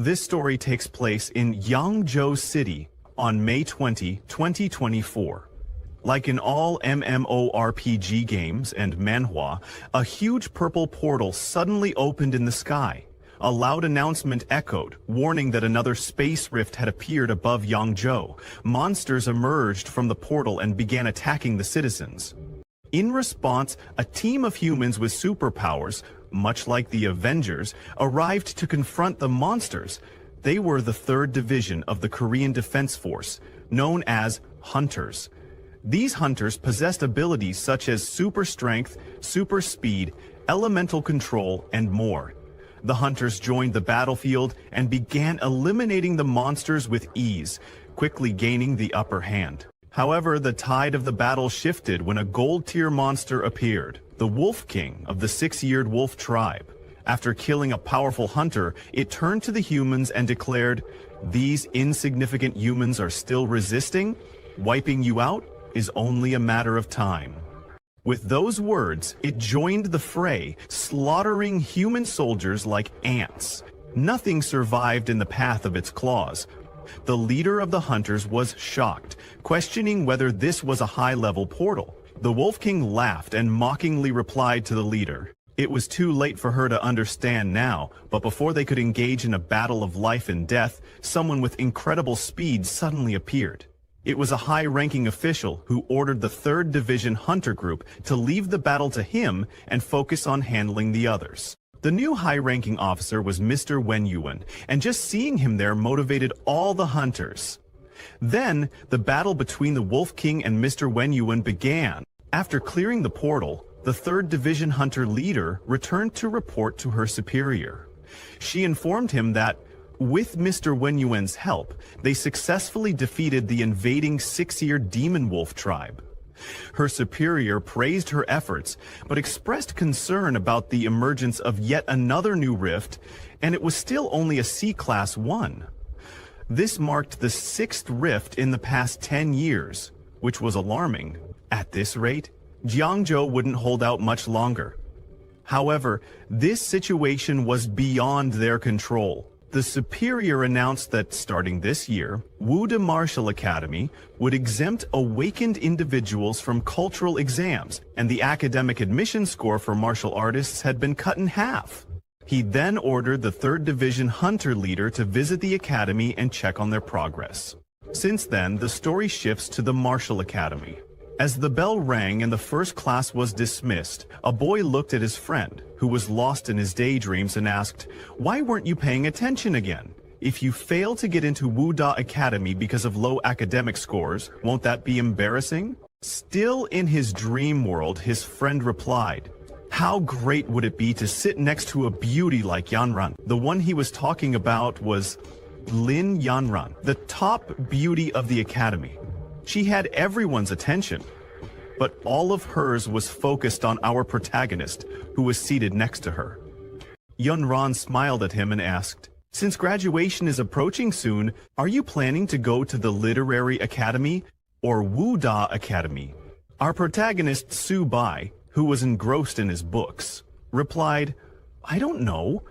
This story takes place in Yangzhou City on May 20, 2024. Like in all MMORPG games and Manhwa, a huge purple portal suddenly opened in the sky. A loud announcement echoed, warning that another space rift had appeared above Yangzhou. Monsters emerged from the portal and began attacking the citizens. In response, a team of humans with superpowers, much like the Avengers, arrived to confront the monsters. They were the 3rd Division of the Korean Defense Force, known as Hunters. These hunters possessed abilities such as super strength, super speed, elemental control, and more. The hunters joined the battlefield and began eliminating the monsters with ease, quickly gaining the upper hand. However, the tide of the battle shifted when a gold-tier monster appeared, the Wolf King of the 6-eared wolf tribe. After killing a powerful hunter, it turned to the humans and declared, "These insignificant humans are still resisting? Wiping you out is only a matter of time." With those words, it joined the fray, slaughtering human soldiers like ants. Nothing survived in the path of its claws. The leader of the hunters was shocked, questioning whether this was a high-level portal. The Wolf King laughed and mockingly replied to the leader. It was too late for her to understand now, but before they could engage in a battle of life and death, someone with incredible speed suddenly appeared. It was a high-ranking official who ordered the 3rd Division Hunter Group to leave the battle to him and focus on handling the others. The new high-ranking officer was Mr. Wenyuan, and just seeing him there motivated all the hunters. Then, the battle between the Wolf King and Mr. Wenyuan began. After clearing the portal, the 3rd Division Hunter leader returned to report to her superior. She informed him that, with Mr. Wenyuan's help, they successfully defeated the invading 6-eared demon wolf tribe. Her superior praised her efforts, but expressed concern about the emergence of yet another new rift, and it was still only a C-Class 1. This marked the 6th rift in the past 10 years, which was alarming. At this rate, Jiangzhou wouldn't hold out much longer. However, this situation was beyond their control. The superior announced that starting this year, Wuda Martial Academy would exempt awakened individuals from cultural exams, and the academic admission score for martial artists had been cut in half. He then ordered the 3rd Division Hunter leader to visit the academy and check on their progress. Since then, the story shifts to the Martial Academy. As the bell rang and the first class was dismissed, a boy looked at his friend, who was lost in his daydreams, and asked, "Why weren't you paying attention again? If you fail to get into Wuda Academy because of low academic scores, won't that be embarrassing?" Still in his dream world, his friend replied, "How great would it be to sit next to a beauty like Yanran?" The one he was talking about was Lin Yanran, the top beauty of the academy. She had everyone's attention, but all of hers was focused on our protagonist, who was seated next to her. Yunran smiled at him and asked, "Since graduation is approaching soon, are you planning to go to the Literary Academy or Wuda Academy?" Our protagonist Su Bai, who was engrossed in his books, replied, "I don't know."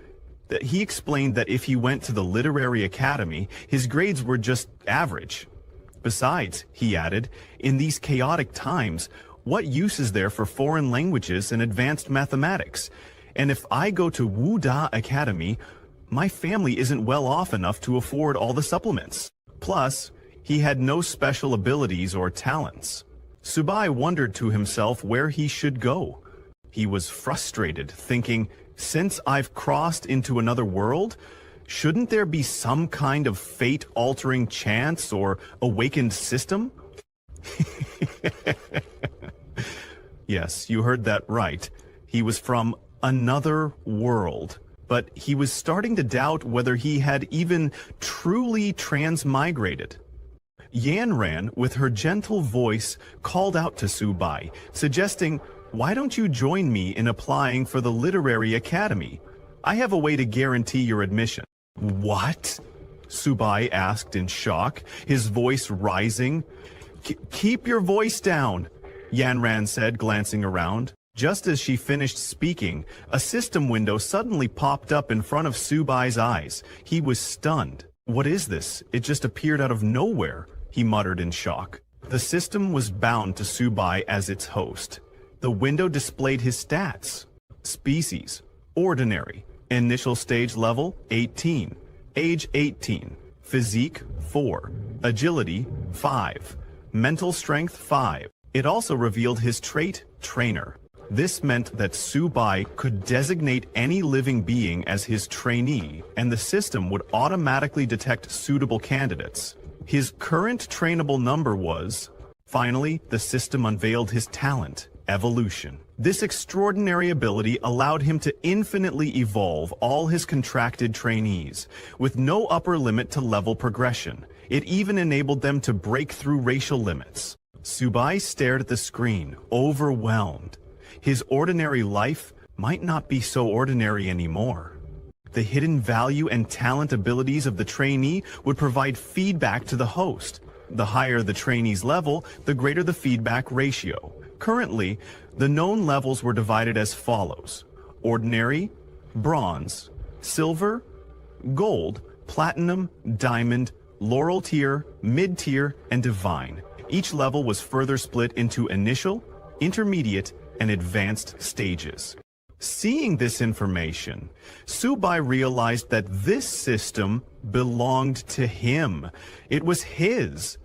He explained that if he went to the Literary Academy, his grades were just average. Besides, he added, in these chaotic times, what use is there for foreign languages and advanced mathematics? And if I go to Wuda Academy, my family isn't well off enough to afford all the supplements. Plus, he had no special abilities or talents. Subai wondered to himself where he should go. He was frustrated, thinking, since I've crossed into another world, shouldn't there be some kind of fate-altering chance or awakened system? Yes, you heard that right. He was from another world. But he was starting to doubt whether he had even truly transmigrated. Yanran, with her gentle voice, called out to Subai, suggesting, "Why don't you join me in applying for the Literary Academy? I have a way to guarantee your admission." "What?" Subai asked in shock, his voice rising. Keep your voice down," Yanran said, glancing around. Just as she finished speaking, a system window suddenly popped up in front of Subai's eyes. He was stunned. "What is this? It just appeared out of nowhere," he muttered in shock. The system was bound to Subai as its host. The window displayed his stats. Species: ordinary. Initial stage level: 18. Age: 18. Physique: 4. Agility: 5. Mental strength: 5. It also revealed his trait: trainer. This meant that Subai could designate any living being as his trainee, and the system would automatically detect suitable candidates. His current trainable number was... Finally, the system unveiled his talent: evolution. This extraordinary ability allowed him to infinitely evolve all his contracted trainees, with no upper limit to level progression. It even enabled them to break through racial limits. Subai stared at the screen, overwhelmed. His ordinary life might not be so ordinary anymore. The hidden value and talent abilities of the trainee would provide feedback to the host. The higher the trainee's level, the greater the feedback ratio. Currently, the known levels were divided as follows: ordinary, bronze, silver, gold, platinum, diamond, laurel tier, mid-tier, and divine. Each level was further split into initial, intermediate, and advanced stages. Seeing this information, Subai realized that this system belonged to him. It was his.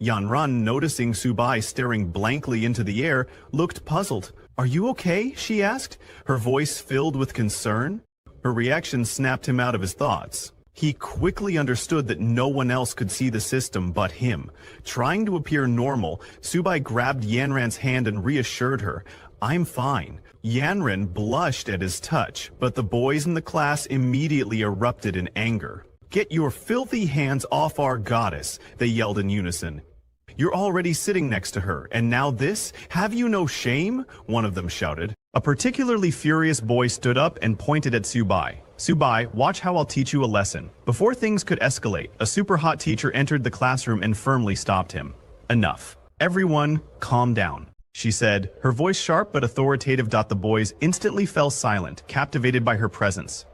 Yanran, noticing Subai staring blankly into the air, looked puzzled. "Are you okay?" she asked, her voice filled with concern. Her reaction snapped him out of his thoughts. He quickly understood that no one else could see the system but him. Trying to appear normal, Subai grabbed Yanran's hand and reassured her, "I'm fine." Yanran blushed at his touch, but the boys in the class immediately erupted in anger. "Get your filthy hands off our goddess," they yelled in unison. "You're already sitting next to her, and now this? Have you no shame?" one of them shouted. A particularly furious boy stood up and pointed at Subai. "Subai, watch how I'll teach you a lesson." Before things could escalate, a super hot teacher entered the classroom and firmly stopped him. "Enough. Everyone, calm down," she said, her voice sharp but authoritative. The boys instantly fell silent, captivated by her presence.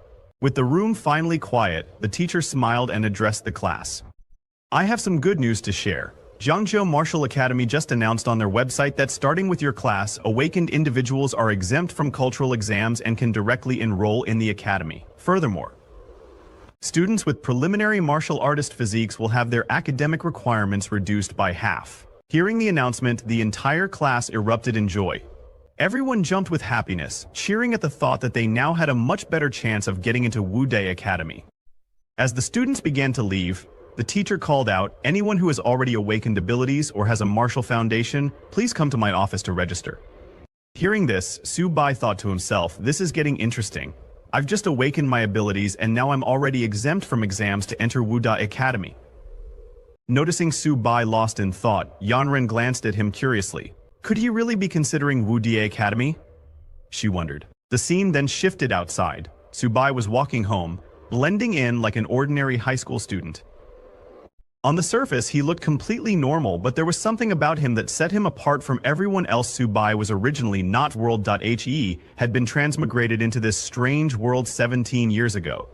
With the room finally quiet, the teacher smiled and addressed the class. "I have some good news to share. Jiangzhou Martial Academy just announced on their website that starting with your class, awakened individuals are exempt from cultural exams and can directly enroll in the academy. Furthermore, students with preliminary martial artist physiques will have their academic requirements reduced by half." Hearing the announcement, the entire class erupted in joy. Everyone jumped with happiness, cheering at the thought that they now had a much better chance of getting into Wude Academy. As the students began to leave, the teacher called out, "Anyone who has already awakened abilities or has a martial foundation, please come to my office to register." Hearing this, Subai thought to himself, "This is getting interesting. I've just awakened my abilities and now I'm already exempt from exams to enter Wuda Academy." Noticing Subai lost in thought, Yanran glanced at him curiously. Could he really be considering Wuda Academy? She wondered. The scene then shifted outside. Subai was walking home, blending in like an ordinary high school student. On the surface, he looked completely normal, but there was something about him that set him apart from everyone else. Subai was originally not world.he, had been transmigrated into this strange world 17 years ago.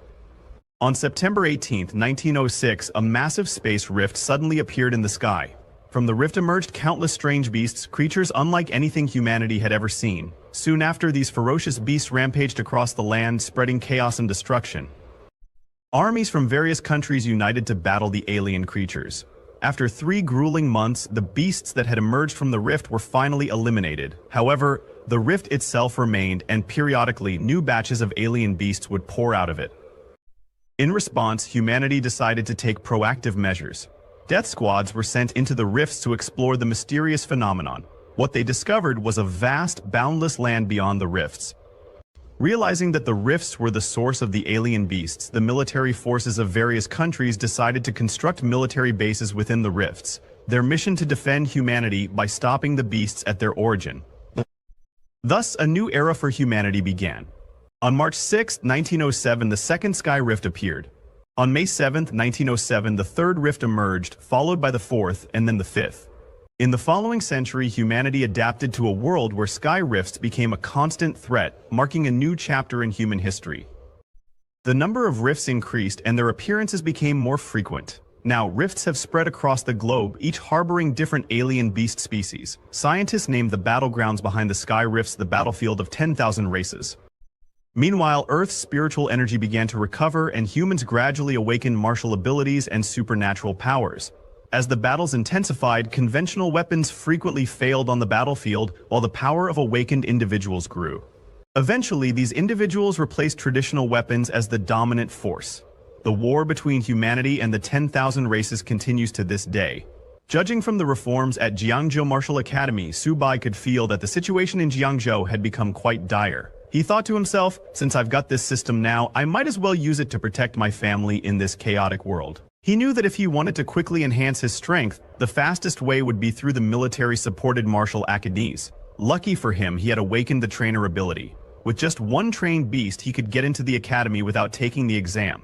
On September 18, 1906, a massive space rift suddenly appeared in the sky. From the rift emerged countless strange beasts, creatures unlike anything humanity had ever seen. Soon after, these ferocious beasts rampaged across the land, spreading chaos and destruction. Armies from various countries united to battle the alien creatures. After 3 grueling months, the beasts that had emerged from the rift were finally eliminated. However, the rift itself remained, and periodically, new batches of alien beasts would pour out of it. In response, humanity decided to take proactive measures. Death squads were sent into the rifts to explore the mysterious phenomenon. What they discovered was a vast, boundless land beyond the rifts. Realizing that the rifts were the source of the alien beasts, the military forces of various countries decided to construct military bases within the rifts, their mission to defend humanity by stopping the beasts at their origin. Thus, a new era for humanity began. On March 6, 1907, the second sky rift appeared. On May 7, 1907, the third rift emerged, followed by the fourth and then the fifth. In the following century, humanity adapted to a world where sky rifts became a constant threat, marking a new chapter in human history. The number of rifts increased and their appearances became more frequent. Now, rifts have spread across the globe, each harboring different alien beast species. Scientists named the battlegrounds behind the sky rifts the battlefield of 10,000 races. Meanwhile, Earth's spiritual energy began to recover and humans gradually awakened martial abilities and supernatural powers. As the battles intensified, conventional weapons frequently failed on the battlefield while the power of awakened individuals grew. Eventually, these individuals replaced traditional weapons as the dominant force. The war between humanity and the 10,000 races continues to this day. Judging from the reforms at Jiangzhou Martial Academy, Subai could feel that the situation in Jiangzhou had become quite dire. He thought to himself, since I've got this system now, I might as well use it to protect my family in this chaotic world. He knew that if he wanted to quickly enhance his strength, the fastest way would be through the military-supported martial academies. Lucky for him, he had awakened the trainer ability. With just one trained beast, he could get into the academy without taking the exam.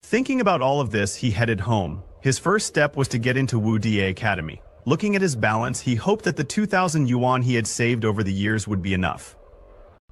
Thinking about all of this, he headed home. His first step was to get into Wu Die Academy. Looking at his balance, he hoped that the 2,000 yuan he had saved over the years would be enough.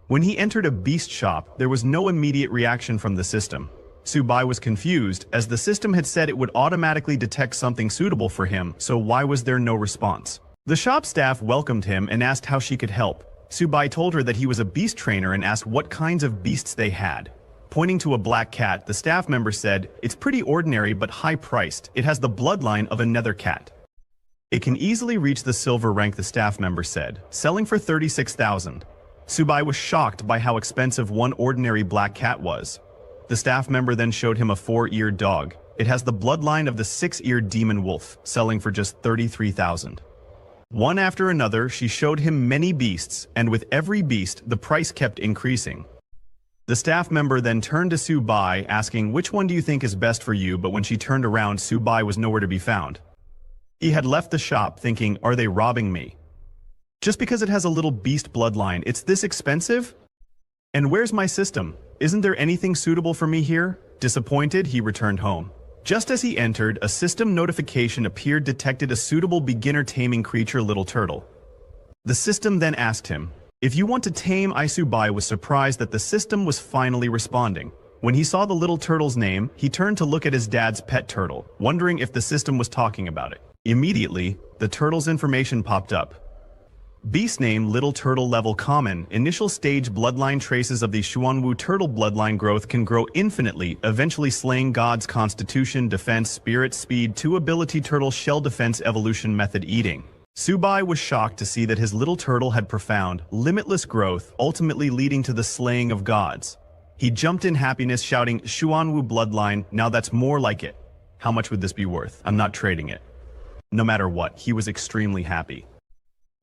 When he entered a beast shop, there was no immediate reaction from the system. Subai was confused, as the system had said it would automatically detect something suitable for him, so why was there no response? The shop staff welcomed him and asked how she could help. Subai told her that he was a beast trainer and asked what kinds of beasts they had. Pointing to a black cat, the staff member said, "It's pretty ordinary but high-priced. It has the bloodline of a nether cat." "It can easily reach the silver rank," the staff member said, selling for 36,000. Subai was shocked by how expensive one ordinary black cat was. The staff member then showed him a 4-eared dog. It has the bloodline of the 6-eared demon wolf, selling for just 33,000. One after another, she showed him many beasts, and with every beast, the price kept increasing. The staff member then turned to Subai, asking, "Which one do you think is best for you?" But when she turned around, Subai was nowhere to be found. He had left the shop thinking, "Are they robbing me? Just because it has a little beast bloodline, it's this expensive? And where's my system? Isn't there anything suitable for me here?" Disappointed, he returned home. Just as he entered, a system notification appeared detected a suitable beginner taming creature, little turtle. The system then asked him, "If you want to tame," Subai was surprised that the system was finally responding. When he saw the little turtle's name, he turned to look at his dad's pet turtle, wondering if the system was talking about it. Immediately, the turtle's information popped up. Beast name Little Turtle, level common, initial stage bloodline. Traces of the Xuanwu turtle bloodline growth can grow infinitely, eventually slaying gods. Constitution, defense, spirit, speed, 2 ability turtle shell defense evolution method eating. Subai was shocked to see that his little turtle had profound, limitless growth, ultimately leading to the slaying of gods. He jumped in happiness, shouting, "Xuanwu bloodline, now that's more like it. How much would this be worth? I'm not trading it." No matter what, he was extremely happy.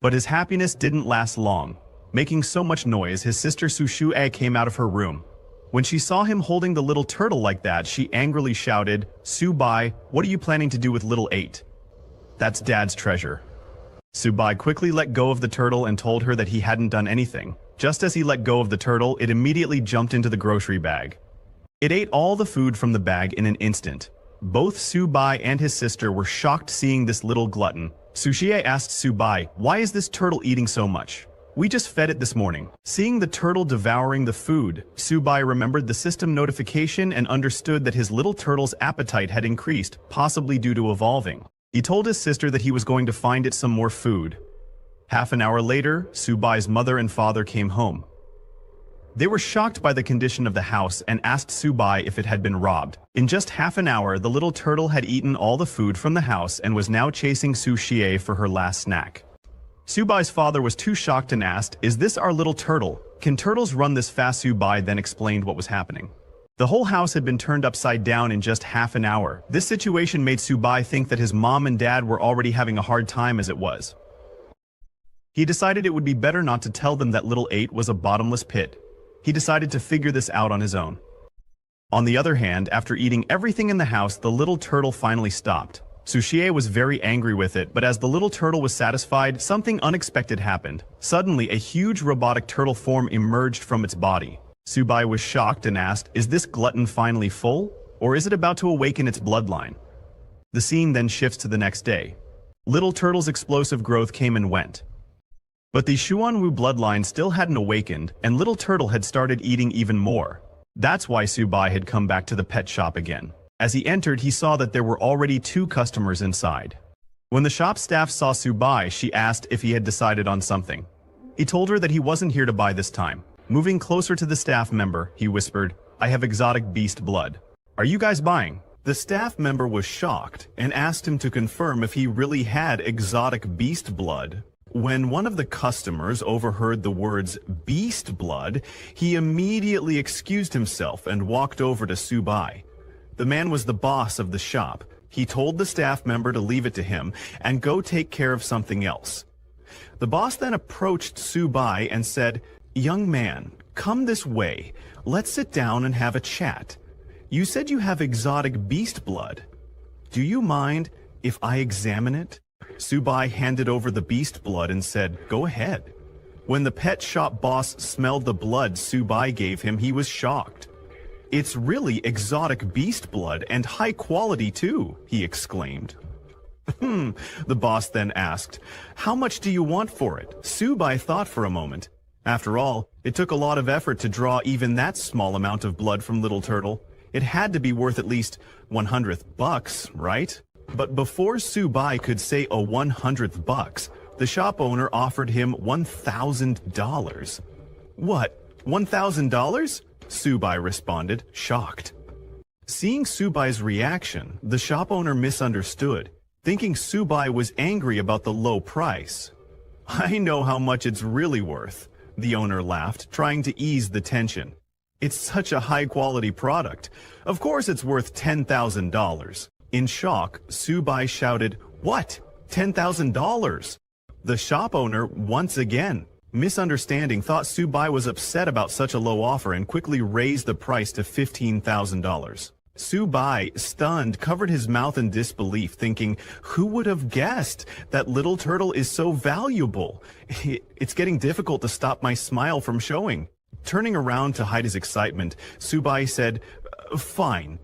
But his happiness didn't last long. Making so much noise, his sister Su Shuai came out of her room. When she saw him holding the little turtle like that, she angrily shouted, "Subai, what are you planning to do with little 8? That's Dad's treasure." Subai quickly let go of the turtle and told her that he hadn't done anything. Just as he let go of the turtle, it immediately jumped into the grocery bag. It ate all the food from the bag in an instant. Both Subai and his sister were shocked seeing this little glutton. Sushie asked Subai, "Why is this turtle eating so much? We just fed it this morning." Seeing the turtle devouring the food, Subai remembered the system notification and understood that his little turtle's appetite had increased, possibly due to evolving. He told his sister that he was going to find it some more food. Half an hour later, Subai's mother and father came home. They were shocked by the condition of the house and asked Subai if it had been robbed. In just half an hour, the little turtle had eaten all the food from the house and was now chasing Su Xie for her last snack. Subai's father was too shocked and asked, "Is this our little turtle? Can turtles run this fast?" Subai then explained what was happening. The whole house had been turned upside down in just half an hour. This situation made Subai think that his mom and dad were already having a hard time as it was. He decided it would be better not to tell them that little 8 was a bottomless pit. He decided to figure this out on his own. On the other hand, after eating everything in the house, the little turtle finally stopped. Sushie was very angry with it, but as the little turtle was satisfied, something unexpected happened. Suddenly, a huge robotic turtle form emerged from its body. Subai was shocked and asked, "Is this glutton finally full? Or is it about to awaken its bloodline?" The scene then shifts to the next day. Little Turtle's explosive growth came and went. But the Xuanwu bloodline still hadn't awakened, and Little Turtle had started eating even more. That's why Subai had come back to the pet shop again. As he entered, he saw that there were already 2 customers inside. When the shop staff saw Subai, she asked if he had decided on something. He told her that he wasn't here to buy this time. Moving closer to the staff member, he whispered, "I have exotic beast blood. Are you guys buying?" The staff member was shocked and asked him to confirm if he really had exotic beast blood. When one of the customers overheard the words beast blood, he immediately excused himself and walked over to Subai. The man was the boss of the shop. He told the staff member to leave it to him and go take care of something else. The boss then approached Subai and said, "Young man, come this way. Let's sit down and have a chat. You said you have exotic beast blood. Do you mind if I examine it?" Subai handed over the beast blood and said, "Go ahead." When the pet shop boss smelled the blood Subai gave him, he was shocked. "It's really exotic beast blood and high quality too," he exclaimed. The boss then asked, "How much do you want for it?" Subai thought for a moment. After all, it took a lot of effort to draw even that small amount of blood from Little Turtle. It had to be worth at least $100, right? But before Subai could say a $100, the shop owner offered him $1,000. "What, $1,000? Subai responded, shocked. Seeing Subai's reaction, the shop owner misunderstood, thinking Subai was angry about the low price. "I know how much it's really worth," the owner laughed, trying to ease the tension. "It's such a high-quality product. Of course it's worth $10,000. In shock, Subai shouted, "What? $10,000? The shop owner, once again, misunderstanding, thought Subai was upset about such a low offer and quickly raised the price to $15,000. Subai, stunned, covered his mouth in disbelief, thinking, "Who would have guessed that Little Turtle is so valuable? It's getting difficult to stop my smile from showing." Turning around to hide his excitement, Subai said, "Fine,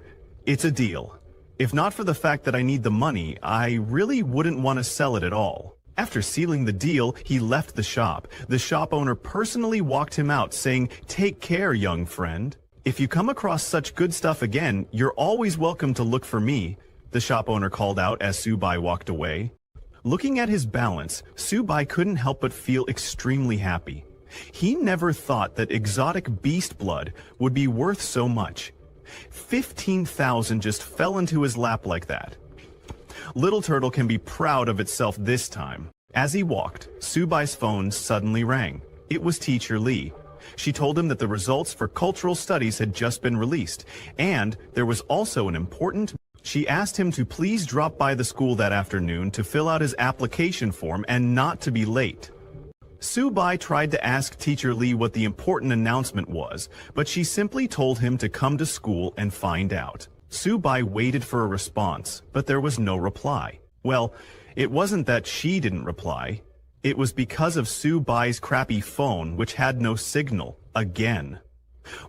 it's a deal. If not for the fact that I need the money, I really wouldn't want to sell it at all." After sealing the deal, he left the shop. The shop owner personally walked him out, saying, "Take care, young friend. If you come across such good stuff again, you're always welcome to look for me," the shop owner called out as Subai walked away. Looking at his balance, Subai couldn't help but feel extremely happy. He never thought that exotic beast blood would be worth so much. 15,000 just fell into his lap like that. Little Turtle can be proud of itself this time. As he walked, Subai's phone suddenly rang. It was Teacher Lee. She told him that the results for cultural studies had just been released, and there was also an important... She asked him to please drop by the school that afternoon to fill out his application form and not to be late. Subai tried to ask Teacher Lee what the important announcement was, but she simply told him to come to school and find out. Subai waited for a response, but there was no reply. Well, it wasn't that she didn't reply. It was because of Subai's crappy phone, which had no signal, again.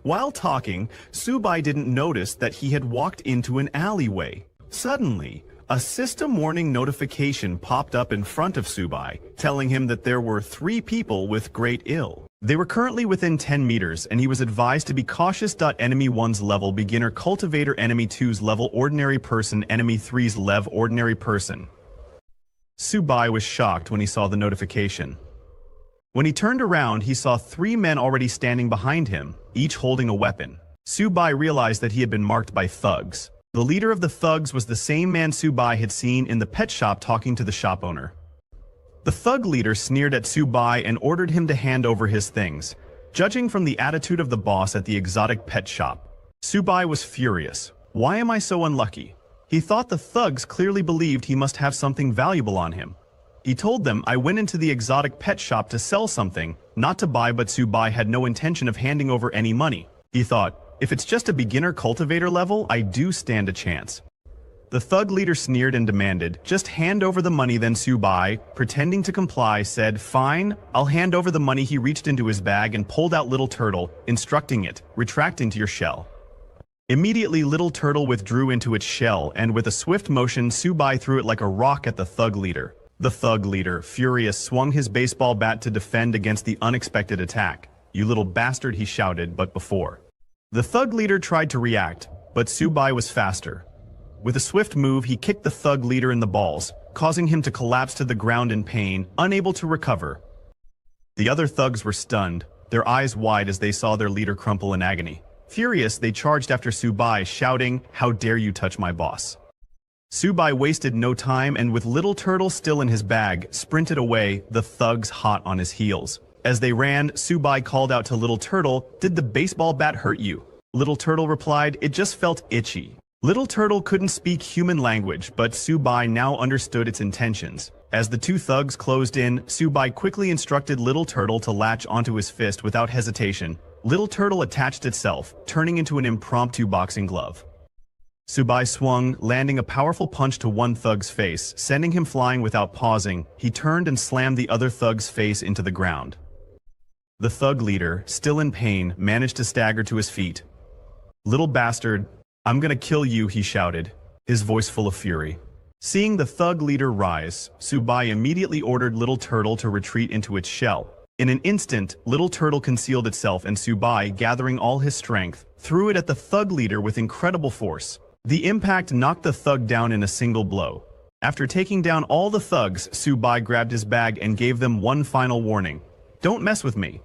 While talking, Subai didn't notice that he had walked into an alleyway. Suddenly, a system warning notification popped up in front of Subai, telling him that there were 3 people with great ill. They were currently within 10 meters, and he was advised to be cautious. Enemy 1's level beginner cultivator, enemy 2's level ordinary person, enemy 3's level ordinary person. Subai was shocked when he saw the notification. When he turned around, he saw 3 men already standing behind him, each holding a weapon. Subai realized that he had been marked by thugs. The leader of the thugs was the same man Subai had seen in the pet shop talking to the shop owner. The thug leader sneered at Subai and ordered him to hand over his things. Judging from the attitude of the boss at the exotic pet shop, Subai was furious. Why am I so unlucky? He thought the thugs clearly believed he must have something valuable on him. He told them, "I went into the exotic pet shop to sell something, not to buy," but Subai had no intention of handing over any money. He thought, "If it's just a beginner cultivator level, I do stand a chance." The thug leader sneered and demanded, "Just hand over the money." Then Subai, pretending to comply, said, "Fine, I'll hand over the money." He reached into his bag and pulled out Little Turtle, instructing it, "Retract into your shell." Immediately, Little Turtle withdrew into its shell, and with a swift motion, Subai threw it like a rock at the thug leader. The thug leader, furious, swung his baseball bat to defend against the unexpected attack. "You little bastard," he shouted, but before the thug leader tried to react, but Subai was faster. With a swift move, he kicked the thug leader in the balls, causing him to collapse to the ground in pain, unable to recover. The other thugs were stunned, their eyes wide as they saw their leader crumple in agony. Furious, they charged after Subai, shouting, "How dare you touch my boss!" Subai wasted no time and with Little Turtle still in his bag, sprinted away, the thugs hot on his heels. As they ran, Subai called out to Little Turtle, "Did the baseball bat hurt you?" Little Turtle replied, "It just felt itchy." Little Turtle couldn't speak human language, but Subai now understood its intentions. As the two thugs closed in, Subai quickly instructed Little Turtle to latch onto his fist without hesitation. Little Turtle attached itself, turning into an impromptu boxing glove. Subai swung, landing a powerful punch to one thug's face, sending him flying without pausing. He turned and slammed the other thug's face into the ground. The thug leader, still in pain, managed to stagger to his feet. "Little bastard, I'm gonna kill you," he shouted, his voice full of fury. Seeing the thug leader rise, Subai immediately ordered Little Turtle to retreat into its shell. In an instant, Little Turtle concealed itself and Subai, gathering all his strength, threw it at the thug leader with incredible force. The impact knocked the thug down in a single blow. After taking down all the thugs, Subai grabbed his bag and gave them one final warning. "Don't mess with me."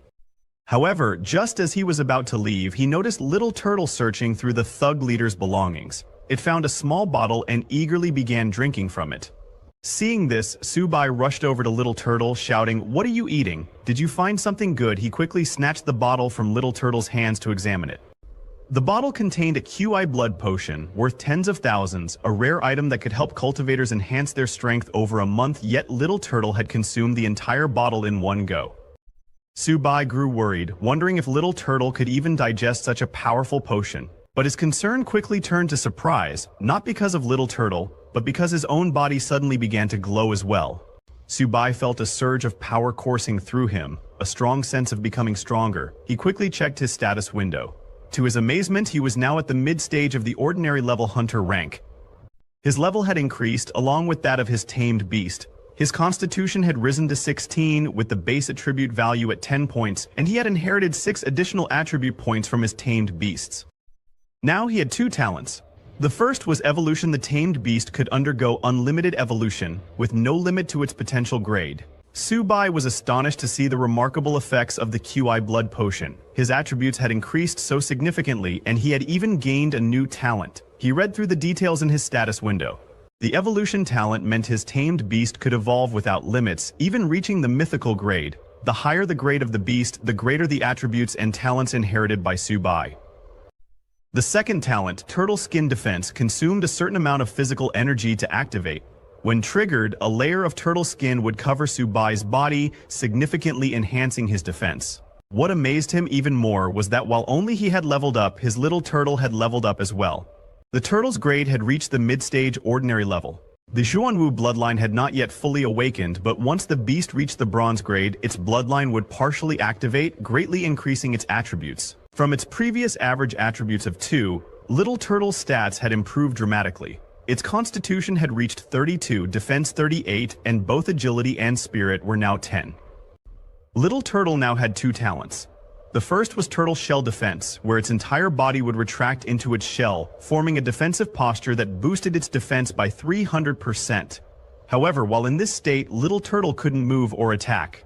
However, just as he was about to leave, he noticed Little Turtle searching through the thug leader's belongings. It found a small bottle and eagerly began drinking from it. Seeing this, Subai rushed over to Little Turtle, shouting, "What are you eating? Did you find something good?" He quickly snatched the bottle from Little Turtle's hands to examine it. The bottle contained a QI blood potion, worth tens of thousands, a rare item that could help cultivators enhance their strength over a month, yet Little Turtle had consumed the entire bottle in one go. Subai grew worried, wondering if Little Turtle could even digest such a powerful potion. But his concern quickly turned to surprise, not because of Little Turtle, but because his own body suddenly began to glow as well. Subai felt a surge of power coursing through him, a strong sense of becoming stronger. He quickly checked his status window. To his amazement, he was now at the mid-stage of the ordinary level hunter rank. His level had increased, along with that of his tamed beast. His constitution had risen to 16, with the base attribute value at 10 points, and he had inherited 6 additional attribute points from his tamed beasts. Now he had 2 talents. The first was evolution. The tamed beast could undergo unlimited evolution, with no limit to its potential grade. Subai was astonished to see the remarkable effects of the QI blood potion. His attributes had increased so significantly, and he had even gained a new talent. He read through the details in his status window. The evolution talent meant his tamed beast could evolve without limits, even reaching the mythical grade. The higher the grade of the beast, the greater the attributes and talents inherited by Subai. The second talent, Turtle Skin Defense, consumed a certain amount of physical energy to activate. When triggered, a layer of turtle skin would cover Subai's body, significantly enhancing his defense. What amazed him even more was that while only he had leveled up, his little turtle had leveled up as well. The turtle's grade had reached the mid-stage ordinary level. The Xuanwu bloodline had not yet fully awakened, but once the beast reached the bronze grade, its bloodline would partially activate, greatly increasing its attributes. From its previous average attributes of 2, Little Turtle's stats had improved dramatically. Its constitution had reached 32, defense 38, and both agility and spirit were now 10. Little Turtle now had 2 talents. The first was Turtle Shell Defense, where its entire body would retract into its shell, forming a defensive posture that boosted its defense by 300%. However, while in this state, Little Turtle couldn't move or attack.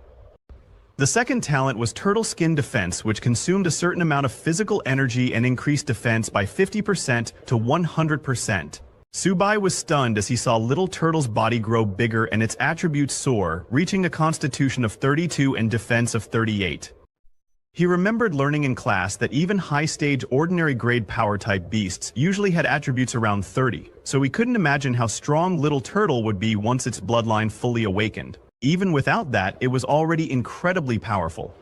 The second talent was Turtle Skin Defense, which consumed a certain amount of physical energy and increased defense by 50% to 100%. Subai was stunned as he saw Little Turtle's body grow bigger and its attributes soar, reaching a constitution of 32 and defense of 38. He remembered learning in class that even high-stage ordinary grade power-type beasts usually had attributes around 30, so he couldn't imagine how strong Little Turtle would be once its bloodline fully awakened. Even without that, it was already incredibly powerful.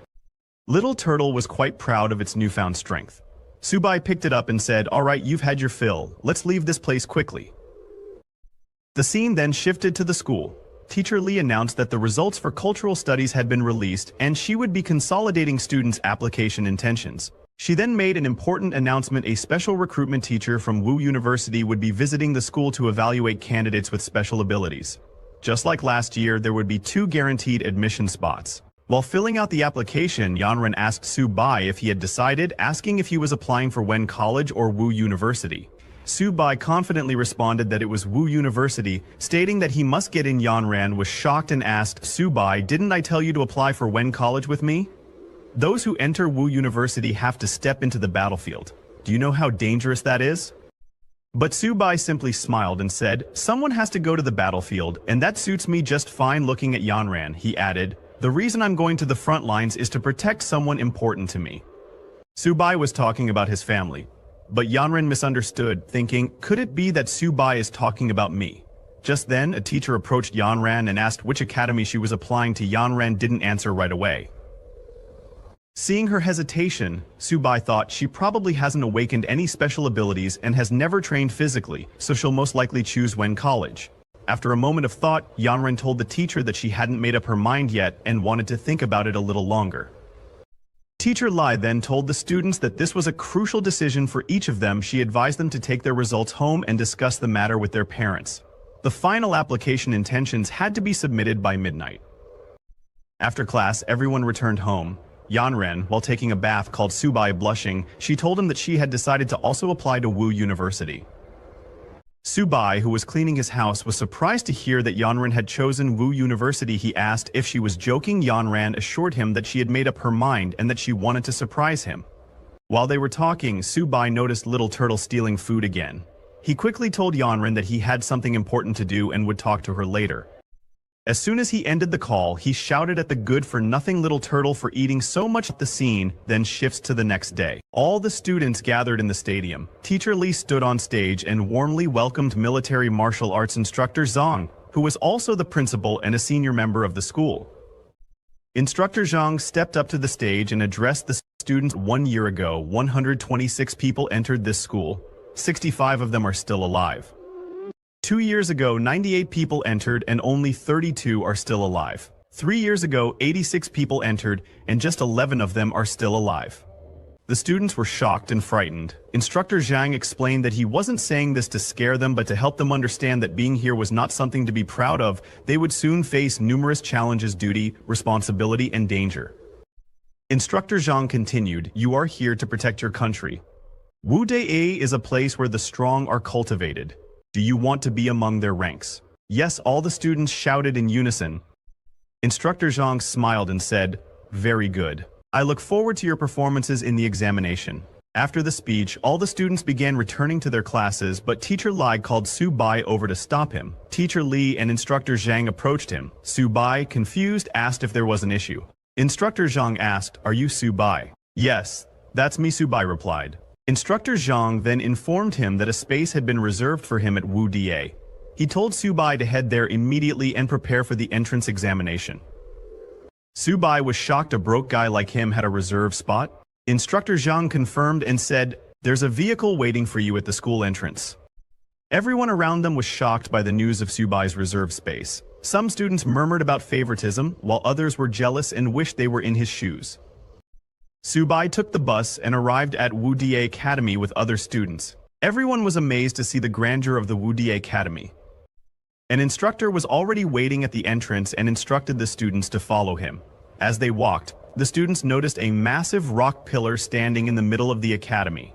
Little Turtle was quite proud of its newfound strength. Subai picked it up and said, "Alright, you've had your fill. Let's leave this place quickly." The scene then shifted to the school. Teacher Lee announced that the results for cultural studies had been released and she would be consolidating students' application intentions. She then made an important announcement: a special recruitment teacher from Wu University would be visiting the school to evaluate candidates with special abilities. Just like last year, there would be 2 guaranteed admission spots. While filling out the application, Yanren asked Su-bai if he had decided, asking if he was applying for Wen College or Wu University. Su-bai confidently responded that it was Wu University, stating that he must get in. Yanren was shocked and asked, Su-bai, didn't I tell you to apply for Wen College with me? Those who enter Wu University have to step into the battlefield. Do you know how dangerous that is? But Su-bai simply smiled and said, someone has to go to the battlefield, and that suits me just fine. Looking at Yanren, he added, the reason I'm going to the front lines is to protect someone important to me. Su-bai was talking about his family, but Yanren misunderstood, thinking, could it be that Su-bai is talking about me? Just then, a teacher approached Yanren and asked which academy she was applying to. Yanren didn't answer right away. Seeing her hesitation, Su-bai thought she probably hasn't awakened any special abilities and has never trained physically, so she'll most likely choose Wen College. After a moment of thought, Yanren told the teacher that she hadn't made up her mind yet and wanted to think about it a little longer. Teacher Lai then told the students that this was a crucial decision for each of them. She advised them to take their results home and discuss the matter with their parents. The final application intentions had to be submitted by midnight. After class, everyone returned home. Yanren, while taking a bath, called Su-bai blushing. She told him that she had decided to also apply to Wu University. Su-bai, who was cleaning his house, was surprised to hear that Yanren had chosen Wu University. He asked if she was joking. Yanren assured him that she had made up her mind and that she wanted to surprise him. While they were talking, Su-bai noticed Little Turtle stealing food again. He quickly told Yanren that he had something important to do and would talk to her later. As soon as he ended the call, he shouted at the good-for-nothing Little Turtle for eating so much. The scene then shifts to the next day. All the students gathered in the stadium. Teacher Lee stood on stage and warmly welcomed military martial arts instructor Zhang, who was also the principal and a senior member of the school. Instructor Zhang stepped up to the stage and addressed the students. 1 year ago, 126 people entered this school. 65 of them are still alive. 2 years ago, 98 people entered and only 32 are still alive. 3 years ago, 86 people entered and just 11 of them are still alive. The students were shocked and frightened. Instructor Zhang explained that he wasn't saying this to scare them but to help them understand that being here was not something to be proud of. They would soon face numerous challenges, duty, responsibility, and danger. Instructor Zhang continued, you are here to protect your country. Wu Dai is a place where the strong are cultivated. Do you want to be among their ranks? Yes, all the students shouted in unison. Instructor Zhang smiled and said, very good. I look forward to your performances in the examination. After the speech, all the students began returning to their classes, but Teacher Lai called Su-bai over to stop him. Teacher Lee and Instructor Zhang approached him. Su-bai, confused, asked if there was an issue. Instructor Zhang asked, are you Su-bai? Yes, that's me, Su-bai replied. Instructor Zhang then informed him that a space had been reserved for him at Wu Da. He told Su-bai to head there immediately and prepare for the entrance examination. Su-bai was shocked a broke guy like him had a reserved spot. Instructor Zhang confirmed and said, there's a vehicle waiting for you at the school entrance. Everyone around them was shocked by the news of Su-bai's reserved space. Some students murmured about favoritism, while others were jealous and wished they were in his shoes. Su-bai took the bus and arrived at Wu Da Academy with other students. Everyone was amazed to see the grandeur of the Wu Da Academy. An instructor was already waiting at the entrance and instructed the students to follow him. As they walked, the students noticed a massive rock pillar standing in the middle of the academy.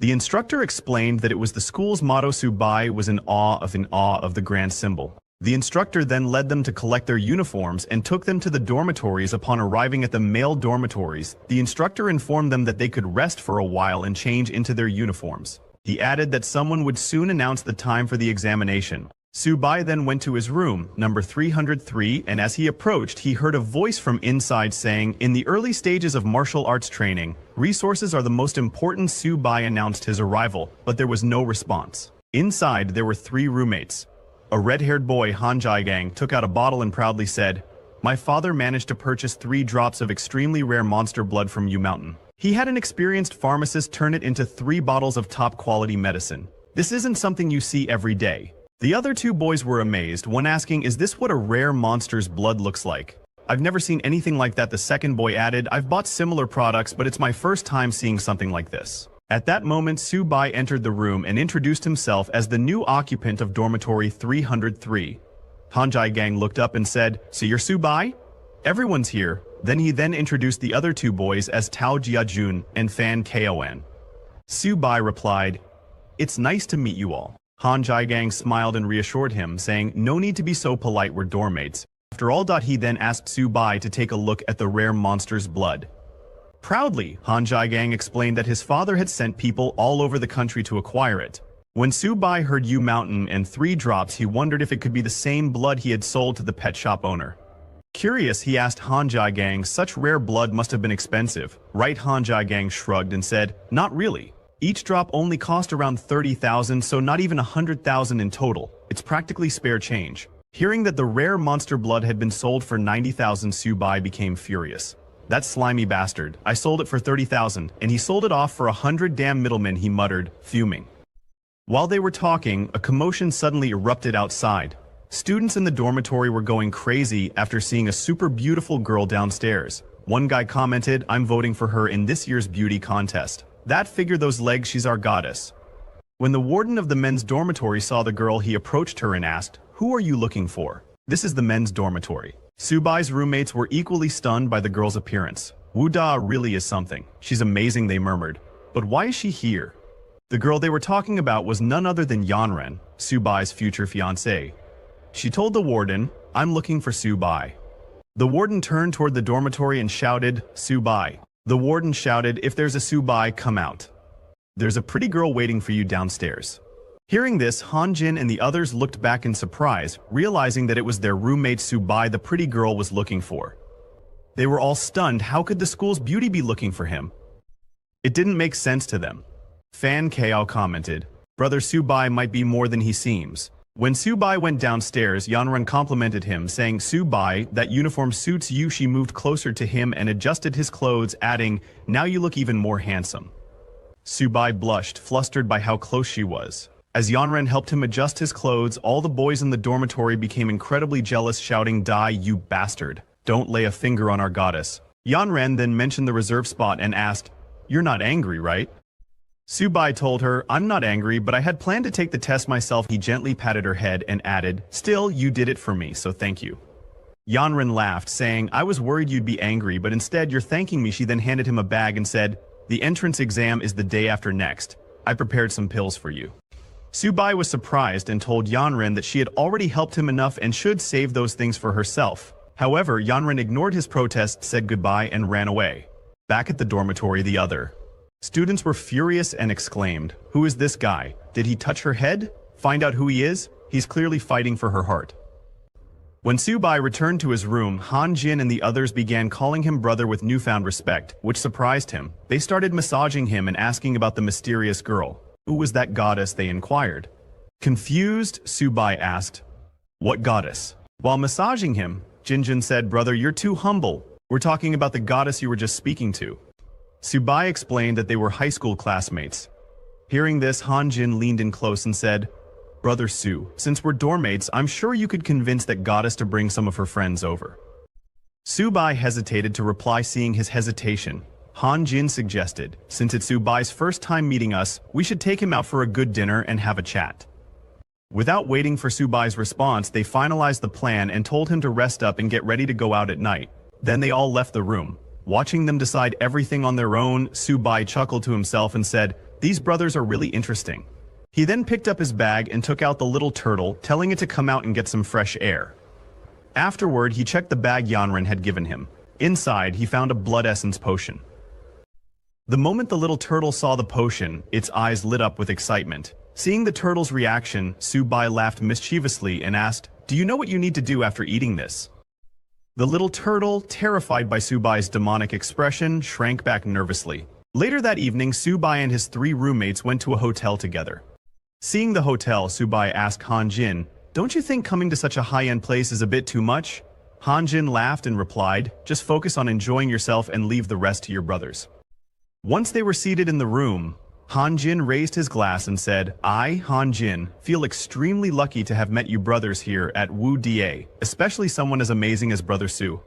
The instructor explained that it was the school's motto. Su-bai was in awe of the grand symbol. The instructor then led them to collect their uniforms and took them to the dormitories. Upon arriving at the male dormitories, the instructor informed them that they could rest for a while and change into their uniforms. He added that someone would soon announce the time for the examination. Su-bai then went to his room, number 303, and as he approached, he heard a voice from inside saying, in the early stages of martial arts training, resources are the most important. Su-bai announced his arrival, but there was no response. Inside, there were 3 roommates. A red-haired boy, Han Jigang, took out a bottle and proudly said, my father managed to purchase 3 drops of extremely rare monster blood from Yu Mountain. He had an experienced pharmacist turn it into 3 bottles of top-quality medicine. This isn't something you see every day. The other 2 boys were amazed, one asking, is this what a rare monster's blood looks like? I've never seen anything like that. The second boy added, I've bought similar products, but it's my first time seeing something like this. At that moment, Su-bai entered the room and introduced himself as the new occupant of dormitory 303. Han Gang looked up and said, "So you're Su-bai? Everyone's here." He introduced the other two boys as Tao Jiajun and Fan Kon. Su-bai replied, "It's nice to meet you all." Han Gang smiled and reassured him, saying, "No need to be so polite, we're dormmates." After all, he then asked Su-bai to take a look at the rare monster's blood. Proudly, Han Gang explained that his father had sent people all over the country to acquire it. When Su-bai heard U Mountain and 3 drops, he wondered if it could be the same blood he had sold to the pet shop owner. Curious, he asked Han Gang, "Such rare blood must have been expensive, right?" Han Gang shrugged and said, "Not really. Each drop only cost around 30,000, so not even 100,000 in total. It's practically spare change." Hearing that the rare monster blood had been sold for 90,000, Su-bai became furious. "That slimy bastard. I sold it for 30,000, and he sold it off for 100 damn middlemen," he muttered, fuming. While they were talking, a commotion suddenly erupted outside. Students in the dormitory were going crazy after seeing a super beautiful girl downstairs. One guy commented, "I'm voting for her in this year's beauty contest. That figure, those legs, she's our goddess." When the warden of the men's dormitory saw the girl, he approached her and asked, "Who are you looking for?" "This is the men's dormitory." Su-bai's roommates were equally stunned by the girl's appearance. "Wu Da really is something. She's amazing," they murmured. "But why is she here?" The girl they were talking about was none other than Yanren, Su-bai's future fiancée. She told the warden, "I'm looking for Su-bai." The warden turned toward the dormitory and shouted, "Su-bai." The warden shouted, "If there's a Su-bai, come out. There's a pretty girl waiting for you downstairs." Hearing this, Han Jin and the others looked back in surprise, realizing that it was their roommate Su-bai the pretty girl was looking for. They were all stunned. How could the school's beauty be looking for him? It didn't make sense to them. Fan Kao commented, "Brother Su-bai might be more than he seems." When Su-bai went downstairs, Yanren complimented him, saying, "Su-bai, that uniform suits you." She moved closer to him and adjusted his clothes, adding, "Now you look even more handsome." Su-bai blushed, flustered by how close she was. As Yanren helped him adjust his clothes, all the boys in the dormitory became incredibly jealous, shouting, "Die, you bastard. Don't lay a finger on our goddess." Yanren then mentioned the reserve spot and asked, "You're not angry, right?" Su-bai told her, "I'm not angry, but I had planned to take the test myself." He gently patted her head and added, "Still, you did it for me, so thank you." Yanren laughed, saying, "I was worried you'd be angry, but instead you're thanking me." She then handed him a bag and said, "The entrance exam is the day after next. I prepared some pills for you." Su-bai was surprised and told Yanren that she had already helped him enough and should save those things for herself. However, Yanren ignored his protest, said goodbye, and ran away. Back at the dormitory, the other students were furious and exclaimed, "Who is this guy? Did he touch her head? Find out who he is. He's clearly fighting for her heart." When Su-bai returned to his room, Han Jin and the others began calling him brother with newfound respect, which surprised him. They started massaging him and asking about the mysterious girl. Who was that goddess, they inquired. Confused, Su-bai asked, "What goddess?" While massaging him, Jinjin said, "Brother, you're too humble. We're talking about the goddess you were just speaking to." Su-bai explained that they were high school classmates. Hearing this, Han Jin leaned in close and said, "Brother Su, since we're dormmates, I'm sure you could convince that goddess to bring some of her friends over." Su-bai hesitated to reply. Seeing his hesitation, Han Jin suggested, "Since it's Su-bai's first time meeting us, we should take him out for a good dinner and have a chat." Without waiting for Su-bai's response, they finalized the plan and told him to rest up and get ready to go out at night. Then they all left the room. Watching them decide everything on their own, Su-bai chuckled to himself and said, "These brothers are really interesting." He then picked up his bag and took out the little turtle, telling it to come out and get some fresh air. Afterward, he checked the bag Yanren had given him. Inside, he found a blood essence potion. The moment the little turtle saw the potion, its eyes lit up with excitement. Seeing the turtle's reaction, Su-bai laughed mischievously and asked, "Do you know what you need to do after eating this?" The little turtle, terrified by Su-bai's demonic expression, shrank back nervously. Later that evening, Su-bai and his 3 roommates went to a hotel together. Seeing the hotel, Su-bai asked Han Jin, "Don't you think coming to such a high-end place is a bit too much?" Han Jin laughed and replied, "Just focus on enjoying yourself and leave the rest to your brothers." Once they were seated in the room, Han Jin raised his glass and said, "I, Han Jin, feel extremely lucky to have met you brothers here at Wu Da, especially someone as amazing as Brother Su.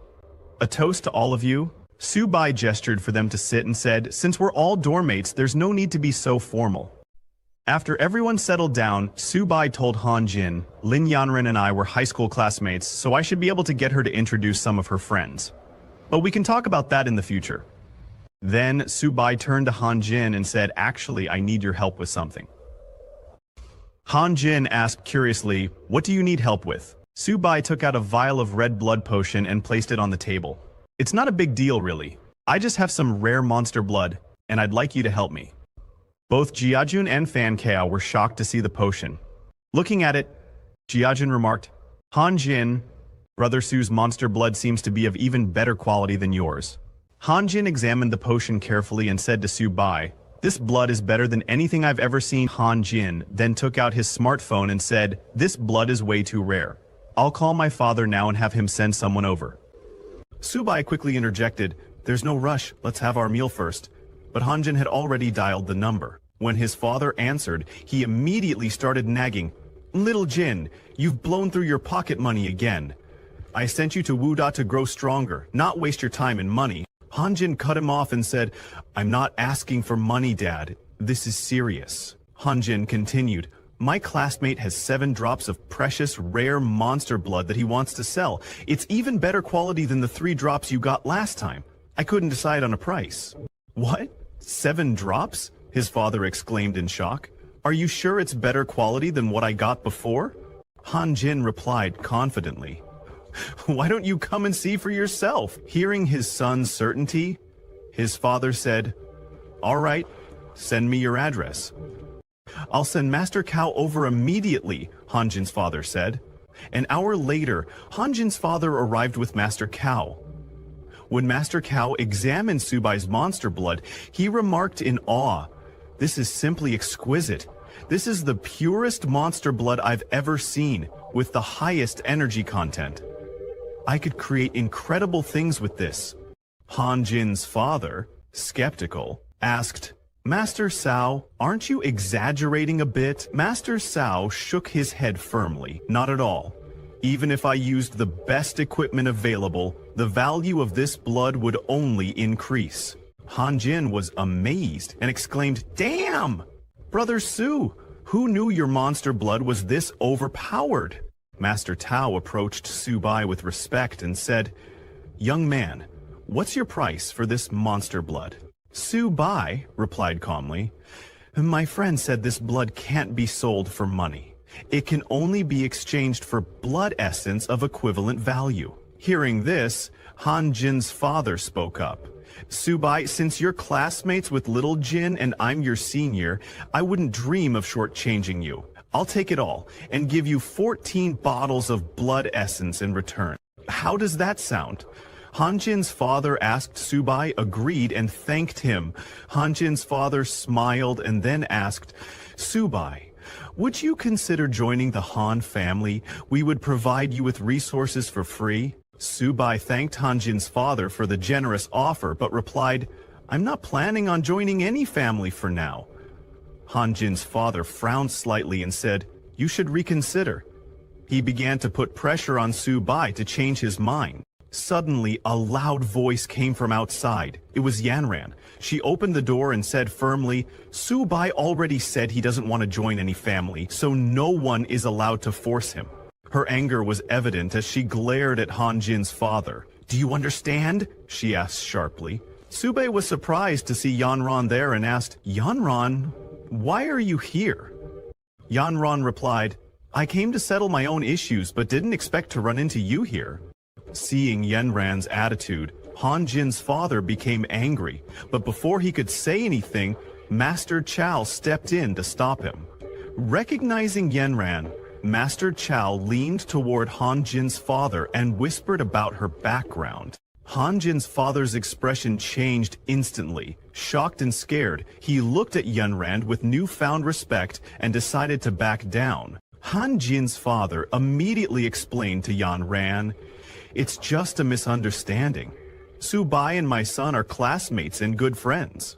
A toast to all of you." Su-bai gestured for them to sit and said, "Since we're all dormmates, there's no need to be so formal." After everyone settled down, Subai told Han Jin, Lin Yanren and I were high school classmates, so I should be able to get her to introduce some of her friends. But we can talk about that in the future. Then Subai turned to Han Jin and said, actually, I need your help with something. Han Jin asked curiously, what do you need help with? Subai took out a vial of red blood potion and placed it on the table. It's not a big deal, really. I just have some rare monster blood, and I'd like you to help me. Both Jiajun and Fan Kao were shocked to see the potion. Looking at it, Jiajun remarked, Han Jin, Brother Su's monster blood seems to be of even better quality than yours. Han Jin examined the potion carefully and said to Subai, this blood is better than anything I've ever seen. Han Jin then took out his smartphone and said, this blood is way too rare. I'll call my father now and have him send someone over. Subai quickly interjected, there's no rush, let's have our meal first. But Han Jin had already dialed the number. When his father answered, he immediately started nagging, Little Jin, you've blown through your pocket money again. I sent you to Wuda to grow stronger, not waste your time and money. Han Jin cut him off and said, I'm not asking for money, Dad. This is serious. Han Jin continued, my classmate has 7 drops of precious, rare monster blood that he wants to sell. It's even better quality than the 3 drops you got last time. I couldn't decide on a price. What? 7 drops? His father exclaimed in shock. Are you sure it's better quality than what I got before? Han Jin replied confidently. Why don't you come and see for yourself? Hearing his son's certainty, his father said, all right, send me your address. I'll send Master Kao over immediately, Han Jin's father said. An hour later, Han Jin's father arrived with Master Kao. When Master Kao examined Subai's monster blood, he remarked in awe, this is simply exquisite. This is the purest monster blood I've ever seen, with the highest energy content. I could create incredible things with this. Han Jin's father, skeptical, asked, Master Cao, aren't you exaggerating a bit? Master Cao shook his head firmly, not at all. Even if I used the best equipment available, the value of this blood would only increase. Han Jin was amazed and exclaimed, damn! Brother Su, who knew your monster blood was this overpowered? Master Tao approached Subai with respect and said, young man, what's your price for this monster blood? Subai replied calmly, my friend said this blood can't be sold for money. It can only be exchanged for blood essence of equivalent value. Hearing this, Han Jin's father spoke up. Subai, since you're classmates with Little Jin and I'm your senior, I wouldn't dream of shortchanging you. I'll take it all and give you 14 bottles of blood essence in return. How does that sound? Han Jin's father asked Subai, agreed, and thanked him. Han Jin's father smiled and then asked, Subai, would you consider joining the Han family? We would provide you with resources for free. Subai thanked Han Jin's father for the generous offer, but replied, I'm not planning on joining any family for now. Han Jin's father frowned slightly and said, you should reconsider. He began to put pressure on Subai to change his mind. Suddenly, a loud voice came from outside. It was Yanran. She opened the door and said firmly, Subai already said he doesn't want to join any family, so no one is allowed to force him. Her anger was evident as she glared at Han Jin's father. Do you understand? She asked sharply. Subai was surprised to see Yanran there and asked, Yanran, why are you here? Yanran replied, I came to settle my own issues but didn't expect to run into you here. Seeing Yanran's attitude, Han Jin's father became angry, but before he could say anything, Master Chow stepped in to stop him. Recognizing Yanran, Master Chow leaned toward Han Jin's father and whispered about her background. Han Jin's father's expression changed instantly. Shocked and scared, he looked at Yanran with newfound respect and decided to back down. Han Jin's father immediately explained to Yanran, it's just a misunderstanding. Subai and my son are classmates and good friends.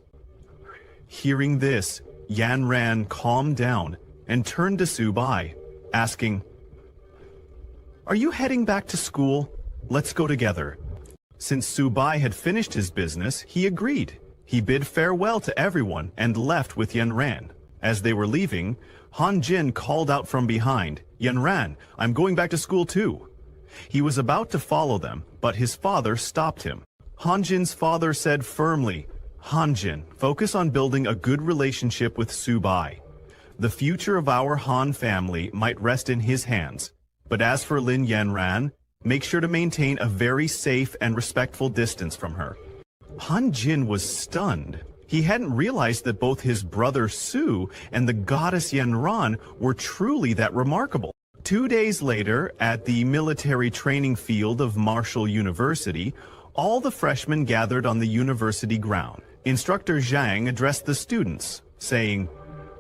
Hearing this, Yanran calmed down and turned to Subai, asking, are you heading back to school? Let's go together. Since Subai had finished his business, he agreed. He bid farewell to everyone and left with Yanran. As they were leaving, Han Jin called out from behind, "Yanran, I'm going back to school too." He was about to follow them, but his father stopped him. Han Jin's father said firmly, "Han Jin, focus on building a good relationship with Su-bai. The future of our Han family might rest in his hands, but as for Lin Yanran, make sure to maintain a very safe and respectful distance from her." Han Jin was stunned. He hadn't realized that both his brother Su and the goddess Yanran were truly that remarkable. 2 days later, at the military training field of Marshall University, all the freshmen gathered on the university ground. Instructor Zhang addressed the students, saying,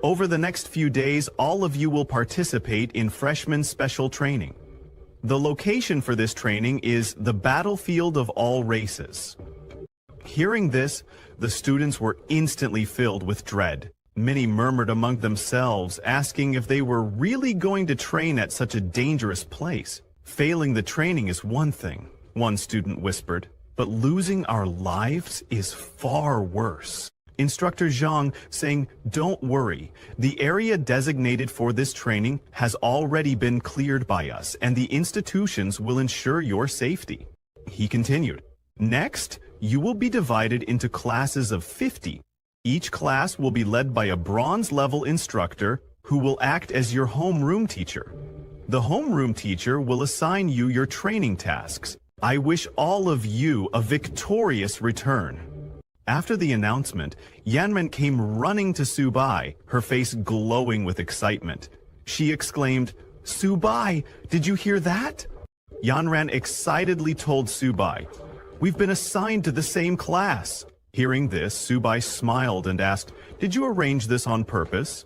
"Over the next few days, all of you will participate in freshman special training. The location for this training is the battlefield of all races." Hearing this, the students were instantly filled with dread. Many murmured among themselves, asking if they were really going to train at such a dangerous place. "Failing the training is one thing," one student whispered, "but losing our lives is far worse." Instructor Zhang saying, "Don't worry, the area designated for this training has already been cleared by us, and the institutions will ensure your safety." He continued, "Next, you will be divided into classes of 50. Each class will be led by a bronze-level instructor who will act as your homeroom teacher. The homeroom teacher will assign you your training tasks. I wish all of you a victorious return." After the announcement, Yanran came running to Su-bai, her face glowing with excitement. She exclaimed, "Su-bai, did you hear that?" Yanran excitedly told Su-bai, "We've been assigned to the same class." Hearing this, Su-bai smiled and asked, "Did you arrange this on purpose?"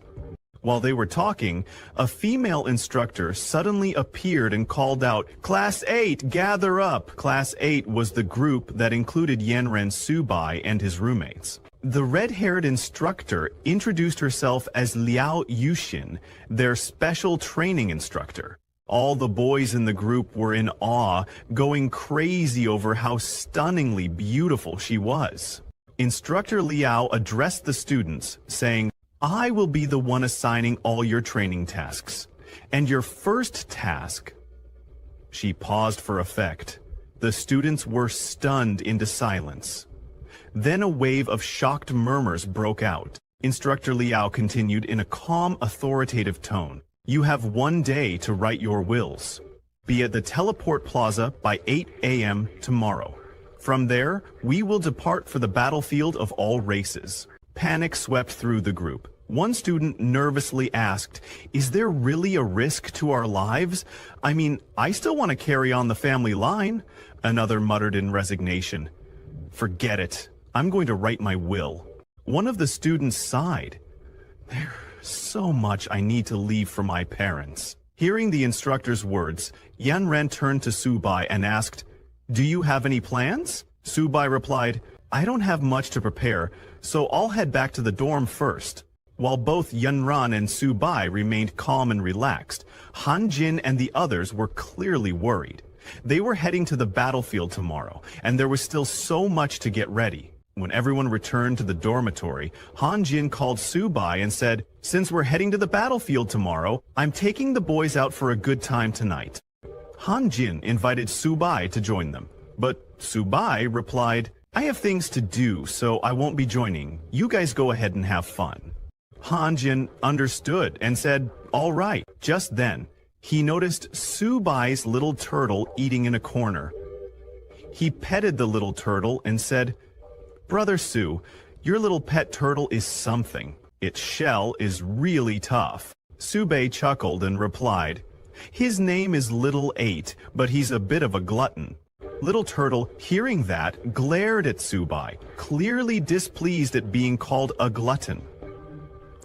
While they were talking, a female instructor suddenly appeared and called out, "Class 8, gather up!" Class 8 was the group that included Yanran Su-bai and his roommates. The red-haired instructor introduced herself as Liao Yushin, their special training instructor. All the boys in the group were in awe, going crazy over how stunningly beautiful she was. Instructor Liao addressed the students, saying, "I will be the one assigning all your training tasks. And your first task..." She paused for effect. The students were stunned into silence. Then a wave of shocked murmurs broke out. Instructor Liao continued in a calm, authoritative tone. "You have 1 day to write your wills. Be at the teleport plaza by 8 a.m. tomorrow. From there, we will depart for the battlefield of all races." Panic swept through the group. One student nervously asked, "Is there really a risk to our lives? I mean, I still want to carry on the family line." Another muttered in resignation, "Forget it. I'm going to write my will." One of the students sighed. "There's so much I need to leave for my parents." Hearing the instructor's words, Yanran turned to Su-bai and asked, "Do you have any plans?" Su-bai replied, "I don't have much to prepare, so I'll head back to the dorm first." While both Yanran and Su-bai remained calm and relaxed, Han Jin and the others were clearly worried. They were heading to the battlefield tomorrow, and there was still so much to get ready. When everyone returned to the dormitory, Han Jin called Su-bai and said, "Since we're heading to the battlefield tomorrow, I'm taking the boys out for a good time tonight." Han Jin invited Su-bai to join them, but Su-bai replied, "I have things to do, so I won't be joining. You guys go ahead and have fun." Han Jin understood and said, "All right." Just then, he noticed Su-bai's little turtle eating in a corner. He petted the little turtle and said, "Brother Su, your little pet turtle is something. Its shell is really tough." Su-bai chuckled and replied, "His name is Little 8, but he's a bit of a glutton." Little Turtle, hearing that, glared at Su-bai, clearly displeased at being called a glutton.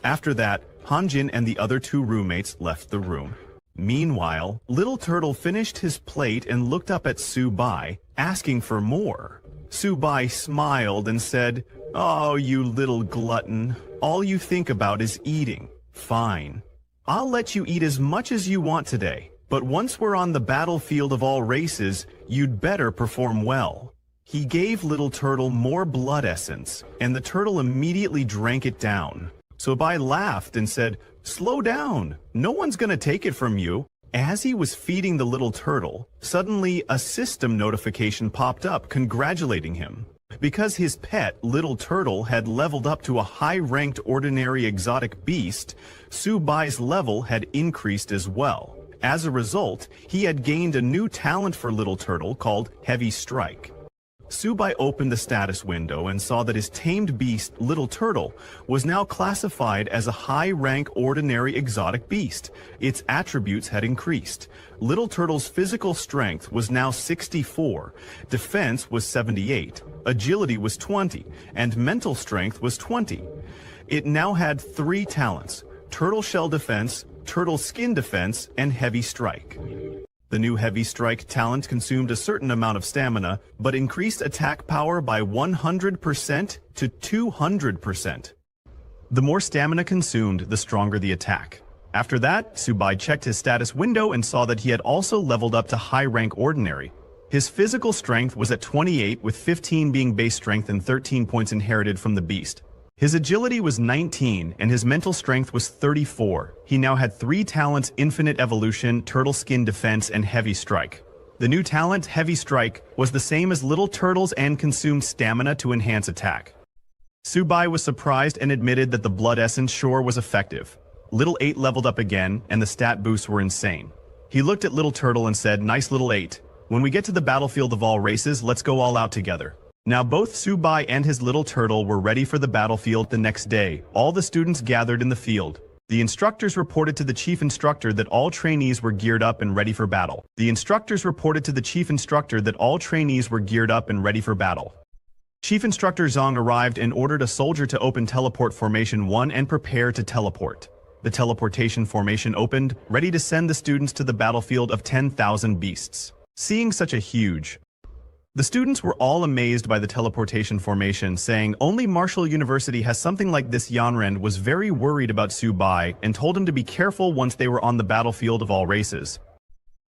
After that, Han Jin and the other 2 roommates left the room. Meanwhile, Little Turtle finished his plate and looked up at Su-bai, asking for more. Su-bai smiled and said, "Oh, you little glutton. All you think about is eating. Fine. I'll let you eat as much as you want today, but once we're on the battlefield of all races, you'd better perform well." He gave Little Turtle more blood essence, and the turtle immediately drank it down. Subai laughed and said, "Slow down, no one's gonna take it from you." As he was feeding the little turtle, suddenly a system notification popped up congratulating him. Because his pet, little turtle, had leveled up to a high-ranked ordinary exotic beast, Subai's level had increased as well. As a result, he had gained a new talent for little turtle called Heavy Strike. Subai opened the status window and saw that his tamed beast, Little Turtle, was now classified as a high-rank ordinary exotic beast. Its attributes had increased. Little Turtle's physical strength was now 64, defense was 78, agility was 20, and mental strength was 20. It now had 3 talents: Turtle Shell Defense, Turtle Skin Defense, and Heavy Strike. The new Heavy Strike talent consumed a certain amount of stamina, but increased attack power by 100% to 200%. The more stamina consumed, the stronger the attack. After that, Subai checked his status window and saw that he had also leveled up to high-rank ordinary. His physical strength was at 28, with 15 being base strength and 13 points inherited from the beast. His agility was 19, and his mental strength was 34. He now had 3 talents: Infinite Evolution, Turtle Skin Defense, and Heavy Strike. The new talent, Heavy Strike, was the same as Little Turtle's and consumed stamina to enhance attack. Subai was surprised and admitted that the Blood Essence sure was effective. Little 8 leveled up again, and the stat boosts were insane. He looked at Little Turtle and said, "Nice Little 8. When we get to the battlefield of all races, let's go all out together." Now both Subai and his little turtle were ready for the battlefield the next day. All the students gathered in the field. The instructors reported to the chief instructor that all trainees were geared up and ready for battle. Chief instructor Zhang arrived and ordered a soldier to open Teleport Formation 1 and prepare to teleport. The teleportation formation opened, ready to send the students to the battlefield of 10,000 beasts. Seeing such a huge The students were all amazed by the teleportation formation, saying only Marshall University has something like this. Yanren was very worried about Subai and told him to be careful once they were on the battlefield of all races.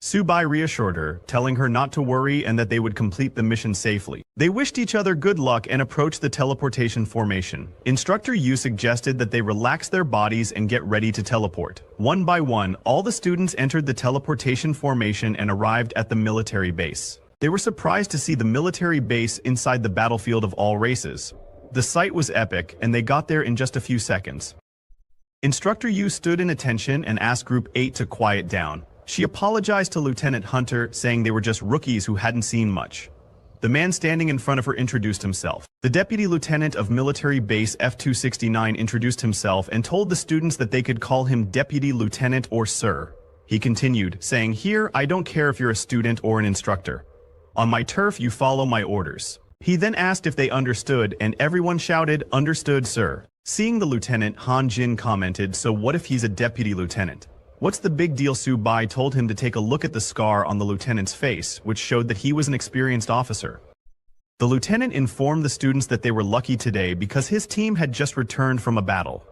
Subai reassured her, telling her not to worry and that they would complete the mission safely. They wished each other good luck and approached the teleportation formation. Instructor Yu suggested that they relax their bodies and get ready to teleport. One by one, all the students entered the teleportation formation and arrived at the military base. They were surprised to see the military base inside the battlefield of all races. The sight was epic, and they got there in just a few seconds. Instructor Yu stood in attention and asked Group 8 to quiet down. She apologized to Lieutenant Hunter, saying they were just rookies who hadn't seen much. The man standing in front of her introduced himself. The Deputy Lieutenant of Military Base F-269 introduced himself and told the students that they could call him Deputy Lieutenant or Sir. He continued, saying, "Here, I don't care if you're a student or an instructor. On my turf, you follow my orders." He then asked if they understood, and everyone shouted, "Understood, sir." Seeing the lieutenant, Han Jin commented, "So what if he's a deputy lieutenant? What's the big deal?" Subai told him to take a look at the scar on the lieutenant's face, which showed that he was an experienced officer. The lieutenant informed the students that they were lucky today because his team had just returned from a battle.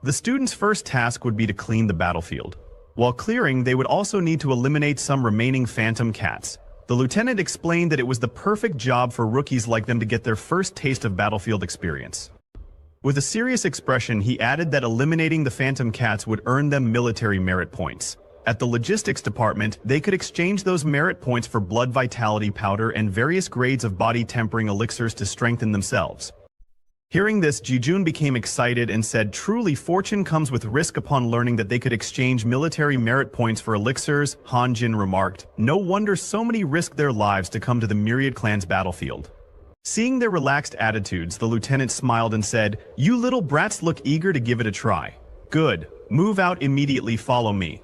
The students' first task would be to clean the battlefield. While clearing, they would also need to eliminate some remaining phantom cats. The lieutenant explained that it was the perfect job for rookies like them to get their first taste of battlefield experience. With a serious expression, he added that eliminating the phantom cats would earn them military merit points. At the logistics department, they could exchange those merit points for blood vitality powder and various grades of body tempering elixirs to strengthen themselves. Hearing this, Jijun became excited and said, "Truly, fortune comes with risk." Upon learning that they could exchange military merit points for elixirs, Han Jin remarked, "No wonder so many risked their lives to come to the Myriad Clan's battlefield." Seeing their relaxed attitudes, the lieutenant smiled and said, "You little brats look eager to give it a try. Good. Move out immediately, follow me."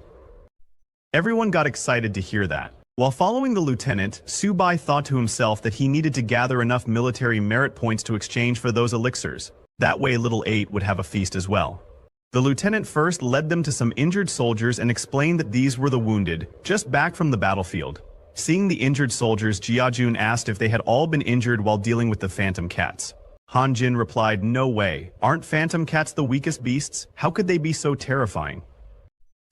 Everyone got excited to hear that. While following the lieutenant, Subai thought to himself that he needed to gather enough military merit points to exchange for those elixirs. That way Little 8 would have a feast as well. The lieutenant first led them to some injured soldiers and explained that these were the wounded, just back from the battlefield. Seeing the injured soldiers, Jiajun asked if they had all been injured while dealing with the phantom cats. Han Jin replied, "No way. Aren't phantom cats the weakest beasts? How could they be so terrifying?"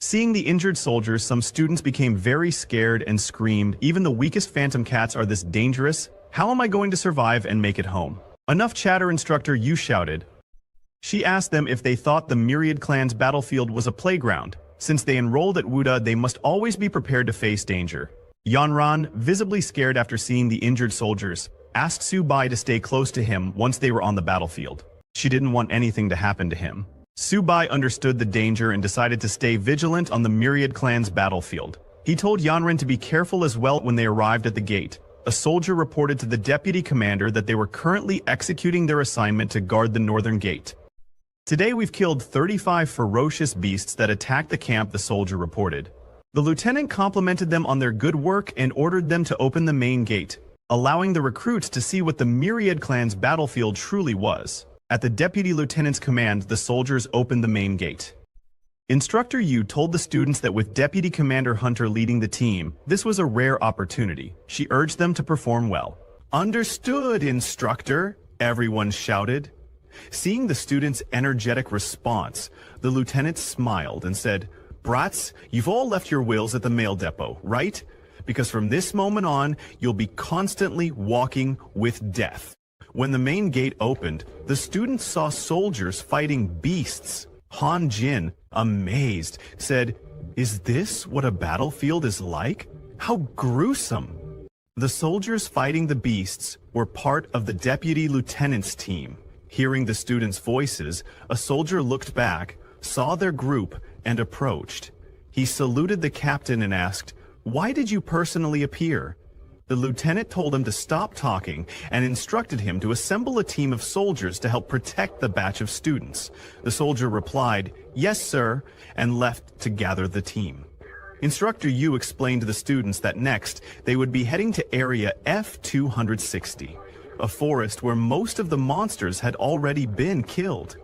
Seeing the injured soldiers, some students became very scared and screamed, "Even the weakest phantom cats are this dangerous? How am I going to survive and make it home?" "Enough chatter," Instructor Yu shouted. She asked them if they thought the Myriad Clan's battlefield was a playground. Since they enrolled at Wuda, they must always be prepared to face danger. Yanran, visibly scared after seeing the injured soldiers, asked Subai to stay close to him once they were on the battlefield. She didn't want anything to happen to him. Subai understood the danger and decided to stay vigilant on the Myriad Clan's battlefield. He told Yanran to be careful as well. When they arrived at the gate, a soldier reported to the deputy commander that they were currently executing their assignment to guard the northern gate. Today we've killed 35 ferocious beasts that attacked the camp, the soldier reported. The lieutenant complimented them on their good work and ordered them to open the main gate, allowing the recruits to see what the Myriad Clan's battlefield truly was. At the deputy lieutenant's command, the soldiers opened the main gate. Instructor Yu told the students that with Deputy Commander Hunter leading the team, this was a rare opportunity. She urged them to perform well. "Understood, Instructor," everyone shouted. Seeing the students' energetic response, the lieutenant smiled and said, "Brats, you've all left your wills at the mail depot, right? Because from this moment on, you'll be constantly walking with death." When the main gate opened, the students saw soldiers fighting beasts. Han Jin, amazed, said, "Is this what a battlefield is like? How gruesome!" The soldiers fighting the beasts were part of the deputy lieutenant's team. Hearing the students' voices, a soldier looked back, saw their group, and approached. He saluted the captain and asked, "Why did you personally appear?" The lieutenant told him to stop talking and instructed him to assemble a team of soldiers to help protect the batch of students. The soldier replied, "Yes, sir," and left to gather the team. Instructor Yu explained to the students that next they would be heading to area F-260, a forest where most of the monsters had already been killed.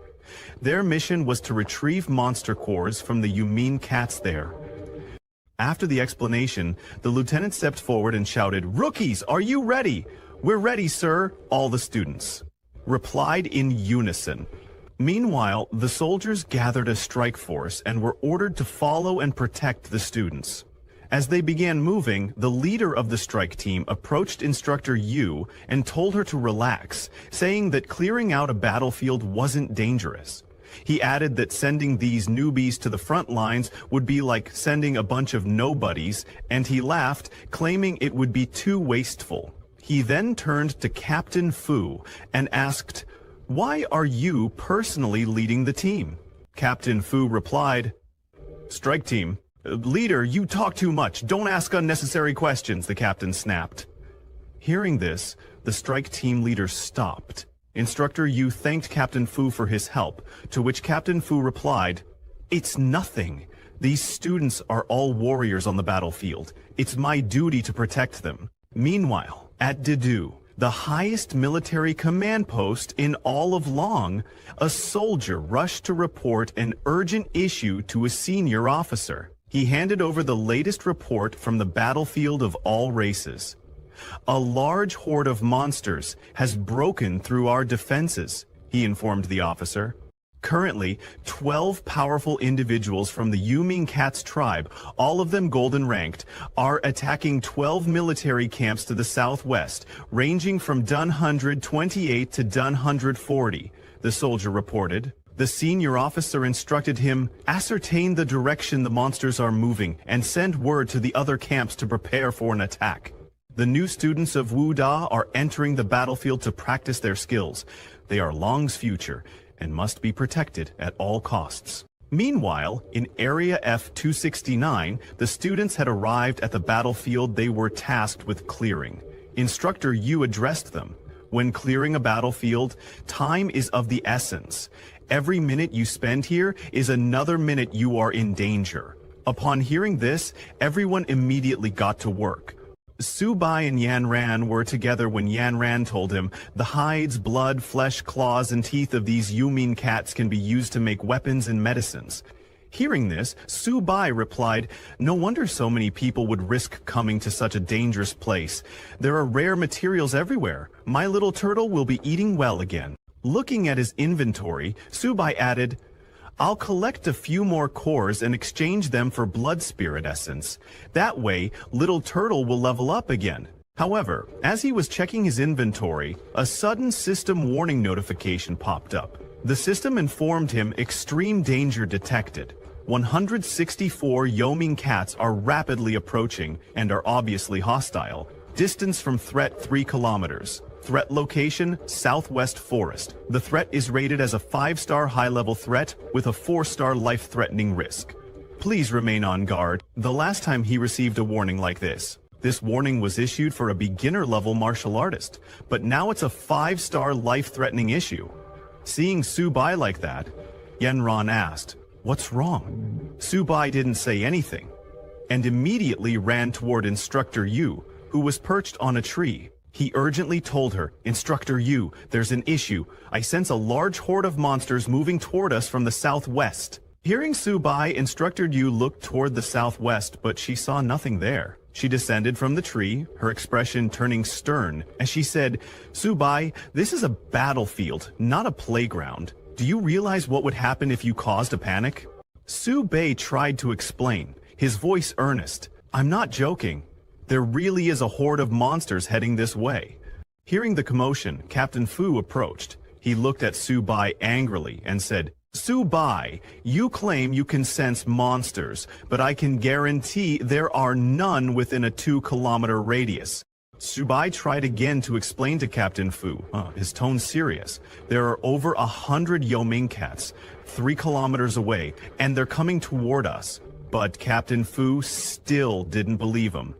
Their mission was to retrieve monster cores from the Yumin cats there. After the explanation, the lieutenant stepped forward and shouted, "Rookies, are you ready?" "We're ready, sir," all the students replied in unison. Meanwhile, the soldiers gathered a strike force and were ordered to follow and protect the students. As they began moving, the leader of the strike team approached Instructor Yu and told her to relax, saying that clearing out a battlefield wasn't dangerous. He added that sending these newbies to the front lines would be like sending a bunch of nobodies, and he laughed, claiming it would be too wasteful. He then turned to Captain Fu and asked, "Why are you personally leading the team?" Captain Fu replied, "Strike team. Leader, you talk too much. Don't ask unnecessary questions," the captain snapped. Hearing this, the strike team leader stopped. Instructor Yu thanked Captain Fu for his help, to which Captain Fu replied, "It's nothing. These students are all warriors on the battlefield. It's my duty to protect them." Meanwhile, at Dedu, the highest military command post in all of Long, a soldier rushed to report an urgent issue to a senior officer. He handed over the latest report from the battlefield of all races. "A large horde of monsters has broken through our defenses," he informed the officer. Currently, 12 powerful individuals from the Yumin Cats tribe, all of them golden ranked, are attacking 12 military camps to the southwest, ranging from Dun 128 to Dun 140, the soldier reported. The senior officer instructed him, "Ascertain the direction the monsters are moving and send word to the other camps to prepare for an attack." The new students of Wuda are entering the battlefield to practice their skills. They are Long's future and must be protected at all costs. Meanwhile, in Area F-269, the students had arrived at the battlefield they were tasked with clearing. Instructor Yu addressed them. When clearing a battlefield, time is of the essence. Every minute you spend here is another minute you are in danger. Upon hearing this, everyone immediately got to work. Subai and Yanran were together when Yanran told him, "The hides, blood, flesh, claws, and teeth of these Yumin cats can be used to make weapons and medicines." Hearing this, Subai replied, "No wonder so many people would risk coming to such a dangerous place. There are rare materials everywhere. My little turtle will be eating well again." Looking at his inventory, Subai added, "I'll collect a few more cores and exchange them for blood spirit essence. That way, Little Turtle will level up again." However, as he was checking his inventory, a sudden system warning notification popped up. The system informed him extreme danger detected. 164 Yoming cats are rapidly approaching and are obviously hostile. Distance from threat 3 kilometers. Threat location, Southwest Forest. The threat is rated as a 5-star high-level threat with a 4-star life-threatening risk. Please remain on guard. The last time he received a warning like this warning was issued for a beginner-level martial artist, but now it's a 5-star life-threatening issue. Seeing Su-bai like that, Yanran asked, "What's wrong?" Su-bai didn't say anything, and immediately ran toward Instructor Yu, who was perched on a tree. He urgently told her, "Instructor Yu, there's an issue. I sense a large horde of monsters moving toward us from the southwest." Hearing Su-bai, Instructor Yu looked toward the southwest, but she saw nothing there. She descended from the tree, her expression turning stern, as she said, "Su-bai, this is a battlefield, not a playground. Do you realize what would happen if you caused a panic?" Su-bai tried to explain, his voice earnest. "I'm not joking. There really is a horde of monsters heading this way." Hearing the commotion, Captain Fu approached. He looked at Su-bai angrily and said, "Su-bai, you claim you can sense monsters, but I can guarantee there are none within a 2-kilometer radius." Su-bai tried again to explain to Captain Fu, his tone serious. "There are over 100 Yoming cats, 3 kilometers away, and they're coming toward us." But Captain Fu still didn't believe him.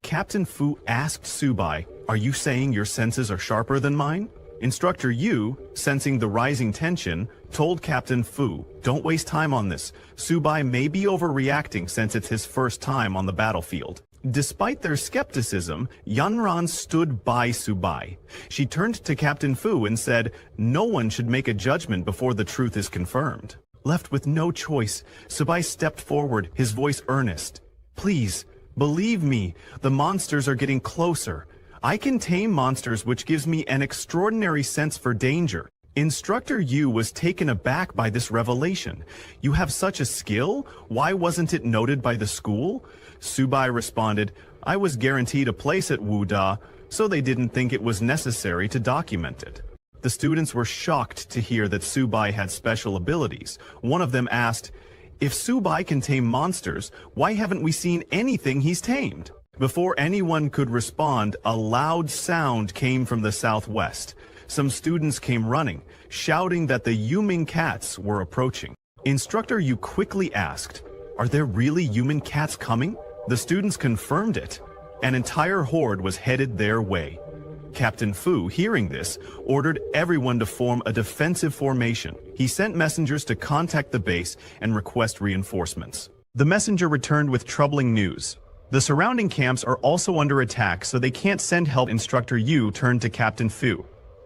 Captain Fu asked Su-bai, "Are you saying your senses are sharper than mine?" Instructor Yu, sensing the rising tension, told Captain Fu, "Don't waste time on this. Su-bai may be overreacting since it's his first time on the battlefield." Despite their skepticism, Yanran stood by Su-bai. She turned to Captain Fu and said, "No one should make a judgment before the truth is confirmed." Left with no choice, Su-bai stepped forward, his voice earnest. "Please, believe me, the monsters are getting closer. I can tame monsters, which gives me an extraordinary sense for danger." Instructor Yu was taken aback by this revelation. "You have such a skill? Why wasn't it noted by the school?" Su-bai responded, "I was guaranteed a place at Wuda, so they didn't think it was necessary to document it." The students were shocked to hear that Su-bai had special abilities. One of them asked, "If Su-bai can tame monsters, why haven't we seen anything he's tamed?" Before anyone could respond, a loud sound came from the southwest. Some students came running, shouting that the Yuming cats were approaching. Instructor Yu quickly asked, "Are there really human cats coming?" The students confirmed it. An entire horde was headed their way. Captain Fu, hearing this, ordered everyone to form a defensive formation. He sent messengers to contact the base and request reinforcements. The messenger returned with troubling news. The surrounding camps are also under attack, so they can't send help. Instructor Yu turned to Captain Fu.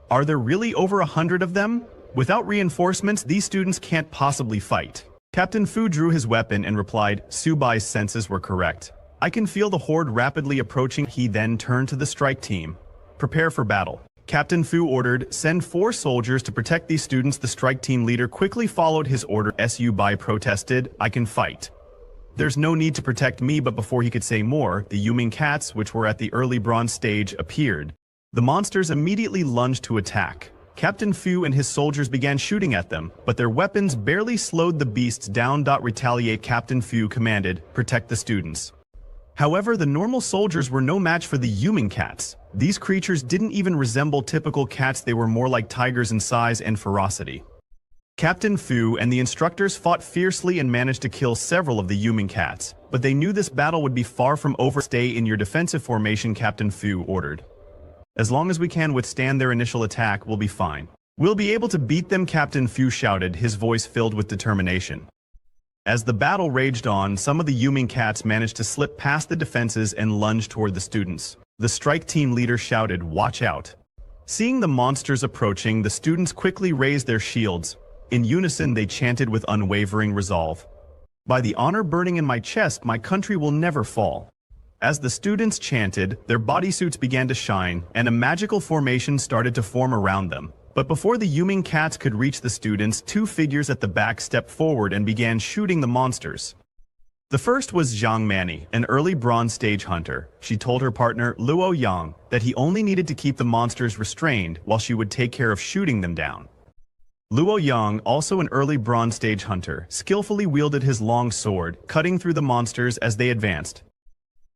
"Are there really over 100 of them? Without reinforcements, these students can't possibly fight." Captain Fu drew his weapon and replied, "Su-bai's senses were correct. I can feel the horde rapidly approaching." He then turned to the strike team. "Prepare for battle." Captain Fu ordered, "Send 4 soldiers to protect these students." The strike team leader quickly followed his order. Su-bai protested, "I can fight. There's no need to protect me." But before he could say more, the Yuming cats, which were at the early bronze stage, appeared. The monsters immediately lunged to attack. Captain Fu and his soldiers began shooting at them, but their weapons barely slowed the beasts down. Retaliate. Captain Fu commanded, "Protect the students." However, the normal soldiers were no match for the Yuming cats. These creatures didn't even resemble typical cats. They were more like tigers in size and ferocity. Captain Fu and the instructors fought fiercely and managed to kill several of the Yuming cats, but they knew this battle would be far from over. "Stay in your defensive formation," Captain Fu ordered. "As long as we can withstand their initial attack, we'll be fine. We'll be able to beat them," Captain Fu shouted, his voice filled with determination. As the battle raged on, some of the Yuming cats managed to slip past the defenses and lunge toward the students. The strike team leader shouted, "Watch out." Seeing the monsters approaching, the students quickly raised their shields. In unison, they chanted with unwavering resolve, "By the honor burning in my chest, my country will never fall." As the students chanted, their bodysuits began to shine, and a magical formation started to form around them. But before the Yuming cats could reach the students, 2 figures at the back stepped forward and began shooting the monsters. The first was Zhang Mani, an early bronze stage hunter. She told her partner, Luo Yang, that he only needed to keep the monsters restrained while she would take care of shooting them down. Luo Yang, also an early Bronze Stage hunter, skillfully wielded his long sword, cutting through the monsters as they advanced.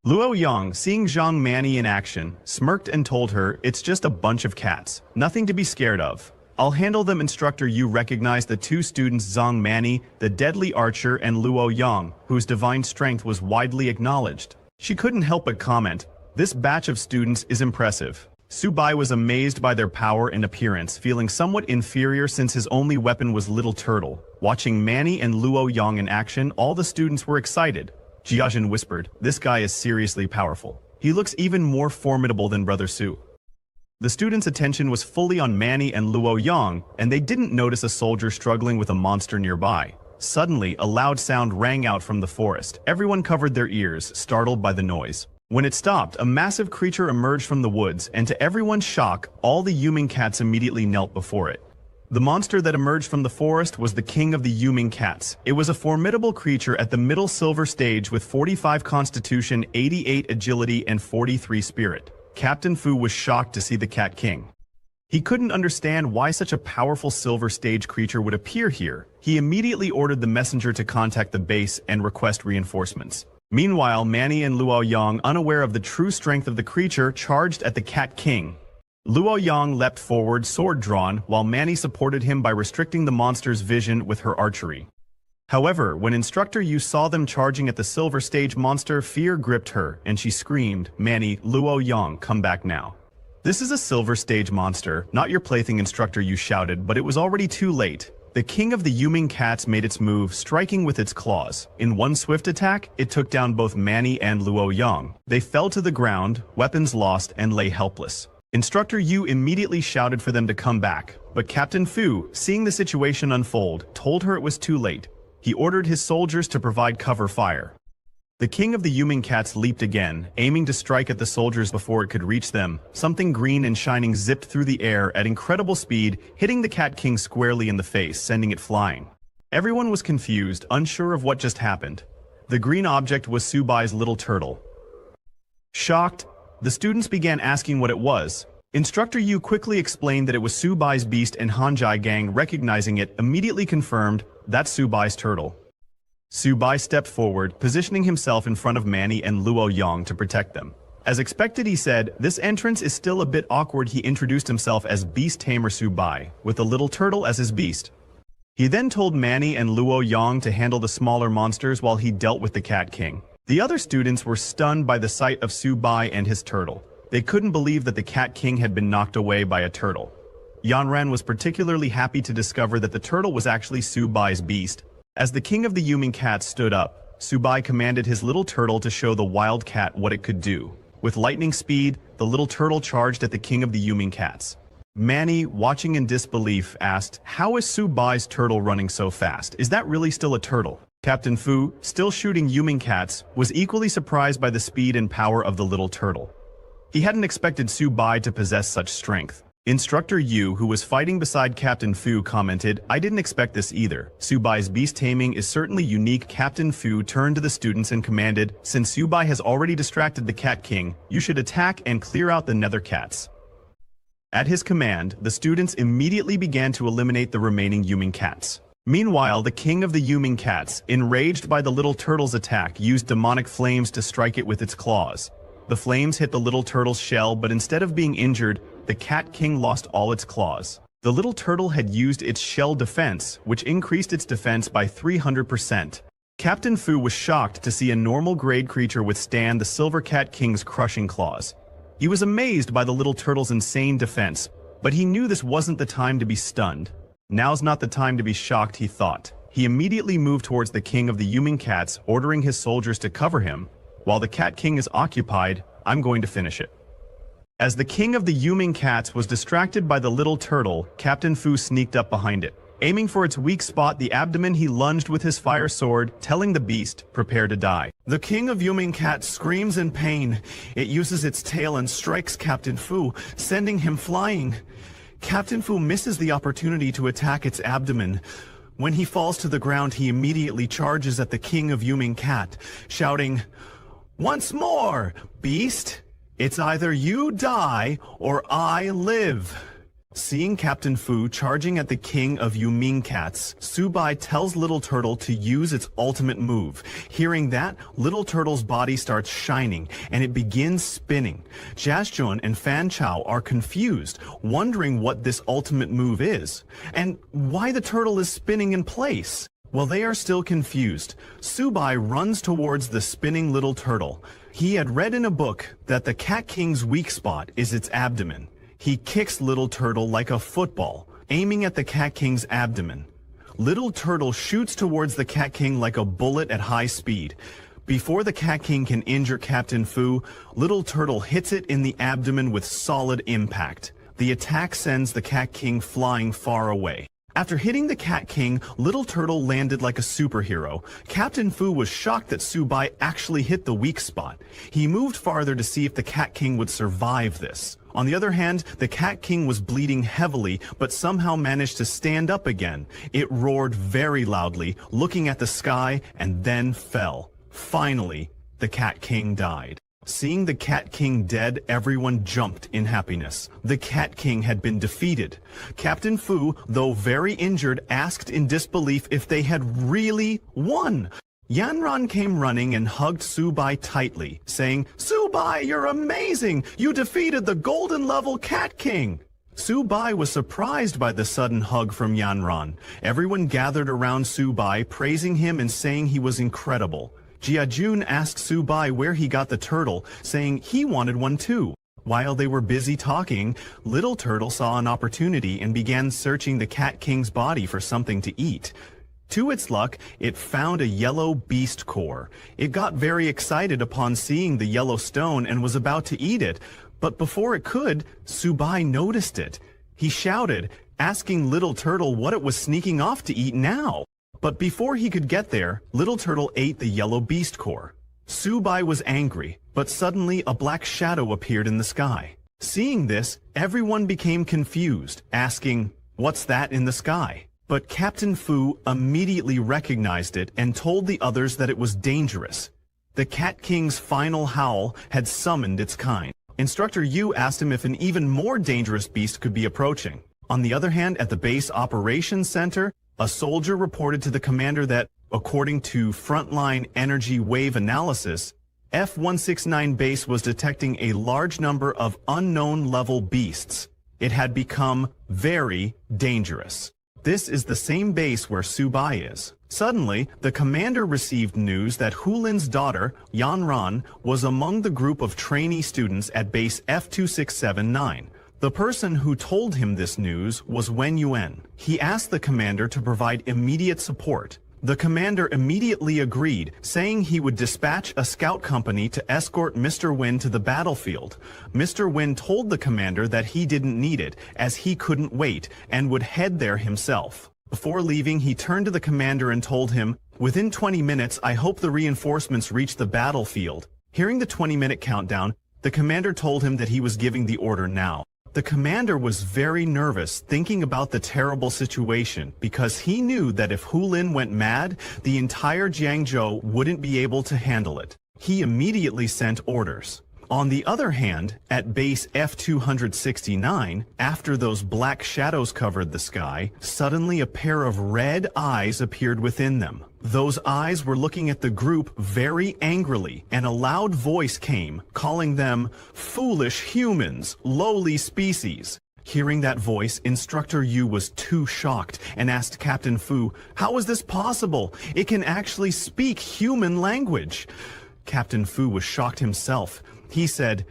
Luo Yang, seeing Zhang Manny in action, smirked and told her, "It's just a bunch of cats, nothing to be scared of. I'll handle them." Instructor Yu recognized the two students Zhang Manny, the deadly archer, and Luo Yang, whose divine strength was widely acknowledged. She couldn't help but comment, "This batch of students is impressive." Su Bai was amazed by their power and appearance, feeling somewhat inferior since his only weapon was Little Turtle. Watching Manny and Luo Yang in action, all the students were excited. Jiajin whispered, "This guy is seriously powerful. He looks even more formidable than Brother Su." The students' attention was fully on Manny and Luo Yang, and they didn't notice a soldier struggling with a monster nearby. Suddenly, a loud sound rang out from the forest. Everyone covered their ears, startled by the noise. When it stopped, a massive creature emerged from the woods, and to everyone's shock, all the Yuming cats immediately knelt before it. The monster that emerged from the forest was the king of the Yuming cats. It was a formidable creature at the middle silver stage with 45 constitution, 88 agility, and 43 spirit. Captain Fu was shocked to see the Cat King. He couldn't understand why such a powerful silver stage creature would appear here. He immediately ordered the messenger to contact the base and request reinforcements. Meanwhile, Manny and Luo Yang, unaware of the true strength of the creature, charged at the Cat King. Luo Yang leapt forward, sword drawn, while Manny supported him by restricting the monster's vision with her archery. However, when Instructor Yu saw them charging at the silver stage monster, fear gripped her, and she screamed, "Manny, Luo Yang, come back now." "This is a silver stage monster, not your plaything," Instructor Yu shouted, but it was already too late. The king of the Yuming cats made its move, striking with its claws. In one swift attack, it took down both Manny and Luo Yang. They fell to the ground, weapons lost, and lay helpless. Instructor Yu immediately shouted for them to come back, but Captain Fu, seeing the situation unfold, told her it was too late. He ordered his soldiers to provide cover fire. The king of the Yuming cats leaped again, aiming to strike at the soldiers before it could reach them. Something green and shining zipped through the air at incredible speed, hitting the Cat King squarely in the face, sending it flying. Everyone was confused, unsure of what just happened. The green object was Su Bai's little turtle. Shocked, the students began asking what it was. Instructor Yu quickly explained that it was Su Bai's beast, and Hanjai Gang, recognizing it, immediately confirmed, "That's Su Bai's turtle." Su Bai stepped forward, positioning himself in front of Manny and Luo Yang to protect them. As expected, he said, "This entrance is still a bit awkward." He introduced himself as Beast Tamer Su Bai, with the little turtle as his beast. He then told Manny and Luo Yang to handle the smaller monsters while he dealt with the Cat King. The other students were stunned by the sight of Su Bai and his turtle. They couldn't believe that the Cat King had been knocked away by a turtle. Yanran was particularly happy to discover that the turtle was actually Su Bai's beast. As the king of the Yuming cats stood up, Su Bai commanded his little turtle to show the wild cat what it could do. With lightning speed, the little turtle charged at the king of the Yuming cats. Manny, watching in disbelief, asked, "How is Su Bai's turtle running so fast? Is that really still a turtle?" Captain Fu, still shooting Yuming cats, was equally surprised by the speed and power of the little turtle. He hadn't expected Su Bai to possess such strength. Instructor Yu, who was fighting beside Captain Fu, commented, "I didn't expect this either. Su Bai's beast taming is certainly unique." Captain Fu turned to the students and commanded, "Since Su Bai has already distracted the Cat King, you should attack and clear out the nether cats." At his command, the students immediately began to eliminate the remaining Yuming cats. Meanwhile, the king of the Yuming cats, enraged by the little turtle's attack, used demonic flames to strike it with its claws. The flames hit the little turtle's shell, but instead of being injured, the Cat King lost all its claws. The little turtle had used its shell defense, which increased its defense by 300%. Captain Fu was shocked to see a normal grade creature withstand the Silver Cat King's crushing claws. He was amazed by the little turtle's insane defense, but he knew this wasn't the time to be stunned. Now's not the time to be shocked, he thought. He immediately moved towards the king of the Yuming cats, ordering his soldiers to cover him. "While the Cat King is occupied, I'm going to finish it." As the king of the Yuming cats was distracted by the little turtle, Captain Fu sneaked up behind it. Aiming for its weak spot, the abdomen, he lunged with his fire sword, telling the beast, "Prepare to die." The king of Yuming cats screams in pain. It uses its tail and strikes Captain Fu, sending him flying. Captain Fu misses the opportunity to attack its abdomen. When he falls to the ground, he immediately charges at the king of Yuming cat, shouting, "Once more, beast! It's either you die or I live." Seeing Captain Fu charging at the king of Yuming cats, Subai tells Little Turtle to use its ultimate move. Hearing that, Little Turtle's body starts shining, and it begins spinning. Jiazhun and Fan Chao are confused, wondering what this ultimate move is, and why the turtle is spinning in place. While they are still confused, Subai runs towards the spinning Little Turtle. He had read in a book that the Cat King's weak spot is its abdomen. He kicks Little Turtle like a football, aiming at the Cat King's abdomen. Little Turtle shoots towards the Cat King like a bullet at high speed. Before the Cat King can injure Captain Fu, Little Turtle hits it in the abdomen with solid impact. The attack sends the Cat King flying far away. After hitting the Cat King, Little Turtle landed like a superhero. Captain Fu was shocked that Subai actually hit the weak spot. He moved farther to see if the Cat King would survive this. On the other hand, the Cat King was bleeding heavily, but somehow managed to stand up again. It roared very loudly, looking at the sky, and then fell. Finally, the Cat King died. Seeing the Cat King dead, everyone jumped in happiness. The Cat King had been defeated. Captain Fu, though very injured, asked in disbelief if they had really won. Yanran came running and hugged Subai tightly, saying, "Subai, you're amazing! You defeated the golden level Cat King!" Subai was surprised by the sudden hug from Yanran. Everyone gathered around Subai, praising him and saying he was incredible. Jiajun asked Subai where he got the turtle, saying he wanted one too. While they were busy talking, Little Turtle saw an opportunity and began searching the Cat King's body for something to eat. To its luck, it found a yellow beast core. It got very excited upon seeing the yellow stone and was about to eat it, but before it could, Subai noticed it. He shouted, asking Little Turtle what it was sneaking off to eat now. But before he could get there, Little Turtle ate the yellow beast core. Subai was angry, but suddenly a black shadow appeared in the sky. Seeing this, everyone became confused, asking, "What's that in the sky?" But Captain Fu immediately recognized it and told the others that it was dangerous. The Cat King's final howl had summoned its kind. Instructor Yu asked him if an even more dangerous beast could be approaching. On the other hand, at the base operations center, a soldier reported to the commander that, according to frontline energy wave analysis, F-169 base was detecting a large number of unknown level beasts. It had become very dangerous. This is the same base where Subai is. Suddenly, the commander received news that Hulin's daughter, Yanran, was among the group of trainee students at base F-2679. The person who told him this news was Wen Yuan. He asked the commander to provide immediate support. The commander immediately agreed, saying he would dispatch a scout company to escort Mr. Wen to the battlefield. Mr. Wen told the commander that he didn't need it, as he couldn't wait, and would head there himself. Before leaving, he turned to the commander and told him, "Within 20 minutes, I hope the reinforcements reach the battlefield." Hearing the 20-minute countdown, the commander told him that he was giving the order now. The commander was very nervous, thinking about the terrible situation, because he knew that if Hulin went mad, the entire Jiangzhou wouldn't be able to handle it. He immediately sent orders. On the other hand, at base F-269, after those black shadows covered the sky, suddenly a pair of red eyes appeared within them. Those eyes were looking at the group very angrily, and a loud voice came, calling them foolish humans, lowly species. Hearing that voice, Instructor Yu was too shocked and asked Captain Fu, "How is this possible? It can actually speak human language." Captain Fu was shocked himself. He said,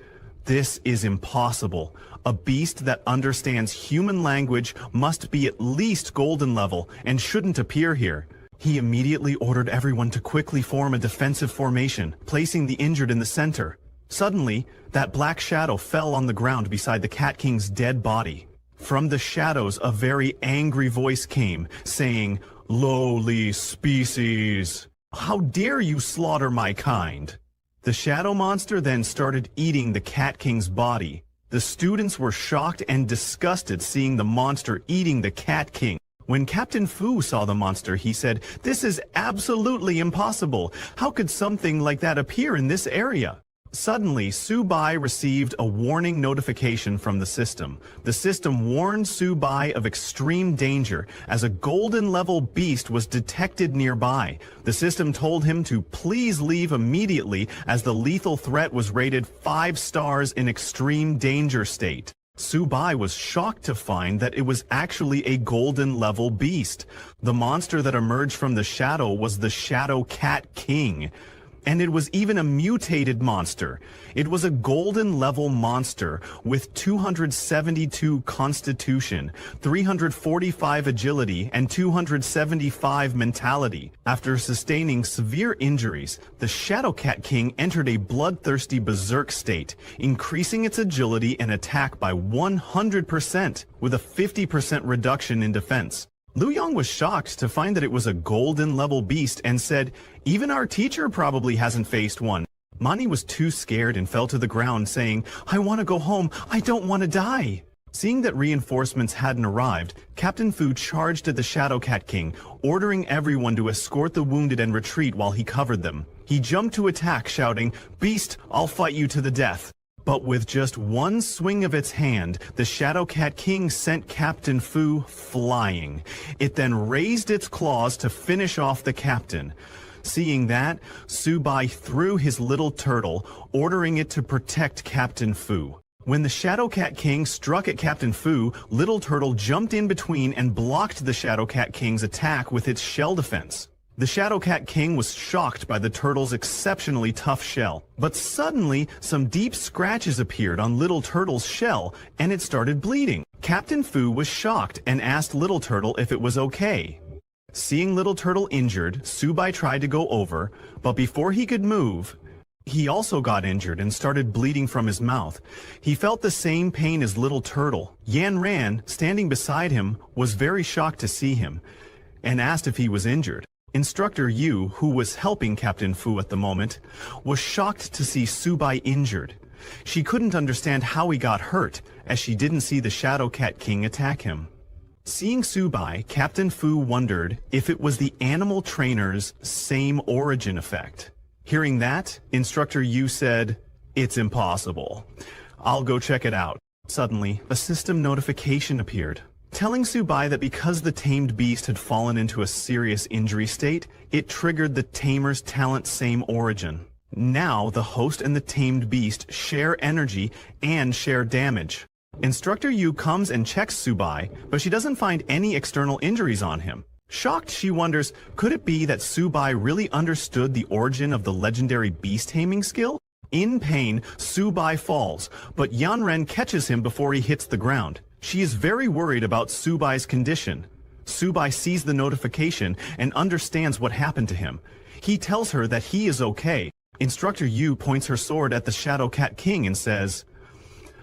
"This is impossible. A beast that understands human language must be at least golden level and shouldn't appear here." He immediately ordered everyone to quickly form a defensive formation, placing the injured in the center. Suddenly, that black shadow fell on the ground beside the Cat King's dead body. From the shadows, a very angry voice came, saying, "Lowly species! How dare you slaughter my kind?" The shadow monster then started eating the Cat King's body. The students were shocked and disgusted seeing the monster eating the Cat King. When Captain Fu saw the monster, he said, "This is absolutely impossible. How could something like that appear in this area?" Suddenly, Subai received a warning notification from the system. The system warned Subai of extreme danger as a golden-level beast was detected nearby. The system told him to please leave immediately as the lethal threat was rated 5 stars in extreme danger state. Subai was shocked to find that it was actually a golden-level beast. The monster that emerged from the shadow was the Shadow Cat King. And it was even a mutated monster. It was a golden-level monster with 272 constitution, 345 agility, and 275 mentality. After sustaining severe injuries, the Shadow Cat King entered a bloodthirsty berserk state, increasing its agility and attack by 100%, with a 50% reduction in defense. Liu Yang was shocked to find that it was a golden-level beast and said, "Even our teacher probably hasn't faced one." Mani was too scared and fell to the ground saying, "I want to go home, I don't want to die." Seeing that reinforcements hadn't arrived, Captain Fu charged at the Shadow Cat King, ordering everyone to escort the wounded and retreat while he covered them. He jumped to attack, shouting, "Beast, I'll fight you to the death." But with just one swing of its hand, the Shadow Cat King sent Captain Fu flying. It then raised its claws to finish off the captain. Seeing that, Subai threw his little turtle, ordering it to protect Captain Fu. When the Shadow Cat King struck at Captain Fu, Little Turtle jumped in between and blocked the Shadow Cat King's attack with its shell defense. The Shadow Cat King was shocked by the turtle's exceptionally tough shell, but suddenly some deep scratches appeared on Little Turtle's shell and it started bleeding. Captain Fu was shocked and asked Little Turtle if it was okay. Seeing Little Turtle injured, Subai tried to go over, but before he could move, he also got injured and started bleeding from his mouth. He felt the same pain as Little Turtle. Yan Ran, standing beside him, was very shocked to see him and asked if he was injured. Instructor Yu, who was helping Captain Fu at the moment, was shocked to see Subai injured. She couldn't understand how he got hurt, as she didn't see the Shadow Cat King attack him. Seeing Subai, Captain Fu wondered if it was the animal trainer's same origin effect. Hearing that, Instructor Yu said, "It's impossible. I'll go check it out." Suddenly, a system notification appeared, telling Subai that because the tamed beast had fallen into a serious injury state, it triggered the tamer's talent same origin. Now, the host and the tamed beast share energy and share damage. Instructor Yu comes and checks Subai, but she doesn't find any external injuries on him. Shocked, she wonders, could it be that Subai really understood the origin of the legendary beast taming skill? In pain, Subai falls, but Yanren catches him before he hits the ground. She is very worried about Subai's condition. Subai sees the notification and understands what happened to him. He tells her that he is okay. Instructor Yu points her sword at the Shadow Cat King and says,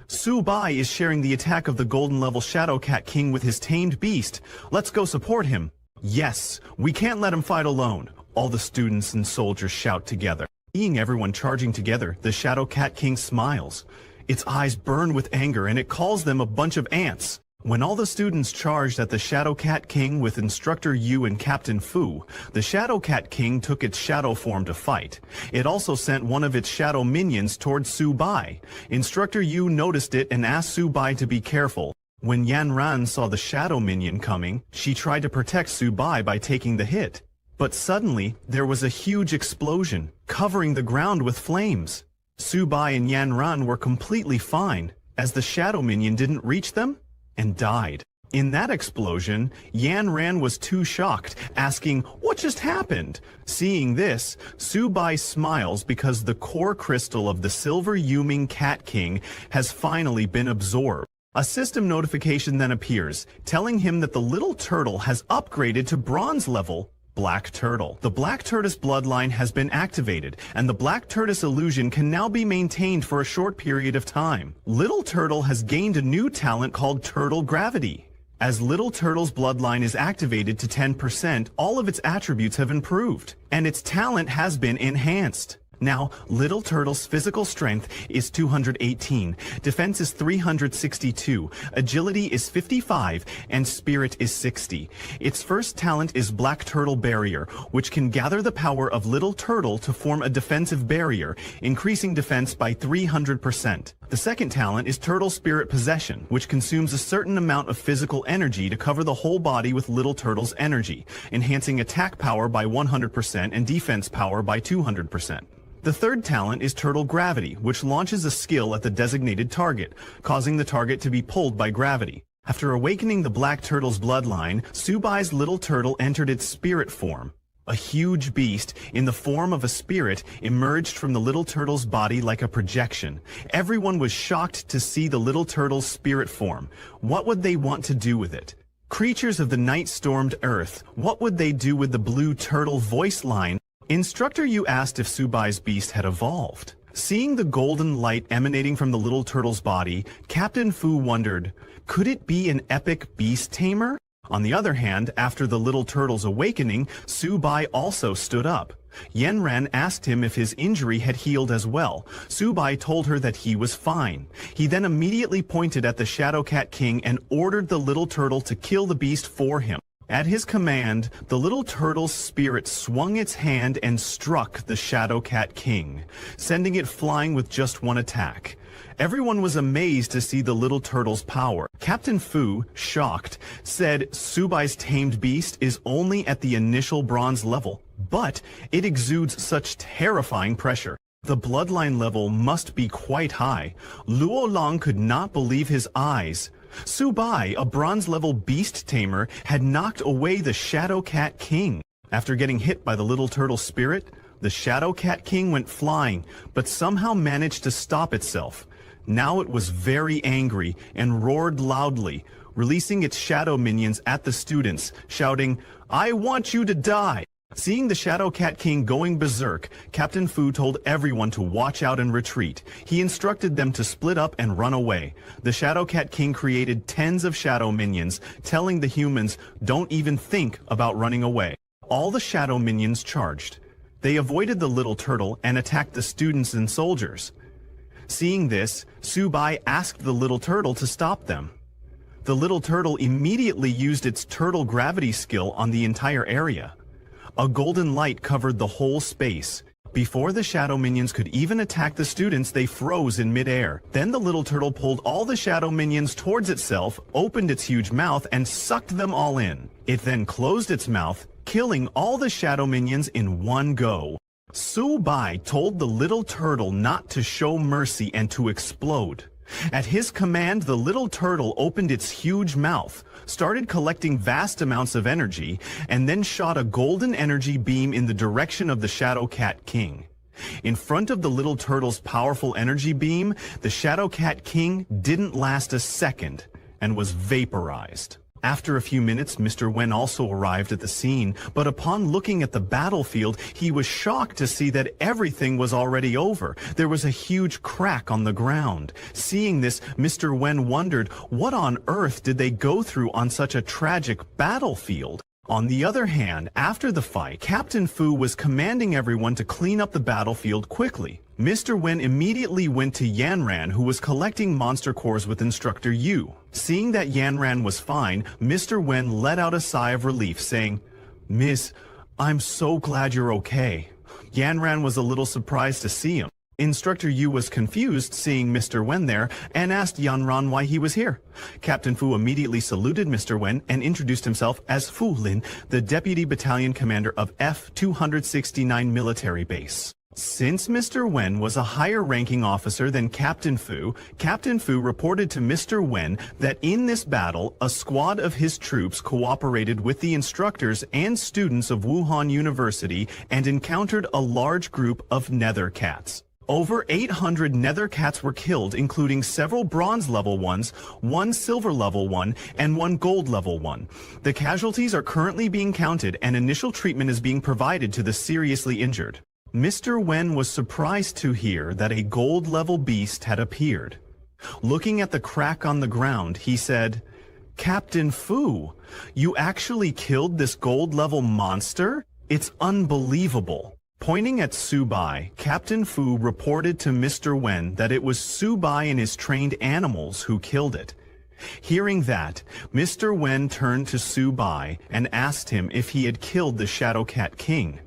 "Subai is sharing the attack of the golden-level Shadow Cat King with his tamed beast. Let's go support him." "Yes, we can't let him fight alone," all the students and soldiers shout together. Seeing everyone charging together, the Shadow Cat King smiles. Its eyes burn with anger and it calls them a bunch of ants. When all the students charged at the Shadow Cat King with Instructor Yu and Captain Fu, the Shadow Cat King took its shadow form to fight. It also sent one of its shadow minions towards Subai. Instructor Yu noticed it and asked Subai to be careful. When Yan Ran saw the shadow minion coming, she tried to protect Subai by taking the hit. But suddenly, there was a huge explosion, covering the ground with flames. Subai and Yan Ran were completely fine, as the shadow minion didn't reach them, and died. In that explosion, Yan Ran was too shocked, asking, "What just happened?" Seeing this, Subai smiles because the core crystal of the Silver Yuming Cat King has finally been absorbed. A system notification then appears, telling him that the little turtle has upgraded to bronze level Black Turtle. The Black Tortoise bloodline has been activated, and the Black Tortoise illusion can now be maintained for a short period of time. Little Turtle has gained a new talent called Turtle Gravity. As Little Turtle's bloodline is activated to 10%, all of its attributes have improved, and its talent has been enhanced. Now, Little Turtle's physical strength is 218, defense is 362, agility is 55, and spirit is 60. Its first talent is Black Turtle Barrier, which can gather the power of Little Turtle to form a defensive barrier, increasing defense by 300%. The second talent is Turtle Spirit Possession, which consumes a certain amount of physical energy to cover the whole body with Little Turtle's energy, enhancing attack power by 100% and defense power by 200%. The third talent is Turtle Gravity, which launches a skill at the designated target, causing the target to be pulled by gravity. After awakening the Black Turtle's bloodline, Subai's Little Turtle entered its spirit form. A huge beast, in the form of a spirit, emerged from the Little Turtle's body like a projection. Everyone was shocked to see the Little Turtle's spirit form. What would they want to do with it? Creatures of the night stormed Earth. What would they do with the Blue Turtle voice line? Instructor Yu asked if Subai's beast had evolved. Seeing the golden light emanating from the Little Turtle's body, Captain Fu wondered, could it be an epic beast tamer? On the other hand, after the Little Turtle's awakening, Subai also stood up. Yanran asked him if his injury had healed as well. Subai told her that he was fine. He then immediately pointed at the Shadow Cat King and ordered the Little Turtle to kill the beast for him. At his command, the Little Turtle's spirit swung its hand and struck the Shadow Cat King, sending it flying with just one attack. Everyone was amazed to see the Little Turtle's power. Captain Fu, shocked, said Subai's tamed beast is only at the initial bronze level, but it exudes such terrifying pressure. The bloodline level must be quite high. Luo Long could not believe his eyes. Subai, a bronze-level beast tamer, had knocked away the Shadow Cat King. After getting hit by the Little Turtle spirit, the Shadow Cat King went flying, but somehow managed to stop itself. Now it was very angry and roared loudly, releasing its shadow minions at the students, shouting, "I want you to die!" Seeing the Shadow Cat King going berserk, Captain Fu told everyone to watch out and retreat. He instructed them to split up and run away. The Shadow Cat King created tens of shadow minions, telling the humans, don't even think about running away. All the shadow minions charged. They avoided the Little Turtle and attacked the students and soldiers. Seeing this, Subai asked the Little Turtle to stop them. The Little Turtle immediately used its turtle gravity skill on the entire area. A golden light covered the whole space. Before the shadow minions could even attack the students, they froze in midair. Then the Little Turtle pulled all the shadow minions towards itself, opened its huge mouth, and sucked them all in. It then closed its mouth, killing all the shadow minions in one go. Subai told the Little Turtle not to show mercy and to explode. At his command, the Little Turtle opened its huge mouth, started collecting vast amounts of energy, and then shot a golden energy beam in the direction of the Shadow Cat King. In front of the Little Turtle's powerful energy beam, the Shadow Cat King didn't last a second and was vaporized. After a few minutes, Mr. Wen also arrived at the scene, but upon looking at the battlefield, he was shocked to see that everything was already over. There was a huge crack on the ground. Seeing this, Mr. Wen wondered, what on earth did they go through on such a tragic battlefield? On the other hand, after the fight, Captain Fu was commanding everyone to clean up the battlefield quickly. Mr. Wen immediately went to Yanran, who was collecting monster cores with Instructor Yu. Seeing that Yanran was fine, Mr. Wen let out a sigh of relief, saying, "Miss, I'm so glad you're okay." Yanran was a little surprised to see him. Instructor Yu was confused seeing Mr. Wen there and asked Yanran why he was here. Captain Fu immediately saluted Mr. Wen and introduced himself as Fu Lin, the Deputy Battalion Commander of F-269 Military Base. Since Mr. Wen was a higher-ranking officer than Captain Fu reported to Mr. Wen that in this battle, a squad of his troops cooperated with the instructors and students of Wuhan University and encountered a large group of nether cats. Over 800 nether cats were killed, including several bronze level ones, one silver level one, and one gold level one. The casualties are currently being counted and initial treatment is being provided to the seriously injured. Mr. Wen was surprised to hear that a gold level beast had appeared. Looking at the crack on the ground, he said, "Captain Fu, you actually killed this gold level monster? It's unbelievable." Pointing at Su-bai, Captain Fu reported to Mr. Wen that it was Su-bai and his trained animals who killed it. Hearing that, Mr. Wen turned to Su-bai and asked him if he had killed the Shadow Cat King.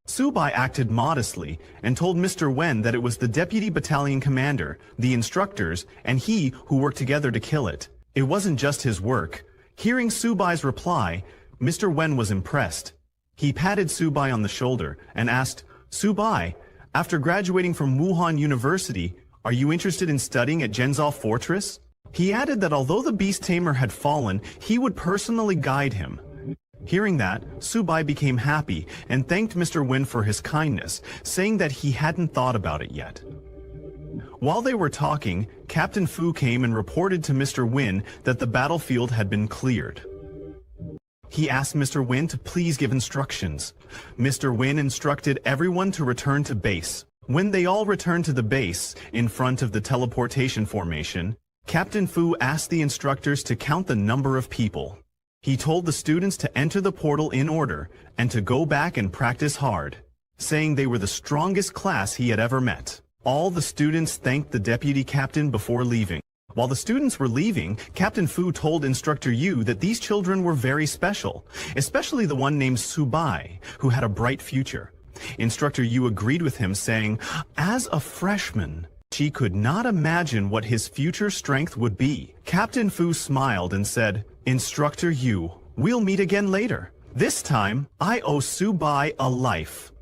Su-bai acted modestly and told Mr. Wen that it was the deputy battalion commander, the instructors, and he who worked together to kill it. It wasn't just his work. Hearing Su-bai's reply, Mr. Wen was impressed. He patted Su-bai on the shoulder and asked, "Su-bai, after graduating from Wuhan University, are you interested in studying at Zhenzhou Fortress?" He added that although the beast tamer had fallen, he would personally guide him. Hearing that, Su-bai became happy and thanked Mr. Wen for his kindness, saying that he hadn't thought about it yet. While they were talking, Captain Fu came and reported to Mr. Wen that the battlefield had been cleared. He asked Mr. Wen to please give instructions. Mr. Wen instructed everyone to return to base. When they all returned to the base, in front of the teleportation formation, Captain Fu asked the instructors to count the number of people. He told the students to enter the portal in order and to go back and practice hard, saying they were the strongest class he had ever met. All the students thanked the deputy captain before leaving. While the students were leaving, Captain Fu told Instructor Yu that these children were very special, especially the one named Su-bai, who had a bright future. Instructor Yu agreed with him, saying, "As a freshman, she could not imagine what his future strength would be." Captain Fu smiled and said, "Instructor Yu, we'll meet again later. This time, I owe Su-bai a life."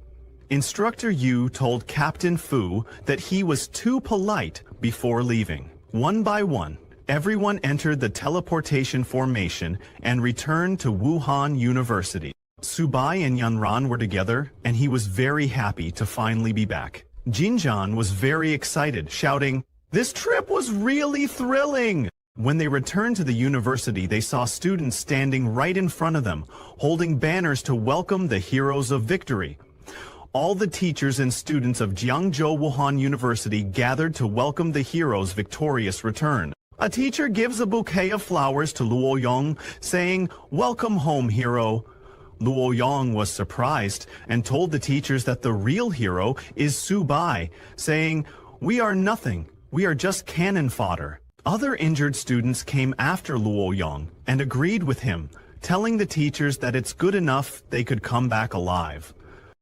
Instructor Yu told Captain Fu that he was too polite before leaving. One by one, everyone entered the teleportation formation and returned to Wuhan University. Su-bai and Yanran were together, and he was very happy to finally be back. Jinjian was very excited, shouting, "This trip was really thrilling!" When they returned to the university, they saw students standing right in front of them, holding banners to welcome the heroes of victory. All the teachers and students of Jiangzhou Wuhan University gathered to welcome the hero's victorious return. A teacher gives a bouquet of flowers to Luo Yong, saying, "Welcome home, hero." Luo Yong was surprised and told the teachers that the real hero is Su-bai, saying, "We are nothing. We are just cannon fodder." Other injured students came after Luo Yong and agreed with him, telling the teachers that it's good enough they could come back alive.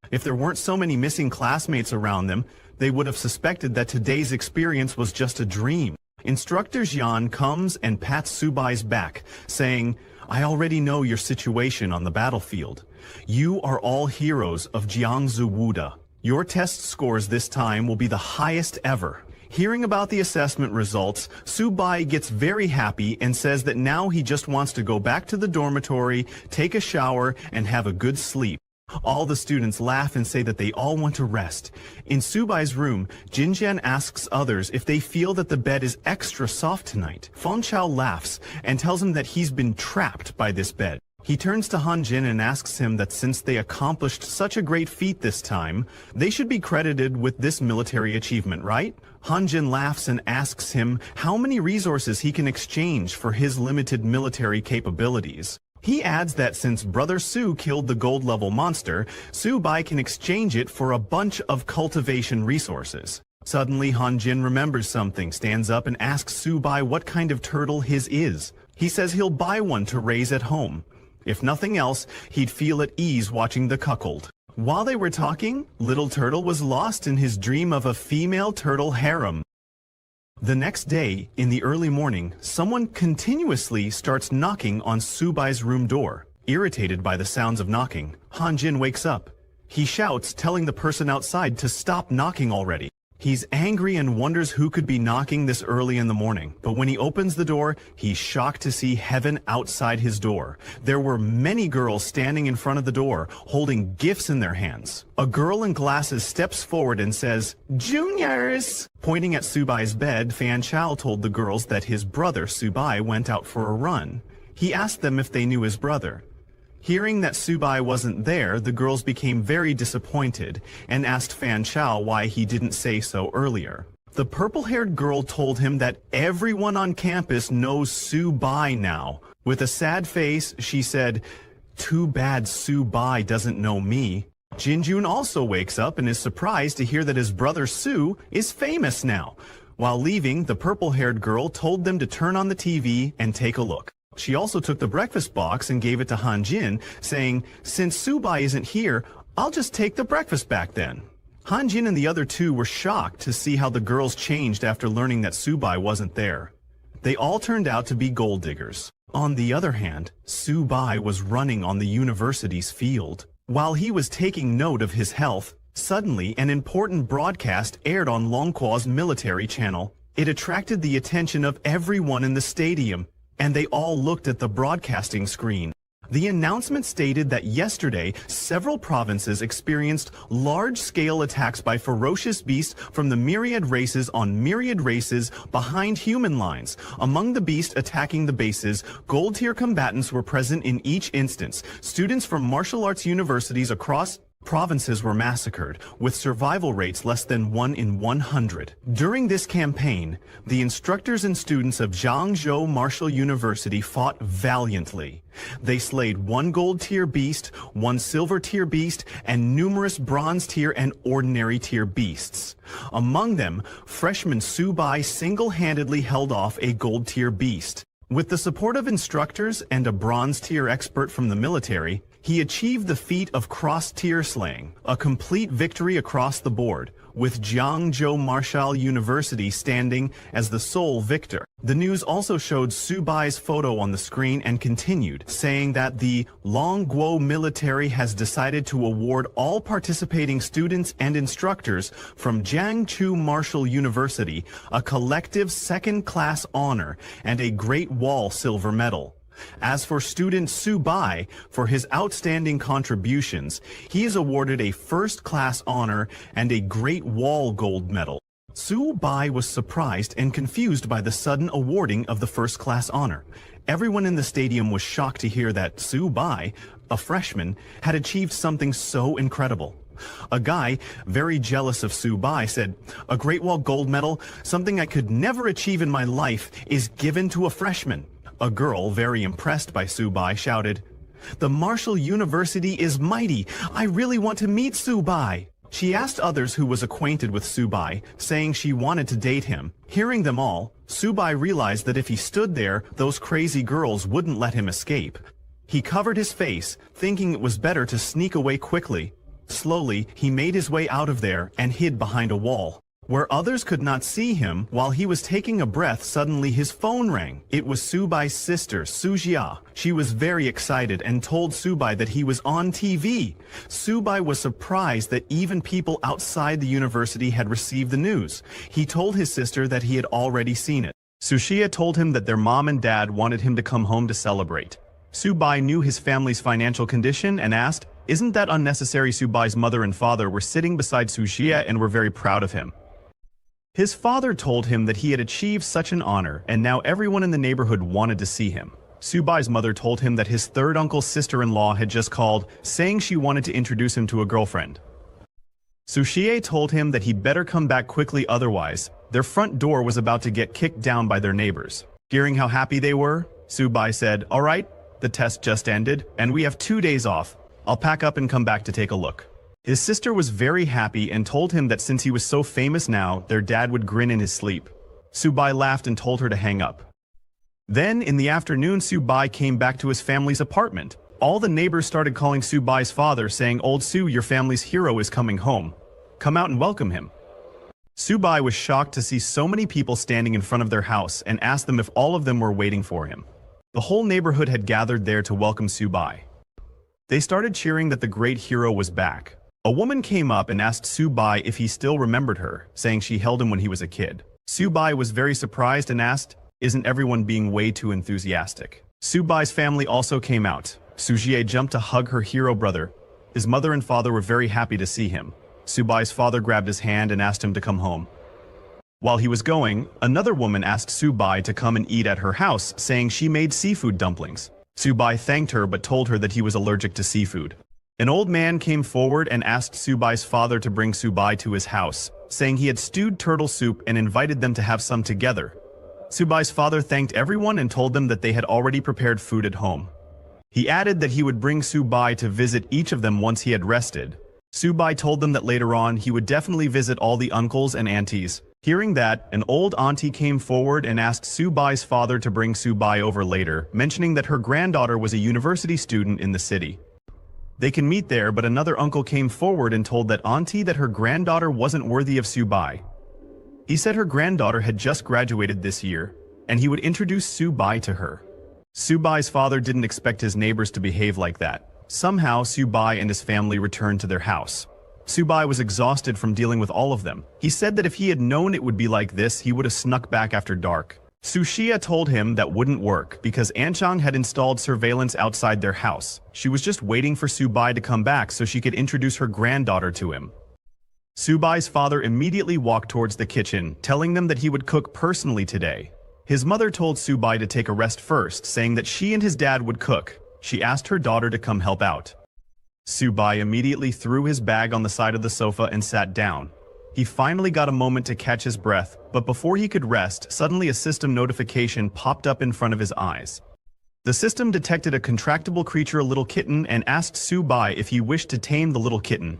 If there weren't so many missing classmates around them, they would have suspected that today's experience was just a dream. Instructor Jian comes and pats Su-bai's back, saying, "I already know your situation on the battlefield. You are all heroes of Jiangsu Wuda. Your test scores this time will be the highest ever." Hearing about the assessment results, Su-bai gets very happy and says that now he just wants to go back to the dormitory, take a shower, and have a good sleep. All the students laugh and say that they all want to rest. In Su-bai's room, Jinjian asks others if they feel that the bed is extra soft tonight. Feng Chao laughs and tells him that he's been trapped by this bed. He turns to Han Jin and asks him that since they accomplished such a great feat this time, they should be credited with this military achievement, right? Han Jin laughs and asks him how many resources he can exchange for his limited military capabilities. He adds that since Brother Su killed the gold-level monster, Su-bai can exchange it for a bunch of cultivation resources. Suddenly, Han Jin remembers something, stands up and asks Su-bai what kind of turtle his is. He says he'll buy one to raise at home. If nothing else, he'd feel at ease watching the cuckold. While they were talking, Little Turtle was lost in his dream of a female turtle harem. The next day, in the early morning, someone continuously starts knocking on Su-bai's room door. Irritated by the sounds of knocking, Han Jin wakes up. He shouts, telling the person outside to stop knocking already. He's angry and wonders who could be knocking this early in the morning. But when he opens the door, he's shocked to see heaven outside his door. There were many girls standing in front of the door, holding gifts in their hands. A girl in glasses steps forward and says, "Juniors!" Pointing at Su-bai's bed, Fan Chao told the girls that his brother Su-bai went out for a run. He asked them if they knew his brother. Hearing that Su-bai wasn't there, the girls became very disappointed and asked Fan Chao why he didn't say so earlier. The purple-haired girl told him that everyone on campus knows Su-bai now. With a sad face, she said, "Too bad Su-bai doesn't know me." Jinjun also wakes up and is surprised to hear that his brother Sue is famous now. While leaving, the purple-haired girl told them to turn on the TV and take a look. She also took the breakfast box and gave it to Hanjin, saying, "Since Subai isn't here, I'll just take the breakfast back then." Hanjin and the other two were shocked to see how the girls changed after learning that Subai wasn't there. They all turned out to be gold diggers. On the other hand, Subai was running on the university's field. While he was taking note of his health, suddenly an important broadcast aired on Longqua's military channel. It attracted the attention of everyone in the stadium, and they all looked at the broadcasting screen. The announcement stated that yesterday, several provinces experienced large-scale attacks by ferocious beasts from the myriad races on myriad races behind human lines. Among the beasts attacking the bases, gold-tier combatants were present in each instance. Students from martial arts universities across provinces were massacred, with survival rates less than 1 in 100. During this campaign, the instructors and students of Zhangzhou Martial University fought valiantly. They slayed 1 gold-tier beast, 1 silver-tier beast, and numerous bronze-tier and ordinary-tier beasts. Among them, freshman Subai single-handedly held off a gold-tier beast. With the support of instructors and a bronze-tier expert from the military, he achieved the feat of cross-tier slaying, a complete victory across the board, with Jiangzhou Martial University standing as the sole victor. The news also showed Subai's photo on the screen and continued, saying that the Longguo military has decided to award all participating students and instructors from Jiangchu Martial University a collective second-class honor and a Great Wall silver medal. As for student Subai, for his outstanding contributions, he is awarded a first-class honor and a Great Wall gold medal. Subai was surprised and confused by the sudden awarding of the first-class honor. Everyone in the stadium was shocked to hear that Subai, a freshman, had achieved something so incredible. A guy, very jealous of Subai, said, "A Great Wall gold medal, something I could never achieve in my life, is given to a freshman." A girl, very impressed by Subai, shouted, "The Martial University is mighty. I really want to meet Subai." She asked others who was acquainted with Subai, saying she wanted to date him. Hearing them all, Subai realized that if he stood there, those crazy girls wouldn't let him escape. He covered his face, thinking it was better to sneak away quickly. Slowly, he made his way out of there and hid behind a wall. Where others could not see him, while he was taking a breath, suddenly his phone rang. It was Subai's sister, Sujia. She was very excited and told Subai that he was on TV. Subai was surprised that even people outside the university had received the news. He told his sister that he had already seen it. Sushia told him that their mom and dad wanted him to come home to celebrate. Subai knew his family's financial condition and asked, "Isn't that unnecessary?" Subai's mother and father were sitting beside Sushia and were very proud of him. His father told him that he had achieved such an honor, and now everyone in the neighborhood wanted to see him. Subai's mother told him that his third uncle's sister-in-law had just called, saying she wanted to introduce him to a girlfriend. Sushie told him that he better come back quickly, otherwise, their front door was about to get kicked down by their neighbors. Hearing how happy they were, Subai said, "All right, the test just ended, and we have 2 days off. I'll pack up and come back to take a look." His sister was very happy and told him that since he was so famous now, their dad would grin in his sleep. Subai laughed and told her to hang up. Then, in the afternoon, Subai came back to his family's apartment. All the neighbors started calling Subai's father, saying, "Old Su, your family's hero is coming home. Come out and welcome him." Subai was shocked to see so many people standing in front of their house and asked them if all of them were waiting for him. The whole neighborhood had gathered there to welcome Subai. They started cheering that the great hero was back. A woman came up and asked Subai if he still remembered her, saying she held him when he was a kid. Subai was very surprised and asked, "Isn't everyone being way too enthusiastic?" Subai's family also came out. Sujie jumped to hug her hero brother. His mother and father were very happy to see him. Subai's father grabbed his hand and asked him to come home. While he was going, another woman asked Subai to come and eat at her house, saying she made seafood dumplings. Subai thanked her but told her that he was allergic to seafood. An old man came forward and asked Subai's father to bring Subai to his house, saying he had stewed turtle soup and invited them to have some together. Subai's father thanked everyone and told them that they had already prepared food at home. He added that he would bring Subai to visit each of them once he had rested. Subai told them that later on he would definitely visit all the uncles and aunties. Hearing that, an old auntie came forward and asked Subai's father to bring Subai over later, mentioning that her granddaughter was a university student in the city. They can meet there, but another uncle came forward and told that auntie that her granddaughter wasn't worthy of Subai. He said her granddaughter had just graduated this year, and he would introduce Subai to her. Subai's father didn't expect his neighbors to behave like that. Somehow, Subai and his family returned to their house. Subai was exhausted from dealing with all of them. He said that if he had known it would be like this, he would have snuck back after dark. Sushia told him that wouldn't work because Anchang had installed surveillance outside their house. She was just waiting for Subai to come back so she could introduce her granddaughter to him. Subai's father immediately walked towards the kitchen, telling them that he would cook personally today. His mother told Subai to take a rest first, saying that she and his dad would cook. She asked her daughter to come help out. Subai immediately threw his bag on the side of the sofa and sat down. He finally got a moment to catch his breath, but before he could rest, suddenly a system notification popped up in front of his eyes. The system detected a contractible creature, a little kitten, and asked Subai if he wished to tame the little kitten.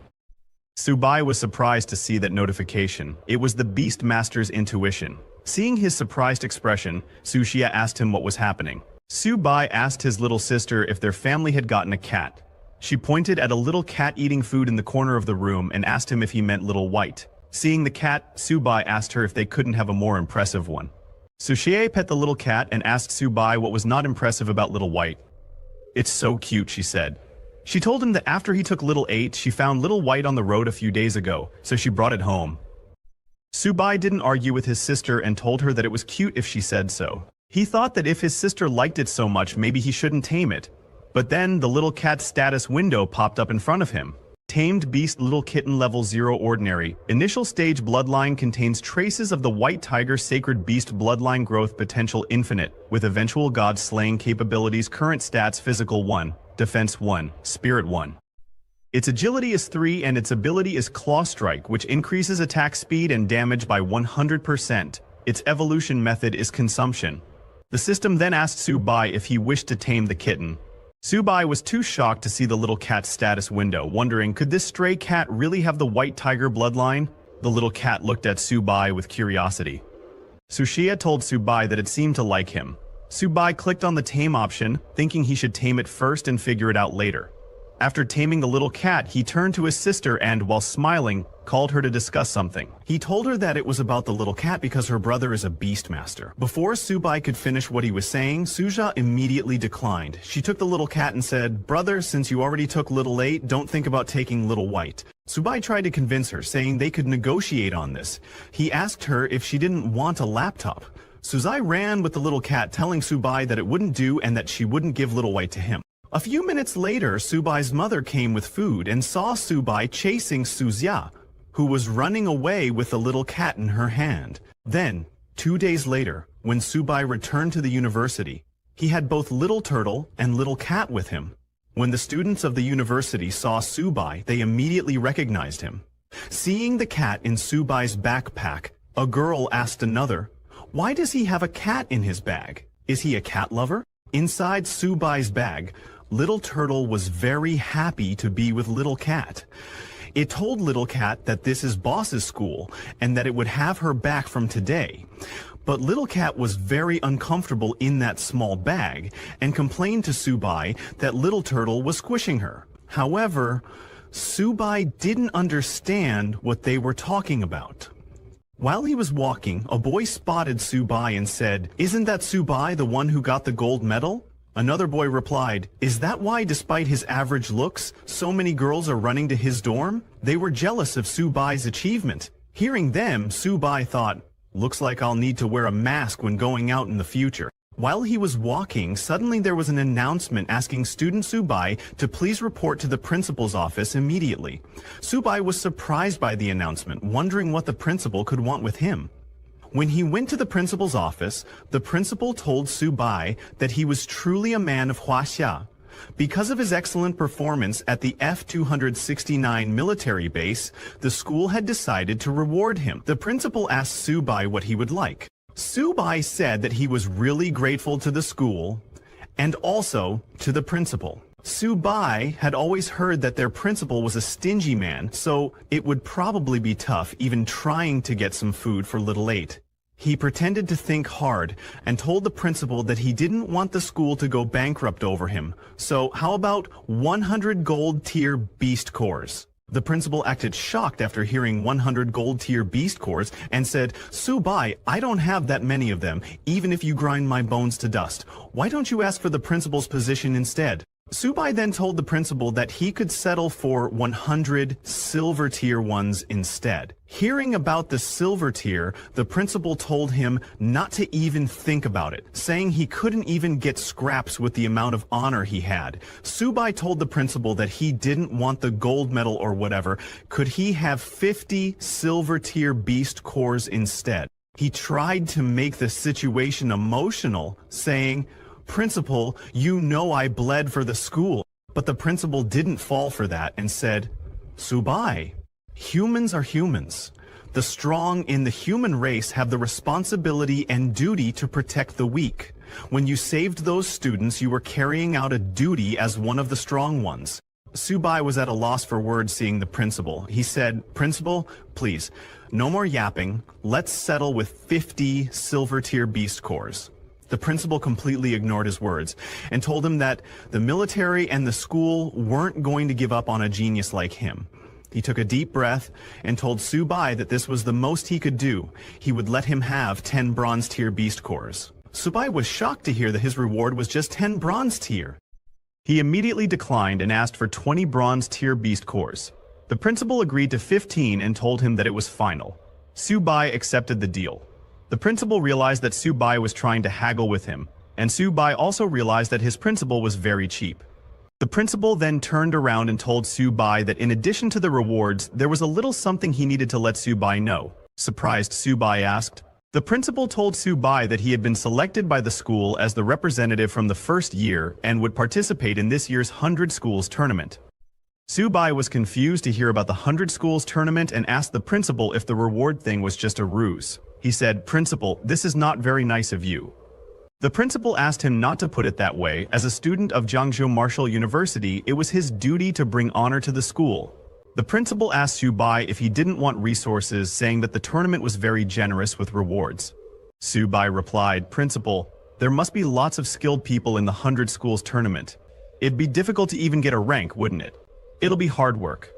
Subai was surprised to see that notification. It was the Beast Master's intuition. Seeing his surprised expression, Sushia asked him what was happening. Subai asked his little sister if their family had gotten a cat. She pointed at a little cat eating food in the corner of the room and asked him if he meant Little White. Seeing the cat, Subai asked her if they couldn't have a more impressive one. Sushie pet the little cat and asked Subai what was not impressive about Little White. "It's so cute," she said. She told him that after he took Little 8, she found Little White on the road a few days ago, so she brought it home. Subai didn't argue with his sister and told her that it was cute if she said so. He thought that if his sister liked it so much, maybe he shouldn't tame it. But then the little cat's status window popped up in front of him. Tamed Beast Little Kitten Level 0 Ordinary. Initial Stage Bloodline contains traces of the White Tiger Sacred Beast Bloodline Growth Potential Infinite, with eventual God Slaying capabilities. Current stats: Physical 1, Defense 1, Spirit 1. Its agility is 3 and its ability is Claw Strike, which increases attack speed and damage by 100%. Its evolution method is Consumption. The system then asked Subai if he wished to tame the kitten. Subai was too shocked to see the little cat's status window, wondering, could this stray cat really have the White Tiger bloodline? The little cat looked at Subai with curiosity. Sushia told Subai that it seemed to like him. Subai clicked on the tame option, thinking he should tame it first and figure it out later. After taming the little cat, he turned to his sister and, while smiling, called her to discuss something. He told her that it was about the little cat because her brother is a beast master. Before Subai could finish what he was saying, Suja immediately declined. She took the little cat and said, "Brother, since you already took Little 8, don't think about taking Little White." Subai tried to convince her, saying they could negotiate on this. He asked her if she didn't want a laptop. Suzai ran with the little cat, telling Subai that it wouldn't do and that she wouldn't give Little White to him. A few minutes later, Subai's mother came with food and saw Subai chasing Suzia, who was running away with the little cat in her hand. Then, 2 days later, when Subai returned to the university, he had both Little Turtle and Little Cat with him. When the students of the university saw Subai, they immediately recognized him. Seeing the cat in Subai's backpack, a girl asked another, "Why does he have a cat in his bag? Is he a cat lover?" Inside Subai's bag, Little Turtle was very happy to be with Little Cat. It told Little Cat that this is Boss's school and that it would have her back from today. But Little Cat was very uncomfortable in that small bag and complained to Subai that Little Turtle was squishing her. However, Subai didn't understand what they were talking about. While he was walking, a boy spotted Subai and said, "Isn't that Subai the one who got the gold medal?" Another boy replied, "Is that why, despite his average looks, so many girls are running to his dorm?" They were jealous of Subai's achievement. Hearing them, Subai thought, "Looks like I'll need to wear a mask when going out in the future." While he was walking, suddenly there was an announcement asking student Subai to please report to the principal's office immediately. Subai was surprised by the announcement, wondering what the principal could want with him. When he went to the principal's office, the principal told Subai that he was truly a man of Huaxia. Because of his excellent performance at the F-269 military base, the school had decided to reward him. The principal asked Subai what he would like. Subai said that he was really grateful to the school and also to the principal. Subai had always heard that their principal was a stingy man, so it would probably be tough even trying to get some food for little 8. He pretended to think hard and told the principal that he didn't want the school to go bankrupt over him. So how about 100 gold tier beast cores? The principal acted shocked after hearing 100 gold tier beast cores and said, "Subai, I don't have that many of them, even if you grind my bones to dust. Why don't you ask for the principal's position instead?" Subai then told the principal that he could settle for 100 silver tier ones instead. Hearing about the silver tier, the principal told him not to even think about it, saying he couldn't even get scraps with the amount of honor he had. Subai told the principal that he didn't want the gold medal or whatever. Could he have 50 silver tier beast cores instead? He tried to make the situation emotional, saying, "Principal, you know I bled for the school." But the principal didn't fall for that and said, "Subai, humans are humans. The strong in the human race have the responsibility and duty to protect the weak. When you saved those students, you were carrying out a duty as one of the strong ones." Subai was at a loss for words seeing the principal. He said, "Principal, please, no more yapping. Let's settle with 50 silver tier beast cores." The principal completely ignored his words and told him that the military and the school weren't going to give up on a genius like him. He took a deep breath and told Subai that this was the most he could do. He would let him have 10 bronze tier beast cores. Subai was shocked to hear that his reward was just 10 bronze tier. He immediately declined and asked for 20 bronze tier beast cores. The principal agreed to 15 and told him that it was final. Subai accepted the deal. The principal realized that Subai was trying to haggle with him, and Subai also realized that his principal was very cheap. The principal then turned around and told Subai that in addition to the rewards, there was a little something he needed to let Subai know. Surprised, Subai asked. The principal told Subai that he had been selected by the school as the representative from the first year and would participate in this year's 100 Schools tournament. Subai was confused to hear about the 100 Schools tournament and asked the principal if the reward thing was just a ruse. He said, "Principal, this is not very nice of you." The principal asked him not to put it that way. As a student of Jiangzhou Martial University, it was his duty to bring honor to the school. The principal asked Subai if he didn't want resources, saying that the tournament was very generous with rewards. Subai replied, "Principal, there must be lots of skilled people in the 100 Schools tournament. It'd be difficult to even get a rank, wouldn't it? It'll be hard work."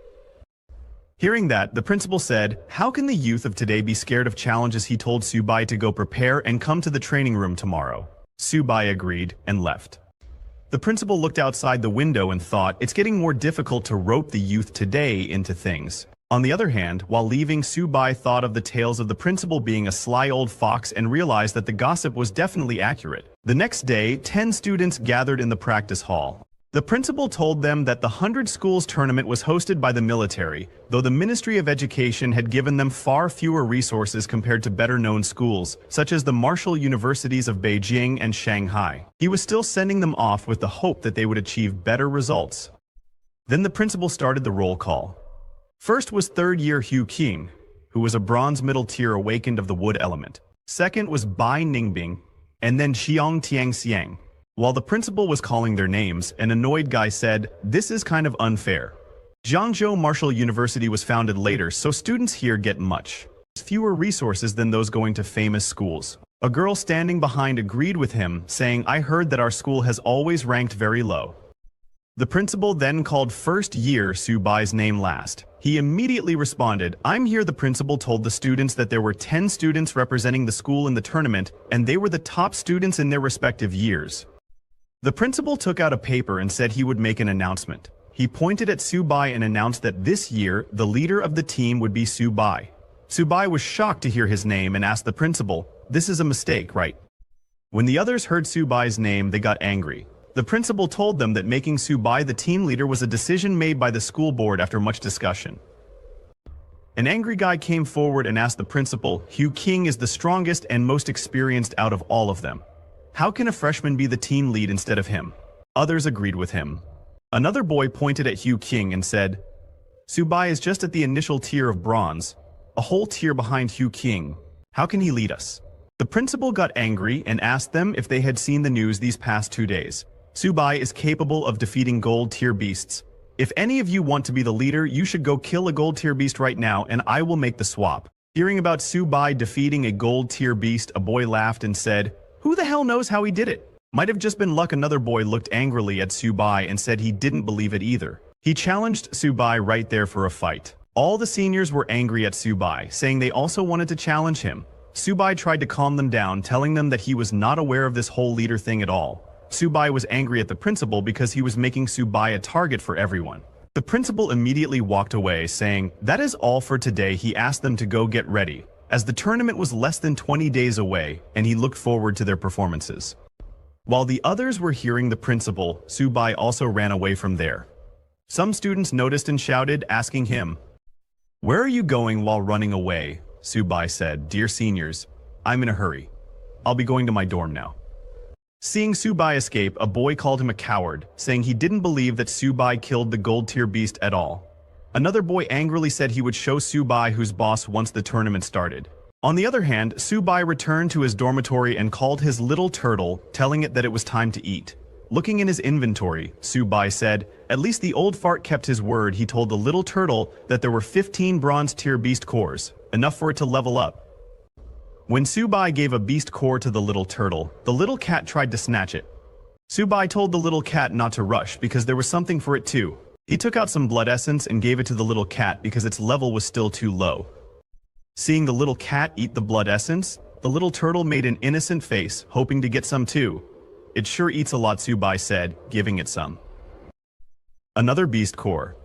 Hearing that, the principal said, "How can the youth of today be scared of challenges?" He told Subai to go prepare and come to the training room tomorrow. Subai agreed and left. The principal looked outside the window and thought, it's getting more difficult to rope the youth today into things. On the other hand, while leaving, Subai thought of the tales of the principal being a sly old fox and realized that the gossip was definitely accurate. The next day, 10 students gathered in the practice hall. The principal told them that the 100 Schools tournament was hosted by the military, though the Ministry of Education had given them far fewer resources compared to better-known schools, such as the martial universities of Beijing and Shanghai. He was still sending them off with the hope that they would achieve better results. Then the principal started the roll call. First was third-year Hu Qing, who was a bronze middle tier awakened of the wood element. Second was Bai Ningbing, and then Xiong Tiangxiang. While the principal was calling their names, an annoyed guy said, "This is kind of unfair. Jiangzhou Martial University was founded later, so students here get much fewer resources than those going to famous schools." A girl standing behind agreed with him, saying, "I heard that our school has always ranked very low." The principal then called first year Subai's name last. He immediately responded, "I'm here." The principal told the students that there were 10 students representing the school in the tournament, and they were the top students in their respective years. The principal took out a paper and said he would make an announcement. He pointed at Subai and announced that this year, the leader of the team would be Subai. Subai was shocked to hear his name and asked the principal, "This is a mistake, right?" When the others heard Subai's name, they got angry. The principal told them that making Subai the team leader was a decision made by the school board after much discussion. An angry guy came forward and asked the principal, "Hu Qing is the strongest and most experienced out of all of them. How can a freshman be the team lead instead of him?" Others agreed with him. Another boy pointed at Hu Qing and said, "Subai is just at the initial tier of bronze, a whole tier behind Hu Qing. How can he lead us?" The principal got angry and asked them if they had seen the news these past 2 days. Subai is capable of defeating gold-tier beasts. If any of you want to be the leader, you should go kill a gold-tier beast right now, and I will make the swap." Hearing about Subai defeating a gold-tier beast, a boy laughed and said, "Who the hell knows how he did it? Might have just been luck." Another boy looked angrily at Subai and said he didn't believe it either. He challenged Subai right there for a fight. All the seniors were angry at Subai, saying they also wanted to challenge him. Subai tried to calm them down, telling them that he was not aware of this whole leader thing at all. Subai was angry at the principal because he was making Subai a target for everyone. The principal immediately walked away, saying, "That is all for today." He asked them to go get ready, as the tournament was less than 20 days away, and he looked forward to their performances. While the others were hearing the principal, Subai also ran away from there. Some students noticed and shouted, asking him, "Where are you going while running away?" Subai said, "Dear seniors, I'm in a hurry. I'll be going to my dorm now." Seeing Subai escape, a boy called him a coward, saying he didn't believe that Subai killed the gold-tier beast at all. Another boy angrily said he would show Subai who's boss once the tournament started. On the other hand, Subai returned to his dormitory and called his little turtle, telling it that it was time to eat. Looking in his inventory, Subai said, "At least the old fart kept his word." He told the little turtle that there were 15 bronze-tier beast cores, enough for it to level up. When Subai gave a beast core to the little turtle, the little cat tried to snatch it. Subai told the little cat not to rush because there was something for it too. He took out some blood essence and gave it to the little cat because its level was still too low. Seeing the little cat eat the blood essence, the little turtle made an innocent face, hoping to get some too. "It sure eats a lot," Subai said, giving it some. Another beast core.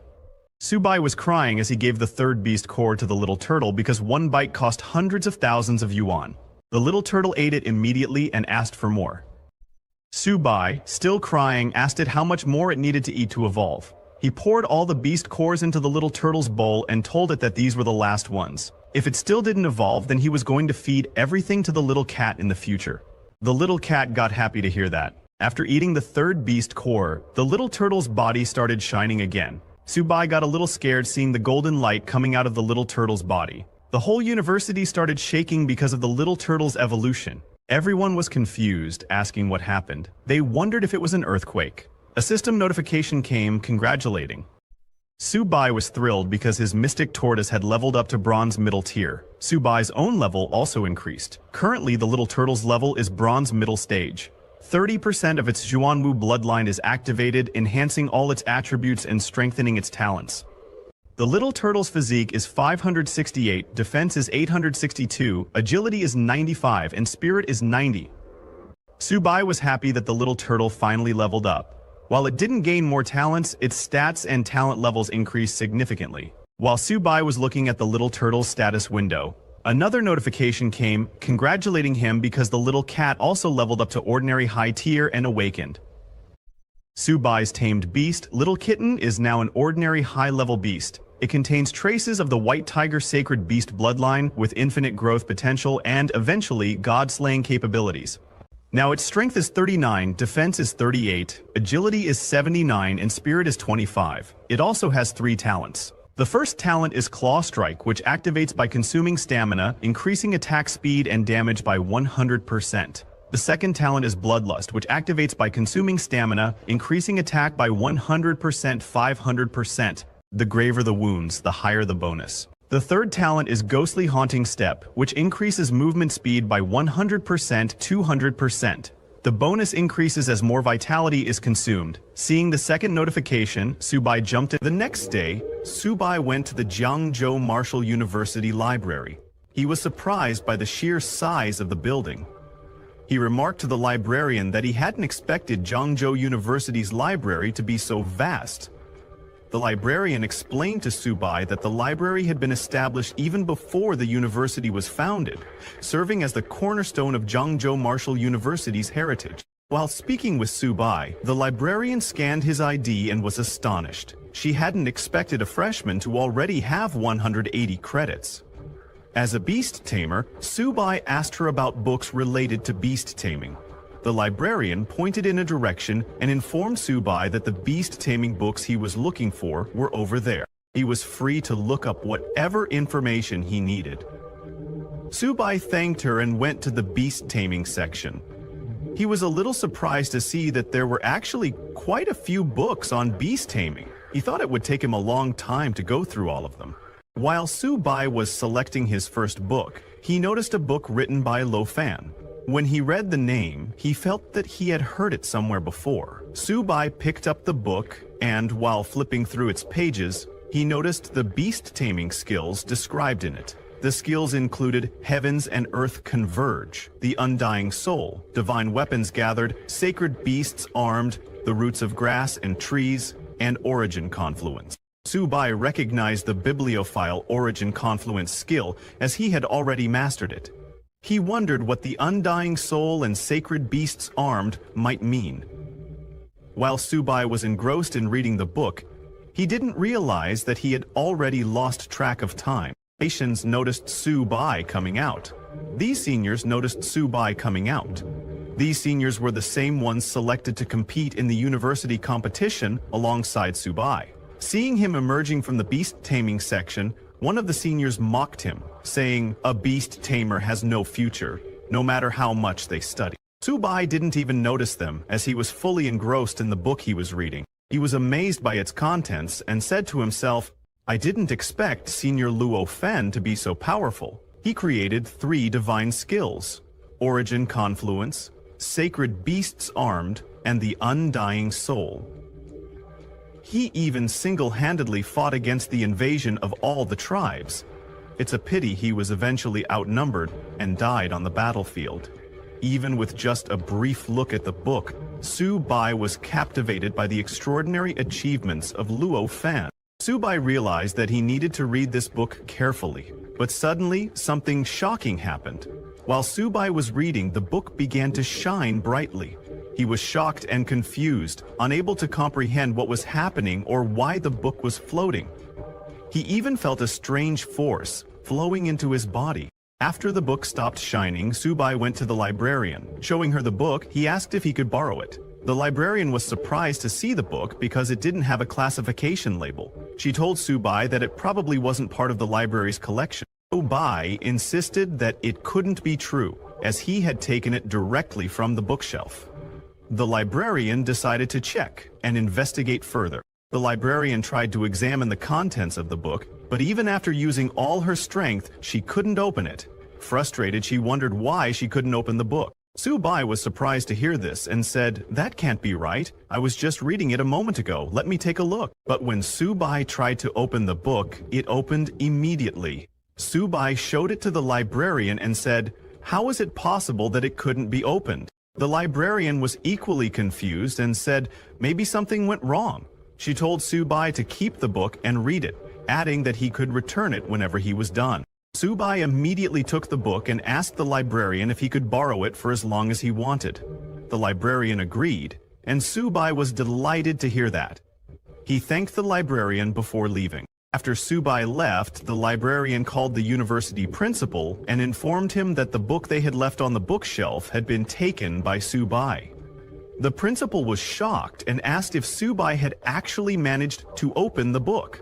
Subai was crying as he gave the third beast core to the little turtle because one bite cost hundreds of thousands of yuan. The little turtle ate it immediately and asked for more. Subai, still crying, asked it how much more it needed to eat to evolve. He poured all the beast cores into the little turtle's bowl and told it that these were the last ones. If it still didn't evolve, then he was going to feed everything to the little cat in the future. The little cat got happy to hear that. After eating the third beast core, the little turtle's body started shining again. Subai got a little scared seeing the golden light coming out of the little turtle's body. The whole university started shaking because of the little turtle's evolution. Everyone was confused, asking what happened. They wondered if it was an earthquake. A system notification came congratulating. Subai was thrilled because his mystic tortoise had leveled up to bronze middle tier. Subai's own level also increased. Currently, the little turtle's level is bronze middle stage. 30% of its Zhuanwu bloodline is activated, enhancing all its attributes and strengthening its talents. The little turtle's physique is 568, defense is 862, agility is 95, and spirit is 90. Subai was happy that the little turtle finally leveled up. While it didn't gain more talents, its stats and talent levels increased significantly. While Subai was looking at the little turtle's status window, another notification came, congratulating him because the little cat also leveled up to ordinary high tier and awakened. Subai's tamed beast, Little Kitten, is now an ordinary high-level beast. It contains traces of the White Tiger Sacred Beast bloodline with infinite growth potential and, eventually, god-slaying capabilities. Now its strength is 39, defense is 38, agility is 79, and spirit is 25. It also has 3 talents. The first talent is Claw Strike, which activates by consuming stamina, increasing attack speed and damage by 100%. The second talent is Bloodlust, which activates by consuming stamina, increasing attack by 100%, 500%. The graver the wounds, the higher the bonus. The third talent is Ghostly Haunting Step, which increases movement speed by 100%, 200%. The bonus increases as more vitality is consumed. Seeing the second notification, Subai jumped in. The next day, Subai went to the Jiangzhou Martial University Library. He was surprised by the sheer size of the building. He remarked to the librarian that he hadn't expected Jiangzhou University's library to be so vast. The librarian explained to Subai that the library had been established even before the university was founded, serving as the cornerstone of Jiangzhou Martial University's heritage. While speaking with Subai, the librarian scanned his ID and was astonished. She hadn't expected a freshman to already have 180 credits. As a beast tamer, Subai asked her about books related to beast taming. The librarian pointed in a direction and informed Subai that the beast taming books he was looking for were over there. He was free to look up whatever information he needed. Subai thanked her and went to the beast taming section. He was a little surprised to see that there were actually quite a few books on beast taming. He thought it would take him a long time to go through all of them. While Su Bai was selecting his first book, he noticed a book written by Lo Fan. When he read the name, he felt that he had heard it somewhere before. Su Bai picked up the book, and while flipping through its pages, he noticed the beast taming skills described in it. The skills included Heavens and Earth Converge, the Undying Soul, Divine Weapons Gathered, Sacred Beasts Armed, the Roots of Grass and Trees, and Origin Confluence. Su Bai recognized the bibliophile Origin Confluence skill as he had already mastered it. He wondered what the Undying Soul and Sacred Beasts Armed might mean. While Su Bai was engrossed in reading the book, he didn't realize that he had already lost track of time. Nations noticed Su Bai coming out. These seniors noticed Su Bai coming out. These seniors were the same ones selected to compete in the university competition alongside Su Bai. Seeing him emerging from the beast taming section, one of the seniors mocked him, saying, "A beast tamer has no future, no matter how much they study." Su Bai didn't even notice them, as he was fully engrossed in the book he was reading. He was amazed by its contents and said to himself, "I didn't expect Senior Luo Fen to be so powerful." He created 3 divine skills: Origin Confluence, Sacred Beasts Armed, and the Undying Soul. He even single-handedly fought against the invasion of all the tribes. It's a pity he was eventually outnumbered and died on the battlefield. Even with just a brief look at the book, Su Bai was captivated by the extraordinary achievements of Luo Fan. Su Bai realized that he needed to read this book carefully, but suddenly something shocking happened. While Su Bai was reading, the book began to shine brightly. He was shocked and confused, unable to comprehend what was happening or why the book was floating. He even felt a strange force flowing into his body. After the book stopped shining, Su Bai went to the librarian. Showing her the book, he asked if he could borrow it. The librarian was surprised to see the book because it didn't have a classification label. She told Su Bai that it probably wasn't part of the library's collection. Su Bai insisted that it couldn't be true, as he had taken it directly from the bookshelf. The librarian decided to check and investigate further. The librarian tried to examine the contents of the book, but even after using all her strength, she couldn't open it. Frustrated, she wondered why she couldn't open the book. Su Bai was surprised to hear this and said, "That can't be right. I was just reading it a moment ago. Let me take a look." But when Su Bai tried to open the book, it opened immediately. Su Bai showed it to the librarian and said, "How is it possible that it couldn't be opened?" The librarian was equally confused and said, "Maybe something went wrong." She told Su Bai to keep the book and read it, adding that he could return it whenever he was done. Su Bai immediately took the book and asked the librarian if he could borrow it for as long as he wanted. The librarian agreed, and Su Bai was delighted to hear that. He thanked the librarian before leaving. After Su Bai left, the librarian called the university principal and informed him that the book they had left on the bookshelf had been taken by Su Bai. The principal was shocked and asked if Su Bai had actually managed to open the book.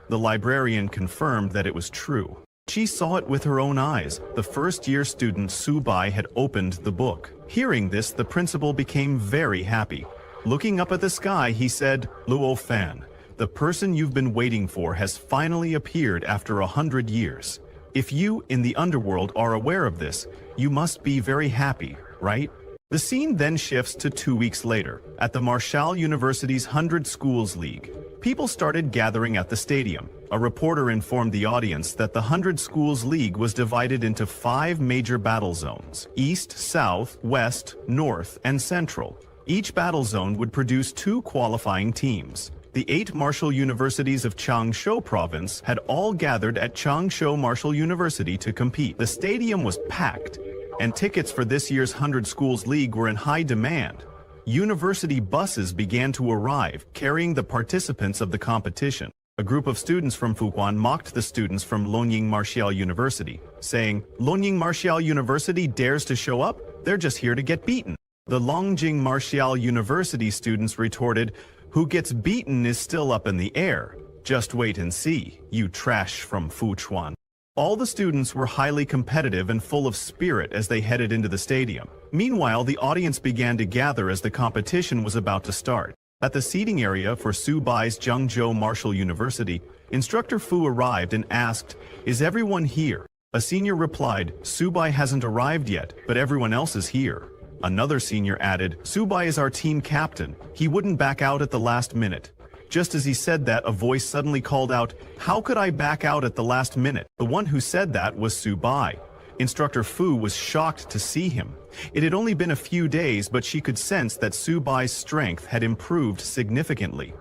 The librarian confirmed that it was true. She saw it with her own eyes. The first-year student Su Bai had opened the book. Hearing this, the principal became very happy. Looking up at the sky, he said, "Luo Fan, the person you've been waiting for has finally appeared after 100 years. If you, in the underworld, are aware of this, you must be very happy, right?" The scene then shifts to 2 weeks later, at the Marshall University's 100 Schools League. People started gathering at the stadium. A reporter informed the audience that the 100 Schools League was divided into 5 major battle zones: East, South, West, North, and Central. Each battle zone would produce 2 qualifying teams. The 8 Marshall Universities of Changsha Province had all gathered at Changsha Marshall University to compete. The stadium was packed, and tickets for this year's 100 Schools League were in high demand. University buses began to arrive, carrying the participants of the competition. A group of students from Fuquan mocked the students from Lonying Martial University, saying, "Lonying Martial University dares to show up? They're just here to get beaten." The Longjing Martial University students retorted, "Who gets beaten is still up in the air. Just wait and see, you trash from Fuquan." All the students were highly competitive and full of spirit as they headed into the stadium. Meanwhile, the audience began to gather as the competition was about to start. At the seating area for Subai's Zhengzhou Martial University, Instructor Fu arrived and asked, "Is everyone here?" A senior replied, "Subai hasn't arrived yet, but everyone else is here." Another senior added, "Subai is our team captain. He wouldn't back out at the last minute." Just as he said that, a voice suddenly called out, "How could I back out at the last minute?" The one who said that was Subai. Instructor Fu was shocked to see him. It had only been a few days, but she could sense that Subai's strength had improved significantly.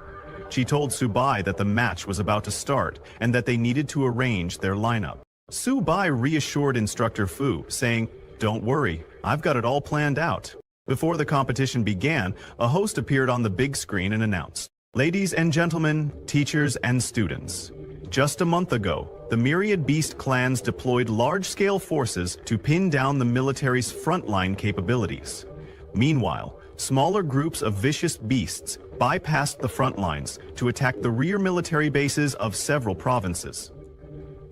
She told Subai that the match was about to start and that they needed to arrange their lineup. Subai reassured Instructor Fu, saying, "Don't worry, I've got it all planned out." Before the competition began, a host appeared on the big screen and announced, "Ladies and gentlemen, teachers and students. Just a month ago, the myriad beast clans deployed large-scale forces to pin down the military's frontline capabilities. Meanwhile, smaller groups of vicious beasts bypassed the front lines to attack the rear military bases of several provinces.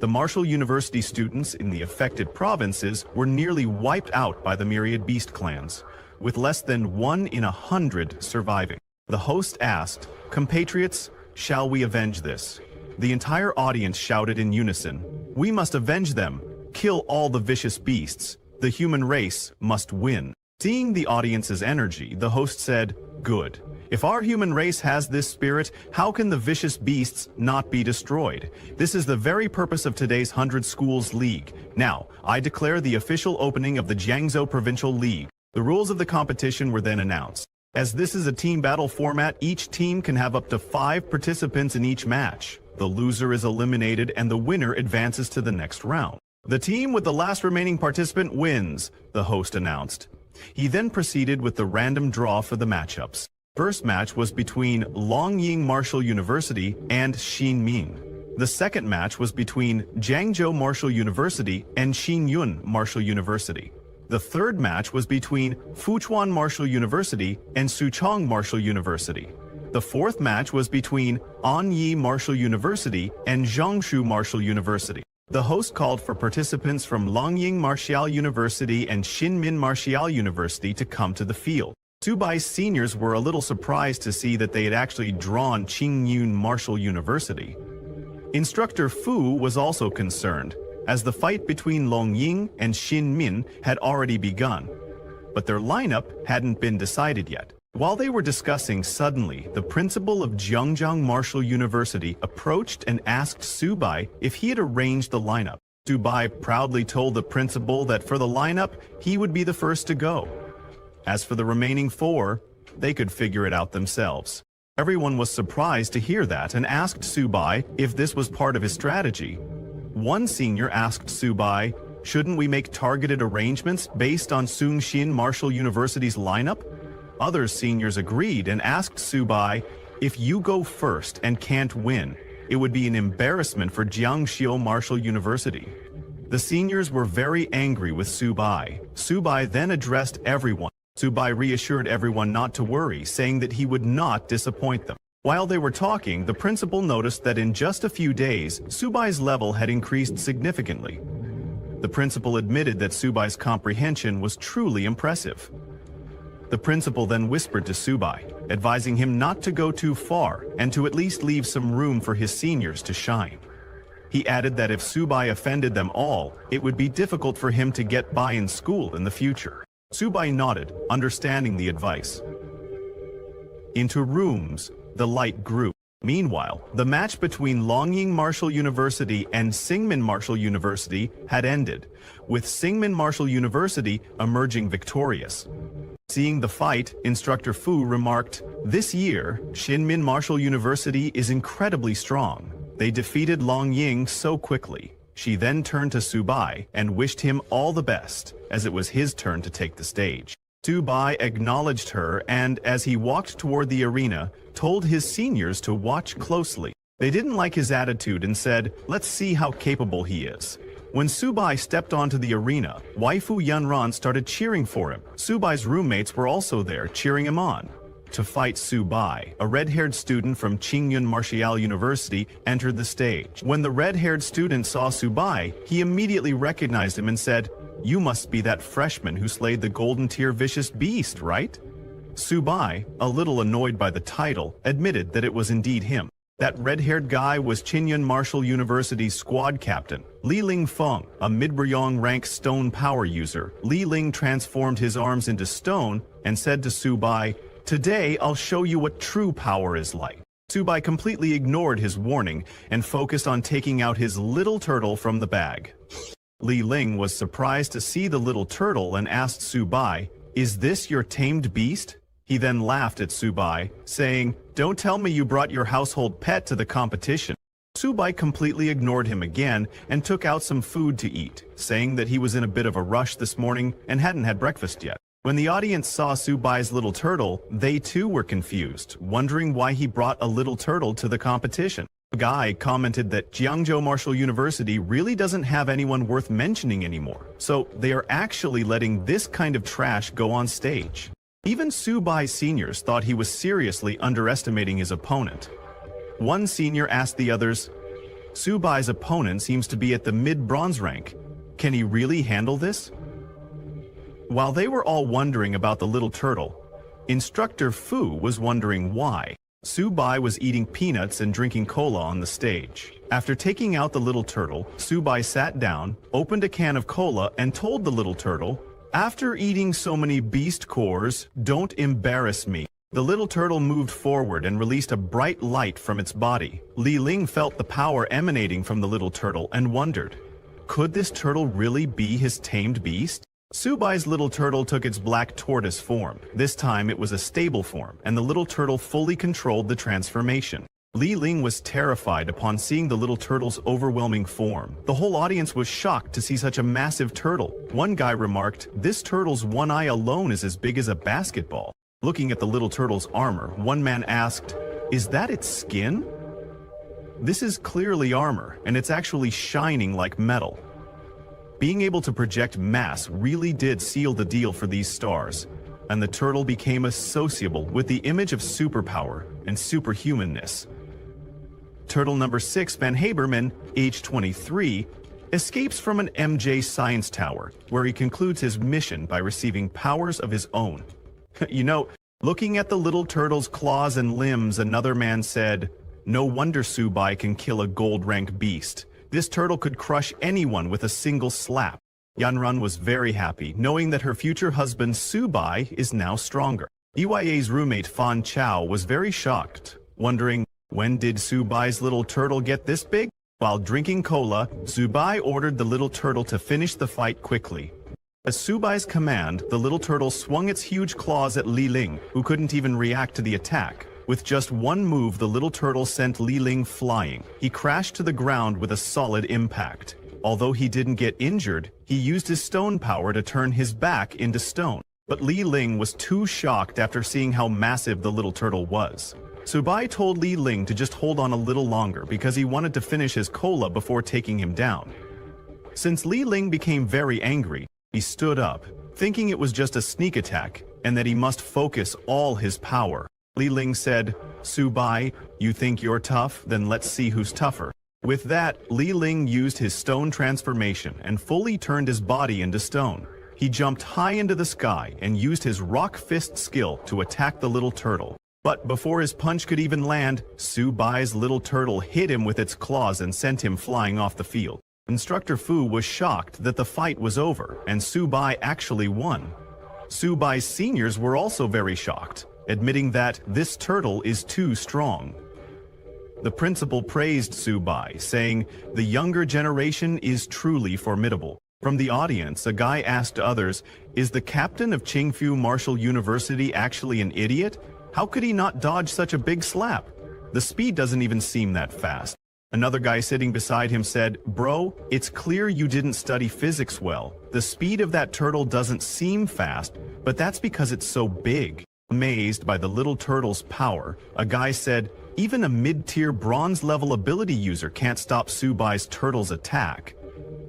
The Martial University students in the affected provinces were nearly wiped out by the myriad beast clans, with less than 1 in 100 surviving. The host asked, "Compatriots, shall we avenge this?" The entire audience shouted in unison, "We must avenge them! Kill all the vicious beasts! The human race must win!" Seeing the audience's energy, the host said, "Good. If our human race has this spirit, how can the vicious beasts not be destroyed? This is the very purpose of today's 100 Schools League. Now, I declare the official opening of the Jiangzhou Provincial League." The rules of the competition were then announced. As this is a team battle format, each team can have up to 5 participants in each match. The loser is eliminated and the winner advances to the next round. "The team with the last remaining participant wins," the host announced. He then proceeded with the random draw for the matchups. First match was between Longying Martial University and Xinmin. The second match was between Jiangzhou Martial University and Xinyun Martial University. The third match was between Fuchuan Martial University and Suchong Martial University. The fourth match was between Anyi Martial University and Zhongshu Martial University. The host called for participants from Longying Martial University and Xinmin Martial University to come to the field. Subai's seniors were a little surprised to see that they had actually drawn Qingyun Martial University. Instructor Fu was also concerned, as the fight between Longying and Xinmin had already begun, but their lineup hadn't been decided yet. While they were discussing, suddenly, the principal of Zhangjiang Martial University approached and asked Subai if he had arranged the lineup. Subai proudly told the principal that for the lineup, he would be the first to go. As for the remaining 4, they could figure it out themselves. Everyone was surprised to hear that and asked Subai if this was part of his strategy. One senior asked Subai, "Shouldn't we make targeted arrangements based on Sungxin Martial University's lineup?" Other seniors agreed and asked Subai, "If you go first and can't win, it would be an embarrassment for Jiangxiu Martial University." The seniors were very angry with Subai. Subai then addressed everyone. Subai reassured everyone not to worry, saying that he would not disappoint them. While they were talking, the principal noticed that in just a few days, Subai's level had increased significantly. The principal admitted that Subai's comprehension was truly impressive. The principal then whispered to Subai, advising him not to go too far and to at least leave some room for his seniors to shine. He added that if Subai offended them all, it would be difficult for him to get by in school in the future. Subai nodded, understanding the advice. Into rooms, the light grew. Meanwhile, the match between Longying Martial University and Xingmin Martial University had ended, with Xingmin Martial University emerging victorious. Seeing the fight, Instructor Fu remarked, "This year, Xinmin Martial University is incredibly strong. They defeated Longying so quickly." She then turned to Subai and wished him all the best, as it was his turn to take the stage. Subai acknowledged her and, as he walked toward the arena, told his seniors to watch closely. They didn't like his attitude and said, "Let's see how capable he is." When Subai stepped onto the arena, waifu Yunran started cheering for him. Subai's roommates were also there, cheering him on. to fight Su-bai, a red-haired student from Qingyun Martial University, entered the stage. When the red-haired student saw Su-bai, he immediately recognized him and said, "You must be that freshman who slayed the golden tier vicious beast, right?" Su-bai, a little annoyed by the title, admitted that it was indeed him. That red-haired guy was Qingyun Martial University's squad captain, Li Lingfeng, a mid-Ryong rank stone power user. Li Ling transformed his arms into stone and said to Su-bai, "Today I'll show you what true power is like." Su-bai completely ignored his warning and focused on taking out his little turtle from the bag. Li Ling was surprised to see the little turtle and asked Su-bai, "Is this your tamed beast?" He then laughed at Su-bai, saying, "Don't tell me you brought your household pet to the competition." Su-bai completely ignored him again and took out some food to eat, saying that he was in a bit of a rush this morning and hadn't had breakfast yet. When the audience saw Su-bai's little turtle, they too were confused, wondering why he brought a little turtle to the competition. A guy commented that Jiangzhou Martial University really doesn't have anyone worth mentioning anymore, so they are actually letting this kind of trash go on stage. Even Su-bai's seniors thought he was seriously underestimating his opponent. One senior asked the others, "Su-bai's opponent seems to be at the mid-bronze rank. Can he really handle this?" While they were all wondering about the little turtle, Instructor Fu was wondering why. Su-bai was eating peanuts and drinking cola on the stage. After taking out the little turtle, Su-bai sat down, opened a can of cola, and told the little turtle, "After eating so many beast cores, don't embarrass me." The little turtle moved forward and released a bright light from its body. Li Ling felt the power emanating from the little turtle and wondered, could this turtle really be his tamed beast? Su-bai's little turtle took its black tortoise form. This time it was a stable form, and the little turtle fully controlled the transformation. Li Ling was terrified upon seeing the little turtle's overwhelming form. The whole audience was shocked to see such a massive turtle. One guy remarked, "This turtle's one eye alone is as big as a basketball." Looking at the little turtle's armor, one man asked, "Is that its skin?" This is clearly armor, and it's actually shining like metal. Being able to project mass really did seal the deal for these stars, and the turtle became associable with the image of superpower and superhumanness. Turtle number 6, Van Haberman, age 23, escapes from an MJ science tower, where he concludes his mission by receiving powers of his own. You know, looking at the little turtle's claws and limbs, another man said, "No wonder Su-bai can kill a gold-rank beast. This turtle could crush anyone with a single slap." Yanran was very happy, knowing that her future husband Su-bai is now stronger. EYA's roommate Fan Chao was very shocked, wondering, when did Su-bai's little turtle get this big? While drinking cola, Su-bai ordered the little turtle to finish the fight quickly. At Su-bai's command, the little turtle swung its huge claws at Li Ling, who couldn't even react to the attack. With just one move, the little turtle sent Li Ling flying. He crashed to the ground with a solid impact. Although he didn't get injured, he used his stone power to turn his back into stone. But Li Ling was too shocked after seeing how massive the little turtle was. Su-bai told Li Ling to just hold on a little longer because he wanted to finish his cola before taking him down. Since Li Ling became very angry, he stood up, thinking it was just a sneak attack and that he must focus all his power. Li Ling said, "Su-bai, you think you're tough? Then let's see who's tougher." With that, Li Ling used his stone transformation and fully turned his body into stone. He jumped high into the sky and used his rock fist skill to attack the little turtle. But before his punch could even land, Su-bai's little turtle hit him with its claws and sent him flying off the field. Instructor Fu was shocked that the fight was over and Su-bai actually won. Su-bai's seniors were also very shocked, admitting that this turtle is too strong. The principal praised Su-bai, saying, "The younger generation is truly formidable." From the audience, a guy asked others, "Is the captain of Qingfu Martial University actually an idiot? How could he not dodge such a big slap? The speed doesn't even seem that fast." Another guy sitting beside him said, "Bro, it's clear you didn't study physics well. The speed of that turtle doesn't seem fast, but that's because it's so big." Amazed by the little turtle's power, a guy said, "Even a mid-tier bronze-level ability user can't stop Su-bai's turtle's attack.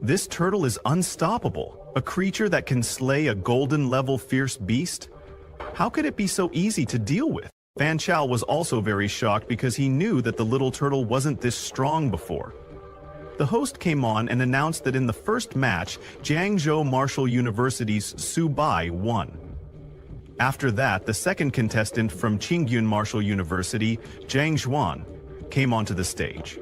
This turtle is unstoppable, a creature that can slay a golden-level fierce beast. How could it be so easy to deal with?" Fan Chao was also very shocked because he knew that the little turtle wasn't this strong before. The host came on and announced that in the first match, Jiangzhou Martial University's Su Bai won. After that, the second contestant from Qingyun Martial University, Zhang Zhuan, came onto the stage.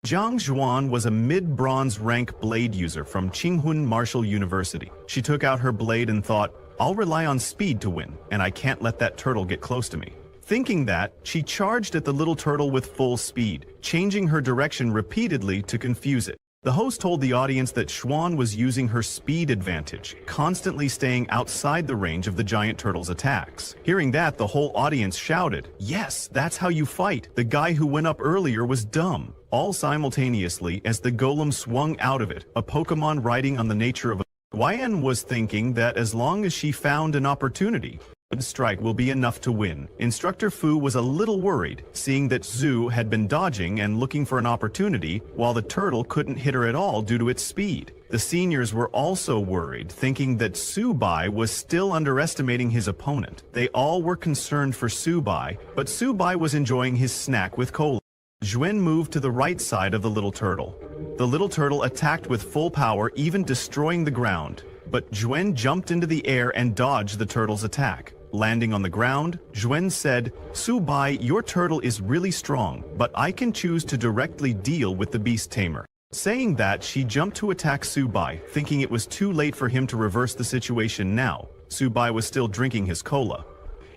Zhang Zhuan was a mid-bronze rank blade user from Qinghun Martial University. She took out her blade and thought, "I'll rely on speed to win, and I can't let that turtle get close to me." Thinking that, she charged at the little turtle with full speed, changing her direction repeatedly to confuse it. The host told the audience that Xuan was using her speed advantage, constantly staying outside the range of the giant turtle's attacks. Hearing that, the whole audience shouted, "Yes, that's how you fight. The guy who went up earlier was dumb." All simultaneously as the golem swung out of it, a Pokemon riding on the nature of a Yan was thinking that as long as she found an opportunity, a strike will be enough to win. Instructor Fu was a little worried, seeing that Zhu had been dodging and looking for an opportunity, while the turtle couldn't hit her at all due to its speed. The seniors were also worried, thinking that Su Bai was still underestimating his opponent. They all were concerned for Su Bai, but Su Bai was enjoying his snack with cola. Zhuan moved to the right side of the little turtle. The little turtle attacked with full power, even destroying the ground. But Zhuan jumped into the air and dodged the turtle's attack. Landing on the ground, Zhuan said, "Su Bai, your turtle is really strong, but I can choose to directly deal with the beast Tamer." Saying that, she jumped to attack Su Bai, thinking it was too late for him to reverse the situation now. Su Bai was still drinking his cola.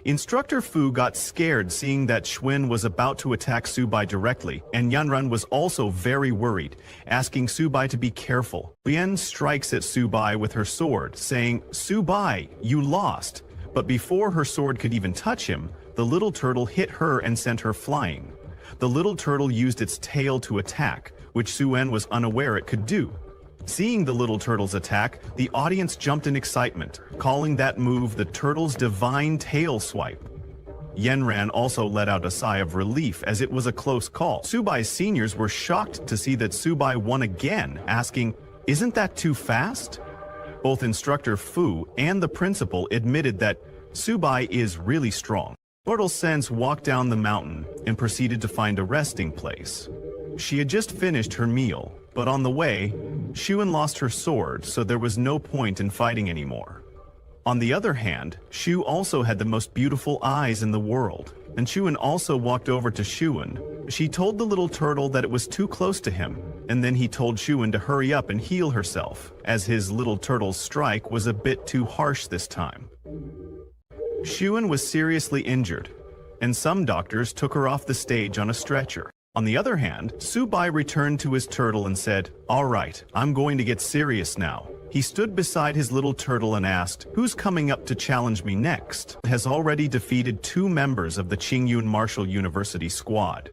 Instructor Fu got scared seeing that Xuan was about to attack Su Bai directly, and Yanran was also very worried, asking Su Bai to be careful. Lian strikes at Su Bai with her sword, saying, "Su Bai, you lost." But before her sword could even touch him, the little turtle hit her and sent her flying. The little turtle used its tail to attack, which Suen was unaware it could do. Seeing the little turtle's attack, the audience jumped in excitement, calling that move the turtle's divine tail swipe. Yanran also let out a sigh of relief as it was a close call. Su Bai's seniors were shocked to see that Su Bai won again, asking, "Isn't that too fast?" Both Instructor Fu and the principal admitted that Su Bai is really strong. Mortal Sense walked down the mountain and proceeded to find a resting place. She had just finished her meal, but on the way, Xuan lost her sword, so there was no point in fighting anymore. On the other hand, Shu also had the most beautiful eyes in the world, and Xuan also walked over to Xuan. She told the little turtle that it was too close to him, and then he told Xuan to hurry up and heal herself, as his little turtle's strike was a bit too harsh this time. Xuan was seriously injured, and some doctors took her off the stage on a stretcher. On the other hand, Su Bai returned to his turtle and said, "All right, I'm going to get serious now." He stood beside his little turtle and asked, "Who's coming up to challenge me next?" Has already defeated 2 members of the Qingyun Martial University squad.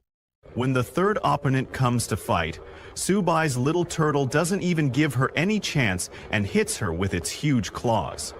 When the third opponent comes to fight, Su Bai's little turtle doesn't even give her any chance and hits her with its huge claws.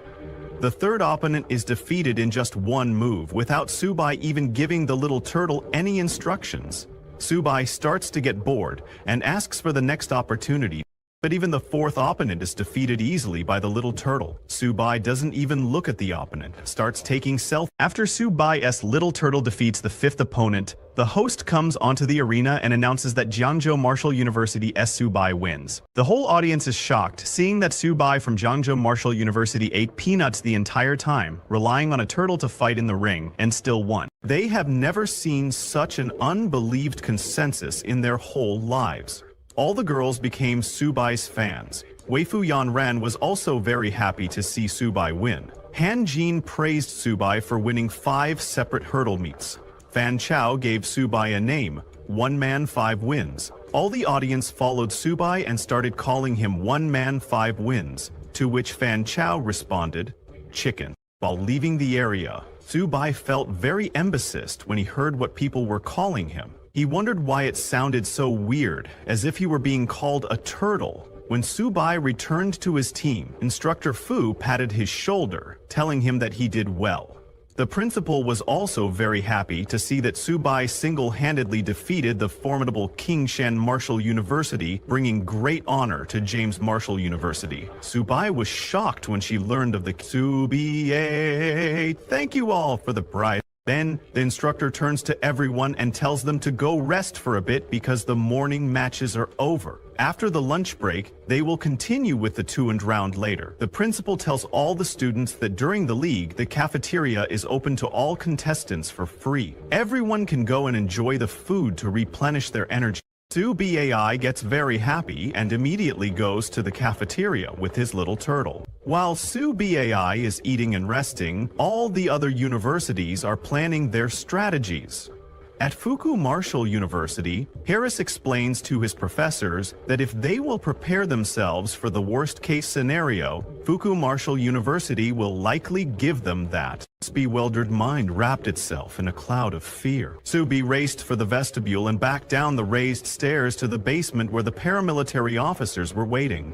The third opponent is defeated in just 1 move, without Su Bai even giving the little turtle any instructions. Su Bai starts to get bored and asks for the next opportunity, but even the 4th opponent is defeated easily by the little turtle. Su Bai doesn't even look at the opponent, starts taking self. After Su Bai's little turtle defeats the 5th opponent, the host comes onto the arena and announces that Jiangzhou Martial University's Su Bai wins. The whole audience is shocked, seeing that Su Bai from Jiangzhou Martial University ate peanuts the entire time, relying on a turtle to fight in the ring, and still won. They have never seen such an unbelieved consensus in their whole lives. All the girls became Su Bai's fans. Weifu Yanran was also very happy to see Su Bai win. Han Jin praised Su Bai for winning 5 separate hurdle meets. Fan Chao gave Su Bai a name, One Man 5 Wins. All the audience followed Su Bai and started calling him One Man 5 Wins, to which Fan Chao responded, "Chicken." While leaving the area, Su Bai felt very embarrassed when he heard what people were calling him. He wondered why it sounded so weird, as if he were being called a turtle. When Su Bai returned to his team, Instructor Fu patted his shoulder, telling him that he did well. The principal was also very happy to see that Su Bai single-handedly defeated the formidable Qingshan Martial University, bringing great honor to James Martial University. Su Bai was shocked when she learned of the Su Bai. Thank you all for the prize. Then, the instructor turns to everyone and tells them to go rest for a bit because the morning matches are over. After the lunch break, they will continue with the 2nd round later. The principal tells all the students that during the league, the cafeteria is open to all contestants for free. Everyone can go and enjoy the food to replenish their energy. Su-Bai gets very happy and immediately goes to the cafeteria with his little turtle. While Su-Bai is eating and resting, all the other universities are planning their strategies. At Fuku Martial University, Harris explains to his professors that if they will prepare themselves for the worst-case scenario, Fuku Martial University will likely give them that. His bewildered mind wrapped itself in a cloud of fear. Subi raced for the vestibule and back down the raised stairs to the basement where the paramilitary officers were waiting.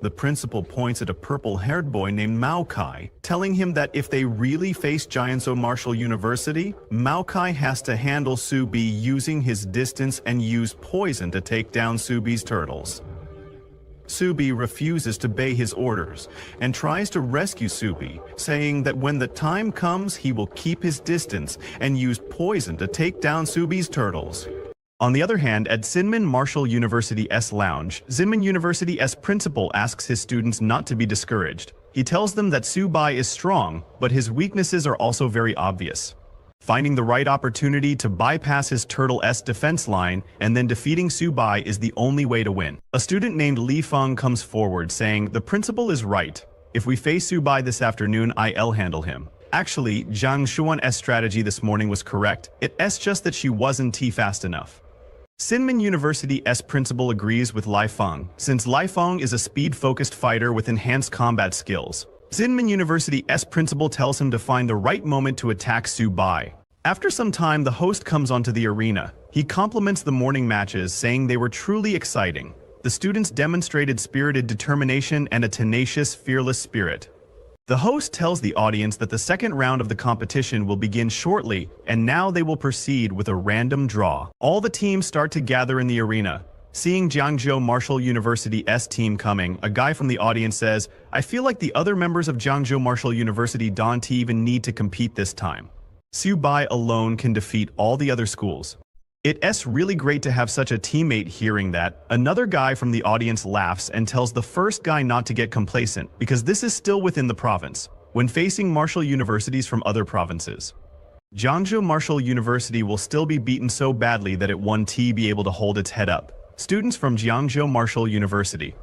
The principal points at a purple-haired boy named Maokai, telling him that if they really face Jianzhou Martial University, Maokai has to handle Subi using his distance and use poison to take down Subi's turtles. Subi refuses to obey his orders and tries to rescue Subi, saying that when the time comes he will keep his distance and use poison to take down Subi's turtles. On the other hand, at Zinmin Martial University's lounge, Zinmin University's principal asks his students not to be discouraged. He tells them that Su-Bai is strong, but his weaknesses are also very obvious. Finding the right opportunity to bypass his turtle's defense line and then defeating Su-Bai is the only way to win. A student named Li Feng comes forward saying, "The principal is right. If we face Su-Bai this afternoon, I'll handle him." Actually, Zhang Xuan's strategy this morning was correct. It's just that she wasn't fast enough. Zinmin University's principal agrees with Li Feng, since Li Feng is a speed-focused fighter with enhanced combat skills. Zinmin University's principal tells him to find the right moment to attack Su-Bai. After some time, the host comes onto the arena. He compliments the morning matches, saying they were truly exciting. The students demonstrated spirited determination and a tenacious, fearless spirit. The host tells the audience that the 2nd round of the competition will begin shortly, and now they will proceed with a random draw. All the teams start to gather in the arena. Seeing Jiangzhou Martial University's team coming, a guy from the audience says, "I feel like the other members of Jiangzhou Martial University don't even need to compete this time. Su-Bai alone can defeat all the other schools." It's really great to have such a teammate. Hearing that, another guy from the audience laughs and tells the first guy not to get complacent, because this is still within the province, when facing martial universities from other provinces. Jiangzhou Martial University will still be beaten so badly that it won't be able to hold its head up. Students from Jiangzhou Martial University.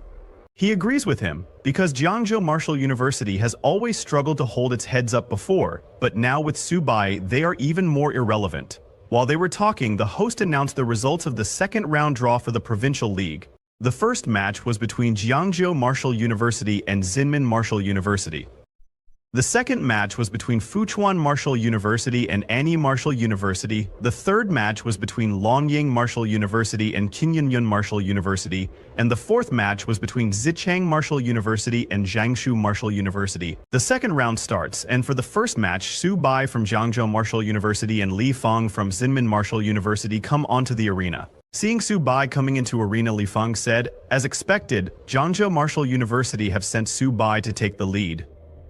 He agrees with him, because Jiangzhou Martial University has always struggled to hold its heads up before, but now with Su-Bai, they are even more irrelevant. While they were talking, the host announced the results of the 2nd round draw for the Provincial League. The first match was between Jiangzhou Martial University and Zinmin Martial University. The second match was between Fuchuan Martial University and Annie Martial University. The third match was between Longying Martial University and Qinyunyun Martial University. And the fourth match was between Zichang Martial University and Jiangsu Martial University. The second round starts, and for the first match, Su-Bai from Jiangzhou Martial University and Li Feng from Zinmin Martial University come onto the arena. Seeing Su-Bai coming into arena, Li Feng said, "As expected, Jiangzhou Martial University have sent Su-Bai to take the lead.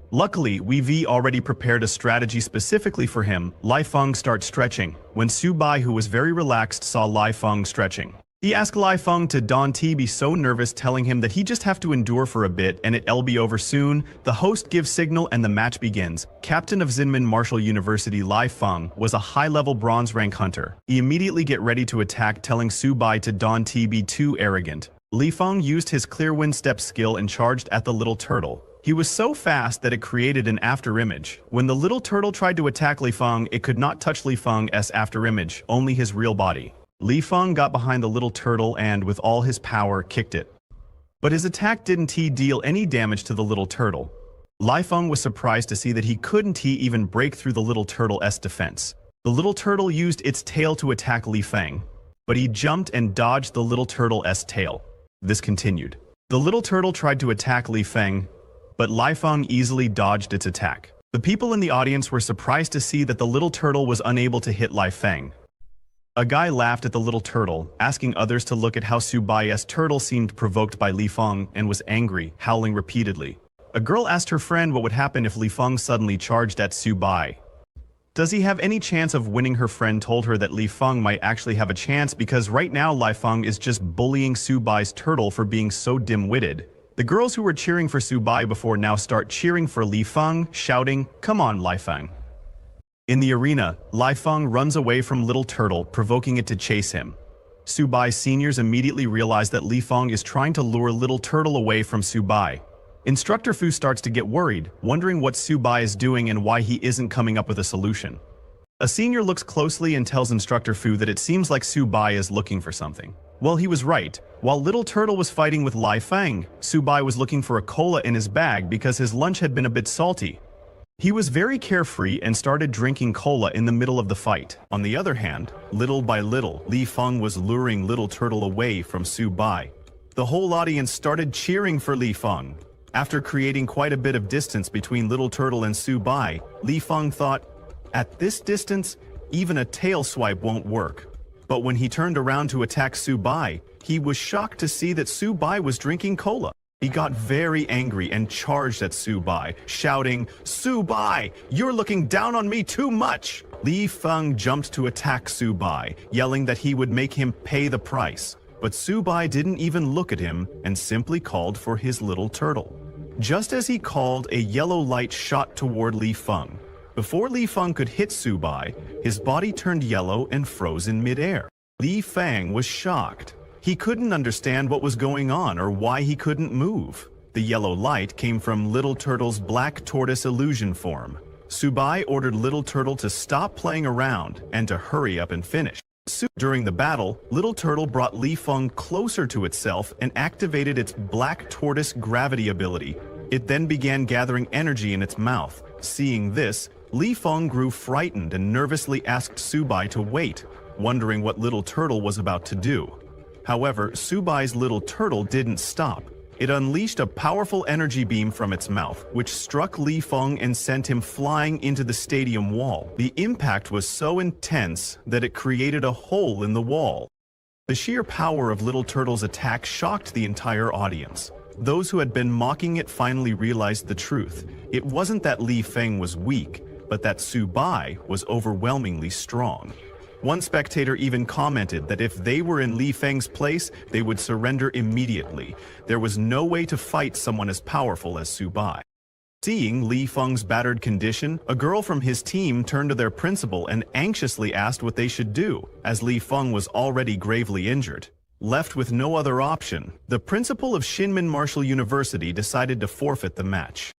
Luckily, we've already prepared a strategy specifically for him." Li Feng starts stretching. When Su-Bai, who was very relaxed, saw Li Feng stretching, he asked Li Feng to don't be so nervous, telling him that he just have to endure for a bit and it'll be over soon. The host gives signal and the match begins. Captain of Zinmin Martial University Li Feng was a high-level bronze rank hunter. He immediately get ready to attack, telling Su-Bai to don't be too arrogant. Li Feng used his clear wind step skill and charged at the little turtle. He was so fast that it created an afterimage. When the little turtle tried to attack Li Feng, it could not touch Li Feng's afterimage, only his real body. Li Feng got behind the little turtle and, with all his power, kicked it. But his attack didn't deal any damage to the little turtle. Li Feng was surprised to see that he couldn't even break through the little turtle's defense. The little turtle used its tail to attack Li Feng, but he jumped and dodged the little turtle's tail. This continued. The little turtle tried to attack Li Feng, but Li Feng easily dodged its attack. The people in the audience were surprised to see that the little turtle was unable to hit Li Feng. A guy laughed at the little turtle, asking others to look at how Su-Bai's turtle seemed provoked by Li Feng and was angry, howling repeatedly. A girl asked her friend what would happen if Li Feng suddenly charged at Su-Bai. Does he have any chance of winning? Her friend told her that Li Feng might actually have a chance because right now Li Feng is just bullying Su Bai's turtle for being so dim-witted. The girls who were cheering for Su Bai before now start cheering for Li Feng, shouting, "Come on, Li Feng." In the arena, Li Feng runs away from Little Turtle, provoking it to chase him. Su Bai's seniors immediately realize that Li Feng is trying to lure Little Turtle away from Su Bai. Instructor Fu starts to get worried, wondering what Su Bai is doing and why he isn't coming up with a solution. A senior looks closely and tells Instructor Fu that it seems like Su Bai is looking for something. Well, he was right. While Little Turtle was fighting with Li Feng, Su Bai was looking for a cola in his bag because his lunch had been a bit salty. He was very carefree and started drinking cola in the middle of the fight. On the other hand, little by little, Li Feng was luring Little Turtle away from Su Bai. The whole audience started cheering for Li Feng. After creating quite a bit of distance between Little Turtle and Su Bai, Li Feng thought, "At this distance, even a tail swipe won't work." But when he turned around to attack Su Bai, he was shocked to see that Su Bai was drinking cola. He got very angry and charged at Su Bai, shouting, "Su Bai, you're looking down on me too much!" Li Feng jumped to attack Su Bai, yelling that he would make him pay the price. But Su Bai didn't even look at him and simply called for his Little Turtle. Just as he called, a yellow light shot toward Li Feng. Before Li Feng could hit Su Bai, his body turned yellow and froze in midair. Li Feng was shocked. He couldn't understand what was going on or why he couldn't move. The yellow light came from Little Turtle's black tortoise illusion form. Su Bai ordered Little Turtle to stop playing around and to hurry up and finish. During the battle, Little Turtle brought Li Feng closer to itself and activated its black tortoise gravity ability. It then began gathering energy in its mouth. Seeing this, Li Feng grew frightened and nervously asked Su Bai to wait, wondering what Little Turtle was about to do. However, Su Bai's Little Turtle didn't stop. It unleashed a powerful energy beam from its mouth, which struck Li Feng and sent him flying into the stadium wall. The impact was so intense that it created a hole in the wall. The sheer power of Little Turtle's attack shocked the entire audience. Those who had been mocking it finally realized the truth. It wasn't that Li Feng was weak, but that Su Bai was overwhelmingly strong. One spectator even commented that if they were in Li Feng's place, they would surrender immediately. There was no way to fight someone as powerful as Su Bai. Seeing Li Feng's battered condition, a girl from his team turned to their principal and anxiously asked what they should do, as Li Feng was already gravely injured. Left with no other option, the principal of Shinmin Martial University decided to forfeit the match.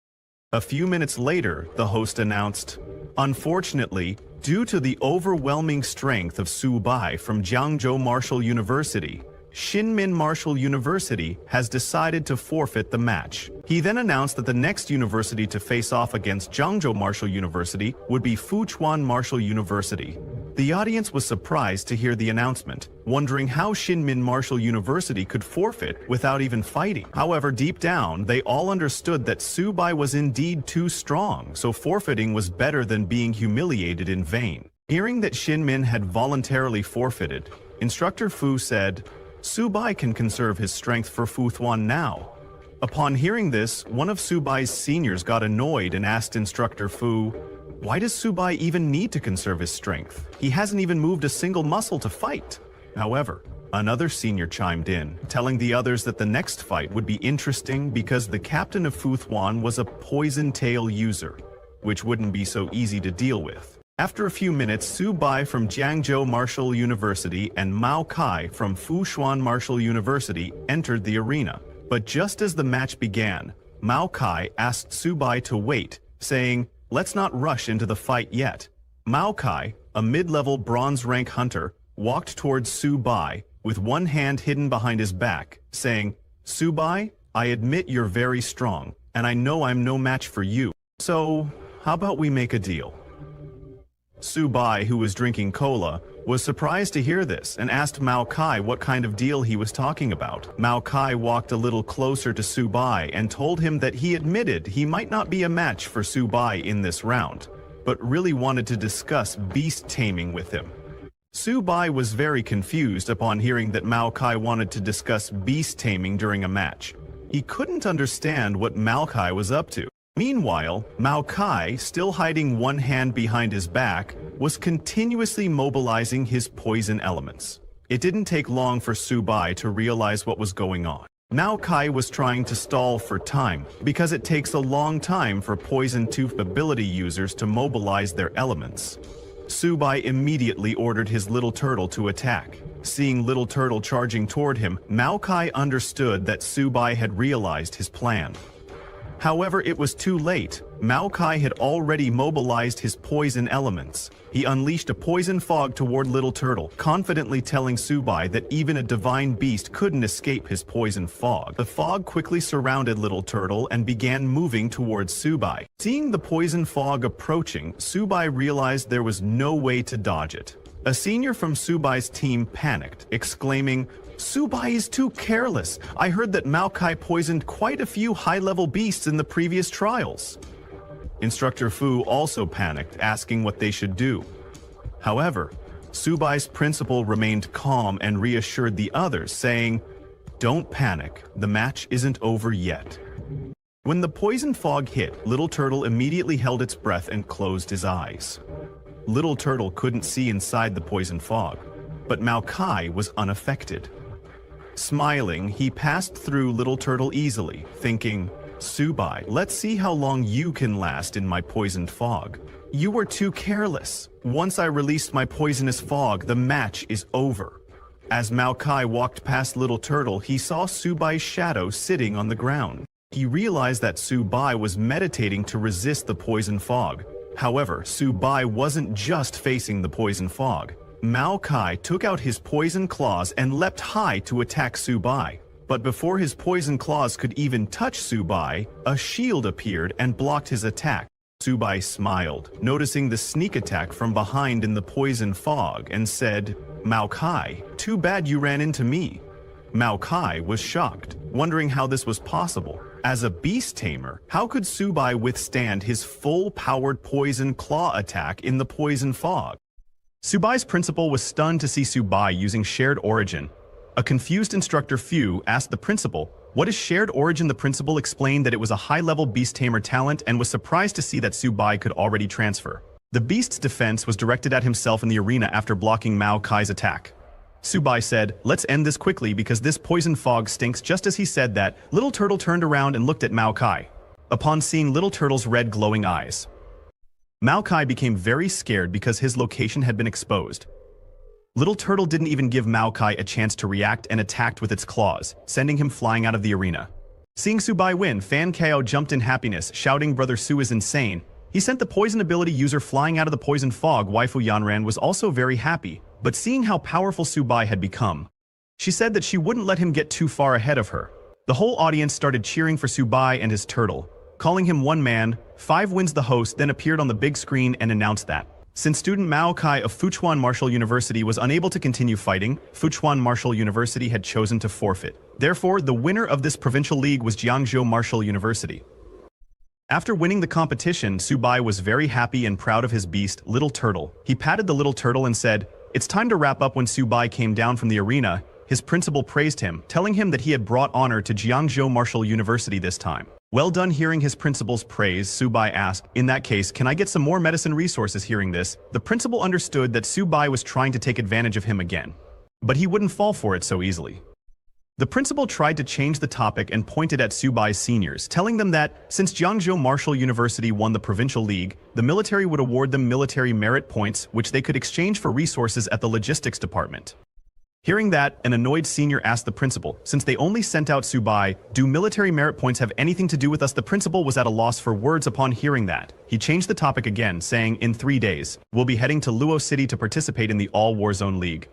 A few minutes later, the host announced, "Unfortunately, due to the overwhelming strength of Su Bai from Jiangzhou Martial University, Shinmin Martial University has decided to forfeit the match." He then announced that the next university to face off against Jiangzhou Martial University would be Fuchuan Martial University. The audience was surprised to hear the announcement, wondering how Shinmin Martial University could forfeit without even fighting. However, deep down, they all understood that Su Bai was indeed too strong, so forfeiting was better than being humiliated in vain. Hearing that Shinmin had voluntarily forfeited, Instructor Fu said, "Su Bai can conserve his strength for Fuchuan now." Upon hearing this, one of Su Bai's seniors got annoyed and asked Instructor Fu, "Why does Su Bai even need to conserve his strength? He hasn't even moved a single muscle to fight." However, another senior chimed in, telling the others that the next fight would be interesting because the captain of Fuchuan was a poison tail user, which wouldn't be so easy to deal with. After a few minutes, Su Bai from Jiangzhou Martial University and Mao Kai from Fuchuan Martial University entered the arena. But just as the match began, Mao Kai asked Su Bai to wait, saying, "Let's not rush into the fight yet." Mao Kai, a mid-level bronze rank hunter, walked towards Su Bai with one hand hidden behind his back, saying, "Su Bai, I admit you're very strong, and I know I'm no match for you. So, how about we make a deal?" Su Bai, who was drinking cola, was surprised to hear this and asked Mao Kai what kind of deal he was talking about. Mao Kai walked a little closer to Su Bai and told him that he admitted he might not be a match for Su Bai in this round, but really wanted to discuss beast taming with him. Su Bai was very confused upon hearing that Mao Kai wanted to discuss beast taming during a match. He couldn't understand what Mao Kai was up to. Meanwhile, Mao Kai, still hiding one hand behind his back, was continuously mobilizing his poison elements. It didn't take long for Su Bai to realize what was going on. Mao Kai was trying to stall for time, because it takes a long time for Poison Tooth ability users to mobilize their elements. Su Bai immediately ordered his little turtle to attack. Seeing Little Turtle charging toward him, Mao Kai understood that Su Bai had realized his plan. However, it was too late. Mao Kai had already mobilized his poison elements. He unleashed a poison fog toward Little Turtle, confidently telling Su Bai that even a divine beast couldn't escape his poison fog. The fog quickly surrounded Little Turtle and began moving towards Su Bai. Seeing the poison fog approaching, Su Bai realized there was no way to dodge it. A senior from Su Bai's team panicked, exclaiming, "Su Bai is too careless. I heard that Mao Kai poisoned quite a few high-level beasts in the previous trials." Instructor Fu also panicked, asking what they should do. However, Su Bai's principal remained calm and reassured the others, saying, "Don't panic, the match isn't over yet." When the poison fog hit, Little Turtle immediately held its breath and closed his eyes. Little Turtle couldn't see inside the poison fog, but Mao Kai was unaffected. Smiling, he passed through Little Turtle easily, thinking, "Su Bai, let's see how long you can last in my poisoned fog. You were too careless. Once I released my poisonous fog, the match is over." As Mao Kai walked past Little Turtle, he saw Su Bai's shadow sitting on the ground. He realized that Su Bai was meditating to resist the poison fog. However, Su Bai wasn't just facing the poison fog. Mao Kai took out his poison claws and leapt high to attack Su Bai. But before his poison claws could even touch Su Bai, a shield appeared and blocked his attack. Su Bai smiled, noticing the sneak attack from behind in the poison fog, and said, "Mao Kai, too bad you ran into me." Mao Kai was shocked, wondering how this was possible. As a beast tamer, how could Su Bai withstand his full-powered poison claw attack in the poison fog? Su Bai's principal was stunned to see Su Bai using shared origin. A confused instructor Fu asked the principal, "What is shared origin?" The principal explained that it was a high-level beast tamer talent and was surprised to see that Su Bai could already transfer. The beast's defense was directed at himself in the arena after blocking Mao Kai's attack. Su Bai said, "Let's end this quickly because this poison fog stinks." Just as he said that, Little Turtle turned around and looked at Mao Kai. Upon seeing Little Turtle's red glowing eyes, Mao Kai became very scared because his location had been exposed. Little Turtle didn't even give Mao Kai a chance to react and attacked with its claws, sending him flying out of the arena. Seeing Su Bai win, Fan Kao jumped in happiness, shouting, "Brother Su is insane." He sent the poison ability user flying out of the poison fog. Waifu Yanran was also very happy, but seeing how powerful Su Bai had become, she said that she wouldn't let him get too far ahead of her. The whole audience started cheering for Su Bai and his turtle, calling him one man. 5 Wins, the host, then appeared on the big screen and announced that since student Mao Kai of Fuchuan Martial University was unable to continue fighting, Fuchuan Martial University had chosen to forfeit. Therefore, the winner of this provincial league was Jiangzhou Martial University. After winning the competition, Su Bai was very happy and proud of his beast, Little Turtle. He patted the Little Turtle and said, "It's time to wrap up." When Su Bai came down from the arena, his principal praised him, telling him that he had brought honor to Jiangzhou Martial University this time. Well done. Hearing his principal's praise, Su Bai asked, "In that case, can I get some more medicine resources?" Hearing this, the principal understood that Su Bai was trying to take advantage of him again. But he wouldn't fall for it so easily. The principal tried to change the topic and pointed at Su Bai's seniors, telling them that since Jiangzhou Martial University won the provincial league, the military would award them military merit points, which they could exchange for resources at the logistics department. Hearing that, an annoyed senior asked the principal, "Since they only sent out Su Bai, do military merit points have anything to do with us?" The principal was at a loss for words upon hearing that. He changed the topic again, saying, "In 3 days, we'll be heading to Luo City to participate in the All Warzone League.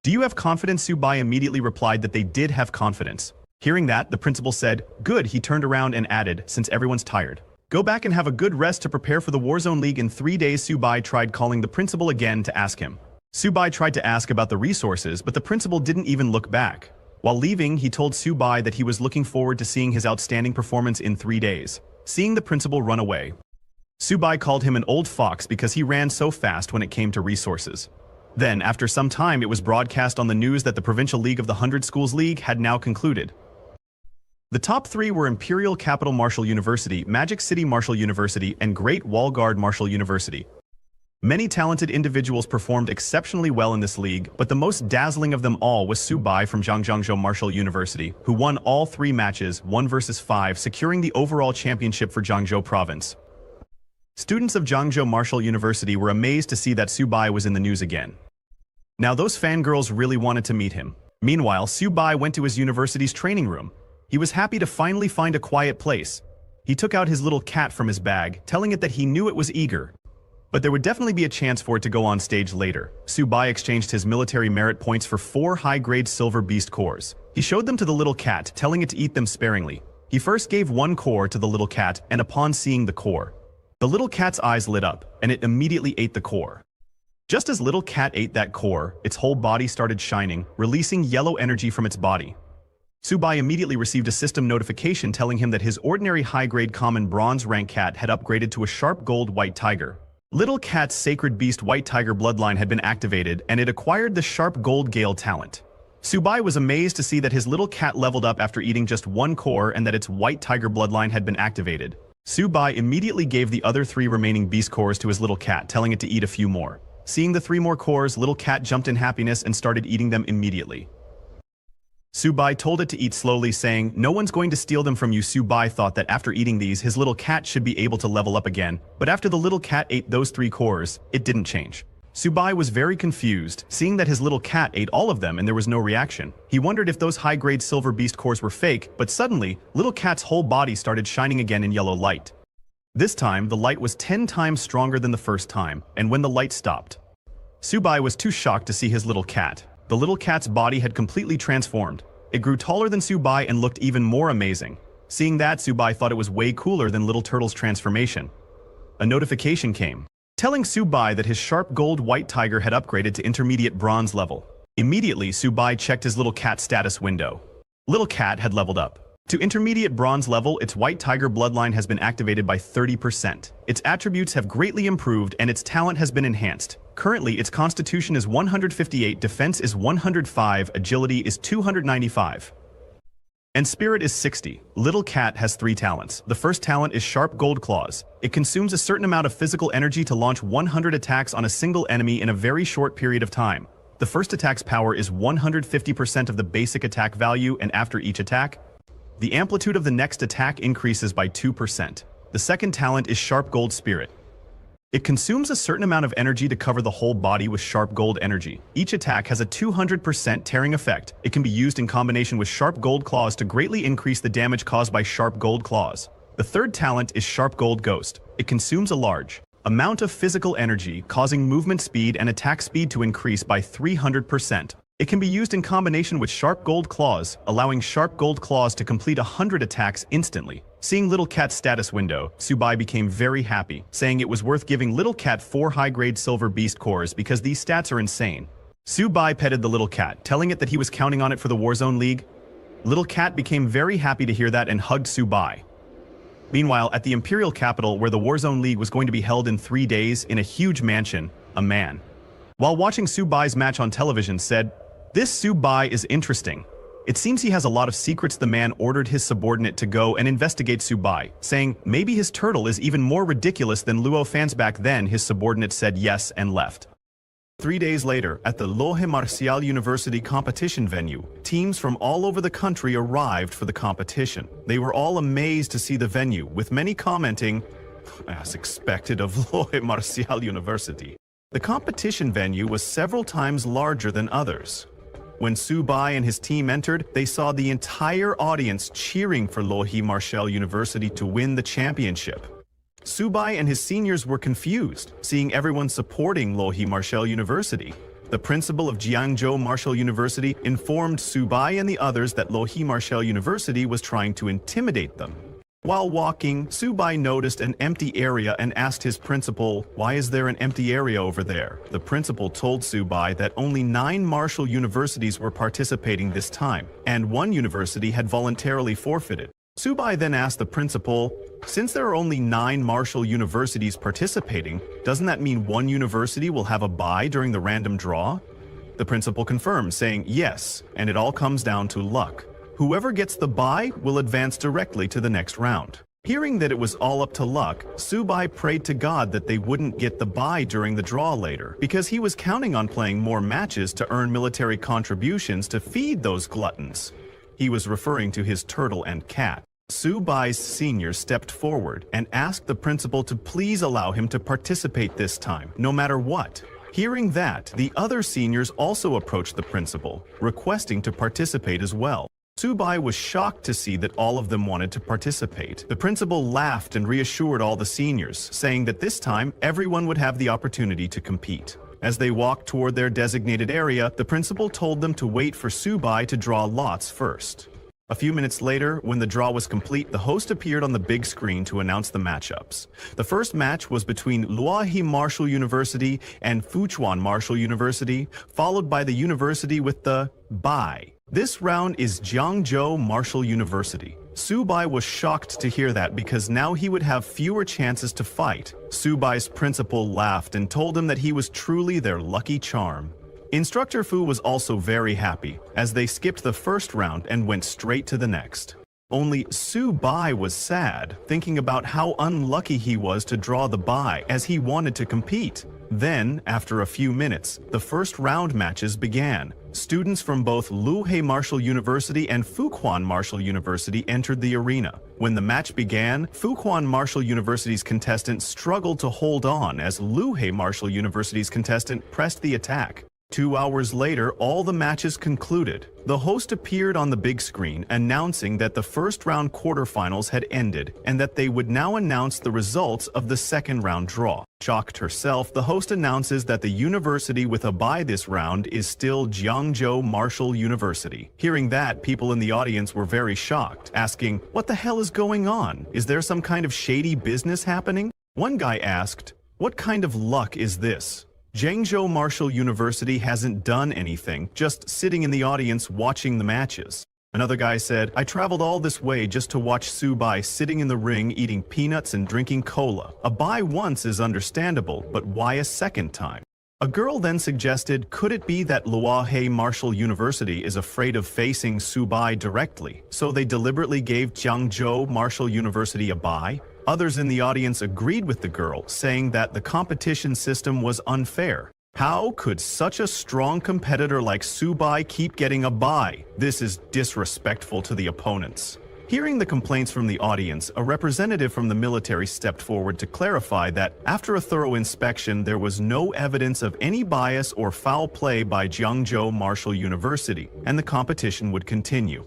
Do you have confidence?" Su Bai immediately replied that they did have confidence. Hearing that, the principal said, "Good." He turned around and added, "Since everyone's tired, go back and have a good rest to prepare for the Warzone League in 3 days. Su Bai tried calling the principal again to ask him. Su Bai tried to ask about the resources, but the principal didn't even look back. While leaving, he told Su Bai that he was looking forward to seeing his outstanding performance in 3 days. Seeing the principal run away, Su Bai called him an old fox because he ran so fast when it came to resources. Then, after some time, it was broadcast on the news that the Provincial League of the 100 Schools League had now concluded. The top three were Imperial Capital Martial University, Magic City Martial University, and Great Wall Guard Martial University. Many talented individuals performed exceptionally well in this league, but the most dazzling of them all was Subai from Zhangjiangzhou Martial University, who won all three matches, 1 versus 5, securing the overall championship for Jiangzhou province. Students of Jiangzhou Martial University were amazed to see that Subai was in the news again. Now those fangirls really wanted to meet him. Meanwhile, Subai went to his university's training room. He was happy to finally find a quiet place. He took out his little cat from his bag, telling it that he knew it was eager. But there would definitely be a chance for it to go on stage later. Subai exchanged his military merit points for 4 high-grade silver beast cores. He showed them to the little cat, telling it to eat them sparingly. He first gave 1 core to the little cat, and upon seeing the core, the little cat's eyes lit up, and it immediately ate the core. Just as little cat ate that core, its whole body started shining, releasing yellow energy from its body. Subai immediately received a system notification telling him that his ordinary high-grade common bronze rank cat had upgraded to a sharp gold white tiger. Little Cat's Sacred Beast White Tiger bloodline had been activated, and it acquired the Sharp Gold Gale talent. Subai was amazed to see that his little cat leveled up after eating just 1 core and that its White Tiger bloodline had been activated. Subai immediately gave the other 3 remaining beast cores to his little cat, telling it to eat a few more. Seeing the 3 more cores, little cat jumped in happiness and started eating them immediately. Subai told it to eat slowly, saying, "No one's going to steal them from you." Subai thought that after eating these, his little cat should be able to level up again, but after the little cat ate those 3 cores, it didn't change. Subai was very confused, seeing that his little cat ate all of them and there was no reaction. He wondered if those high-grade silver beast cores were fake, but suddenly, little cat's whole body started shining again in yellow light. This time, the light was 10 times stronger than the first time, and when the light stopped, Subai was too shocked to see his little cat. The little cat's body had completely transformed. It grew taller than Subai and looked even more amazing. Seeing that, Subai thought it was way cooler than Little Turtle's transformation. A notification came, telling Subai that his sharp gold white tiger had upgraded to intermediate bronze level. Immediately, Subai checked his little cat status window. Little cat had leveled up. To intermediate bronze level, its white tiger bloodline has been activated by 30%. Its attributes have greatly improved and its talent has been enhanced. Currently, its constitution is 158, defense is 105, agility is 295, and spirit is 60. Little cat has 3 talents. The first talent is Sharp Gold Claws. It consumes a certain amount of physical energy to launch 100 attacks on a single enemy in a very short period of time. The first attack's power is 150% of the basic attack value, and after each attack, the amplitude of the next attack increases by 2%. The second talent is Sharp Gold Spirit. It consumes a certain amount of energy to cover the whole body with sharp gold energy. Each attack has a 200% tearing effect. It can be used in combination with Sharp Gold Claws to greatly increase the damage caused by Sharp Gold Claws. The third talent is Sharp Gold Ghost. It consumes a large amount of physical energy, causing movement speed and attack speed to increase by 300%. It can be used in combination with Sharp Gold Claws, allowing Sharp Gold Claws to complete 100 attacks instantly. Seeing Little Cat's status window, Subai became very happy, saying it was worth giving Little Cat 4 high-grade silver beast cores because these stats are insane. Subai petted the little cat, telling it that he was counting on it for the Warzone League. Little Cat became very happy to hear that and hugged Subai. Meanwhile, at the Imperial capital, where the Warzone League was going to be held in 3 days in a huge mansion, a man, while watching Subai's match on television, said, "This Subai is interesting. It seems he has a lot of secrets." The man ordered his subordinate to go and investigate Subai, saying maybe his turtle is even more ridiculous than Luo fans back then. His subordinate said yes and left. 3 days later, at the Lohe Martial University competition venue, teams from all over the country arrived for the competition. They were all amazed to see the venue, with many commenting, "As expected of Lohe Martial University." The competition venue was several times larger than others. When Subai and his team entered, they saw the entire audience cheering for Lohe Martial University to win the championship. Subai and his seniors were confused, seeing everyone supporting Lohe Martial University. The principal of Jiangzhou Martial University informed Subai and the others that Lohe Martial University was trying to intimidate them. While walking, Subai noticed an empty area and asked his principal, "Why is there an empty area over there?" The principal told Subai that only 9 martial universities were participating this time, and 1 university had voluntarily forfeited. Subai then asked the principal, "Since there are only 9 martial universities participating, doesn't that mean 1 university will have a bye during the random draw?" The principal confirmed, saying yes, and it all comes down to luck. Whoever gets the bye will advance directly to the next round. Hearing that it was all up to luck, Subai prayed to God that they wouldn't get the bye during the draw later, because he was counting on playing more matches to earn military contributions to feed those gluttons. He was referring to his turtle and cat. Subai's senior stepped forward and asked the principal to please allow him to participate this time, no matter what. Hearing that, the other seniors also approached the principal, requesting to participate as well. Subai was shocked to see that all of them wanted to participate. The principal laughed and reassured all the seniors, saying that this time everyone would have the opportunity to compete. As they walked toward their designated area, the principal told them to wait for Subai to draw lots first. A few minutes later, when the draw was complete, the host appeared on the big screen to announce the matchups. The first match was between Luohe Martial University and Fuchuan Martial University, followed by the university with the bye. This round is Jiangzhou Martial University. Subai was shocked to hear that because now he would have fewer chances to fight. Subai's principal laughed and told him that he was truly their lucky charm. Instructor Fu was also very happy, as they skipped the first round and went straight to the next. Only Subai was sad, thinking about how unlucky he was to draw the bye as he wanted to compete. Then, after a few minutes, the first round matches began. Students from both Luohe Martial University and Fuquan Martial University entered the arena. When the match began, Fuquan Martial University's contestant struggled to hold on as Luohe Martial University's contestant pressed the attack. 2 hours later, all the matches concluded. The host appeared on the big screen, announcing that the first round quarterfinals had ended and that they would now announce the results of the second round draw. Shocked herself, the host announces that the university with a bye this round is still Jiangzhou Martial University. Hearing that, people in the audience were very shocked, asking, "What the hell is going on? Is there some kind of shady business happening?" One guy asked, "What kind of luck is this? Jiangzhou Martial University hasn't done anything, just sitting in the audience watching the matches." Another guy said, "I traveled all this way just to watch Subai sitting in the ring eating peanuts and drinking cola. A bye once is understandable, but why a second time?" A girl then suggested, could it be that Luohe Martial University is afraid of facing Subai directly, so they deliberately gave Jiangzhou Martial University a bye? Others in the audience agreed with the girl, saying that the competition system was unfair. How could such a strong competitor like Subai keep getting a bye? This is disrespectful to the opponents. Hearing the complaints from the audience, a representative from the military stepped forward to clarify that after a thorough inspection, there was no evidence of any bias or foul play by Jiangzhou Martial University, and the competition would continue.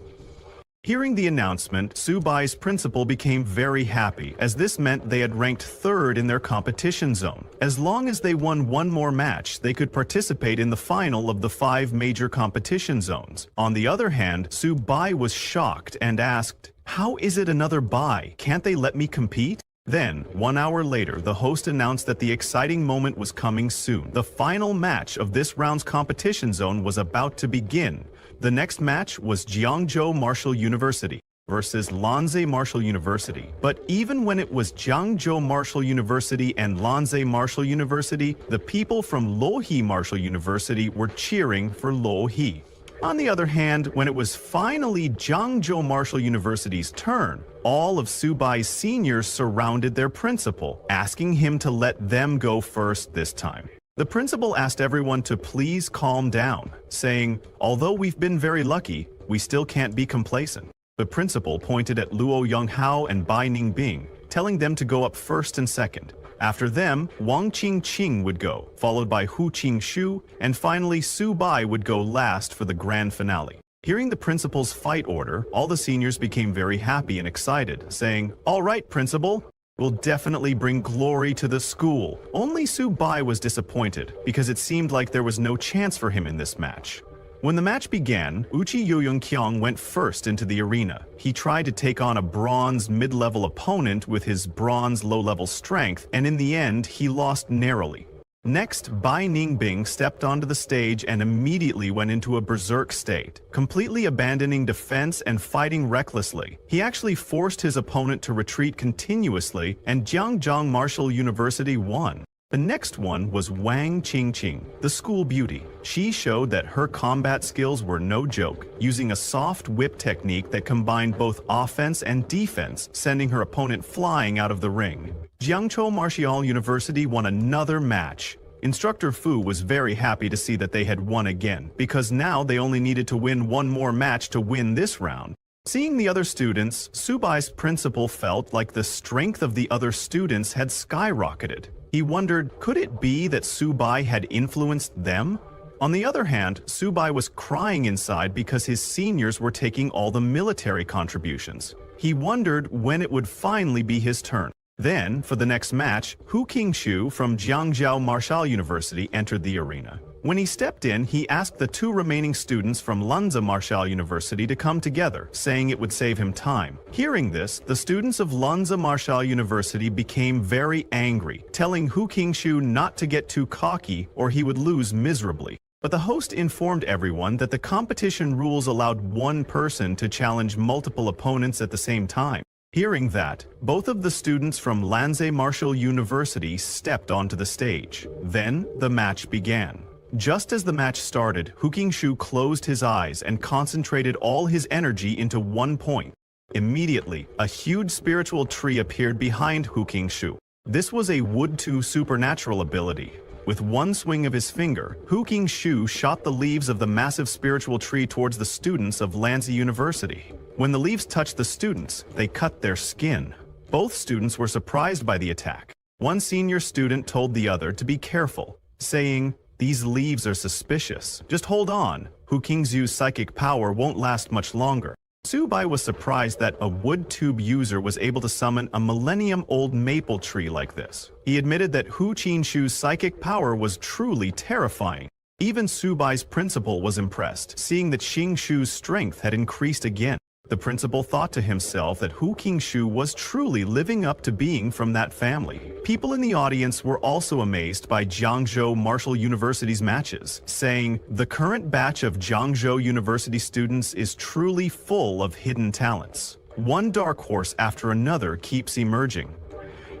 Hearing the announcement, Subai's principal became very happy, as this meant they had ranked third in their competition zone. As long as they won one more match, they could participate in the final of the 5 major competition zones. On the other hand, Subai was shocked and asked, "How is it another bye? Can't they let me compete?" Then, 1 hour later, the host announced that the exciting moment was coming soon. The final match of this round's competition zone was about to begin. The next match was Jiangzhou Martial University versus Lanzhe Martial University. But even when it was Jiangzhou Martial University and Lanzhe Martial University, the people from Luohe Martial University were cheering for Luohe. On the other hand, when it was finally Jiangzhou Martial University's turn, all of Subai's seniors surrounded their principal, asking him to let them go first this time. The principal asked everyone to please calm down, saying, "Although we've been very lucky, we still can't be complacent." The principal pointed at Luo Yonghao and Bai Ningbing, telling them to go up first and second. After them, Wang Qingqing would go, followed by Hu Qingshu, and finally Subai would go last for the grand finale. Hearing the principal's fight order, all the seniors became very happy and excited, saying, "All right, principal, will definitely bring glory to the school." Only Subai was disappointed, because it seemed like there was no chance for him in this match. When the match began, Uchi Yoyongkyung went first into the arena. He tried to take on a bronze mid-level opponent with his bronze low-level strength, and in the end, he lost narrowly. Next, Bai Ningbing stepped onto the stage and immediately went into a berserk state, completely abandoning defense and fighting recklessly. He actually forced his opponent to retreat continuously, and Jiangzhou Martial University won. The next one was Wang Qingqing, the school beauty. She showed that her combat skills were no joke, using a soft whip technique that combined both offense and defense, sending her opponent flying out of the ring. Jiangzhou Martial University won another match. Instructor Fu was very happy to see that they had won again, because now they only needed to win one more match to win this round. Seeing the other students, Subai's principal felt like the strength of the other students had skyrocketed. He wondered, could it be that Subai had influenced them? On the other hand, Subai was crying inside because his seniors were taking all the military contributions. He wondered when it would finally be his turn. Then, for the next match, Hu Qingshu from Jiangzhou Martial University entered the arena. When he stepped in, he asked the two remaining students from Lanza Martial University to come together, saying it would save him time. Hearing this, the students of Lanza Martial University became very angry, telling Hu Qingshu not to get too cocky or he would lose miserably. But the host informed everyone that the competition rules allowed one person to challenge multiple opponents at the same time. Hearing that, both of the students from Lanza Martial University stepped onto the stage. Then, the match began. Just as the match started, Hu Qingshu closed his eyes and concentrated all his energy into one point. Immediately, a huge spiritual tree appeared behind Hu Qingshu. This was a Wood 2 supernatural ability. With one swing of his finger, Hu Qingshu shot the leaves of the massive spiritual tree towards the students of Lanza University. When the leaves touched the students, they cut their skin. Both students were surprised by the attack. One senior student told the other to be careful, saying, "These leaves are suspicious. Just hold on. Hu Qingshu's psychic power won't last much longer." Subai was surprised that a wood tube user was able to summon a millennium-old maple tree like this. He admitted that Hu Qingshu's psychic power was truly terrifying. Even Subai's principal was impressed, seeing that Qingshu's strength had increased again. The principal thought to himself that Hu Qingshu was truly living up to being from that family. People in the audience were also amazed by Jiangzhou Martial University's matches, saying, "The current batch of Jiangzhou University students is truly full of hidden talents. One dark horse after another keeps emerging."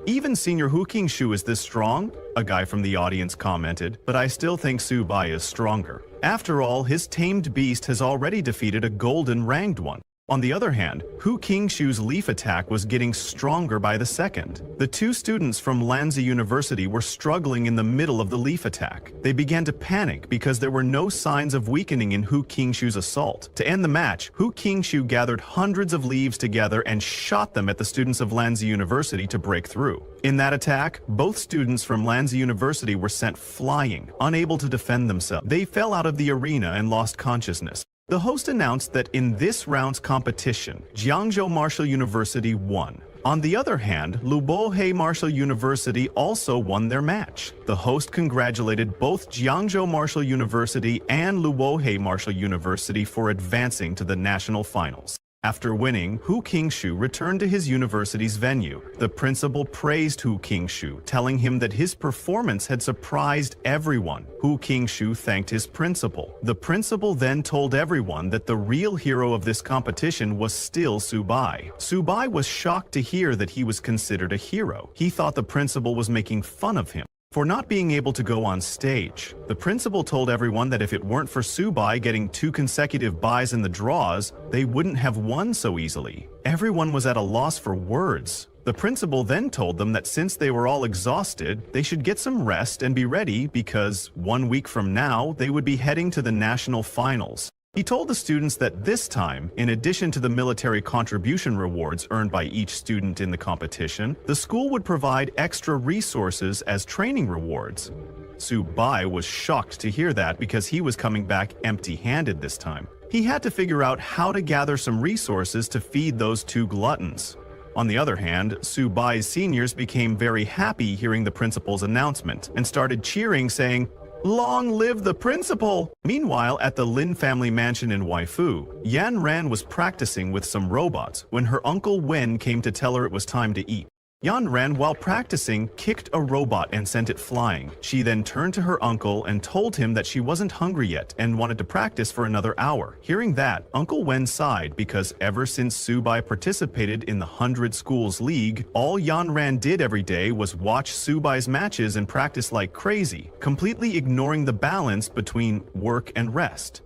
"Even senior Hu Qingshu is this strong?" a guy from the audience commented, "but I still think Subai is stronger. After all, his tamed beast has already defeated a golden ranged one." On the other hand, Hu Qingshu's leaf attack was getting stronger by the second. The two students from Lanza University were struggling in the middle of the leaf attack. They began to panic because there were no signs of weakening in Hu Qingshu's assault. To end the match, Hu Qingshu gathered hundreds of leaves together and shot them at the students of Lanza University to break through. In that attack, both students from Lanza University were sent flying, unable to defend themselves. They fell out of the arena and lost consciousness. The host announced that in this round's competition, Jiangzhou Martial University won. On the other hand, Lubohei Martial University also won their match. The host congratulated both Jiangzhou Martial University and Lubohei Martial University for advancing to the national finals. After winning, Hu Qingshu returned to his university's venue. The principal praised Hu Qingshu, telling him that his performance had surprised everyone. Hu Qingshu thanked his principal. The principal then told everyone that the real hero of this competition was still Subai. Subai was shocked to hear that he was considered a hero. He thought the principal was making fun of him for not being able to go on stage. The principal told everyone that if it weren't for Subai getting 2 consecutive buys in the draws, they wouldn't have won so easily. Everyone was at a loss for words. The principal then told them that since they were all exhausted, they should get some rest and be ready because 1 week from now, they would be heading to the national finals. He told the students that this time, in addition to the military contribution rewards earned by each student in the competition, the school would provide extra resources as training rewards. Subai was shocked to hear that because he was coming back empty-handed this time. He had to figure out how to gather some resources to feed those 2 gluttons. On the other hand, Subai's seniors became very happy hearing the principal's announcement and started cheering, saying, "Long live the principal!" Meanwhile, at the Lin family mansion in Waifu, Yan Ran was practicing with some robots when her uncle Wen came to tell her it was time to eat. Yan Ran, while practicing, kicked a robot and sent it flying. She then turned to her uncle and told him that she wasn't hungry yet and wanted to practice for another hour. Hearing that, Uncle Wen sighed because ever since Subai participated in the 100 Schools League, all Yan Ran did every day was watch Subai's matches and practice like crazy, completely ignoring the balance between work and rest.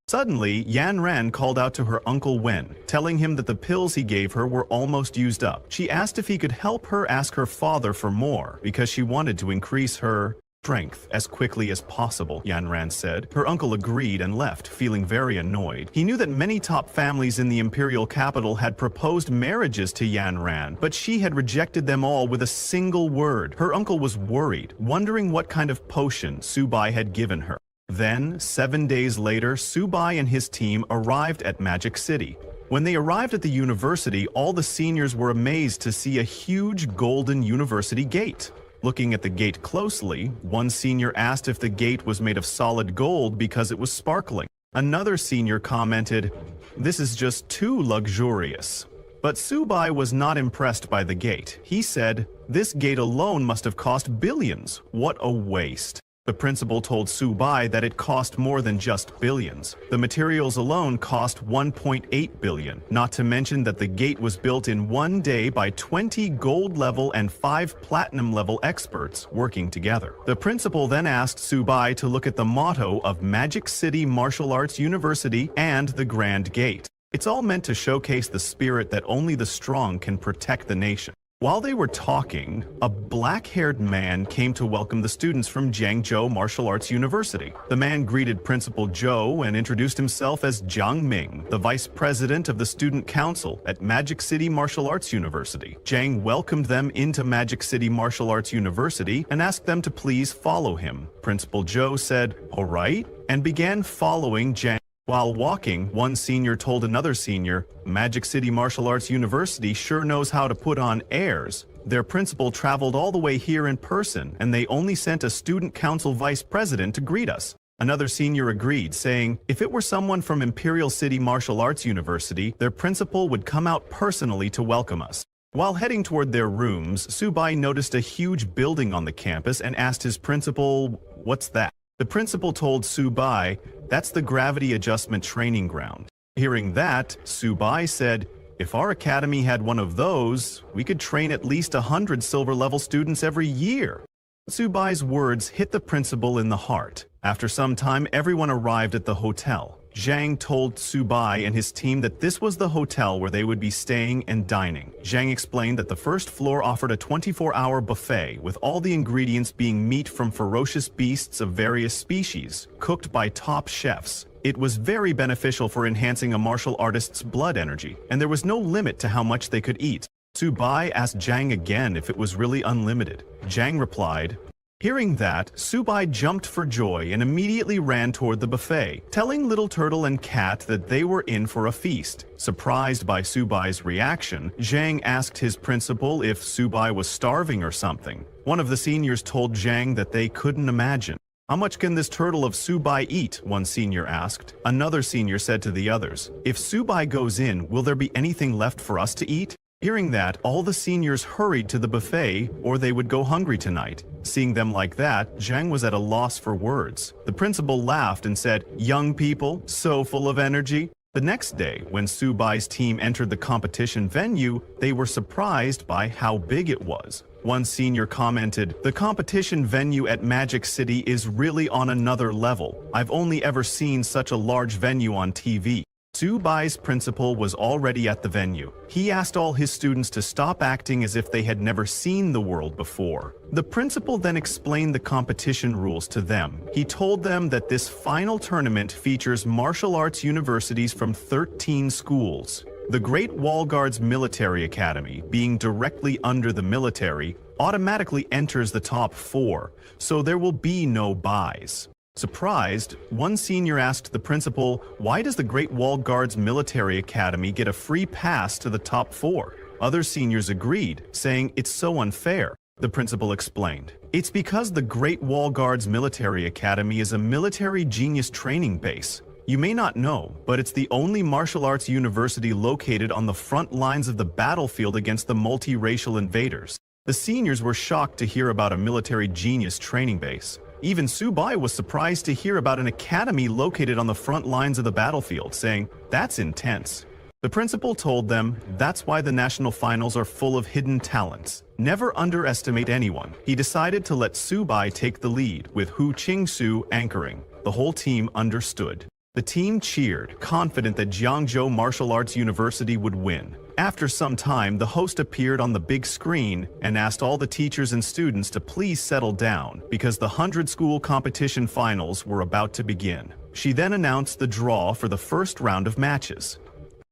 Suddenly, Yan Ran called out to her Uncle Wen, telling him that the pills he gave her were almost used up. She asked if he could help her ask her father for more, because she wanted to increase her strength as quickly as possible, Yan Ran said. Her uncle agreed and left, feeling very annoyed. He knew that many top families in the imperial capital had proposed marriages to Yan Ran, but she had rejected them all with a single word. Her uncle was worried, wondering what kind of potion Subai had given her. Then, 7 days later, Subai and his team arrived at Magic City. When they arrived at the university, all the seniors were amazed to see a huge golden university gate. Looking at the gate closely, one senior asked if the gate was made of solid gold because it was sparkling. Another senior commented, "This is just too luxurious." But Subai was not impressed by the gate. He said, "This gate alone must have cost billions. What a waste." The principal told Subai that it cost more than just billions. The materials alone cost 1.8 billion, not to mention that the gate was built in 1 day by 20 gold level and 5 platinum level experts working together. The principal then asked Subai to look at the motto of Magic City Martial Arts University and the Grand Gate. It's all meant to showcase the spirit that only the strong can protect the nation. While they were talking, a black-haired man came to welcome the students from Jiangzhou Martial Arts University. The man greeted Principal Zhou and introduced himself as Jiang Ming, the vice president of the student council at Magic City Martial Arts University. Jiang welcomed them into Magic City Martial Arts University and asked them to please follow him. Principal Zhou said, "All right," and began following Jiang. While walking, one senior told another senior, "Magic City Martial Arts University sure knows how to put on airs. Their principal traveled all the way here in person, and they only sent a student council vice president to greet us." Another senior agreed, saying, "If it were someone from Imperial City Martial Arts University, their principal would come out personally to welcome us." While heading toward their rooms, Subai noticed a huge building on the campus and asked his principal, "What's that?" The principal told Subai, "That's the gravity adjustment training ground." Hearing that, Subai said, "If our academy had one of those, we could train at least 100 silver-level students every year." Subai's words hit the principal in the heart. After some time, everyone arrived at the hotel. Zhang told Subai and his team that this was the hotel where they would be staying and dining. Zhang explained that the first floor offered a 24-hour buffet with all the ingredients being meat from ferocious beasts of various species, cooked by top chefs. It was very beneficial for enhancing a martial artist's blood energy, and there was no limit to how much they could eat. Subai asked Zhang again if it was really unlimited. Zhang replied. Hearing that, Subai jumped for joy and immediately ran toward the buffet, telling Little Turtle and Cat that they were in for a feast. Surprised by Subai's reaction, Zhang asked his principal if Subai was starving or something. One of the seniors told Zhang that they couldn't imagine. "How much can this turtle of Subai eat?" one senior asked. Another senior said to the others, "If Subai goes in, will there be anything left for us to eat?" Hearing that, all the seniors hurried to the buffet, or they would go hungry tonight. Seeing them like that, Zhang was at a loss for words. The principal laughed and said, "Young people, so full of energy." The next day, when Subai's team entered the competition venue, they were surprised by how big it was. One senior commented, "The competition venue at Magic City is really on another level. I've only ever seen such a large venue on TV." Subai's principal was already at the venue. He asked all his students to stop acting as if they had never seen the world before. The principal then explained the competition rules to them. He told them that this final tournament features martial arts universities from 13 schools. The Great Wall Guard's military academy, being directly under the military, automatically enters the top 4, so there will be no buys. Surprised, one senior asked the principal, "Why does the Great Wall Guard's military academy get a free pass to the top 4? Other seniors agreed, saying it's so unfair. The principal explained, "It's because the Great Wall Guard's military academy is a military genius training base. You may not know, but it's the only martial arts university located on the front lines of the battlefield against the multiracial invaders. The seniors were shocked to hear about a military genius training base. Even Subai was surprised to hear about an academy located on the front lines of the battlefield, saying, "That's intense." The principal told them, "That's why the national finals are full of hidden talents. Never underestimate anyone." He decided to let Subai take the lead, with Hu Qingsu anchoring. The whole team understood. The team cheered, confident that Jiangzhou Martial Arts University would win. After some time, the host appeared on the big screen and asked all the teachers and students to please settle down because the 100-school competition finals were about to begin. She then announced the draw for the first round of matches.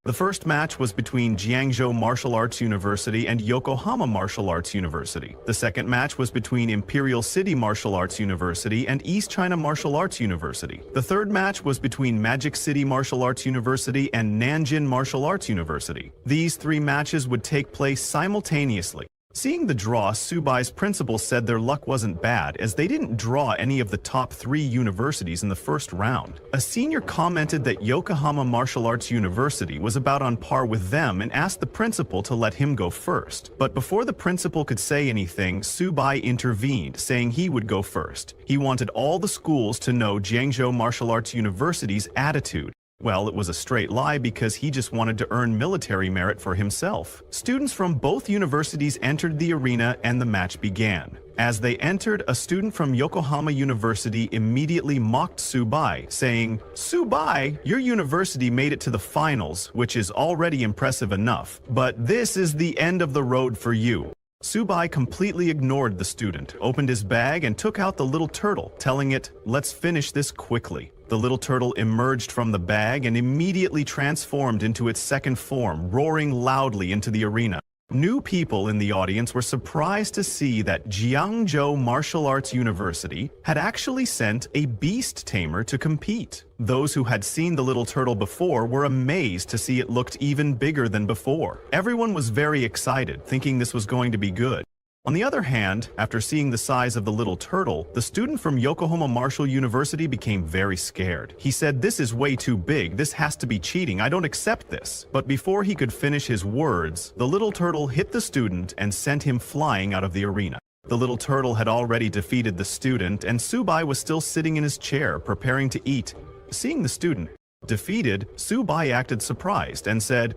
The first match was between Jiangzhou Martial Arts University and Yokohama Martial Arts University. The second match was between Imperial City Martial Arts University and East China Martial Arts University. The third match was between Magic City Martial Arts University and Nanjing Martial Arts University. These three matches would take place simultaneously. Seeing the draw, Subai's principal said their luck wasn't bad as they didn't draw any of the top 3 universities in the first round. A senior commented that Yokohama Martial Arts University was about on par with them and asked the principal to let him go first. But before the principal could say anything, Subai intervened, saying he would go first. He wanted all the schools to know Jiangzhou Martial Arts University's attitude. Well, it was a straight lie because he just wanted to earn military merit for himself. Students from both universities entered the arena and the match began. As they entered, a student from Yokohama University immediately mocked Subai, saying, "Subai, your university made it to the finals, which is already impressive enough, but this is the end of the road for you." Subai completely ignored the student, opened his bag and took out the little turtle, telling it, "Let's finish this quickly." The little turtle emerged from the bag and immediately transformed into its second form, roaring loudly into the arena. New people in the audience were surprised to see that Jiangzhou Martial Arts University had actually sent a beast tamer to compete. Those who had seen the little turtle before were amazed to see it looked even bigger than before. Everyone was very excited, thinking this was going to be good. On the other hand, after seeing the size of the little turtle, the student from Yokohama Martial University became very scared. He said, "This is way too big, this has to be cheating, I don't accept this." But before he could finish his words, the little turtle hit the student and sent him flying out of the arena. The little turtle had already defeated the student, and Subai was still sitting in his chair, preparing to eat. Seeing the student defeated, Subai acted surprised and said,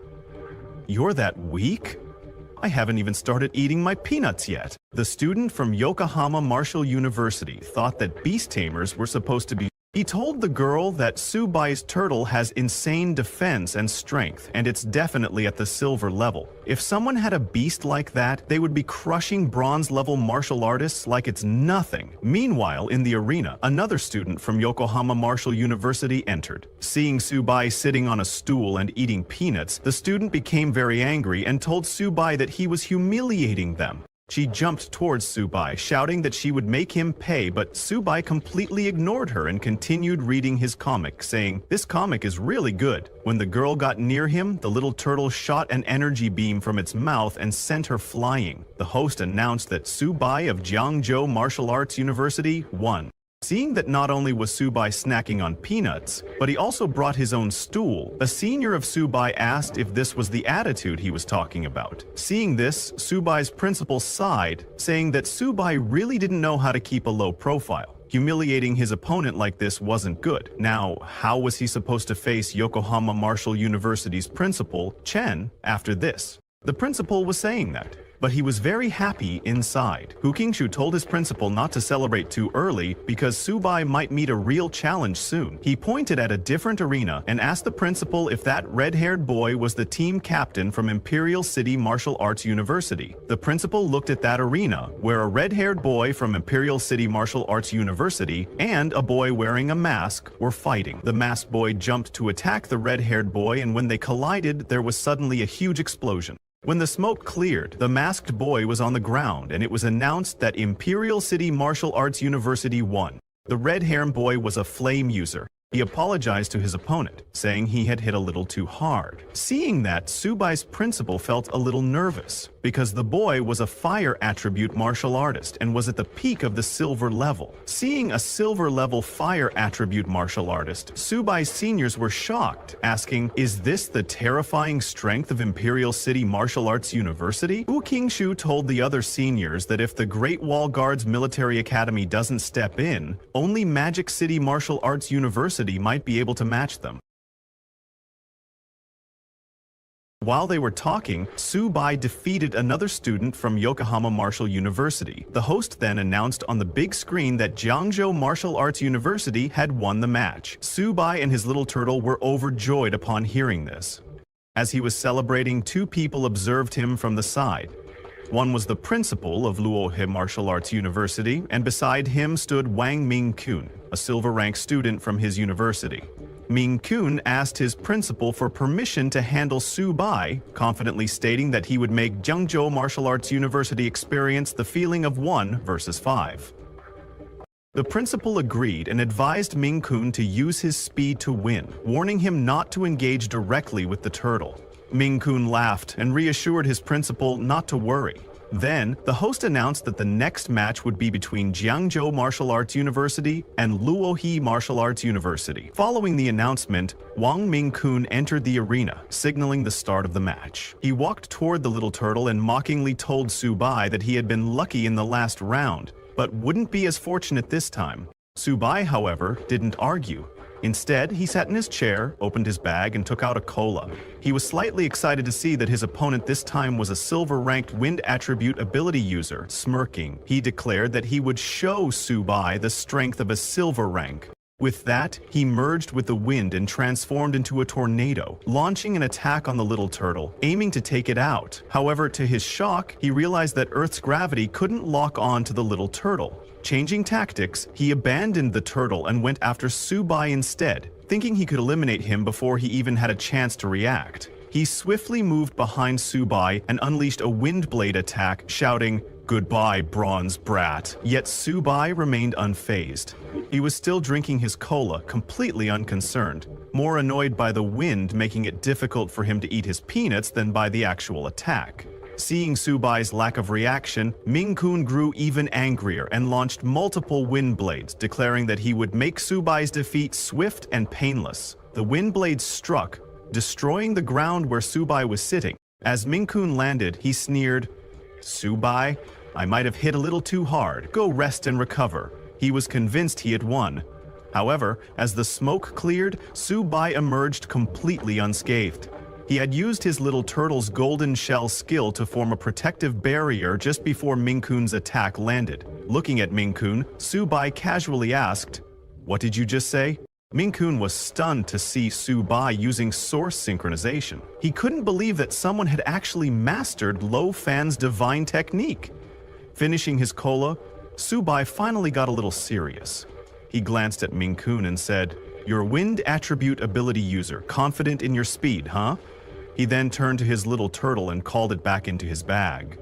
"You're that weak? I haven't even started eating my peanuts yet." The student from Yokohama Martial University thought that beast tamers were supposed to be. He told the girl that Subai's turtle has insane defense and strength, and it's definitely at the silver level. If someone had a beast like that, they would be crushing bronze-level martial artists like it's nothing. Meanwhile, in the arena, another student from Yokohama Martial University entered. Seeing Subai sitting on a stool and eating peanuts, the student became very angry and told Subai that he was humiliating them. She jumped towards Subai, shouting that she would make him pay, but Subai completely ignored her and continued reading his comic, saying, "This comic is really good." When the girl got near him, the little turtle shot an energy beam from its mouth and sent her flying. The host announced that Subai of Jiangzhou Martial Arts University won. Seeing that not only was Subai snacking on peanuts, but he also brought his own stool, a senior of Subai asked if this was the attitude he was talking about. Seeing this, Subai's principal sighed, saying that Subai really didn't know how to keep a low profile. Humiliating his opponent like this wasn't good. Now, how was he supposed to face Yokohama Martial University's principal, Chen, after this? The principal was saying that, but he was very happy inside. Hu Qingshu told his principal not to celebrate too early because Subai might meet a real challenge soon. He pointed at a different arena and asked the principal if that red-haired boy was the team captain from Imperial City Martial Arts University. The principal looked at that arena, where a red-haired boy from Imperial City Martial Arts University and a boy wearing a mask were fighting. The masked boy jumped to attack the red-haired boy, and when they collided, there was suddenly a huge explosion. When the smoke cleared, the masked boy was on the ground, and it was announced that Imperial City Martial Arts University won. The red-haired boy was a flame user. He apologized to his opponent, saying he had hit a little too hard. Seeing that, Subai's principal felt a little nervous, because the boy was a fire attribute martial artist and was at the peak of the silver level. Seeing a silver level fire attribute martial artist, Subai's seniors were shocked, asking, "Is this the terrifying strength of Imperial City Martial Arts University?" Wu Qingshu told the other seniors that if the Great Wall Guard's military academy doesn't step in, only Magic City Martial Arts University might be able to match them. While they were talking, Subai defeated another student from Yokohama Martial University. The host then announced on the big screen that Jiangzhou Martial Arts University had won the match. Subai and his little turtle were overjoyed upon hearing this. As he was celebrating, two people observed him from the side. One was the principal of Luohe Martial Arts University, and beside him stood Wang Ming-kun, a silver-rank student from his university. Ming-kun asked his principal for permission to handle Subai, confidently stating that he would make Jiangzhou Martial Arts University experience the feeling of 1 versus 5. The principal agreed and advised Ming-kun to use his speed to win, warning him not to engage directly with the turtle. Ming-kun laughed and reassured his principal not to worry. Then, the host announced that the next match would be between Jiangzhou Martial Arts University and Luohe Martial Arts University. Following the announcement, Wang Ming-kun entered the arena, signaling the start of the match. He walked toward the little turtle and mockingly told Subai that he had been lucky in the last round, but wouldn't be as fortunate this time. Subai, however, didn't argue. Instead, he sat in his chair, opened his bag, and took out a cola. He was slightly excited to see that his opponent this time was a silver-ranked wind attribute ability user. Smirking, he declared that he would show Subai the strength of a silver rank. With that, he merged with the wind and transformed into a tornado, launching an attack on the little turtle, aiming to take it out. However, to his shock, he realized that Earth's gravity couldn't lock on to the little turtle. Changing tactics, he abandoned the turtle and went after Subai instead, thinking he could eliminate him before he even had a chance to react. He swiftly moved behind Subai and unleashed a wind blade attack, shouting, "Goodbye, bronze brat." Yet Subai remained unfazed. He was still drinking his cola, completely unconcerned, more annoyed by the wind making it difficult for him to eat his peanuts than by the actual attack. Seeing Subai's lack of reaction, Ming-kun grew even angrier and launched multiple wind blades, declaring that he would make Subai's defeat swift and painless. The wind blades struck, destroying the ground where Subai was sitting. As Ming-kun landed, he sneered, "Subai, I might have hit a little too hard. Go rest and recover." He was convinced he had won. However, as the smoke cleared, Subai emerged completely unscathed. He had used his little turtle's golden shell skill to form a protective barrier just before Ming-kun's attack landed. Looking at Ming-kun, Subai casually asked, "What did you just say?" Ming-kun was stunned to see Subai using source synchronization. He couldn't believe that someone had actually mastered Lo Fan's divine technique. Finishing his cola, Subai finally got a little serious. He glanced at Ming-kun and said, "You're a wind attribute ability user, confident in your speed, huh?" He then turned to his little turtle and called it back into his bag.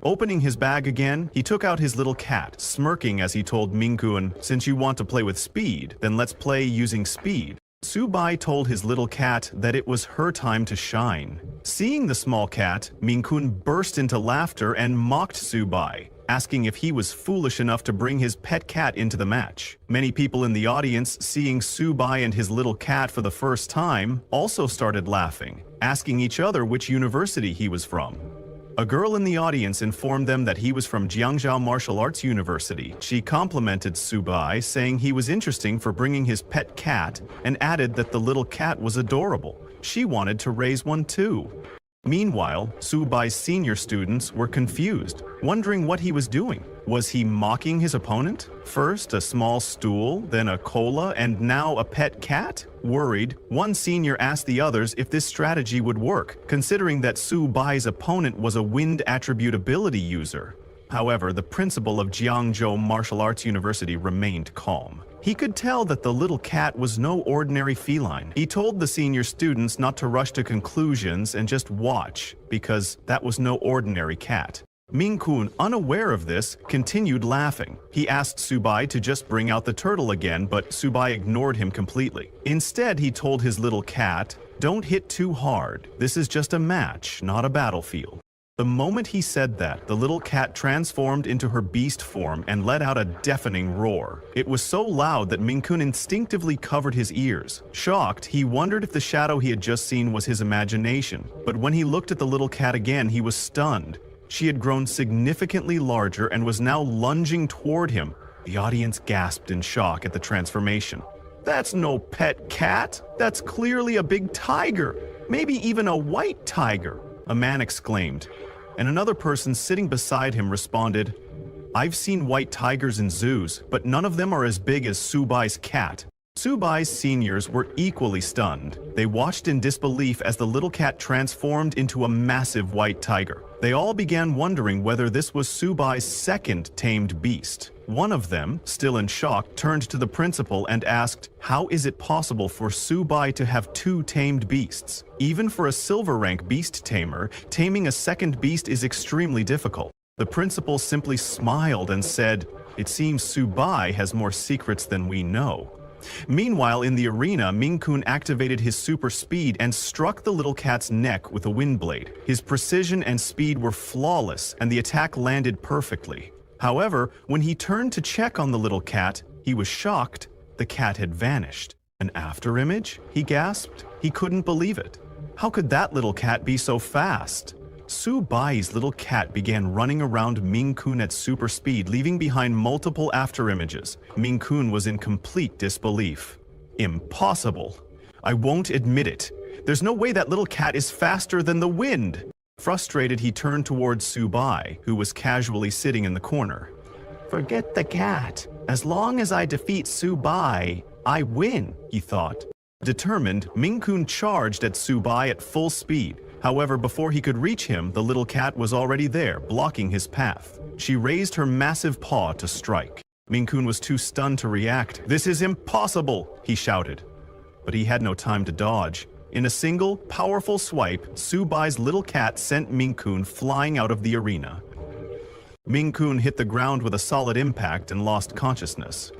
Opening his bag again, he took out his little cat, smirking as he told Ming-kun, "Since you want to play with speed, then let's play using speed." Subai told his little cat that it was her time to shine. Seeing the small cat, Ming-kun burst into laughter and mocked Subai, asking if he was foolish enough to bring his pet cat into the match. Many people in the audience, seeing Subai and his little cat for the first time, also started laughing, asking each other which university he was from. A girl in the audience informed them that he was from Jiangzhou Martial Arts University. She complimented Subai, saying he was interesting for bringing his pet cat, and added that the little cat was adorable. She wanted to raise one too. Meanwhile, Subai's senior students were confused, wondering what he was doing. Was he mocking his opponent? First a small stool, then a cola, and now a pet cat? Worried, one senior asked the others if this strategy would work, considering that Subai's opponent was a wind attribute ability user. However, the principal of Jiangzhou Martial Arts University remained calm. He could tell that the little cat was no ordinary feline. He told the senior students not to rush to conclusions and just watch, because that was no ordinary cat. Ming-kun, unaware of this, continued laughing. He asked Subai to just bring out the turtle again, but Subai ignored him completely. Instead, he told his little cat, "Don't hit too hard. This is just a match, not a battlefield." The moment he said that, the little cat transformed into her beast form and let out a deafening roar. It was so loud that Ming-kun instinctively covered his ears. Shocked, he wondered if the shadow he had just seen was his imagination. But when he looked at the little cat again, he was stunned. She had grown significantly larger and was now lunging toward him. The audience gasped in shock at the transformation. "That's no pet cat. That's clearly a big tiger. Maybe even a white tiger," a man exclaimed. And another person sitting beside him responded, "I've seen white tigers in zoos, but none of them are as big as Subai's cat." Subai's seniors were equally stunned. They watched in disbelief as the little cat transformed into a massive white tiger. They all began wondering whether this was Subai's second tamed beast. One of them, still in shock, turned to the principal and asked, "How is it possible for Subai to have two tamed beasts? Even for a silver rank beast tamer, taming a second beast is extremely difficult." The principal simply smiled and said, "It seems Subai has more secrets than we know." Meanwhile, in the arena, Ming-kun activated his super speed and struck the little cat's neck with a wind blade. His precision and speed were flawless, and the attack landed perfectly. However, when he turned to check on the little cat, he was shocked. The cat had vanished. "An afterimage?" he gasped. He couldn't believe it. How could that little cat be so fast? Subai's little cat began running around Ming-kun at super speed, leaving behind multiple afterimages. Ming-kun was in complete disbelief. "Impossible. I won't admit it. There's no way that little cat is faster than the wind." Frustrated, he turned towards Subai, who was casually sitting in the corner. "Forget the cat. As long as I defeat Subai, I win," he thought. Determined, Ming-kun charged at Subai at full speed. However, before he could reach him, the little cat was already there, blocking his path. She raised her massive paw to strike. Ming-kun was too stunned to react. "This is impossible!" he shouted. But he had no time to dodge. In a single, powerful swipe, Subai's little cat sent Ming-kun flying out of the arena. Ming-kun hit the ground with a solid impact and lost consciousness.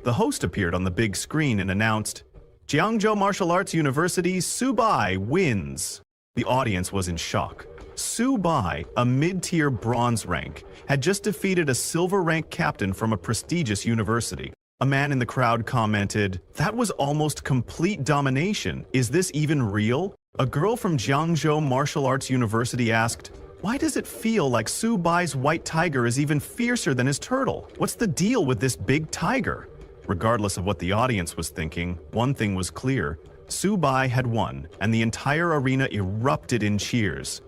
The host appeared on the big screen and announced, "Jiangzhou Martial Arts University's Subai wins." The audience was in shock. Subai, a mid-tier bronze rank, had just defeated a silver rank captain from a prestigious university. A man in the crowd commented, "That was almost complete domination. Is this even real?" A girl from Jiangzhou Martial Arts University asked, "Why does it feel like Subai's white tiger is even fiercer than his turtle? What's the deal with this big tiger?" Regardless of what the audience was thinking, one thing was clear. Subai had won, and the entire arena erupted in cheers.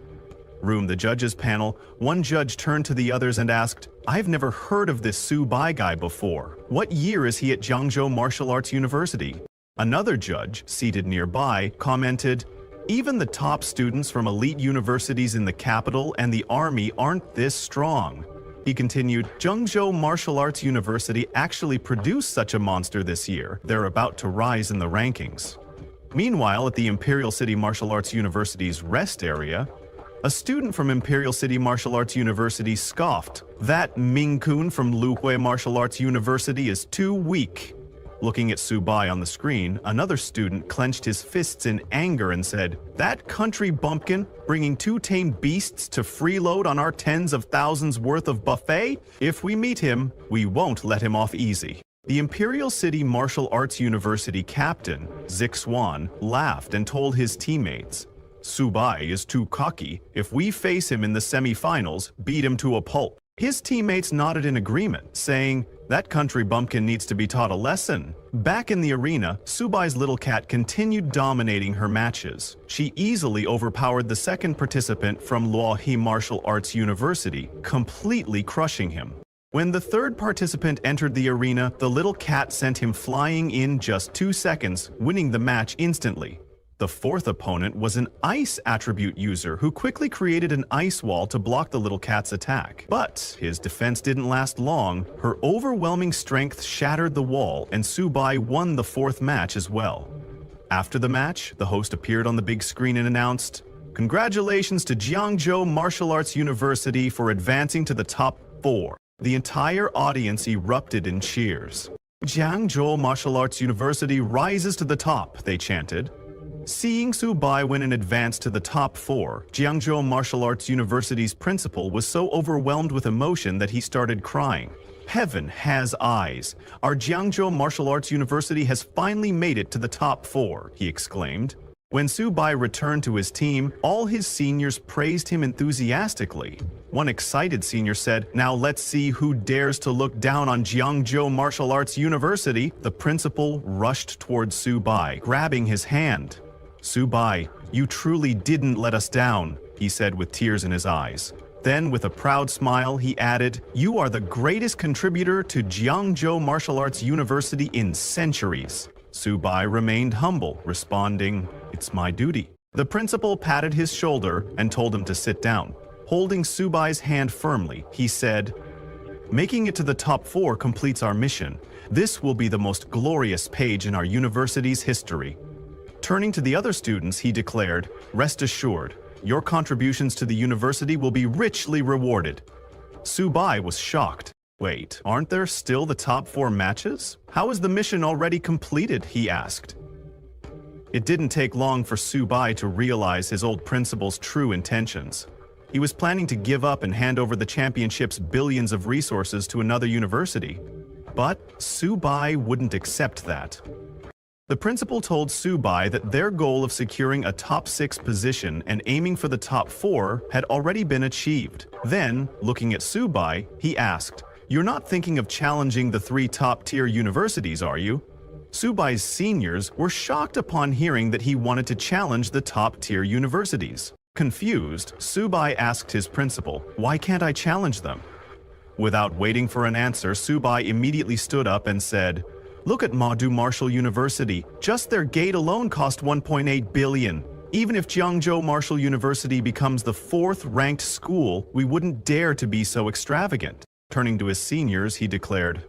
The judges panel, one judge turned to the others and asked, "I've never heard of this Subai guy before. What year is he at Jiangzhou Martial Arts University?" Another judge, seated nearby, commented, "Even the top students from elite universities in the capital and the army aren't this strong." He continued, "Jiangzhou Martial Arts University actually produced such a monster this year. They're about to rise in the rankings." Meanwhile, at the Imperial City Martial Arts University's rest area, a student from Imperial City Martial Arts University scoffed, "That Ming-kun from Luhui Martial Arts University is too weak." Looking at Subai on the screen, another student clenched his fists in anger and said, "That country bumpkin bringing two tame beasts to freeload on our tens of thousands worth of buffet? If we meet him, we won't let him off easy." The Imperial City Martial Arts University captain, Zik Swan, laughed and told his teammates, "Subai is too cocky. If we face him in the semi-finals, beat him to a pulp." His teammates nodded in agreement, saying, "That country bumpkin needs to be taught a lesson." Back in the arena, Subai's little cat continued dominating her matches. She easily overpowered the second participant from Luohe Martial Arts University, completely crushing him. When the third participant entered the arena, the little cat sent him flying in just 2 seconds, winning the match instantly. The fourth opponent was an ice attribute user who quickly created an ice wall to block the little cat's attack. But his defense didn't last long. Her overwhelming strength shattered the wall, and Subai won the fourth match as well. After the match, the host appeared on the big screen and announced, Congratulations to Jiangzhou Martial Arts University for advancing to the top 4. The entire audience erupted in cheers. Jiangzhou Martial Arts University rises to the top, they chanted. Seeing Su Bai win and advance to the top 4, Jiangzhou Martial Arts University's principal was so overwhelmed with emotion that he started crying. Heaven has eyes. Our Jiangzhou Martial Arts University has finally made it to the top 4, he exclaimed. When Su Bai returned to his team, all his seniors praised him enthusiastically. One excited senior said, "Now let's see who dares to look down on Jiangzhou Martial Arts University." The principal rushed towards Su Bai, grabbing his hand. "Su Bai, you truly didn't let us down," he said with tears in his eyes. Then, with a proud smile, he added, "You are the greatest contributor to Jiangzhou Martial Arts University in centuries." Su Bai remained humble, responding, "It's my duty." The principal patted his shoulder and told him to sit down. Holding Su Bai's hand firmly, he said, "Making it to the top 4 completes our mission. This will be the most glorious page in our university's history." Turning to the other students, he declared, "Rest assured, your contributions to the university will be richly rewarded." Su Bai was shocked. "Wait, aren't there still the top 4 matches? How is the mission already completed?" he asked. It didn't take long for Su Bai to realize his old principal's true intentions. He was planning to give up and hand over the championship's billions of resources to another university. But Su Bai wouldn't accept that. The principal told Su Bai that their goal of securing a top 6 position and aiming for the top 4 had already been achieved. Then, looking at Su Bai, he asked, "You're not thinking of challenging the 3 top-tier universities, are you?" Su Bai's seniors were shocked upon hearing that he wanted to challenge the top-tier universities. Confused, Su Bai asked his principal, "Why can't I challenge them?" Without waiting for an answer, Su Bai immediately stood up and said, "Look at Madu Martial University. Just their gate alone cost 1.8 billion. Even if Jiangzhou Martial University becomes the 4th-ranked school, we wouldn't dare to be so extravagant." Turning to his seniors, he declared,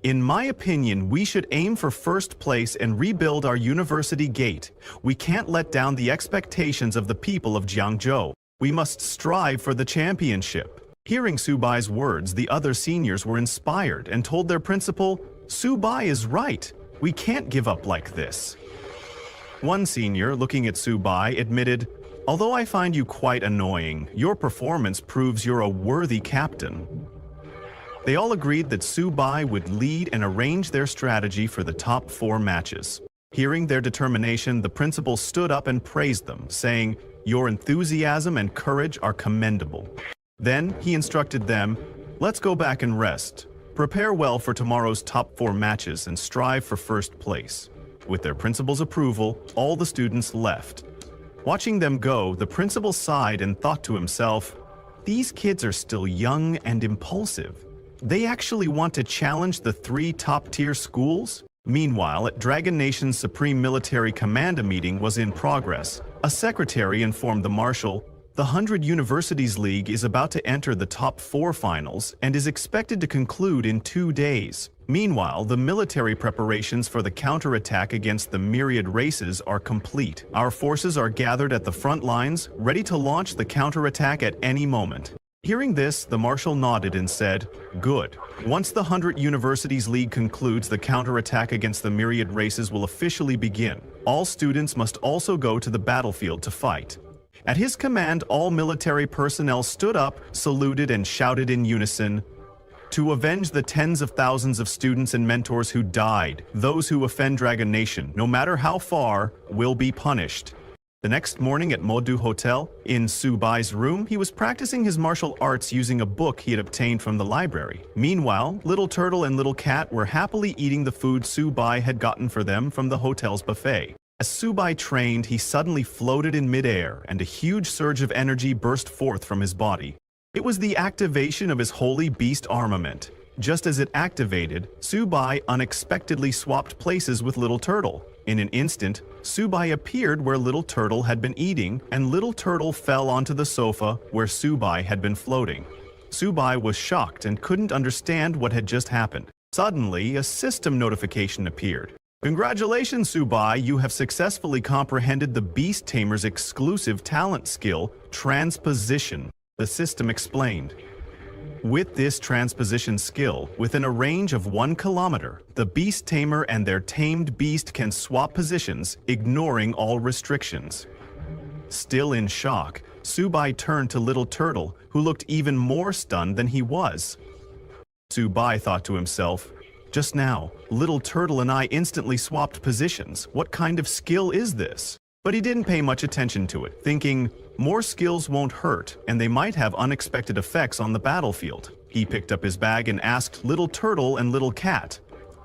"In my opinion, we should aim for 1st place and rebuild our university gate. We can't let down the expectations of the people of Jiangzhou. We must strive for the championship." Hearing Su Bai's words, the other seniors were inspired and told their principal, "Su Bai is right. We can't give up like this." One senior, looking at Su Bai, admitted, "Although I find you quite annoying, your performance proves you're a worthy captain." They all agreed that Su Bai would lead and arrange their strategy for the top 4 matches. Hearing their determination, the principal stood up and praised them, saying, "Your enthusiasm and courage are commendable." Then he instructed them, "Let's go back and rest. Prepare well for tomorrow's top 4 matches and strive for 1st place." With their principal's approval, all the students left. Watching them go, the principal sighed and thought to himself, "These kids are still young and impulsive. They actually want to challenge the 3 top-tier schools?" Meanwhile, at Dragon Nation's Supreme Military Command, a meeting was in progress. A secretary informed the marshal, "The 100 Universities League is about to enter the top 4 finals and is expected to conclude in 2 days. Meanwhile, the military preparations for the counterattack against the myriad races are complete. Our forces are gathered at the front lines, ready to launch the counterattack at any moment." Hearing this, the marshal nodded and said, "Good. Once the 100 Universities League concludes, the counterattack against the myriad races will officially begin. All students must also go to the battlefield to fight." At his command, all military personnel stood up, saluted, and shouted in unison, "To avenge the tens of thousands of students and mentors who died, those who offend Dragon Nation, no matter how far, will be punished." The next morning at Modu Hotel, in Su Bai's room, he was practicing his martial arts using a book he had obtained from the library. Meanwhile, Little Turtle and Little Cat were happily eating the food Su Bai had gotten for them from the hotel's buffet. As Su Bai trained, he suddenly floated in midair, and a huge surge of energy burst forth from his body. It was the activation of his holy beast armament. Just as it activated, Su Bai unexpectedly swapped places with Little Turtle. In an instant, Su Bai appeared where Little Turtle had been eating, and Little Turtle fell onto the sofa where Su Bai had been floating. Su Bai was shocked and couldn't understand what had just happened. Suddenly, a system notification appeared. Congratulations, Subai, you have successfully comprehended the Beast Tamer's exclusive talent skill, transposition, the system explained. With this transposition skill, within a range of 1 kilometer, the Beast Tamer and their tamed beast can swap positions, ignoring all restrictions. Still in shock, Subai turned to Little Turtle, who looked even more stunned than he was. Subai thought to himself, just now, Little Turtle and I instantly swapped positions. What kind of skill is this? But he didn't pay much attention to it, thinking, more skills won't hurt, and they might have unexpected effects on the battlefield. He picked up his bag and asked Little Turtle and Little Cat,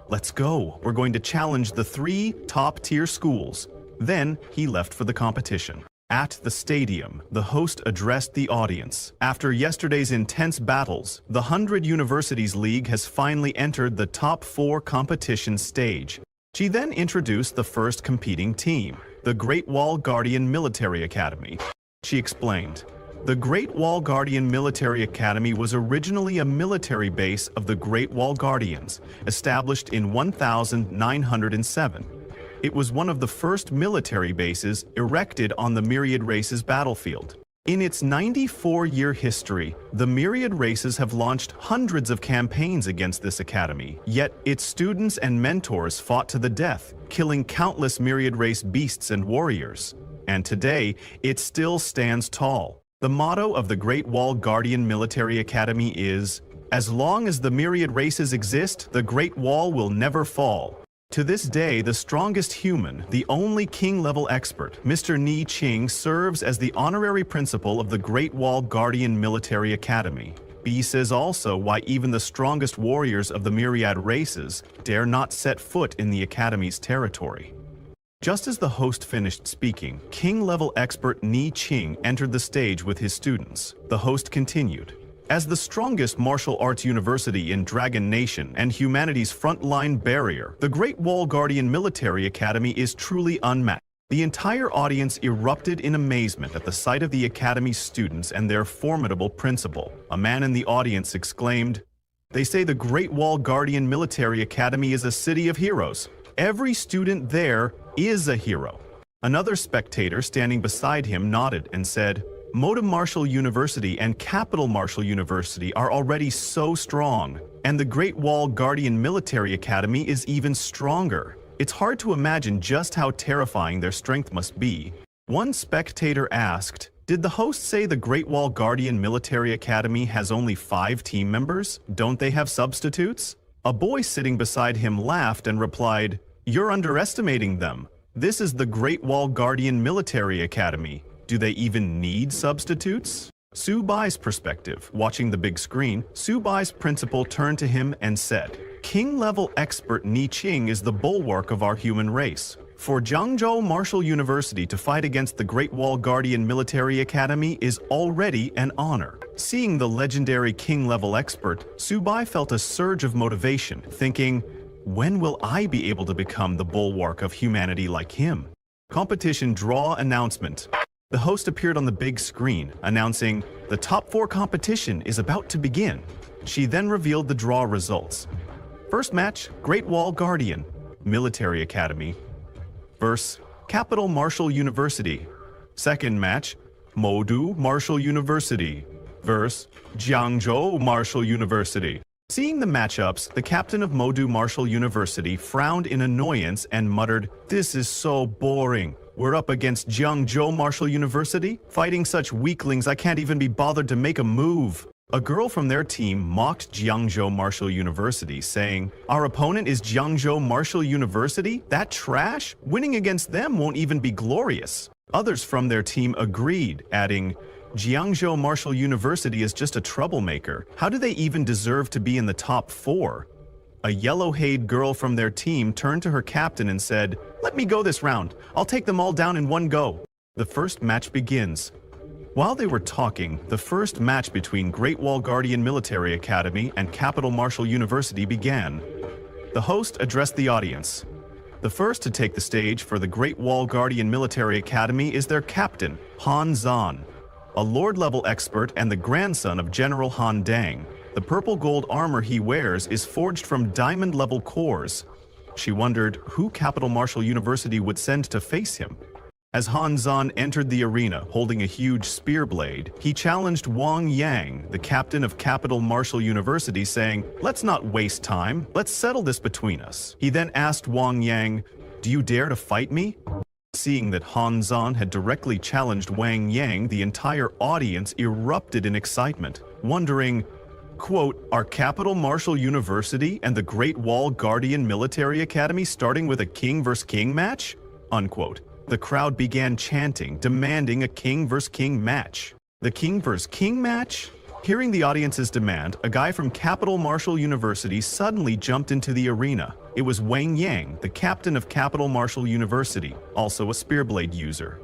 "Let's go, we're going to challenge the 3 top-tier schools." Then he left for the competition. At the stadium, the host addressed the audience. After yesterday's intense battles, the 100 Universities League has finally entered the top 4 competition stage. She then introduced the first competing team, the Great Wall Guardian Military Academy. She explained, the Great Wall Guardian Military Academy was originally a military base of the Great Wall Guardians, established in 1907. It was one of the first military bases erected on the Myriad Races battlefield. In its 94-year history, the Myriad Races have launched hundreds of campaigns against this academy, yet its students and mentors fought to the death, killing countless Myriad Race beasts and warriors. And today, it still stands tall. The motto of the Great Wall Guardian Military Academy is, "As long as the Myriad Races exist, the Great Wall will never fall." To this day, the strongest human, the only king-level expert, Mr. Ni Qing, serves as the honorary principal of the Great Wall Guardian Military Academy. B says also why even the strongest warriors of the Myriad Races dare not set foot in the Academy's territory. Just as the host finished speaking, king-level expert Ni Qing entered the stage with his students. The host continued, "As the strongest martial arts university in Dragon Nation and humanity's frontline barrier, the Great Wall Guardian Military Academy is truly unmatched." The entire audience erupted in amazement at the sight of the Academy's students and their formidable principal. A man in the audience exclaimed, "They say the Great Wall Guardian Military Academy is a city of heroes. Every student there is a hero." Another spectator standing beside him nodded and said, "Modem Martial University and Capital Martial University are already so strong, and the Great Wall Guardian Military Academy is even stronger. It's hard to imagine just how terrifying their strength must be." One spectator asked, "Did the host say the Great Wall Guardian Military Academy has only 5 team members? Don't they have substitutes?" A boy sitting beside him laughed and replied, "You're underestimating them. This is the Great Wall Guardian Military Academy. Do they even need substitutes?" Subai's perspective, watching the big screen, Subai's principal turned to him and said, "King-level expert Ni Qing is the bulwark of our human race. For Jiangzhou Martial University to fight against the Great Wall Guardian Military Academy is already an honor." Seeing the legendary king-level expert, Subai felt a surge of motivation, thinking, when will I be able to become the bulwark of humanity like him? Competition draw announcement. The host appeared on the big screen, announcing, "The top 4 competition is about to begin." She then revealed the draw results. First match, Great Wall Guardian Military Academy versus Capital Martial University. Second match, Modu Martial University versus Jiangzhou Martial University. Seeing the matchups, the captain of Modu Martial University frowned in annoyance and muttered, "This is so boring. We're up against Jiangzhou Martial University, fighting such weaklings I can't even be bothered to make a move." A girl from their team mocked Jiangzhou Martial University, saying, "Our opponent is Jiangzhou Martial University? That trash? Winning against them won't even be glorious." Others from their team agreed, adding, "Jiangzhou Martial University is just a troublemaker. How do they even deserve to be in the top 4? A yellow-haired girl from their team turned to her captain and said, "Let me go this round. I'll take them all down in one go." The first match begins. While they were talking, the first match between Great Wall Guardian Military Academy and Capital Martial University began. The host addressed the audience. The first to take the stage for the Great Wall Guardian Military Academy is their captain, Han Zan, a Lord-level expert and the grandson of General Han Dang. The purple-gold armor he wears is forged from diamond-level cores. She wondered who Capital Martial University would send to face him. As Han Zhan entered the arena holding a huge spear blade, he challenged Wang Yang, the captain of Capital Martial University, saying, "Let's not waste time, let's settle this between us." He then asked Wang Yang, "Do you dare to fight me?" Seeing that Han Zhan had directly challenged Wang Yang, the entire audience erupted in excitement, wondering, quote, "Are Capital Martial University and the Great Wall Guardian Military Academy starting with a king vs. king match?" Unquote. The crowd began chanting, demanding a king vs. king match. The king vs. king match? Hearing the audience's demand, a guy from Capital Martial University suddenly jumped into the arena. It was Wang Yang, the captain of Capital Martial University, also a spearblade user.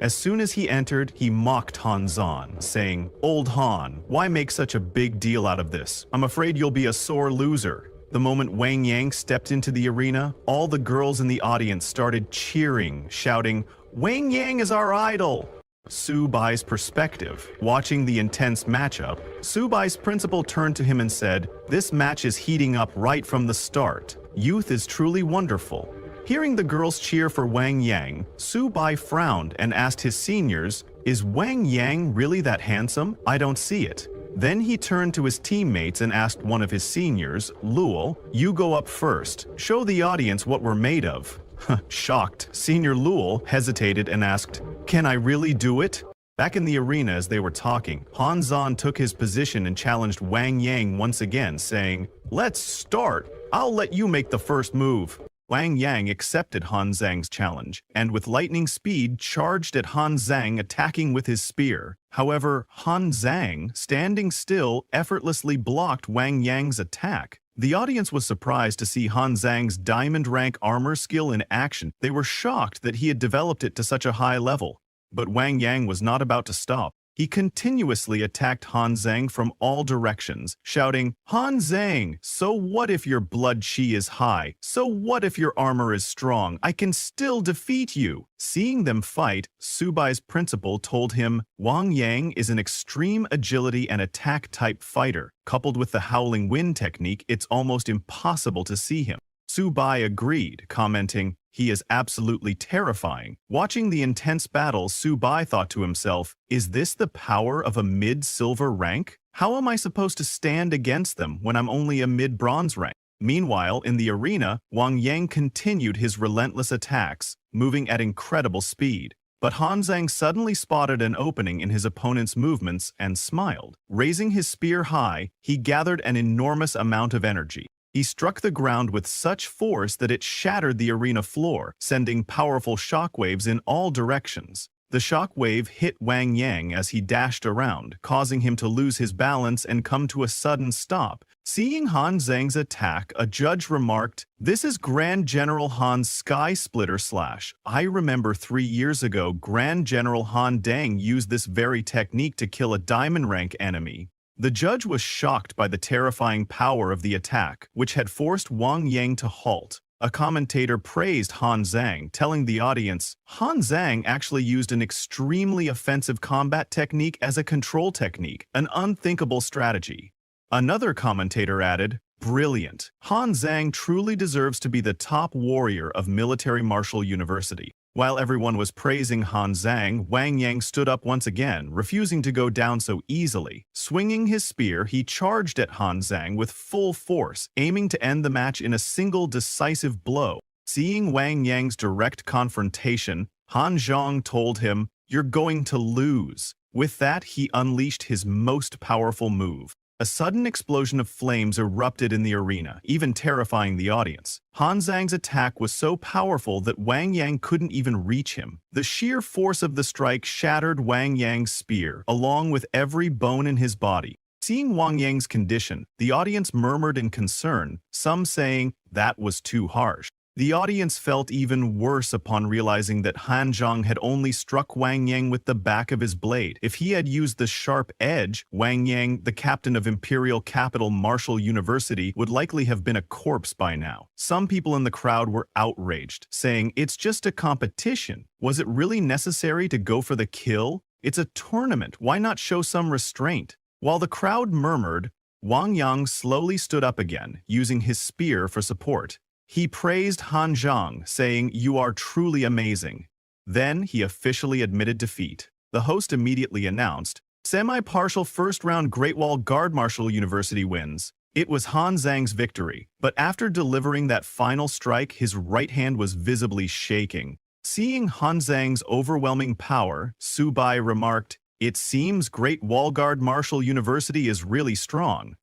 As soon as he entered, he mocked Han Zhan, saying, "Old Han, why make such a big deal out of this? I'm afraid you'll be a sore loser." The moment Wang Yang stepped into the arena, all the girls in the audience started cheering, shouting, "Wang Yang is our idol!" Su Bai's perspective. Watching the intense matchup, Su Bai's principal turned to him and said, "This match is heating up right from the start. Youth is truly wonderful." Hearing the girls cheer for Wang Yang, Su Bai frowned and asked his seniors, "Is Wang Yang really that handsome? I don't see it." Then he turned to his teammates and asked one of his seniors, Luol, "You go up first. Show the audience what we're made of." Shocked, Senior Luol hesitated and asked, "Can I really do it?" Back in the arena as they were talking, Han Zhan took his position and challenged Wang Yang once again, saying, "Let's start. I'll let you make the first move." Wang Yang accepted Han Zhang's challenge, and with lightning speed charged at Han Zhang, attacking with his spear. However, Han Zhang, standing still, effortlessly blocked Wang Yang's attack. The audience was surprised to see Han Zhang's diamond rank armor skill in action. They were shocked that he had developed it to such a high level. But Wang Yang was not about to stop. He continuously attacked Han Zhang from all directions, shouting, "Han Zhang, so what if your blood chi is high? So what if your armor is strong? I can still defeat you." Seeing them fight, Su Bai's principal told him, Wang Yang is an extreme agility and attack-type fighter. Coupled with the howling wind technique, it's almost impossible to see him. Su Bai agreed, commenting, "He is absolutely terrifying." Watching the intense battle, Su Bai thought to himself, "Is this the power of a mid-silver rank? How am I supposed to stand against them when I'm only a mid-bronze rank?" Meanwhile, in the arena, Wang Yang continued his relentless attacks, moving at incredible speed. But Han Zhang suddenly spotted an opening in his opponent's movements and smiled. Raising his spear high, he gathered an enormous amount of energy. He struck the ground with such force that it shattered the arena floor, sending powerful shockwaves in all directions. The shockwave hit Wang Yang as he dashed around, causing him to lose his balance and come to a sudden stop. Seeing Han Zhang's attack, a judge remarked, "This is Grand General Han's Sky Splitter Slash. I remember 3 years ago Grand General Han Dang used this very technique to kill a diamond rank enemy." The judge was shocked by the terrifying power of the attack, which had forced Wang Yang to halt. A commentator praised Han Zhang, telling the audience, Han Zhang actually used an extremely offensive combat technique as a control technique, an unthinkable strategy. Another commentator added, "Brilliant. Han Zhang truly deserves to be the top warrior of Military Martial University." While everyone was praising Han Zhang, Wang Yang stood up once again, refusing to go down so easily. Swinging his spear, he charged at Han Zhang with full force, aiming to end the match in a single decisive blow. Seeing Wang Yang's direct confrontation, Han Zhang told him, "You're going to lose." With that, he unleashed his most powerful move. A sudden explosion of flames erupted in the arena, even terrifying the audience. Han Zhang's attack was so powerful that Wang Yang couldn't even reach him. The sheer force of the strike shattered Wang Yang's spear, along with every bone in his body. Seeing Wang Yang's condition, the audience murmured in concern, some saying, "That was too harsh." The audience felt even worse upon realizing that Han Zhang had only struck Wang Yang with the back of his blade. If he had used the sharp edge, Wang Yang, the captain of Imperial Capital Martial University, would likely have been a corpse by now. Some people in the crowd were outraged, saying, "It's just a competition. Was it really necessary to go for the kill? It's a tournament. Why not show some restraint?" While the crowd murmured, Wang Yang slowly stood up again, using his spear for support. He praised Han Zhang, saying, "You are truly amazing." Then he officially admitted defeat. The host immediately announced, "Semi-partial first-round Great Wall Guard Martial University wins." It was Han Zhang's victory, but after delivering that final strike, his right hand was visibly shaking. Seeing Han Zhang's overwhelming power, Su Bai remarked, "It seems Great Wall Guard Martial University is really strong."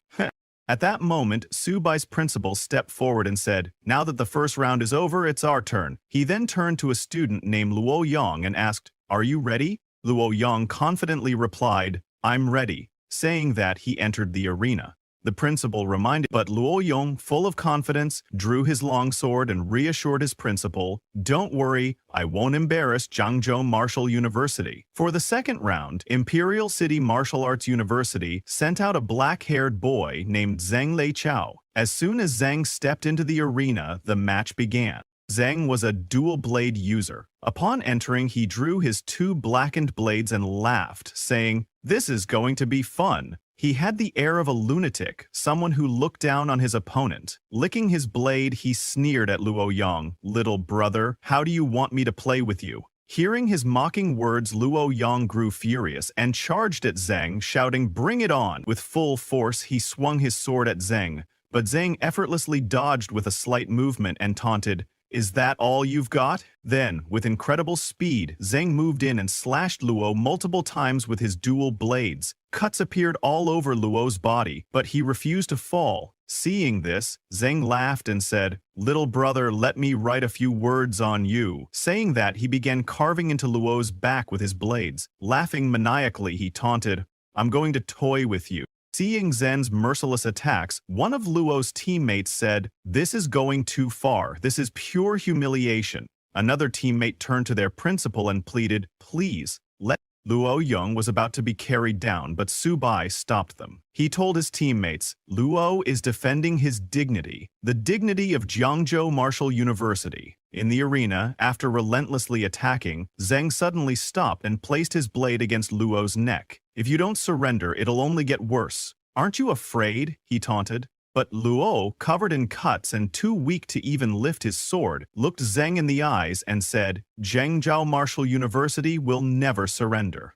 At that moment, Su Bai's principal stepped forward and said, "Now that the first round is over, it's our turn." He then turned to a student named Luo Yang and asked, "Are you ready?" Luo Yang confidently replied, "I'm ready." Saying that, he entered the arena. The principal reminded, but Luo Yang, full of confidence, drew his longsword and reassured his principal, "Don't worry, I won't embarrass Jiangzhou Martial University." For the second round, Imperial City Martial Arts University sent out a black-haired boy named Zheng Leiqiao. As soon as Zheng stepped into the arena, the match began. Zheng was a dual-blade user. Upon entering, he drew his two blackened blades and laughed, saying, "This is going to be fun." He had the air of a lunatic, someone who looked down on his opponent. Licking his blade, he sneered at Luo Yang, "Little brother, how do you want me to play with you?" Hearing his mocking words, Luo Yang grew furious and charged at Zheng, shouting, "Bring it on!" With full force, he swung his sword at Zheng, but Zheng effortlessly dodged with a slight movement and taunted, "Is that all you've got?" Then, with incredible speed, Zheng moved in and slashed Luo multiple times with his dual blades. Cuts appeared all over Luo's body, but he refused to fall. Seeing this, Zheng laughed and said, "Little brother, let me write a few words on you." Saying that, he began carving into Luo's back with his blades. Laughing maniacally, he taunted, "I'm going to toy with you." Seeing Zhen's merciless attacks, one of Luo's teammates said, "This is going too far. This is pure humiliation." Another teammate turned to their principal and pleaded, "Please, let..." Luo Yang was about to be carried down, but Su Bai stopped them. He told his teammates, "Luo is defending his dignity, the dignity of Jiangzhou Martial University." In the arena, after relentlessly attacking, Zheng suddenly stopped and placed his blade against Luo's neck. "If you don't surrender, it'll only get worse. Aren't you afraid?" he taunted. But Luo, covered in cuts and too weak to even lift his sword, looked Zheng in the eyes and said, "Jiangzhou Martial University will never surrender."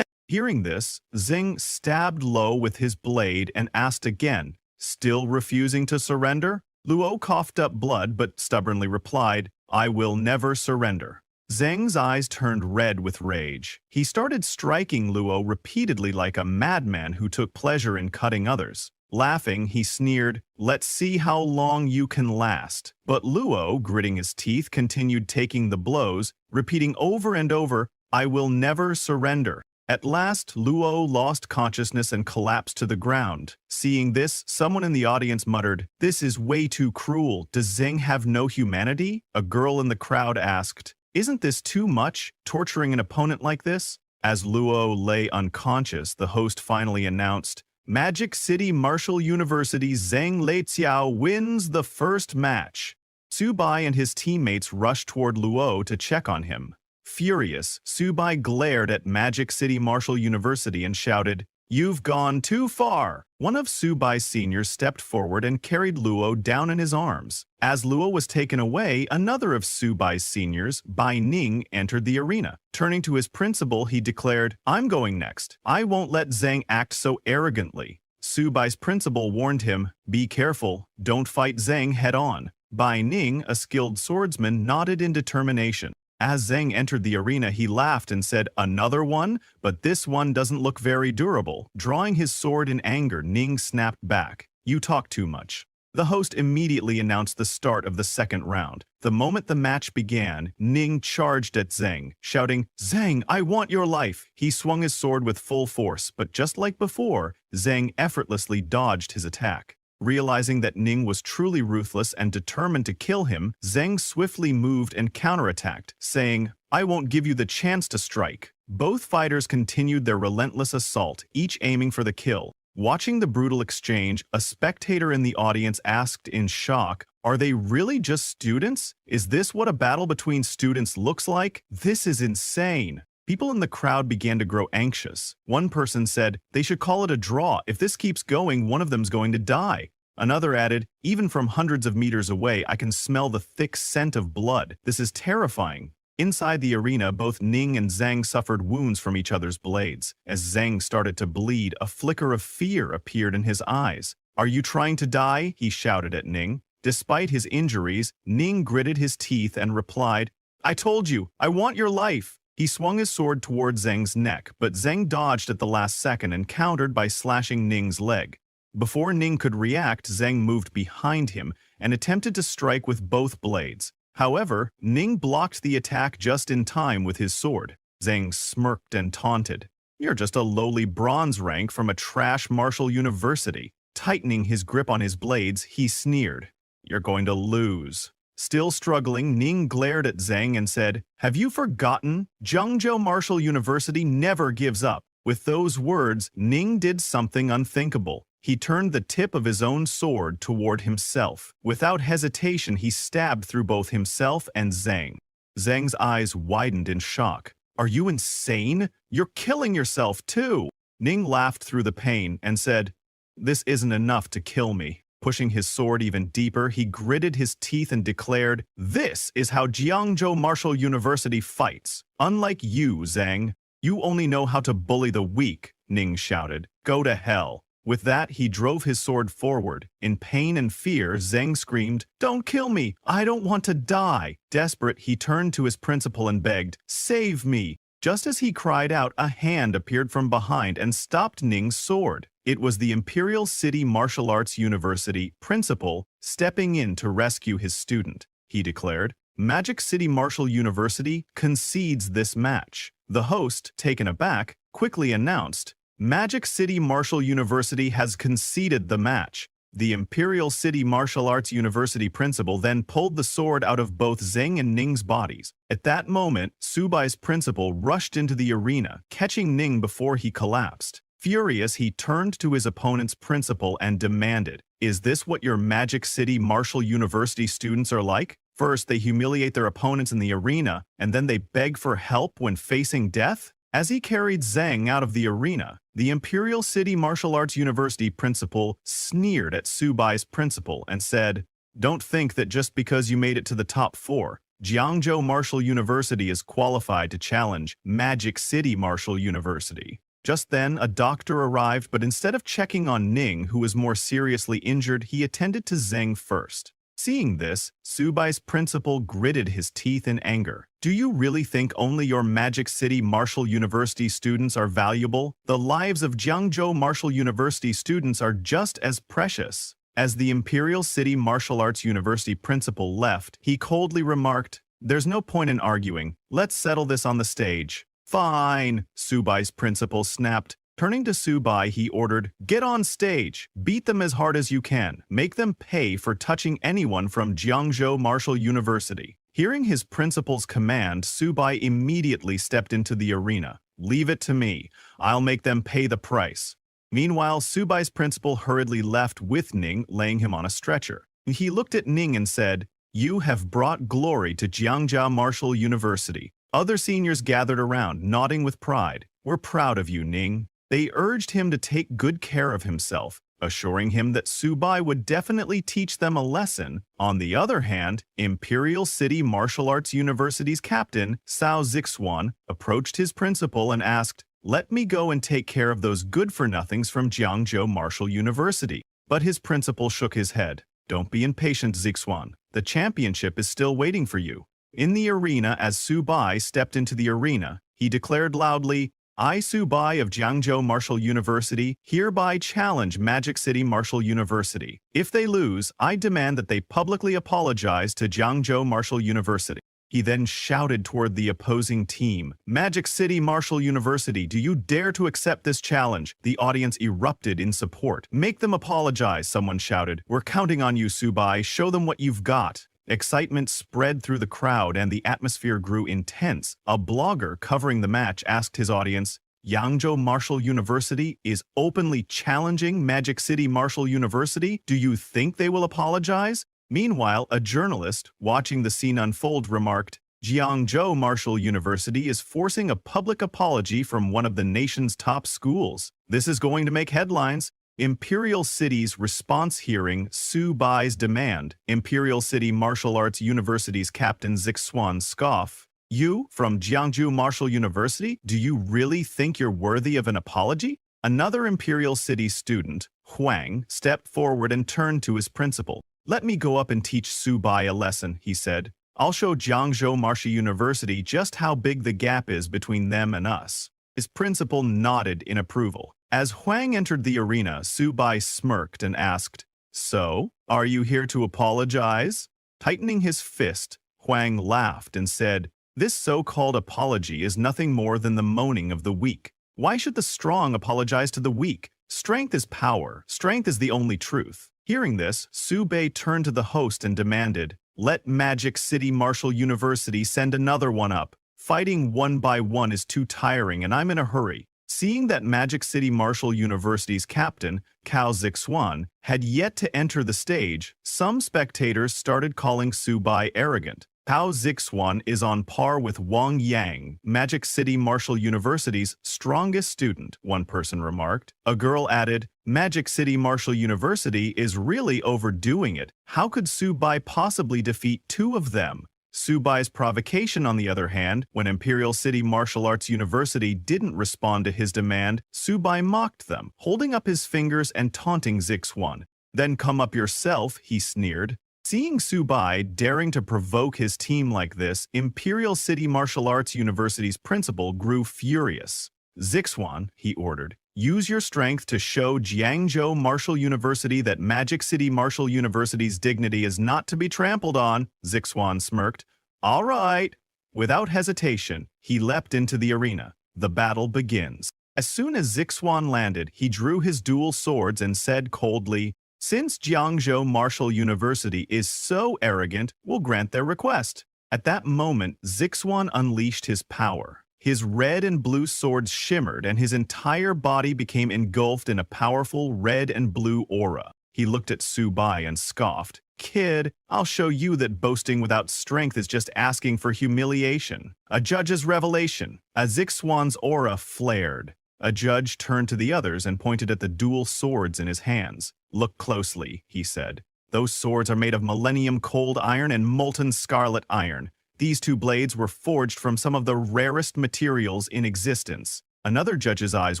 Hearing this, Zheng stabbed Luo with his blade and asked again, "Still refusing to surrender?" Luo coughed up blood but stubbornly replied, "I will never surrender." Zheng's eyes turned red with rage. He started striking Luo repeatedly like a madman who took pleasure in cutting others. Laughing, he sneered, "Let's see how long you can last." But Luo, gritting his teeth, continued taking the blows, repeating over and over, "I will never surrender." At last, Luo lost consciousness and collapsed to the ground. Seeing this, someone in the audience muttered, "This is way too cruel. Does Zheng have no humanity?" A girl in the crowd asked, "Isn't this too much, torturing an opponent like this?" As Luo lay unconscious, the host finally announced, "Magic City Martial University Zheng Leiqiao wins the first match." Su Bai and his teammates rushed toward Luo to check on him. Furious, Su Bai glared at Magic City Martial University and shouted, "You've gone too far!" One of Su Bai's seniors stepped forward and carried Luo down in his arms. As Luo was taken away, another of Su Bai's seniors, Bai Ning, entered the arena. Turning to his principal, he declared, "I'm going next. I won't let Zheng act so arrogantly." Su Bai's principal warned him, "Be careful, don't fight Zheng head-on." Bai Ning, a skilled swordsman, nodded in determination. As Zheng entered the arena, he laughed and said, "Another one? But this one doesn't look very durable." Drawing his sword in anger, Ning snapped back, "You talk too much." The host immediately announced the start of the second round. The moment the match began, Ning charged at Zheng, shouting, "Zheng, I want your life!" He swung his sword with full force, but just like before, Zheng effortlessly dodged his attack. Realizing that Ning was truly ruthless and determined to kill him, Zheng swiftly moved and counterattacked, saying, "I won't give you the chance to strike." Both fighters continued their relentless assault, each aiming for the kill. Watching the brutal exchange, a spectator in the audience asked in shock, "Are they really just students? Is this what a battle between students looks like? This is insane." People in the crowd began to grow anxious. One person said, "They should call it a draw. If this keeps going, one of them's going to die." Another added, even from hundreds of meters away, I can smell the thick scent of blood. This is terrifying. Inside the arena, both Ning and Zhang suffered wounds from each other's blades. As Zhang started to bleed, a flicker of fear appeared in his eyes. Are you trying to die? He shouted at Ning. Despite his injuries, Ning gritted his teeth and replied, I told you, I want your life. He swung his sword toward Zhang's neck, but Zhang dodged at the last second and countered by slashing Ning's leg. Before Ning could react, Zhang moved behind him and attempted to strike with both blades. However, Ning blocked the attack just in time with his sword. Zhang smirked and taunted. You're just a lowly bronze rank from a trash martial university. Tightening his grip on his blades, he sneered. You're going to lose. Still struggling, Ning glared at Zhang and said, Have you forgotten? Jiangzhou Martial University never gives up. With those words, Ning did something unthinkable. He turned the tip of his own sword toward himself. Without hesitation, he stabbed through both himself and Zhang. Zhang's eyes widened in shock. Are you insane? You're killing yourself too. Ning laughed through the pain and said, This isn't enough to kill me. Pushing his sword even deeper, he gritted his teeth and declared, This is how Jiangzhou Martial University fights. Unlike you, Zhang. You only know how to bully the weak, Ning shouted. Go to hell. With that, he drove his sword forward. In pain and fear, Zhang screamed, Don't kill me! I don't want to die! Desperate, he turned to his principal and begged, Save me! Just as he cried out, a hand appeared from behind and stopped Ning's sword. It was the Imperial City Martial Arts University principal stepping in to rescue his student. He declared, Magic City Martial University concedes this match. The host, taken aback, quickly announced, Magic City Martial University has conceded the match. The Imperial City Martial Arts University principal then pulled the sword out of both Zhang and Ning's bodies. At that moment, Subai's principal rushed into the arena, catching Ning before he collapsed. Furious, he turned to his opponent's principal and demanded, Is this what your Magic City Martial University students are like? First, they humiliate their opponents in the arena, and then they beg for help when facing death? As he carried Zhang out of the arena, the Imperial City Martial Arts University principal sneered at Subai's principal and said, Don't think that just because you made it to the top 4, Jiangzhou Martial University is qualified to challenge Magic City Martial University. Just then, a doctor arrived, but instead of checking on Ning, who was more seriously injured, he attended to Zhang first. Seeing this, Subai's principal gritted his teeth in anger. Do you really think only your Magic City Martial University students are valuable? The lives of Jiangzhou Martial University students are just as precious. As the Imperial City Martial Arts University principal left, he coldly remarked, There's no point in arguing. Let's settle this on the stage. Fine, Subai's principal snapped. Turning to Subai, he ordered, Get on stage, beat them as hard as you can, make them pay for touching anyone from Jiangzhou Martial University. Hearing his principal's command, Subai immediately stepped into the arena. Leave it to me, I'll make them pay the price. Meanwhile, Subai's principal hurriedly left with Ning, laying him on a stretcher. He looked at Ning and said, You have brought glory to Jiangzhou Martial University. Other seniors gathered around, nodding with pride. We're proud of you, Ning. They urged him to take good care of himself, assuring him that Subai would definitely teach them a lesson. On the other hand, Imperial City Martial Arts University's captain, Cao Zixuan, approached his principal and asked, Let me go and take care of those good-for-nothings from Jiangzhou Martial University. But his principal shook his head. Don't be impatient, Zixuan. The championship is still waiting for you. In the arena, as Subai stepped into the arena, he declared loudly, I, Subai of Jiangzhou Martial University, hereby challenge Magic City Martial University. If they lose, I demand that they publicly apologize to Jiangzhou Martial University. He then shouted toward the opposing team, Magic City Martial University, do you dare to accept this challenge? The audience erupted in support. Make them apologize, someone shouted. We're counting on you, Subai. Show them what you've got. Excitement spread through the crowd and the atmosphere grew intense. A blogger covering the match asked his audience, Jiangzhou Martial University is openly challenging Magic City Martial University? Do you think they will apologize? Meanwhile, a journalist, watching the scene unfold, remarked, Jiangzhou Martial University is forcing a public apology from one of the nation's top schools. This is going to make headlines. Imperial City's response hearing Su Bai's demand. Imperial City Martial Arts University's Captain Zixuan scoff. You, from Jiangsu Martial University, do you really think you're worthy of an apology? Another Imperial City student, Huang, stepped forward and turned to his principal. Let me go up and teach Su Bai a lesson, he said. I'll show Jiangsu Martial University just how big the gap is between them and us. His principal nodded in approval. As Huang entered the arena, Su Bai smirked and asked, "So, are you here to apologize?" Tightening his fist, Huang laughed and said, "This so-called apology is nothing more than the moaning of the weak. Why should the strong apologize to the weak? Strength is power. Strength is the only truth." Hearing this, Su Bai turned to the host and demanded, "Let Magic City Martial University send another one up. Fighting one by one is too tiring and I'm in a hurry." Seeing that Magic City Martial University's captain, Cao Zixuan, had yet to enter the stage, some spectators started calling Su Bai arrogant. Cao Zixuan is on par with Wang Yang, Magic City Martial University's strongest student, one person remarked. A girl added, "Magic City Martial University is really overdoing it. How could Su Bai possibly defeat two of them?" Su Bai's provocation, on the other hand, when Imperial City Martial Arts University didn't respond to his demand, Su Bai mocked them, holding up his fingers and taunting Zixuan. "Then come up yourself," he sneered. Seeing Su Bai daring to provoke his team like this, Imperial City Martial Arts University's principal grew furious. "Zixuan," he ordered, "use your strength to show Jiangzhou Martial University that Magic City Martial University's dignity is not to be trampled on." Zixuan smirked. "All right." Without hesitation, he leapt into the arena. The battle begins. As soon as Zixuan landed, he drew his dual swords and said coldly, "Since Jiangzhou Martial University is so arrogant, we'll grant their request." At that moment, Zixuan unleashed his power. His red and blue swords shimmered and his entire body became engulfed in a powerful red and blue aura. He looked at Su Bai and scoffed, "Kid, I'll show you that boasting without strength is just asking for humiliation." A judge's revelation. As Zixuan's aura flared, a judge turned to the others and pointed at the dual swords in his hands. "Look closely," he said. "Those swords are made of millennium cold iron and molten scarlet iron. These two blades were forged from some of the rarest materials in existence." Another judge's eyes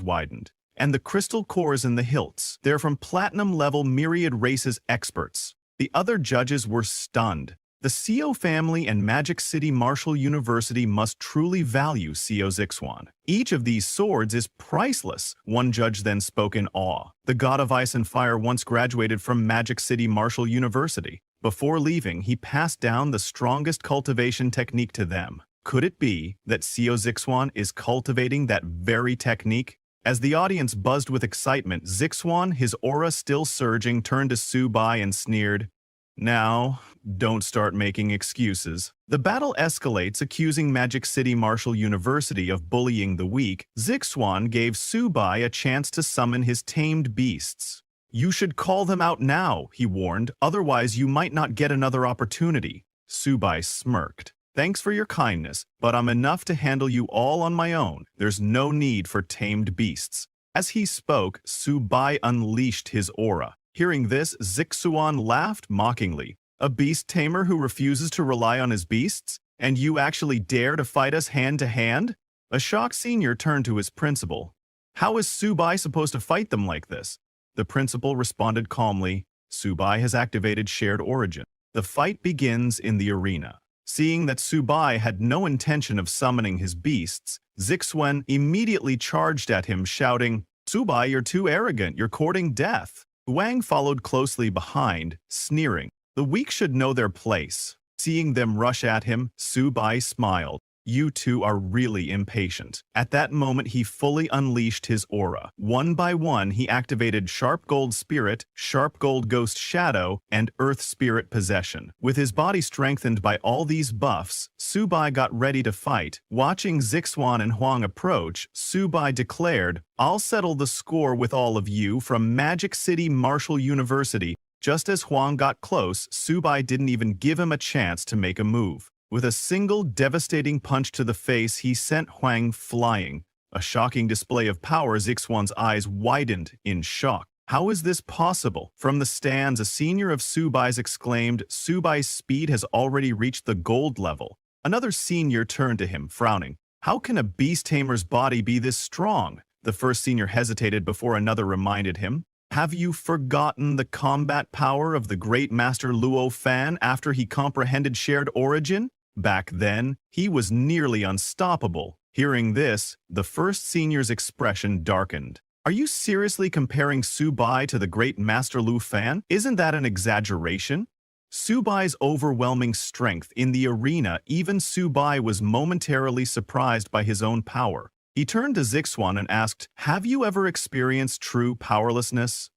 widened. "And the crystal cores in the hilts, they're from platinum-level myriad races experts." The other judges were stunned. The Seo family and Magic City Martial University must truly value Seo Zixuan. "Each of these swords is priceless," one judge then spoke in awe. "The God of Ice and Fire once graduated from Magic City Martial University. Before leaving, he passed down the strongest cultivation technique to them. Could it be that Seo Zixuan is cultivating that very technique?" As the audience buzzed with excitement, Zixuan, his aura still surging, turned to Su Bai and sneered, "Now, don't start making excuses." The battle escalates, accusing Magic City Martial University of bullying the weak. Zixuan gave Su Bai a chance to summon his tamed beasts. "You should call them out now," he warned, "otherwise you might not get another opportunity." Su Bai smirked. "Thanks for your kindness, but I'm enough to handle you all on my own. There's no need for tamed beasts." As he spoke, Su Bai unleashed his aura. Hearing this, Zixuan laughed mockingly. "A beast tamer who refuses to rely on his beasts? And you actually dare to fight us hand to hand?" A shocked senior turned to his principal. "How is Su Bai supposed to fight them like this?" The principal responded calmly, "Su Bai has activated shared origin." The fight begins in the arena. Seeing that Su Bai had no intention of summoning his beasts, Zixuan immediately charged at him, shouting, "Su Bai, you're too arrogant, you're courting death." Wang followed closely behind, sneering, "The weak should know their place." Seeing them rush at him, Su Bai smiled. "You two are really impatient." At that moment, he fully unleashed his aura. One by one, he activated Sharp Gold Spirit, Sharp Gold Ghost Shadow, and Earth Spirit Possession. With his body strengthened by all these buffs, Su Bai got ready to fight. Watching Zixuan and Huang approach, Su Bai declared, "I'll settle the score with all of you from Magic City Martial University." Just as Huang got close, Su Bai didn't even give him a chance to make a move. With a single devastating punch to the face, he sent Huang flying. A shocking display of power, Zixuan's eyes widened in shock. How is this possible? From the stands, a senior of Subai's exclaimed, Subai's speed has already reached the gold level. Another senior turned to him, frowning. How can a beast tamer's body be this strong? The first senior hesitated before another reminded him. Have you forgotten the combat power of the great master Luo Fan after he comprehended shared origin? Back then, he was nearly unstoppable. Hearing this, the first senior's expression darkened. Are you seriously comparing Subai to the great master Lu Fan? Isn't that an exaggeration? Subai's overwhelming strength in the arena, even Subai was momentarily surprised by his own power. He turned to Zixuan and asked, have you ever experienced true powerlessness?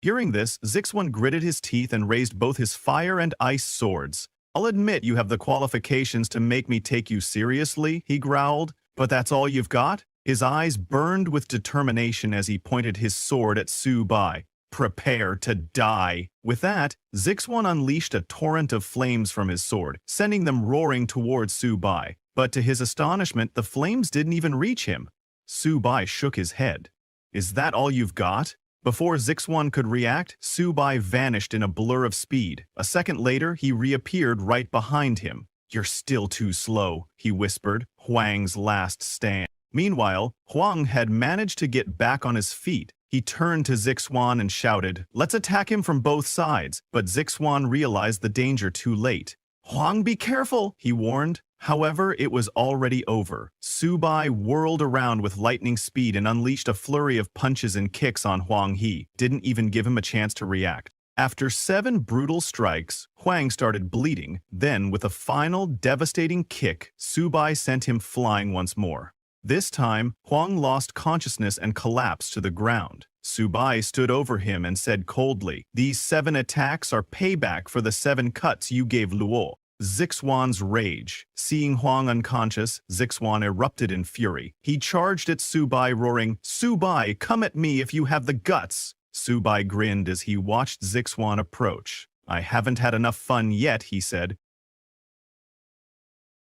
Hearing this, Zixuan gritted his teeth and raised both his fire and ice swords. I'll admit you have the qualifications to make me take you seriously, he growled, but that's all you've got? His eyes burned with determination as he pointed his sword at Subai. Prepare to die. With that, Zixuan unleashed a torrent of flames from his sword, sending them roaring towards Subai. But to his astonishment, the flames didn't even reach him. Subai shook his head. Is that all you've got? Before Zixuan could react, Subai vanished in a blur of speed. A second later, he reappeared right behind him. You're still too slow, he whispered, Huang's last stand. Meanwhile, Huang had managed to get back on his feet. He turned to Zixuan and shouted, let's attack him from both sides, but Zixuan realized the danger too late. Huang, be careful, he warned. However, it was already over. Subai whirled around with lightning speed and unleashed a flurry of punches and kicks on Huang. He didn't even give him a chance to react. After 7 brutal strikes, Huang started bleeding. Then, with a final devastating kick, Subai sent him flying once more. This time, Huang lost consciousness and collapsed to the ground. Subai stood over him and said coldly, these 7 attacks are payback for the 7 cuts you gave Luo. Zixuan's rage. Seeing Huang unconscious, Zixuan erupted in fury. He charged at Subai, roaring, Subai, come at me if you have the guts. Subai grinned as he watched Zixuan approach. I haven't had enough fun yet, he said.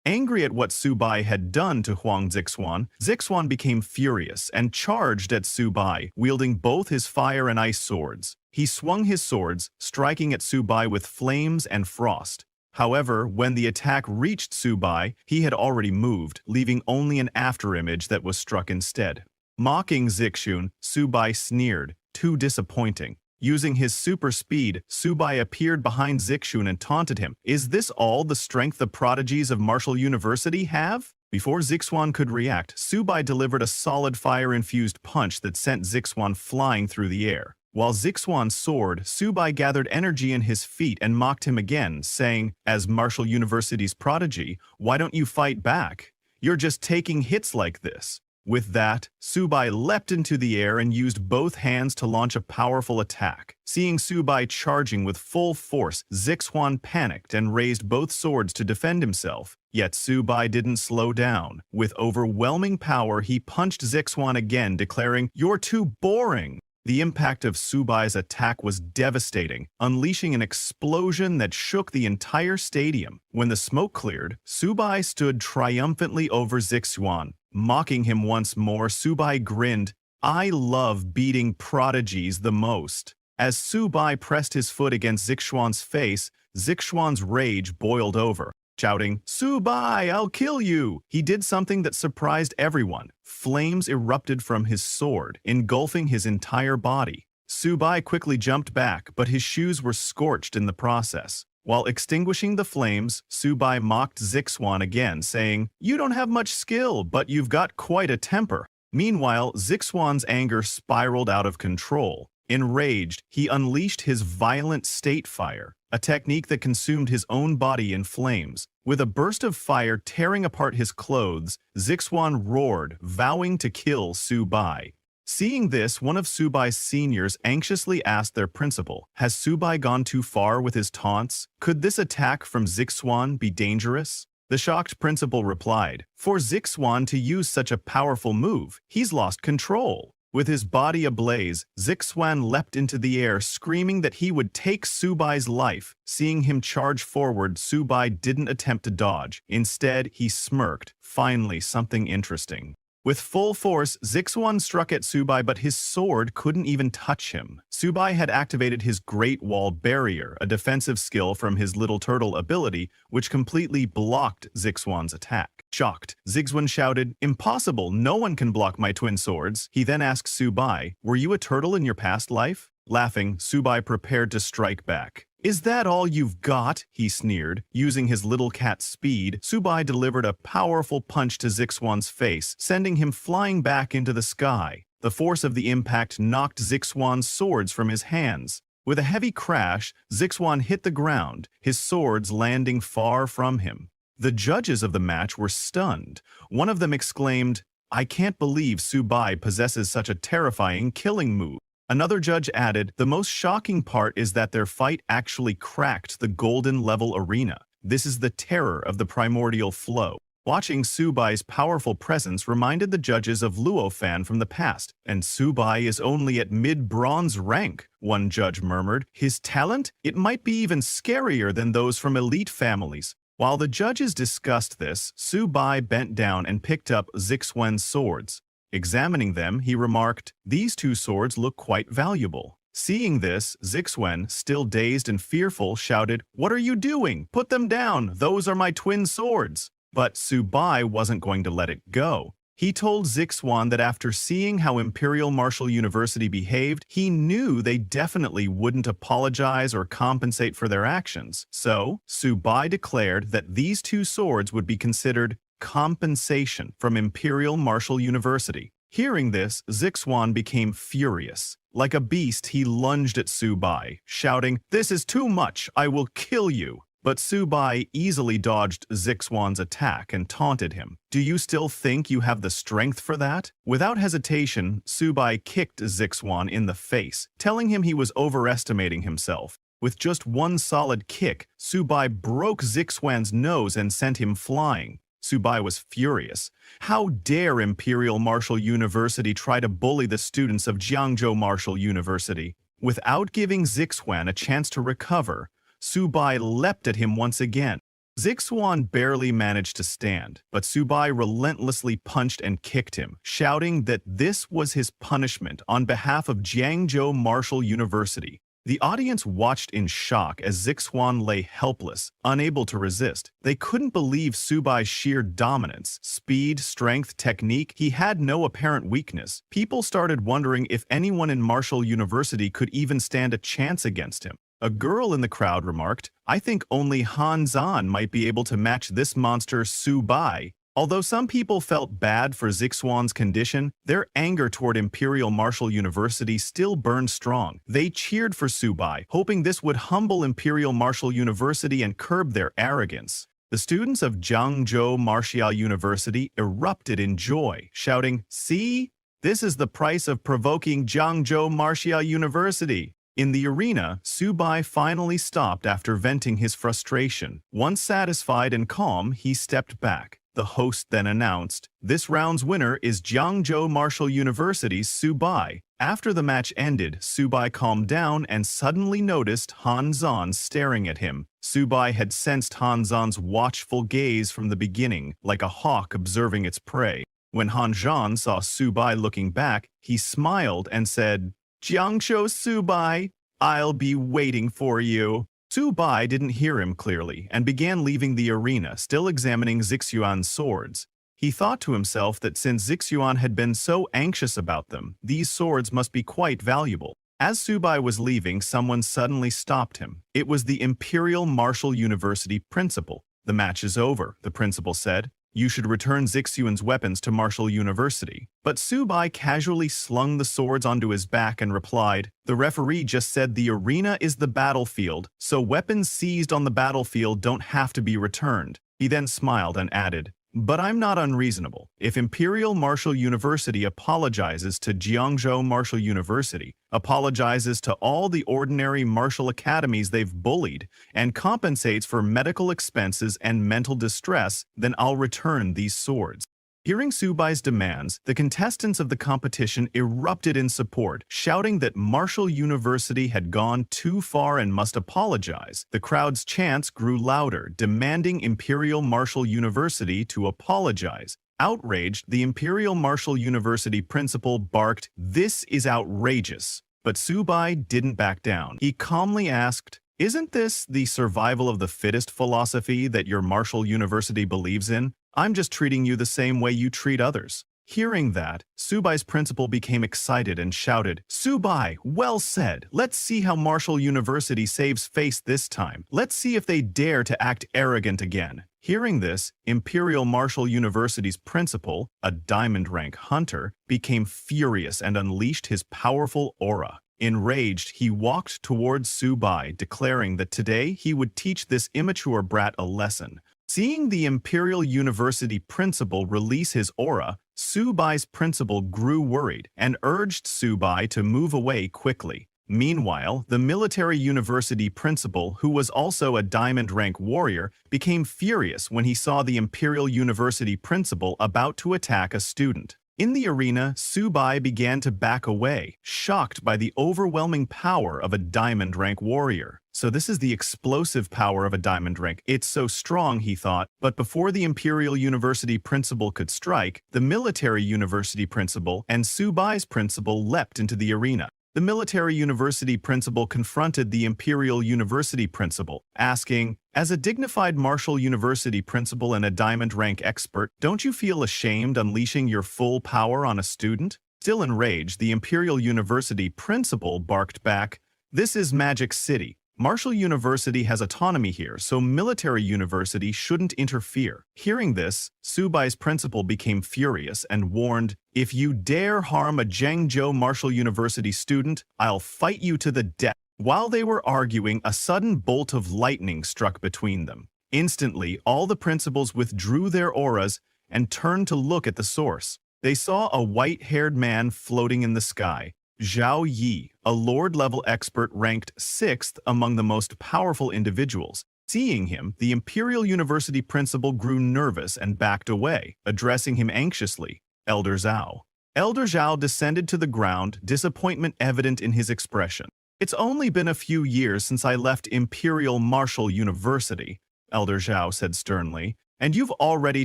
Angry at what Subai had done to Huang Zixuan, Zixuan became furious and charged at Subai, wielding both his fire and ice swords. He swung his swords, striking at Subai with flames and frost. However, when the attack reached Subai, he had already moved, leaving only an afterimage that was struck instead. Mocking Zixuan, Subai sneered, too disappointing. Using his super speed, Subai appeared behind Zixuan and taunted him. Is this all the strength the prodigies of Martial University have? Before Zixuan could react, Subai delivered a solid fire-infused punch that sent Zixuan flying through the air. While Zixuan soared, Subai gathered energy in his feet and mocked him again, saying, as Martial University's prodigy, why don't you fight back? You're just taking hits like this. With that, Subai leapt into the air and used both hands to launch a powerful attack. Seeing Subai charging with full force, Zixuan panicked and raised both swords to defend himself. Yet Subai didn't slow down. With overwhelming power, he punched Zixuan again, declaring, you're too boring. The impact of Subai's attack was devastating, unleashing an explosion that shook the entire stadium. When the smoke cleared, Subai stood triumphantly over Zixuan. Mocking him once more, Subai grinned, I love beating prodigies the most. As Subai pressed his foot against Zixuan's face, Zixuan's rage boiled over. Shouting, Subai, I'll kill you! He did something that surprised everyone. Flames erupted from his sword, engulfing his entire body. Subai quickly jumped back, but his shoes were scorched in the process. While extinguishing the flames, Subai mocked Zixuan again, saying, you don't have much skill, but you've got quite a temper. Meanwhile, Zixuan's anger spiraled out of control. Enraged, he unleashed his violent state fire, a technique that consumed his own body in flames. With a burst of fire tearing apart his clothes, Zixuan roared, vowing to kill Subai. Seeing this, one of Subai's seniors anxiously asked their principal, has Subai gone too far with his taunts? Could this attack from Zixuan be dangerous? The shocked principal replied, for Zixuan to use such a powerful move, he's lost control. With his body ablaze, Zixuan leapt into the air, screaming that he would take Subai's life. Seeing him charge forward, Subai didn't attempt to dodge. Instead, he smirked. Finally, something interesting. With full force, Zixuan struck at Subai, but his sword couldn't even touch him. Subai had activated his Great Wall Barrier, a defensive skill from his Little Turtle ability, which completely blocked Zixuan's attack. Shocked, Zixuan shouted, "Impossible! No one can block my twin swords." He then asked Subai, "Were you a turtle in your past life?" Laughing, Subai prepared to strike back. "Is that all you've got?" he sneered. Using his little cat's speed, Subai delivered a powerful punch to Zixuan's face, sending him flying back into the sky. The force of the impact knocked Zixuan's swords from his hands. With a heavy crash, Zixuan hit the ground, his swords landing far from him. The judges of the match were stunned. One of them exclaimed, "I can't believe Subai possesses such a terrifying killing move." Another judge added, "The most shocking part is that their fight actually cracked the golden level arena. This is the terror of the primordial flow." Watching Subai's powerful presence reminded the judges of Luofan from the past, and Subai is only at mid-bronze rank, one judge murmured. His talent? It might be even scarier than those from elite families. While the judges discussed this, Subai bent down and picked up Zixuan's swords. Examining them, he remarked, "These two swords look quite valuable." Seeing this, Zixuan, still dazed and fearful, shouted, "What are you doing? Put them down! Those are my twin swords!" But Subai wasn't going to let it go. He told Zixuan that after seeing how Imperial Martial University behaved, he knew they definitely wouldn't apologize or compensate for their actions. So, Subai declared that these two swords would be considered compensation from Imperial Martial University. Hearing this, Zixuan became furious. Like a beast, he lunged at Subai, shouting, "This is too much! I will kill you!" But Subai easily dodged Zixuan's attack and taunted him. "Do you still think you have the strength for that?" Without hesitation, Subai kicked Zixuan in the face, telling him he was overestimating himself. With just one solid kick, Subai broke Zixuan's nose and sent him flying. Subai was furious. How dare Imperial Martial University try to bully the students of Jiangzhou Martial University? Without giving Zixuan a chance to recover, Subai leapt at him once again. Zixuan barely managed to stand, but Subai relentlessly punched and kicked him, shouting that this was his punishment on behalf of Jiangzhou Martial University. The audience watched in shock as Zixuan lay helpless, unable to resist. They couldn't believe Subai's sheer dominance, speed, strength, technique. He had no apparent weakness. People started wondering if anyone in Martial University could even stand a chance against him. A girl in the crowd remarked, "I think only Han Zan might be able to match this monster Subai." Although some people felt bad for Zixuan's condition, their anger toward Imperial Martial University still burned strong. They cheered for Subai, hoping this would humble Imperial Martial University and curb their arrogance. The students of Jiangzhou Martial University erupted in joy, shouting, "See? This is the price of provoking Jiangzhou Martial University." In the arena, Subai finally stopped after venting his frustration. Once satisfied and calm, he stepped back. The host then announced, "This round's winner is Jiangzhou Martial University's Subai." After the match ended, Subai calmed down and suddenly noticed Han Zan staring at him. Subai had sensed Han Zan's watchful gaze from the beginning, like a hawk observing its prey. When Han Zan saw Subai looking back, he smiled and said, "Jiangzhou Subai, I'll be waiting for you." Subai didn't hear him clearly and began leaving the arena, still examining Zixuan's swords. He thought to himself that since Zixuan had been so anxious about them, these swords must be quite valuable. As Subai was leaving, someone suddenly stopped him. It was the Imperial Martial University principal. "The match is over," the principal said. "You should return Zixuan's weapons to Martial University." But Subai casually slung the swords onto his back and replied, "The referee just said the arena is the battlefield, so weapons seized on the battlefield don't have to be returned." He then smiled and added, "But I'm not unreasonable. If Imperial Martial University apologizes to Jiangzhou Martial University, apologizes to all the ordinary martial academies they've bullied, and compensates for medical expenses and mental distress, then I'll return these swords." Hearing Subai's demands, the contestants of the competition erupted in support, shouting that Martial University had gone too far and must apologize. The crowd's chants grew louder, demanding Imperial Martial University to apologize. Outraged, the Imperial Martial University principal barked, "This is outrageous." But Subai didn't back down. He calmly asked, "Isn't this the survival of the fittest philosophy that your martial university believes in? I'm just treating you the same way you treat others." Hearing that, Subai's principal became excited and shouted, "Subai, well said. Let's see how Martial University saves face this time. Let's see if they dare to act arrogant again." Hearing this, Imperial Martial University's principal, a diamond rank hunter, became furious and unleashed his powerful aura. Enraged, he walked towards Subai, declaring that today he would teach this immature brat a lesson. Seeing the Imperial University principal release his aura, Subai's principal grew worried and urged Subai to move away quickly. Meanwhile, the military university principal, who was also a diamond rank warrior, became furious when he saw the Imperial University principal about to attack a student. In the arena, Subai began to back away, shocked by the overwhelming power of a diamond rank warrior. So this is the explosive power of a diamond rank. It's so strong, he thought. But before the Imperial University principal could strike, the military university principal and Subai's principal leapt into the arena. The military university principal confronted the Imperial University principal, asking, "As a dignified martial university principal and a diamond rank expert, don't you feel ashamed unleashing your full power on a student?" Still enraged, the Imperial University principal barked back, "This is Magic City. Martial University has autonomy here, so military university shouldn't interfere." Hearing this, Subai's principal became furious and warned, "If you dare harm a Zhengzhou Martial University student, I'll fight you to the death." While they were arguing, a sudden bolt of lightning struck between them. Instantly, all the principals withdrew their auras and turned to look at the source. They saw a white-haired man floating in the sky. Zhao Yi, a Lord-level expert ranked 6th among the most powerful individuals. Seeing him, the Imperial University principal grew nervous and backed away, addressing him anxiously, "Elder Zhao." Elder Zhao descended to the ground, disappointment evident in his expression. "It's only been a few years since I left Imperial Martial University," Elder Zhao said sternly, "and you've already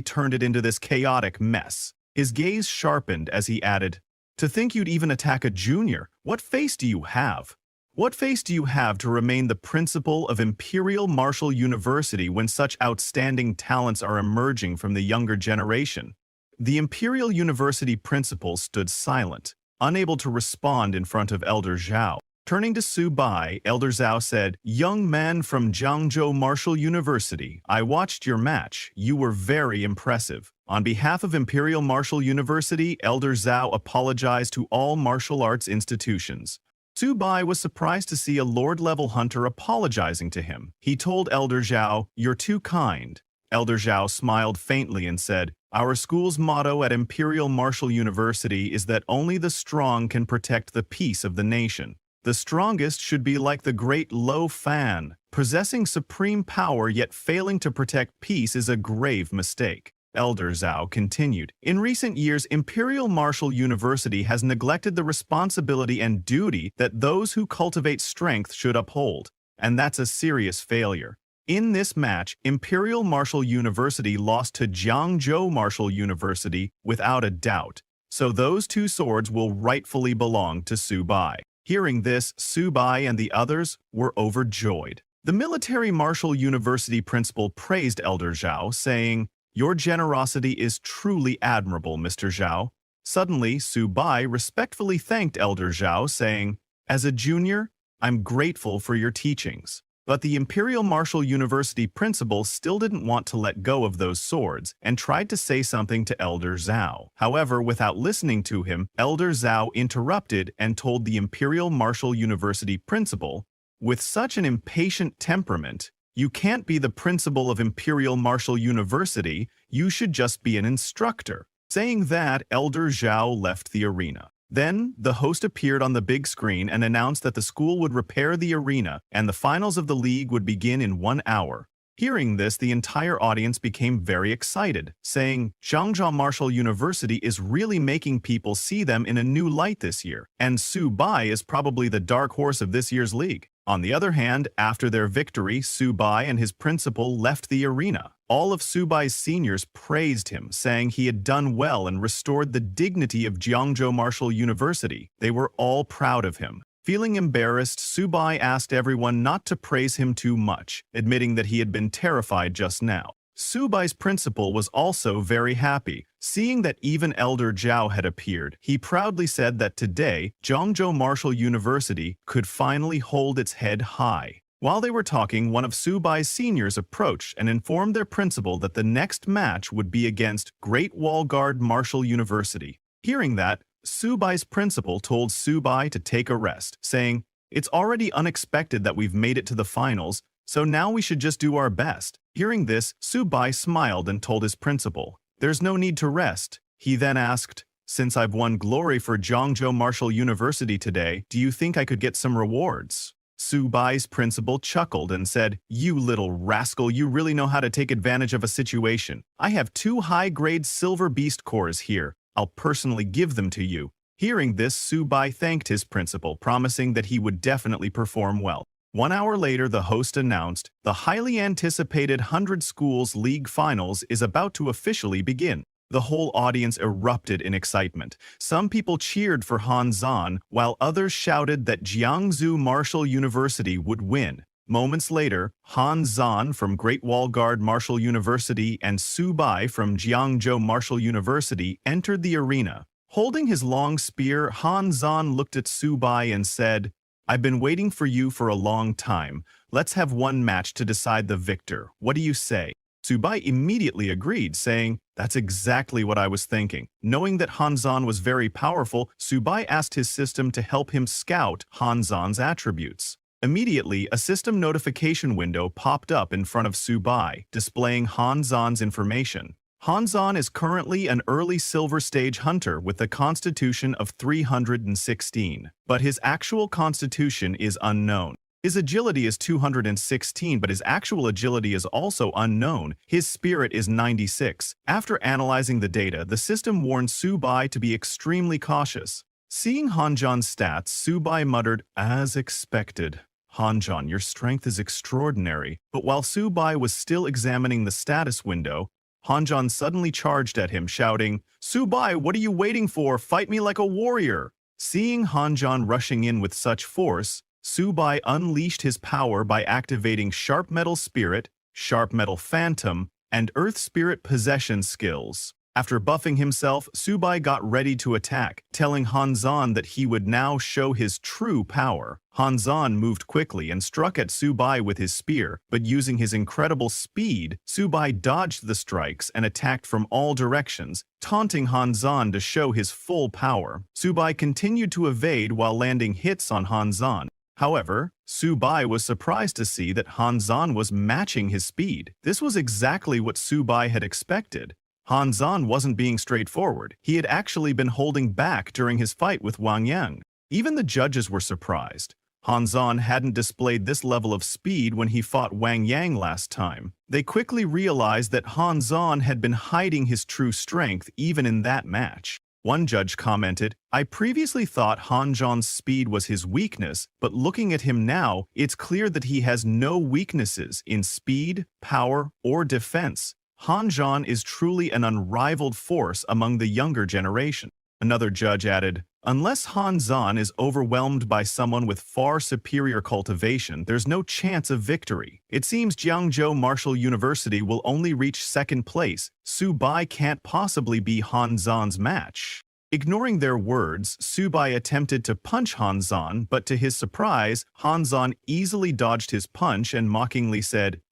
turned it into this chaotic mess." His gaze sharpened as he added, "To think you'd even attack a junior. What face do you have? What face do you have to remain the principal of Imperial Martial University when such outstanding talents are emerging from the younger generation?" The Imperial University principal stood silent, unable to respond in front of Elder Zhao. Turning to Subai, Elder Zhao said, "Young man from Zhangzhou Martial University, I watched your match. You were very impressive." On behalf of Imperial Martial University, Elder Zhao apologized to all martial arts institutions. Subai was surprised to see a Lord-level hunter apologizing to him. He told Elder Zhao, "You're too kind." Elder Zhao smiled faintly and said, "Our school's motto at Imperial Martial University is that only the strong can protect the peace of the nation. The strongest should be like the great Lo Fan. Possessing supreme power yet failing to protect peace is a grave mistake." Elder Zhao continued, "In recent years, Imperial Martial University has neglected the responsibility and duty that those who cultivate strength should uphold, and that's a serious failure. In this match, Imperial Martial University lost to Jiangzhou Martial University without a doubt, so those two swords will rightfully belong to Subai." Hearing this, Subai and the others were overjoyed. The Military Martial University principal praised Elder Zhao, saying, "Your generosity is truly admirable, Mr. Zhao." Suddenly, Subai respectfully thanked Elder Zhao, saying, "As a junior, I'm grateful for your teachings." But the Imperial Martial University principal still didn't want to let go of those swords and tried to say something to Elder Zhao. However, without listening to him, Elder Zhao interrupted and told the Imperial Martial University principal, "With such an impatient temperament, you can't be the principal of Imperial Martial University, you should just be an instructor." Saying that, Elder Zhao left the arena. Then, the host appeared on the big screen and announced that the school would repair the arena and the finals of the league would begin in 1 hour. Hearing this, the entire audience became very excited, saying, "Zhangzhou Martial University is really making people see them in a new light this year, and Subai is probably the dark horse of this year's league." On the other hand, after their victory, Subai and his principal left the arena. All of Subai's seniors praised him, saying he had done well and restored the dignity of Jiangzhou Martial University. They were all proud of him. Feeling embarrassed, Subai asked everyone not to praise him too much, admitting that he had been terrified just now. Subai's principal was also very happy. Seeing that even Elder Zhao had appeared, he proudly said that today, Jiangzhou Martial University could finally hold its head high. While they were talking, one of Subai's seniors approached and informed their principal that the next match would be against Great Wall Guard Martial University. Hearing that, Subai's principal told Subai to take a rest, saying, "It's already unexpected that we've made it to the finals, so now we should just do our best." Hearing this, Subai smiled and told his principal, "There's no need to rest." He then asked, "Since I've won glory for Jiangzhou Martial University today, do you think I could get some rewards?" Subai's principal chuckled and said, "You little rascal, you really know how to take advantage of a situation. I have 2 high-grade silver beast cores here. I'll personally give them to you." Hearing this, Subai thanked his principal, promising that he would definitely perform well. 1 hour later, the host announced, the highly anticipated 100 Schools League Finals is about to officially begin. The whole audience erupted in excitement. Some people cheered for Han Zan, while others shouted that Jiangzhou Martial University would win. Moments later, Han Zan from Great Wall Guard Martial University and Subai from Jiangzhou Martial University entered the arena. Holding his long spear, Han Zan looked at Subai and said, "I've been waiting for you for a long time. Let's have one match to decide the victor. What do you say?" Subai immediately agreed, saying, "That's exactly what I was thinking." Knowing that Han Zan was very powerful, Subai asked his system to help him scout Han Zan's attributes. Immediately, a system notification window popped up in front of Subai, displaying Han Zan's information. Han Zan is currently an early silver stage hunter with a constitution of 316, but his actual constitution is unknown. His agility is 216, but his actual agility is also unknown. His spirit is 96. After analyzing the data, the system warned Subai to be extremely cautious. Seeing Hanjan's stats, Subai muttered, "As expected. Hanjan, your strength is extraordinary." But while Subai was still examining the status window, Hanjan suddenly charged at him, shouting, "Subai, what are you waiting for? Fight me like a warrior!" Seeing Hanjan rushing in with such force, Subai unleashed his power by activating Sharp Metal Spirit, Sharp Metal Phantom, and Earth Spirit Possession skills. After buffing himself, Subai got ready to attack, telling Han Zan that he would now show his true power. Han Zan moved quickly and struck at Subai with his spear, but using his incredible speed, Subai dodged the strikes and attacked from all directions, taunting Han Zan to show his full power. Subai continued to evade while landing hits on Han Zan. However, Subai was surprised to see that Han Zan was matching his speed. This was exactly what Subai had expected. Han Zan wasn't being straightforward. He had actually been holding back during his fight with Wang Yang. Even the judges were surprised. Han Zan hadn't displayed this level of speed when he fought Wang Yang last time. They quickly realized that Han Zan had been hiding his true strength even in that match. One judge commented, "I previously thought Han Zhan's speed was his weakness, but looking at him now, it's clear that he has no weaknesses in speed, power, or defense. Han Zhan is truly an unrivaled force among the younger generation." Another judge added, "Unless Han Zhan is overwhelmed by someone with far superior cultivation, there's no chance of victory. It seems Jiangzhou Martial University will only reach second place. Subai can't possibly be Han Zhan's match." Ignoring their words, Subai attempted to punch Han Zhan, but to his surprise, Han Zhan easily dodged his punch and mockingly said,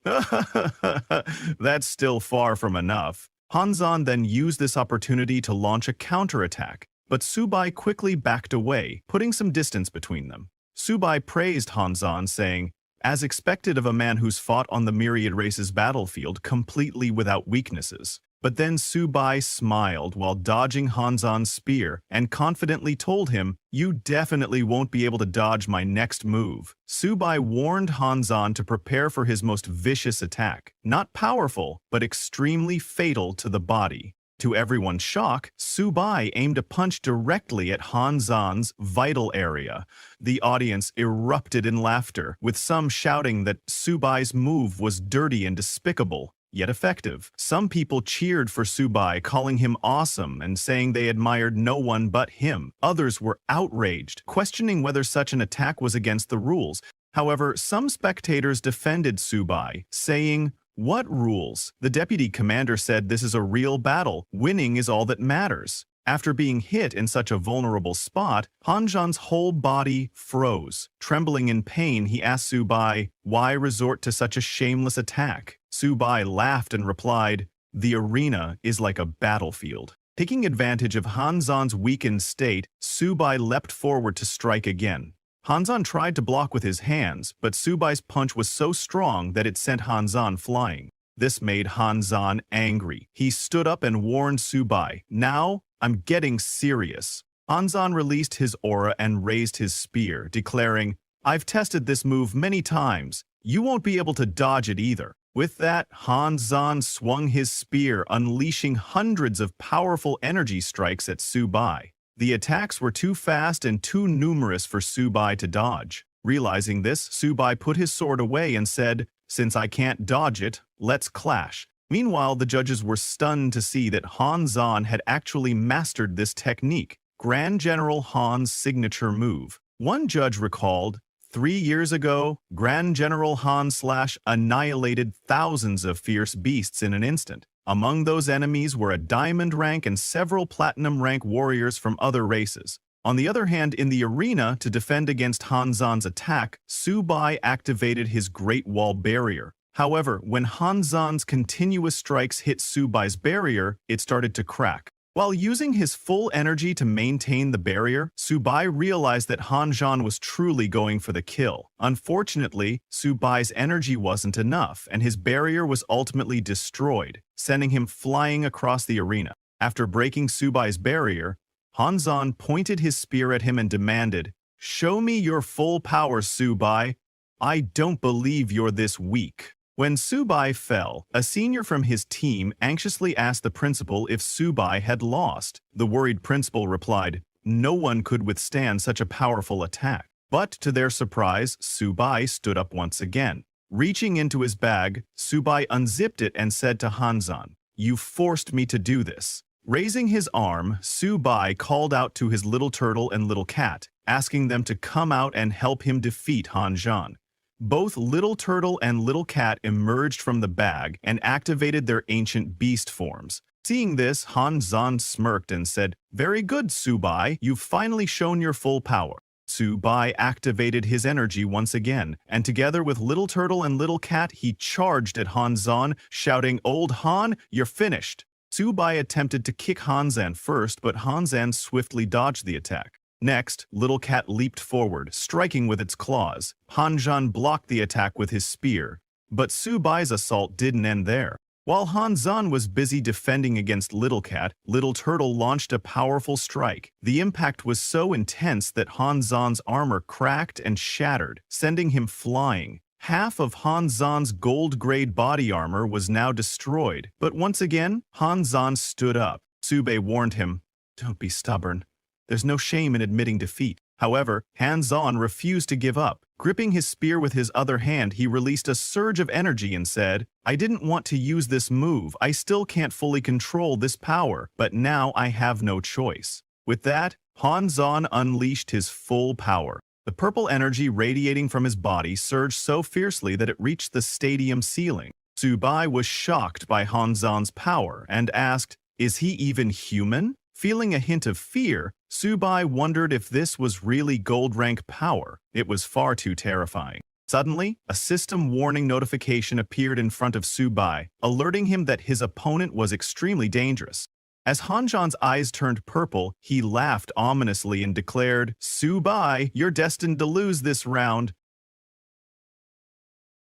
"That's still far from enough." Han Zhan then used this opportunity to launch a counterattack, but Subai quickly backed away, putting some distance between them. Subai praised Han Zhan, saying, "As expected of a man who's fought on the Myriad Races battlefield completely without weaknesses." But then Subai smiled while dodging Han Zhan's spear and confidently told him, "You definitely won't be able to dodge my next move." Subai warned Han Zhan to prepare for his most vicious attack, not powerful, but extremely fatal to the body. To everyone's shock, Subai aimed a punch directly at Han Zan's vital area. The audience erupted in laughter, with some shouting that Subai's move was dirty and despicable, yet effective. Some people cheered for Subai, calling him awesome and saying they admired no one but him. Others were outraged, questioning whether such an attack was against the rules. However, some spectators defended Subai, saying, "What rules?" The deputy commander said this is a real battle. Winning is all that matters. After being hit in such a vulnerable spot, Han Zhan's whole body froze. Trembling in pain, he asked Subai, "Why resort to such a shameless attack?" Subai laughed and replied, "The arena is like a battlefield." Taking advantage of Han Zhan's weakened state, Subai leapt forward to strike again. Han Zhan tried to block with his hands, but Subai's punch was so strong that it sent Han Zhan flying. This made Han Zhan angry. He stood up and warned Subai, "Now, I'm getting serious." Han Zhan released his aura and raised his spear, declaring, "I've tested this move many times. You won't be able to dodge it either." With that, Han Zhan swung his spear, unleashing hundreds of powerful energy strikes at Subai. The attacks were too fast and too numerous for Subai to dodge. Realizing this, Subai put his sword away and said, "Since I can't dodge it, let's clash." Meanwhile, the judges were stunned to see that Han Zhan had actually mastered this technique, Grand General Han's signature move. One judge recalled, 3 years ago, Grand General Han annihilated thousands of fierce beasts in an instant. Among those enemies were a diamond rank and several platinum rank warriors from other races. On the other hand, in the arena, to defend against Han Zhan's attack, Subai activated his Great Wall barrier. However, when Han Zhan's continuous strikes hit Subai's barrier, it started to crack. While using his full energy to maintain the barrier, Subai realized that Han Zhan was truly going for the kill. Unfortunately, Subai's energy wasn't enough, and his barrier was ultimately destroyed, sending him flying across the arena. After breaking Subai's barrier, Han Zhan pointed his spear at him and demanded, "Show me your full power, Subai. I don't believe you're this weak." When Subai fell, a senior from his team anxiously asked the principal if Subai had lost. The worried principal replied, "No one could withstand such a powerful attack." But to their surprise, Subai stood up once again. Reaching into his bag, Subai unzipped it and said to Han Zhan, "You forced me to do this." Raising his arm, Subai called out to his little turtle and little cat, asking them to come out and help him defeat Han Zhan. Both Little Turtle and Little Cat emerged from the bag and activated their ancient beast forms. Seeing this, Han Zhan smirked and said, "Very good, Subai, you've finally shown your full power." Subai activated his energy once again, and together with Little Turtle and Little Cat, he charged at Han Zhan, shouting, "Old Han, you're finished." Subai attempted to kick Han Zhan first, but Han Zhan swiftly dodged the attack. Next, Little Cat leaped forward, striking with its claws. Han Zhan blocked the attack with his spear, but Subai's assault didn't end there. While Han Zhan was busy defending against Little Cat, Little Turtle launched a powerful strike. The impact was so intense that Han Zhan's armor cracked and shattered, sending him flying. Half of Han Zhan's gold-grade body armor was now destroyed, but once again, Han Zhan stood up. Subai warned him, "Don't be stubborn. There's no shame in admitting defeat." However, Han Zhan refused to give up. Gripping his spear with his other hand, he released a surge of energy and said, "I didn't want to use this move. I still can't fully control this power, but now I have no choice." With that, Han Zhan unleashed his full power. The purple energy radiating from his body surged so fiercely that it reached the stadium ceiling. Subai was shocked by Han Zhan's power and asked, "Is he even human?" Feeling a hint of fear, Subai wondered if this was really gold rank power. It was far too terrifying. Suddenly, a system warning notification appeared in front of Subai, alerting him that his opponent was extremely dangerous. As Han Zhan's eyes turned purple, he laughed ominously and declared, "Subai, you're destined to lose this round."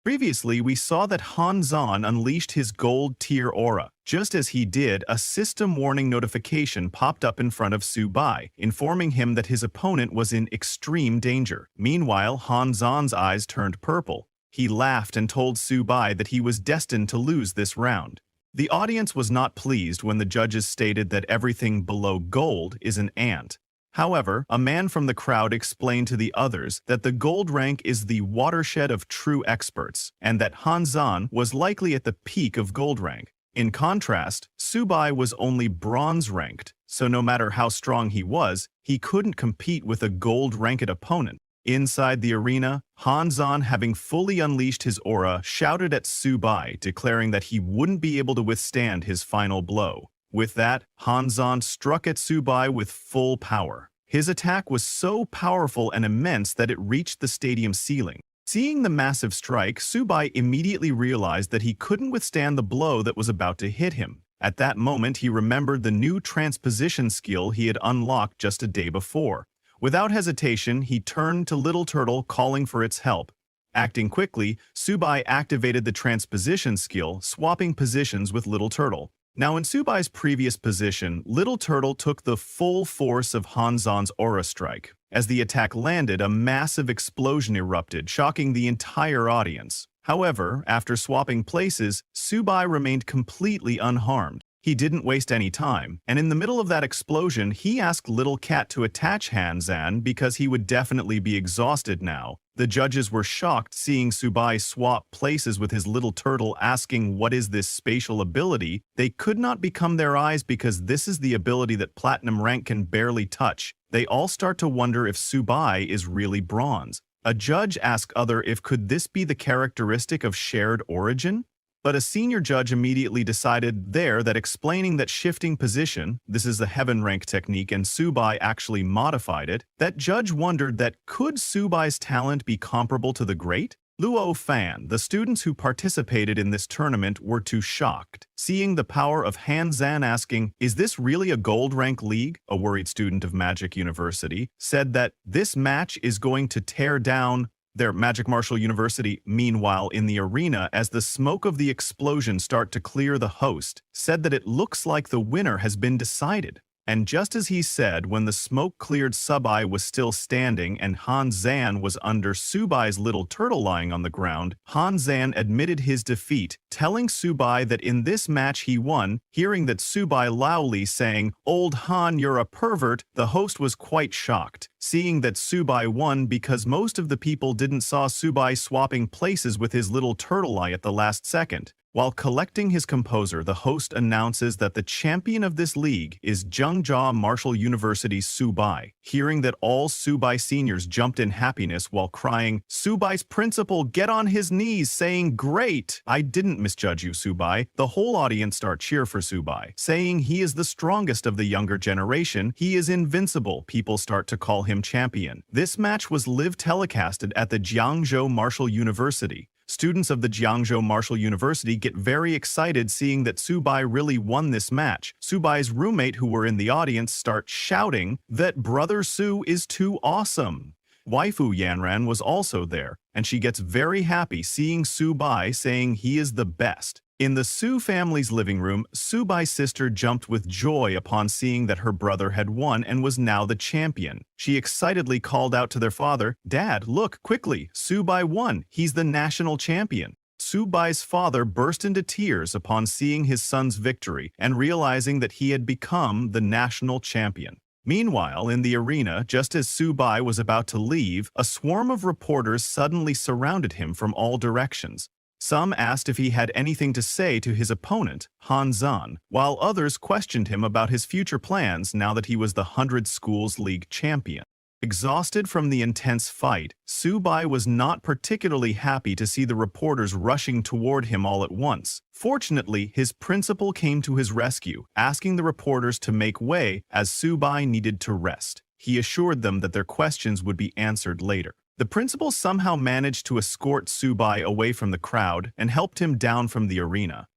Previously, we saw that Han Zhan unleashed his gold tier aura. Just as he did, a system warning notification popped up in front of Subai, informing him that his opponent was in extreme danger. Meanwhile, Han Zhan's eyes turned purple. He laughed and told Subai that he was destined to lose this round. The audience was not pleased when the judges stated that everything below gold is an ant. However, a man from the crowd explained to the others that the gold rank is the watershed of true experts, and that Hanzan was likely at the peak of gold rank. In contrast, Subai was only bronze ranked, so no matter how strong he was, he couldn't compete with a gold-ranked opponent. Inside the arena, Hanzan, having fully unleashed his aura, shouted at Subai, declaring that he wouldn't be able to withstand his final blow. With that, Hanzan struck at Subai with full power. His attack was so powerful and immense that it reached the stadium ceiling. Seeing the massive strike, Subai immediately realized that he couldn't withstand the blow that was about to hit him. At that moment, he remembered the new transposition skill he had unlocked just a day before. Without hesitation, he turned to Little Turtle, calling for its help. Acting quickly, Subai activated the transposition skill, swapping positions with Little Turtle. Now, in Subai's previous position, Little Turtle took the full force of Hanzan's aura strike. As the attack landed, a massive explosion erupted, shocking the entire audience. However, after swapping places, Subai remained completely unharmed. He didn't waste any time, and in the middle of that explosion, he asked Little Cat to attach Hanzan because he would definitely be exhausted now. The judges were shocked seeing Subai swap places with his Little Turtle, asking what is this spatial ability. They could not become their eyes because this is the ability that Platinum rank can barely touch. They all start to wonder if Subai is really bronze. A judge asked other if could this be the characteristic of shared origin? But a senior judge immediately decided there that explaining that shifting position, this is the heaven rank technique and Subai actually modified it, that judge wondered that could Subai's talent be comparable to the great? Luo Fan, the students who participated in this tournament were too shocked. Seeing the power of Hanzan asking, is this really a gold rank league? A worried student of Magic University said that this match is going to tear down their Magic Martial University. Meanwhile, in the arena, as the smoke of the explosion start to clear, the host said that it looks like the winner has been decided. And just as he said, when the smoke cleared, Subai was still standing and Hanzan was under Subai's Little Turtle lying on the ground. Hanzan admitted his defeat, telling Subai that in this match he won. Hearing that Subai loudly saying, "Old Han, you're a pervert," the host was quite shocked, seeing that Subai won because most of the people didn't saw Subai swapping places with his Little Turtle eye at the last second. While collecting his composure, the host announces that the champion of this league is Zhengzhou Martial University's Subai. Hearing that, all Subai seniors jumped in happiness while crying, "Subai's principal, get on his knees," saying, "Great! I didn't misjudge you, Subai." The whole audience start cheer for Subai, saying he is the strongest of the younger generation. He is invincible. People start to call him champion. This match was live telecasted at the Jiangzhou Martial University. Students of the Jiangzhou Martial University get very excited seeing that Subai really won this match. Subai's roommate who were in the audience start shouting that Brother Su is too awesome. Waifu Yanran was also there, and she gets very happy seeing Subai, saying he is the best. In the Su family's living room, Subai's sister jumped with joy upon seeing that her brother had won and was now the champion. She excitedly called out to their father, "Dad, look, quickly, Subai won. He's the national champion." Subai's father burst into tears upon seeing his son's victory and realizing that he had become the national champion. Meanwhile, in the arena, just as Subai was about to leave, a swarm of reporters suddenly surrounded him from all directions. Some asked if he had anything to say to his opponent, Hanzan, while others questioned him about his future plans now that he was the 100 Schools League champion. Exhausted from the intense fight, Subai was not particularly happy to see the reporters rushing toward him all at once. Fortunately, his principal came to his rescue, asking the reporters to make way as Subai needed to rest. He assured them that their questions would be answered later. The principal somehow managed to escort Subai away from the crowd and helped him down from the arena.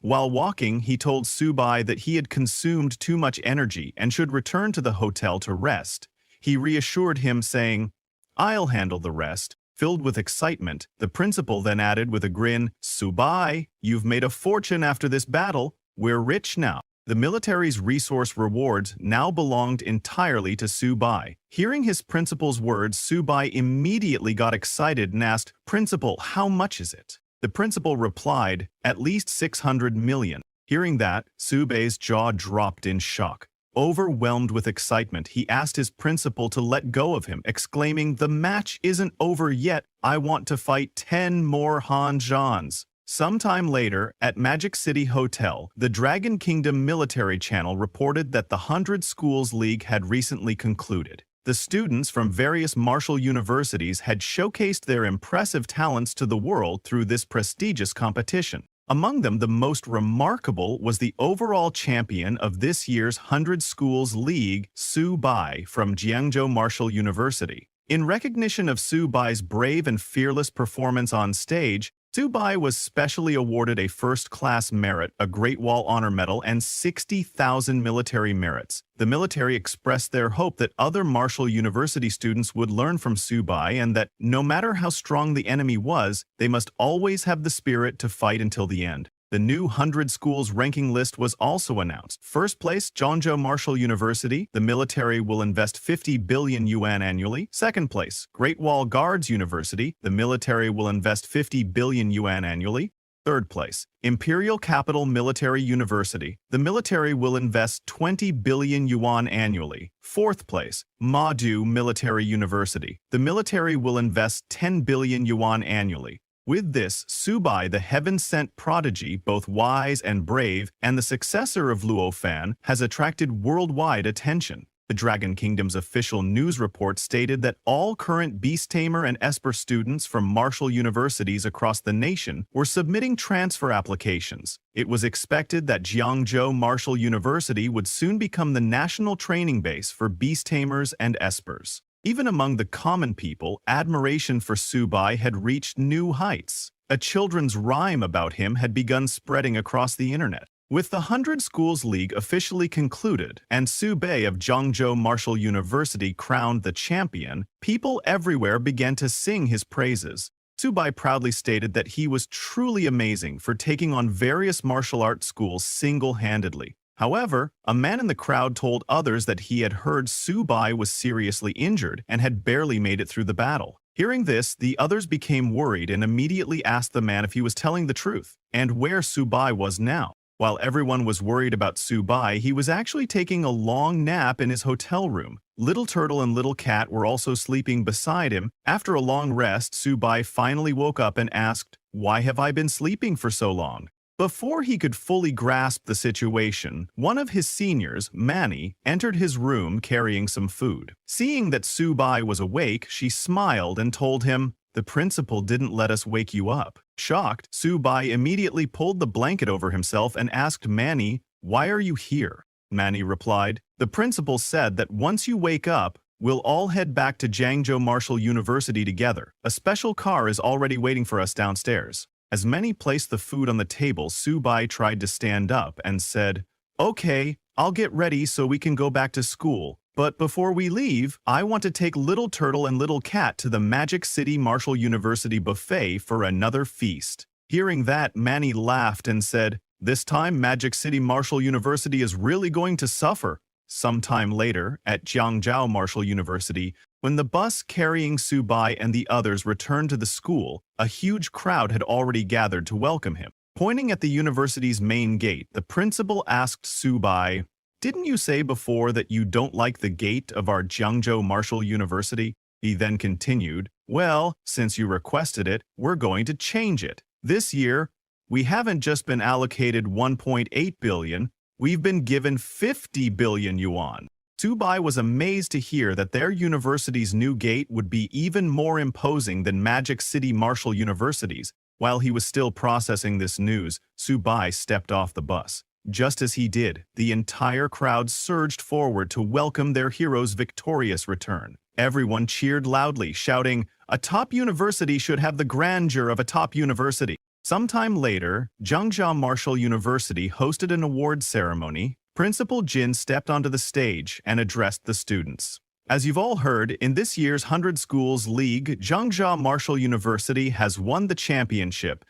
While walking, he told Subai that he had consumed too much energy and should return to the hotel to rest. He reassured him, saying, "I'll handle the rest." Filled with excitement, the principal then added with a grin, "Subai, you've made a fortune after this battle. We're rich now." The military's resource rewards now belonged entirely to Subai. Hearing his principal's words, Subai immediately got excited and asked, "Principal, how much is it?" The principal replied, "At least 600 million. Hearing that, Subei's jaw dropped in shock. Overwhelmed with excitement, he asked his principal to let go of him, exclaiming, "The match isn't over yet. I want to fight 10 more Hanjans." Sometime later, at Magic City Hotel, the Dragon Kingdom military channel reported that the 100 Schools League had recently concluded. The students from various martial universities had showcased their impressive talents to the world through this prestigious competition. Among them, the most remarkable was the overall champion of this year's 100 Schools League, Su Bai, from Jiangzhou Martial University. In recognition of Su Bai's brave and fearless performance on stage, Su Bai was specially awarded a first-class merit, a Great Wall Honor Medal, and 60,000 military merits. The military expressed their hope that other martial university students would learn from Su Bai and that, no matter how strong the enemy was, they must always have the spirit to fight until the end. The new 100 schools ranking list was also announced. First place, Zhangzhou Martial University. The military will invest 50 billion yuan annually. Second place, Great Wall Guards University. The military will invest 50 billion yuan annually. Third place, Imperial Capital Military University. The military will invest 20 billion yuan annually. Fourth place, Madu Military University. The military will invest 10 billion yuan annually. With this, Su Bai, the heaven-sent prodigy, both wise and brave, and the successor of Luo Fan, has attracted worldwide attention. The Dragon Kingdom's official news report stated that all current Beast Tamer and Esper students from martial universities across the nation were submitting transfer applications. It was expected that Jiangzhou Martial University would soon become the national training base for Beast Tamers and Espers. Even among the common people, admiration for Su Bai had reached new heights. A children's rhyme about him had begun spreading across the internet. With the 100 Schools League officially concluded and Su Bai of Zhangzhou Martial University crowned the champion, people everywhere began to sing his praises. Su Bai proudly stated that he was truly amazing for taking on various martial arts schools single-handedly. However, a man in the crowd told others that he had heard Su Bai was seriously injured and had barely made it through the battle. Hearing this, the others became worried and immediately asked the man if he was telling the truth and where Su Bai was now. While everyone was worried about Su Bai, he was actually taking a long nap in his hotel room. Little Turtle and Little Cat were also sleeping beside him. After a long rest, Su Bai finally woke up and asked, "Why have I been sleeping for so long?" Before he could fully grasp the situation, one of his seniors, Manny, entered his room carrying some food. Seeing that Su Bai was awake, she smiled and told him, "The principal didn't let us wake you up." Shocked, Su Bai immediately pulled the blanket over himself and asked Manny, "Why are you here?" Manny replied, "The principal said that once you wake up, we'll all head back to Jiangzhou Martial University together. A special car is already waiting for us downstairs." As Manny placed the food on the table, Su Bai tried to stand up and said, "Okay, I'll get ready so we can go back to school. But before we leave, I want to take Little Turtle and Little Cat to the Magic City Martial University buffet for another feast." Hearing that, Manny laughed and said, "This time Magic City Martial University is really going to suffer." Sometime later, at Jiangzhou Martial University, when the bus carrying Su Bai and the others returned to the school, a huge crowd had already gathered to welcome him. Pointing at the university's main gate, the principal asked Su Bai, "Didn't you say before that you don't like the gate of our Jiangzhou Martial University?" He then continued, "Well, since you requested it, we're going to change it. This year, we haven't just been allocated 1.8 billion, we've been given 50 billion yuan. Su Bai was amazed to hear that their university's new gate would be even more imposing than Magic City Martial University's. While he was still processing this news, Su Bai stepped off the bus. Just as he did, the entire crowd surged forward to welcome their hero's victorious return. Everyone cheered loudly, shouting, "A top university should have the grandeur of a top university." Sometime later, Jiangzhou Martial University hosted an award ceremony. Principal Jin stepped onto the stage and addressed the students. As you've all heard, in this year's 100 Schools League, Jiangzhou Martial University has won the championship.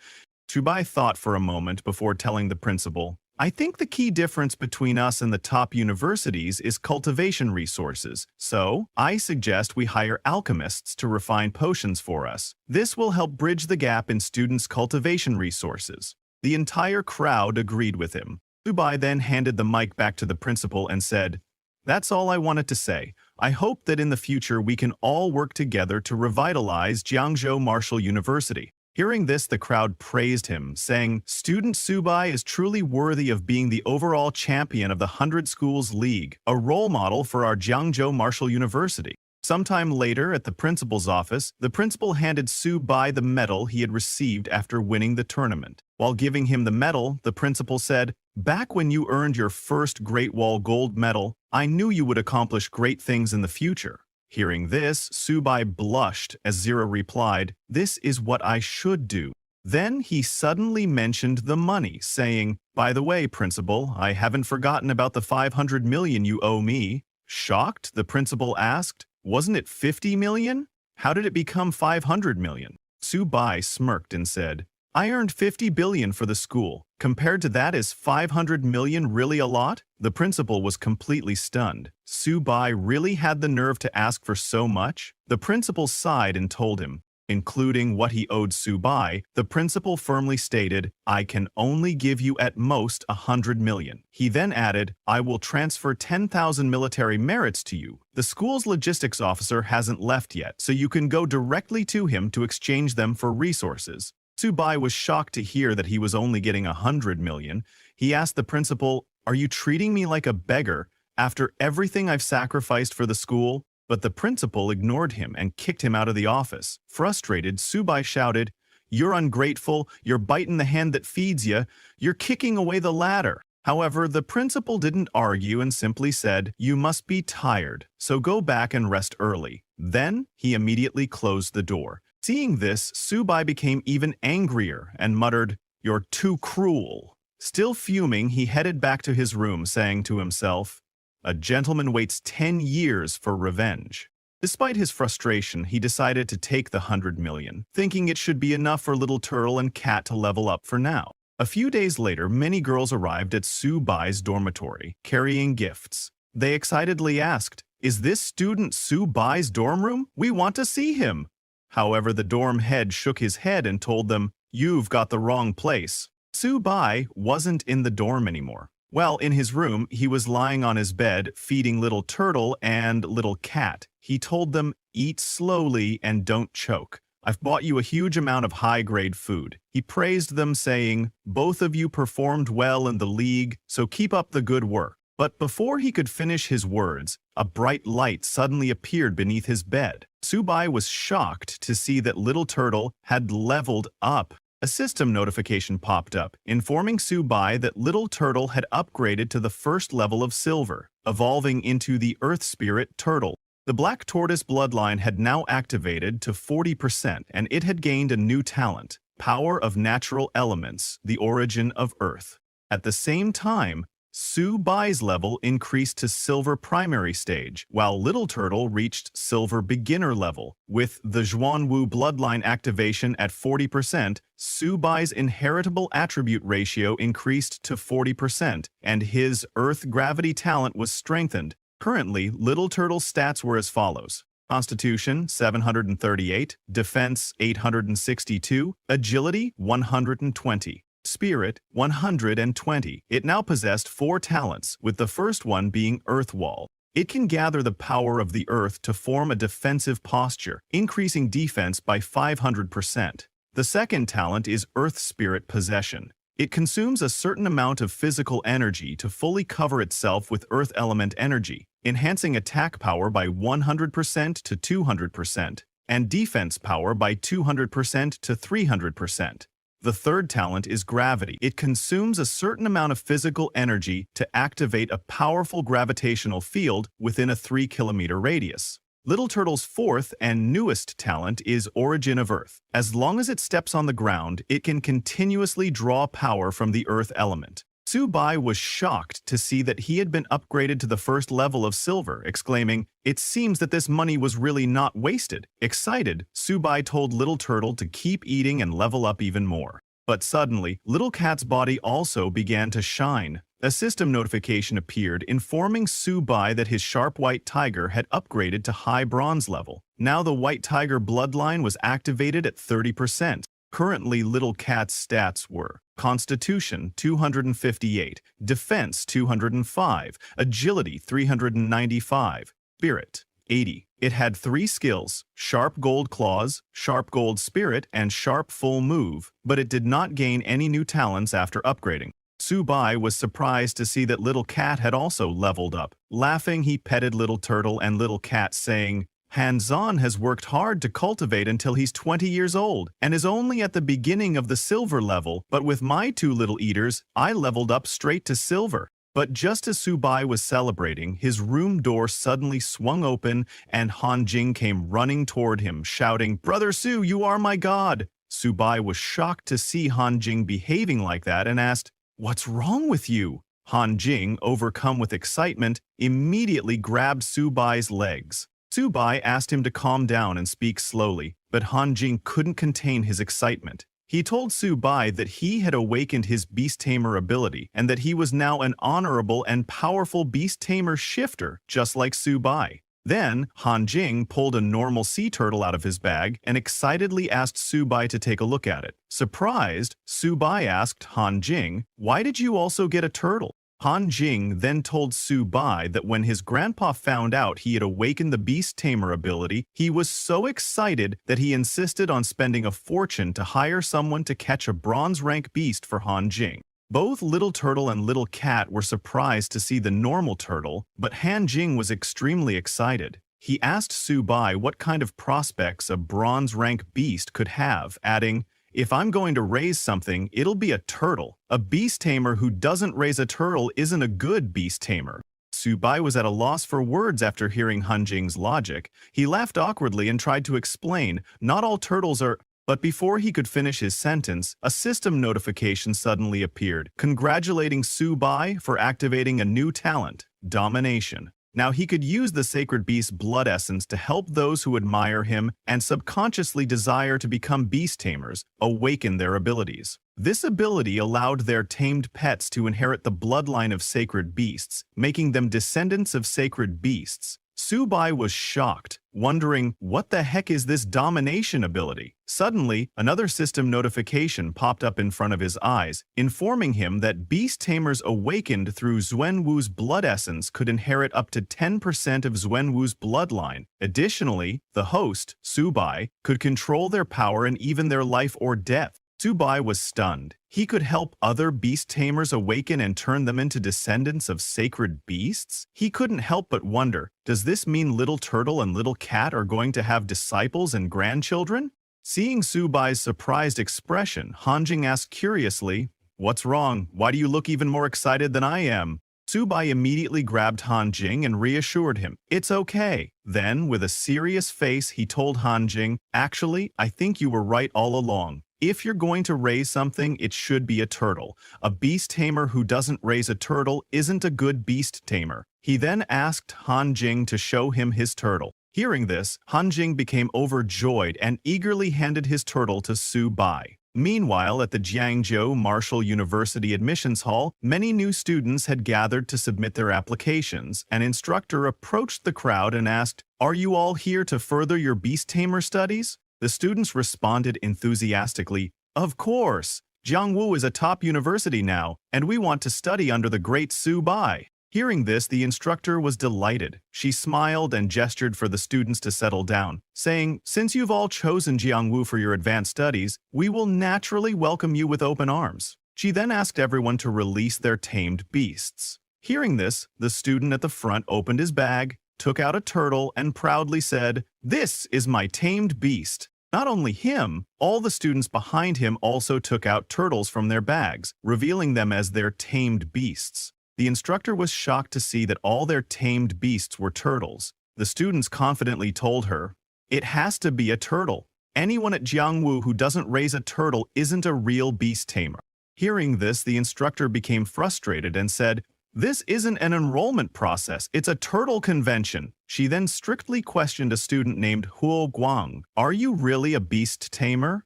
Su Bai thought for a moment before telling the principal, "I think the key difference between us and the top universities is cultivation resources, so I suggest we hire alchemists to refine potions for us. This will help bridge the gap in students' cultivation resources." The entire crowd agreed with him. Subai then handed the mic back to the principal and said, "That's all I wanted to say. I hope that in the future we can all work together to revitalize Jiangzhou Martial University." Hearing this, the crowd praised him, saying, "Student Subai is truly worthy of being the overall champion of the 100 Schools League, a role model for our Jiangzhou Martial University." Sometime later, at the principal's office, the principal handed Subai the medal he had received after winning the tournament. While giving him the medal, the principal said, "Back when you earned your first Great Wall Gold medal, I knew you would accomplish great things in the future." Hearing this, Subai blushed as Zero replied, "This is what I should do." Then he suddenly mentioned the money, saying, "By the way, principal, I haven't forgotten about the 500 million you owe me." Shocked, the principal asked, "Wasn't it 50 million? How did it become 500 million? Subai smirked and said, "I earned 50 billion for the school. Compared to that, is 500 million really a lot?" The principal was completely stunned. Subai really had the nerve to ask for so much? The principal sighed and told him, including what he owed Subai, the principal firmly stated, "I can only give you at most 100 million. He then added, "I will transfer 10,000 military merits to you. The school's logistics officer hasn't left yet, so you can go directly to him to exchange them for resources." Subai was shocked to hear that he was only getting 100 million. He asked the principal, "Are you treating me like a beggar after everything I've sacrificed for the school?" But the principal ignored him and kicked him out of the office. Frustrated, Subai shouted, "You're ungrateful, you're biting the hand that feeds you, you're kicking away the ladder." However, the principal didn't argue and simply said, "You must be tired, so go back and rest early." Then he immediately closed the door. Seeing this, Subai became even angrier and muttered, "You're too cruel." Still fuming, he headed back to his room, saying to himself, "A gentleman waits 10 years for revenge." Despite his frustration, he decided to take the 100 million, thinking it should be enough for Little Turtle and Cat to level up for now. A few days later, many girls arrived at Subai's dormitory, carrying gifts. They excitedly asked, "Is this student Subai's dorm room? We want to see him." However, the dorm head shook his head and told them, "You've got the wrong place." Subai wasn't in the dorm anymore. Well, in his room, he was lying on his bed, feeding Little Turtle and Little Cat. He told them, "Eat slowly and don't choke. I've bought you a huge amount of high-grade food." He praised them, saying, "Both of you performed well in the league, so keep up the good work." But before he could finish his words, a bright light suddenly appeared beneath his bed. Subai was shocked to see that Little Turtle had leveled up. A system notification popped up, informing Subai that Little Turtle had upgraded to the first level of Silver, evolving into the Earth Spirit Turtle. The Black Tortoise bloodline had now activated to 40%, and it had gained a new talent, Power of Natural Elements, the Origin of Earth. At the same time, Subai's level increased to Silver Primary Stage, while Little Turtle reached Silver Beginner level. With the Zhuanwu bloodline activation at 40%, Subai's inheritable attribute ratio increased to 40%, and his Earth Gravity talent was strengthened. Currently, Little Turtle's stats were as follows: Constitution 738, Defense 862, Agility 120. Spirit 120. It now possessed 4 talents, with the first one being Earth Wall. It can gather the power of the earth to form a defensive posture, increasing defense by 500%. The second talent is Earth Spirit Possession. It consumes a certain amount of physical energy to fully cover itself with Earth Element energy, enhancing attack power by 100% to 200%, and defense power by 200% to 300%. The third talent is Gravity. It consumes a certain amount of physical energy to activate a powerful gravitational field within a 3-kilometer radius. Little Turtle's fourth and newest talent is Origin of Earth. As long as it steps on the ground, it can continuously draw power from the Earth element. Subai was shocked to see that he had been upgraded to the first level of Silver, exclaiming, "It seems that this money was really not wasted." Excited, Subai told Little Turtle to keep eating and level up even more. But suddenly, Little Cat's body also began to shine. A system notification appeared informing Subai that his sharp white tiger had upgraded to high bronze level. Now the white tiger bloodline was activated at 30%. Currently, Little Cat's stats were Constitution 258, Defense 205, Agility 395, Spirit 80. It had 3 skills, Sharp Gold Claws, Sharp Gold Spirit, and Sharp Full Move, but it did not gain any new talents after upgrading. Subai was surprised to see that Little Cat had also leveled up. Laughing, he petted Little Turtle and Little Cat, saying, "Hanzon has worked hard to cultivate until he's 20 years old, and is only at the beginning of the silver level, but with my 2 little eaters, I leveled up straight to silver." But just as Subai was celebrating, his room door suddenly swung open and Hanjing came running toward him, shouting, "Brother Su, you are my god!" Subai was shocked to see Hanjing behaving like that and asked, "What's wrong with you?" Hanjing, overcome with excitement, immediately grabbed Subai's legs. Subai asked him to calm down and speak slowly, but Hanjing couldn't contain his excitement. He told Subai that he had awakened his Beast Tamer ability and that he was now an honorable and powerful Beast Tamer shifter, just like Subai. Then, Hanjing pulled a normal sea turtle out of his bag and excitedly asked Subai to take a look at it. Surprised, Subai asked Hanjing, "Why did you also get a turtle?" Hanjing then told Subai that when his grandpa found out he had awakened the Beast Tamer ability, he was so excited that he insisted on spending a fortune to hire someone to catch a bronze rank beast for Hanjing. Both Little Turtle and Little Cat were surprised to see the normal turtle, but Hanjing was extremely excited. He asked Subai what kind of prospects a bronze rank beast could have, adding, "If I'm going to raise something, it'll be a turtle. A beast tamer who doesn't raise a turtle isn't a good beast tamer." Subai was at a loss for words after hearing Hanjing's logic. He laughed awkwardly and tried to explain, "Not all turtles are—" But before he could finish his sentence, a system notification suddenly appeared, congratulating Subai for activating a new talent, Domination. Now he could use the Sacred Beast's blood essence to help those who admire him and subconsciously desire to become beast tamers, awaken their abilities. This ability allowed their tamed pets to inherit the bloodline of sacred beasts, making them descendants of sacred beasts. Subai was shocked, wondering, what the heck is this domination ability? Suddenly, another system notification popped up in front of his eyes, informing him that beast tamers awakened through Xuanwu's blood essence could inherit up to 10% of Xuanwu's bloodline. Additionally, the host, Subai, could control their power and even their life or death. Subai was stunned. He could help other beast tamers awaken and turn them into descendants of sacred beasts? He couldn't help but wonder, does this mean Little Turtle and Little Cat are going to have disciples and grandchildren? Seeing Subai's surprised expression, Hanjing asked curiously, "What's wrong? Why do you look even more excited than I am?" Subai immediately grabbed Hanjing and reassured him, "It's okay." Then, with a serious face, he told Hanjing, "Actually, I think you were right all along. If you're going to raise something, it should be a turtle. A beast tamer who doesn't raise a turtle isn't a good beast tamer." He then asked Hanjing to show him his turtle. Hearing this, Hanjing became overjoyed and eagerly handed his turtle to Subai. Meanwhile, at the Jiangzhou Martial University Admissions Hall, many new students had gathered to submit their applications. An instructor approached the crowd and asked, "Are you all here to further your beast tamer studies?" The students responded enthusiastically, "Of course! Jiangwu is a top university now, and we want to study under the great Subai." Hearing this, the instructor was delighted. She smiled and gestured for the students to settle down, saying, "Since you've all chosen Jiangwu for your advanced studies, we will naturally welcome you with open arms." She then asked everyone to release their tamed beasts. Hearing this, the student at the front opened his bag, took out a turtle, and proudly said, "This is my tamed beast." Not only him, all the students behind him also took out turtles from their bags, revealing them as their tamed beasts. The instructor was shocked to see that all their tamed beasts were turtles. The students confidently told her, "It has to be a turtle. Anyone at Jiangwu who doesn't raise a turtle isn't a real beast tamer." Hearing this, the instructor became frustrated and said, "This isn't an enrollment process, it's a turtle convention." She then strictly questioned a student named Huo Guang, "Are you really a beast tamer?"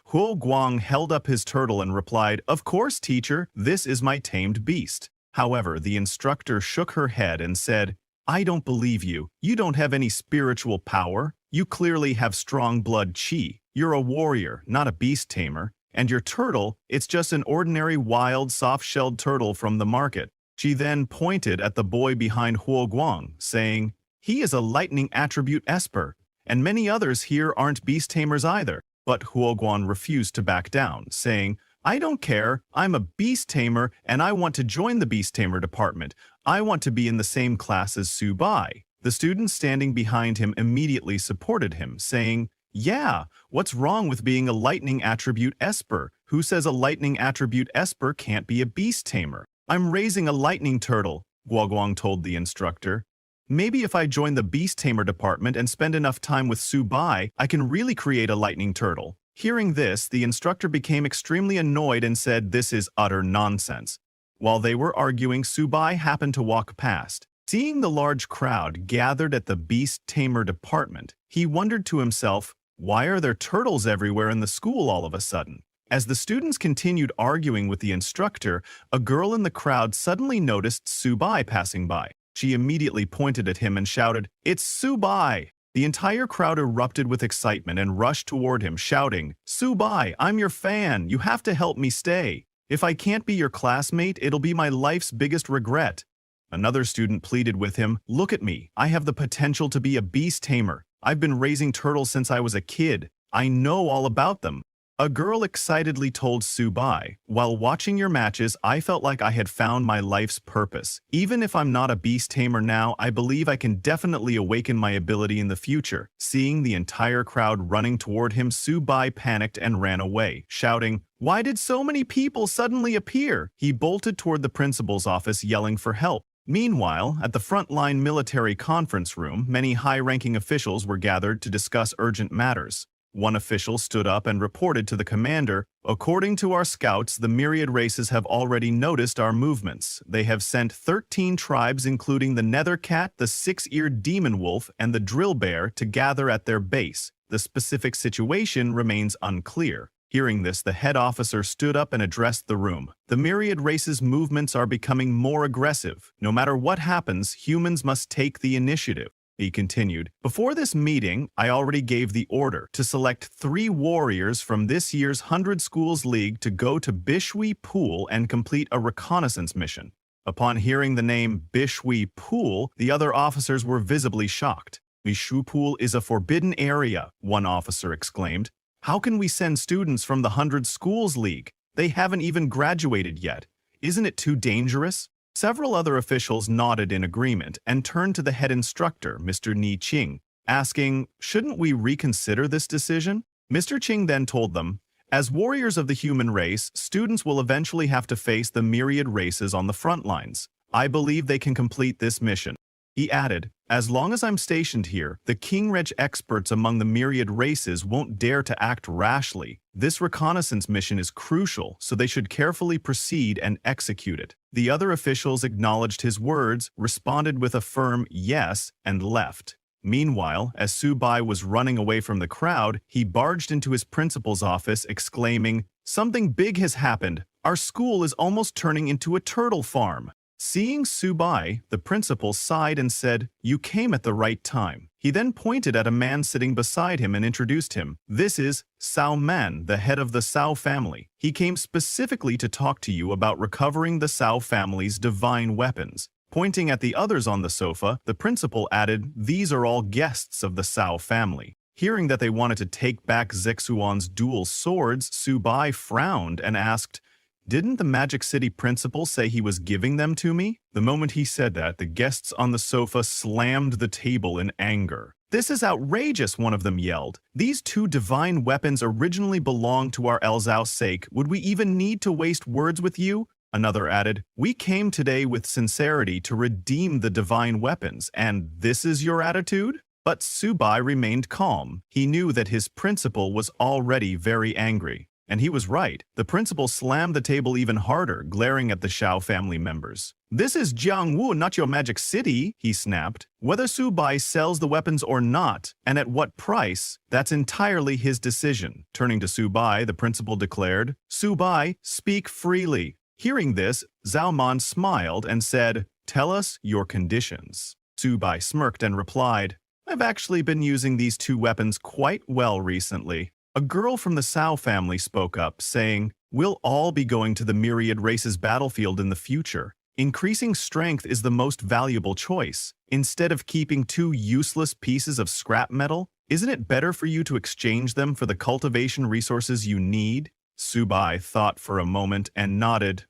Huo Guang held up his turtle and replied, "Of course, teacher, this is my tamed beast." However, the instructor shook her head and said, "I don't believe you. You don't have any spiritual power. You clearly have strong blood chi. You're a warrior, not a beast tamer. And your turtle, it's just an ordinary wild, soft-shelled turtle from the market. She then pointed at the boy behind Huo Guang, saying, he is a lightning attribute esper, and many others here aren't beast tamers either. But Huo Guang refused to back down, saying, I don't care, I'm a beast tamer and I want to join the beast tamer department. I want to be in the same class as Su Bai. The students standing behind him immediately supported him, saying, yeah, what's wrong with being a lightning attribute esper? Who says a lightning attribute esper can't be a beast tamer? I'm raising a lightning turtle, Guoguang told the instructor. Maybe if I join the beast tamer department and spend enough time with Su Bai, I can really create a lightning turtle. Hearing this, the instructor became extremely annoyed and said this is utter nonsense. While they were arguing, Su Bai happened to walk past. Seeing the large crowd gathered at the beast tamer department, he wondered to himself, why are there turtles everywhere in the school all of a sudden? As the students continued arguing with the instructor, a girl in the crowd suddenly noticed Su Bai passing by. She immediately pointed at him and shouted, it's Su Bai! The entire crowd erupted with excitement and rushed toward him, shouting, Su Bai, I'm your fan, you have to help me stay. If I can't be your classmate, it'll be my life's biggest regret. Another student pleaded with him, look at me, I have the potential to be a beast tamer. I've been raising turtles since I was a kid. I know all about them. A girl excitedly told Su Bai, while watching your matches, I felt like I had found my life's purpose. Even if I'm not a beast tamer now, I believe I can definitely awaken my ability in the future. Seeing the entire crowd running toward him, Su Bai panicked and ran away, shouting, why did so many people suddenly appear? He bolted toward the principal's office yelling for help. Meanwhile, at the frontline military conference room, many high-ranking officials were gathered to discuss urgent matters. One official stood up and reported to the commander, according to our scouts, the myriad races have already noticed our movements. They have sent 13 tribes including the nether cat, the six-eared demon wolf, and the drill bear to gather at their base. The specific situation remains unclear. Hearing this, the head officer stood up and addressed the room. The myriad race's movements are becoming more aggressive. No matter what happens, humans must take the initiative. He continued, before this meeting, I already gave the order to select 3 warriors from this year's 100 Schools League to go to Bishui Pool and complete a reconnaissance mission. Upon hearing the name Bishui Pool, the other officers were visibly shocked. Bishui Pool is a forbidden area, one officer exclaimed. How can we send students from the 100 Schools League? They haven't even graduated yet. Isn't it too dangerous? Several other officials nodded in agreement and turned to the head instructor, Mr. Ni Qing, asking, shouldn't we reconsider this decision? Mr. Qing then told them, as warriors of the human race, students will eventually have to face the myriad races on the front lines. I believe they can complete this mission. He added, as long as I'm stationed here, the King-Reg experts among the myriad races won't dare to act rashly. This reconnaissance mission is crucial, so they should carefully proceed and execute it. The other officials acknowledged his words, responded with a firm yes, and left. Meanwhile, as Su Bai was running away from the crowd, he barged into his principal's office, exclaiming, something big has happened. Our school is almost turning into a turtle farm. Seeing Su Bai, the principal sighed and said, you came at the right time. He then pointed at a man sitting beside him and introduced him. This is Cao Man, the head of the Cao family. He came specifically to talk to you about recovering the Cao family's divine weapons. Pointing at the others on the sofa, the principal added, these are all guests of the Cao family. Hearing that they wanted to take back Zexuan's dual swords, Su Bai frowned and asked, didn't the Magic City principal say he was giving them to me? The moment he said that, the guests on the sofa slammed the table in anger. This is outrageous, one of them yelled. These 2 divine weapons originally belonged to our Elzhou's sake. Would we even need to waste words with you? Another added, we came today with sincerity to redeem the divine weapons, and this is your attitude? But Su Bai remained calm. He knew that his principal was already very angry. And he was right. The principal slammed the table even harder, glaring at the Xiao family members. This is Jiangwu, not your Magic City, he snapped. Whether Su Bai sells the weapons or not, and at what price, that's entirely his decision. Turning to Su Bai, the principal declared, Su Bai, speak freely. Hearing this, Zhao Man smiled and said, tell us your conditions. Su Bai smirked and replied, I've actually been using these two weapons quite well recently. A girl from the Cao family spoke up, saying, "We'll all be going to the myriad races battlefield in the future. Increasing strength is the most valuable choice. Instead of keeping two useless pieces of scrap metal, isn't it better for you to exchange them for the cultivation resources you need?" Subai thought for a moment and nodded.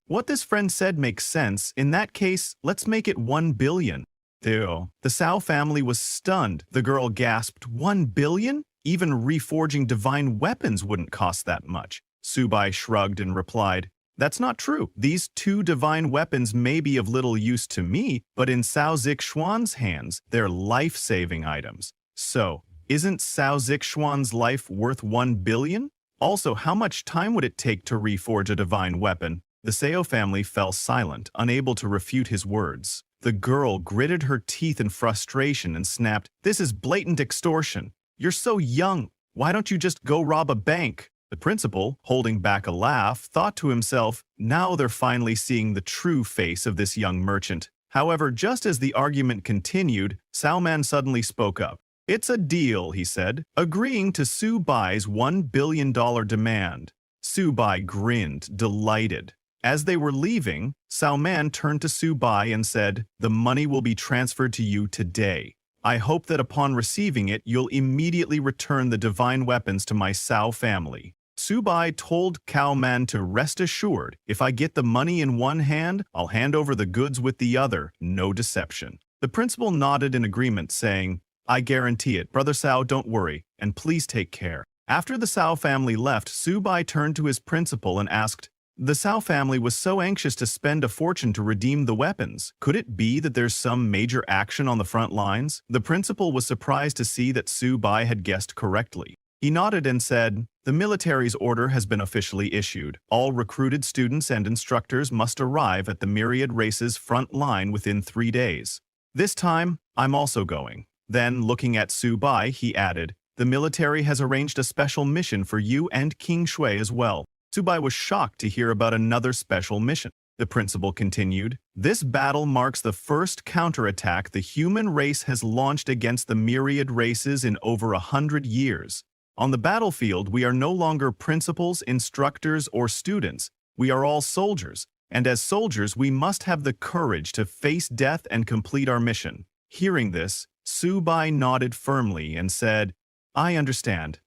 What this friend said makes sense. In that case, let's make it 1 billion. Ew. The Cao family was stunned. The girl gasped, 1 billion? Even reforging divine weapons wouldn't cost that much. Subai shrugged and replied, "That's not true. These two divine weapons may be of little use to me, but in Cao Zixuan's hands, they're life-saving items. So, isn't Cao Zixuan's life worth 1 billion? Also, how much time would it take to reforge a divine weapon?" The Seo family fell silent, unable to refute his words. The girl gritted her teeth in frustration and snapped, "This is blatant extortion. You're so young. Why don't you just go rob a bank?" The principal, holding back a laugh, thought to himself, now they're finally seeing the true face of this young merchant. However, just as the argument continued, Cao Man suddenly spoke up. "It's a deal," he said, agreeing to Subai's $1 billion demand. Subai grinned, delighted. As they were leaving, Cao Man turned to Subai and said, "The money will be transferred to you today. I hope that upon receiving it, you'll immediately return the divine weapons to my Cao family." Subai told Cao Man to rest assured, "If I get the money in one hand, I'll hand over the goods with the other, no deception." The principal nodded in agreement, saying, "I guarantee it, Brother Cao, don't worry, and please take care." After the Cao family left, Subai turned to his principal and asked, "The Cao family was so anxious to spend a fortune to redeem the weapons. Could it be that there's some major action on the front lines?" The principal was surprised to see that Subai had guessed correctly. He nodded and said, "The military's order has been officially issued. All recruited students and instructors must arrive at the myriad races front line within 3 days. This time, I'm also going." Then, looking at Subai, he added, "The military has arranged a special mission for you and King Shui as well." Subai was shocked to hear about another special mission. The principal continued, "This battle marks the first counterattack the human race has launched against the myriad races in over 100 years. On the battlefield, we are no longer principals, instructors, or students. We are all soldiers, and as soldiers, we must have the courage to face death and complete our mission." Hearing this, Subai nodded firmly and said, "I understand."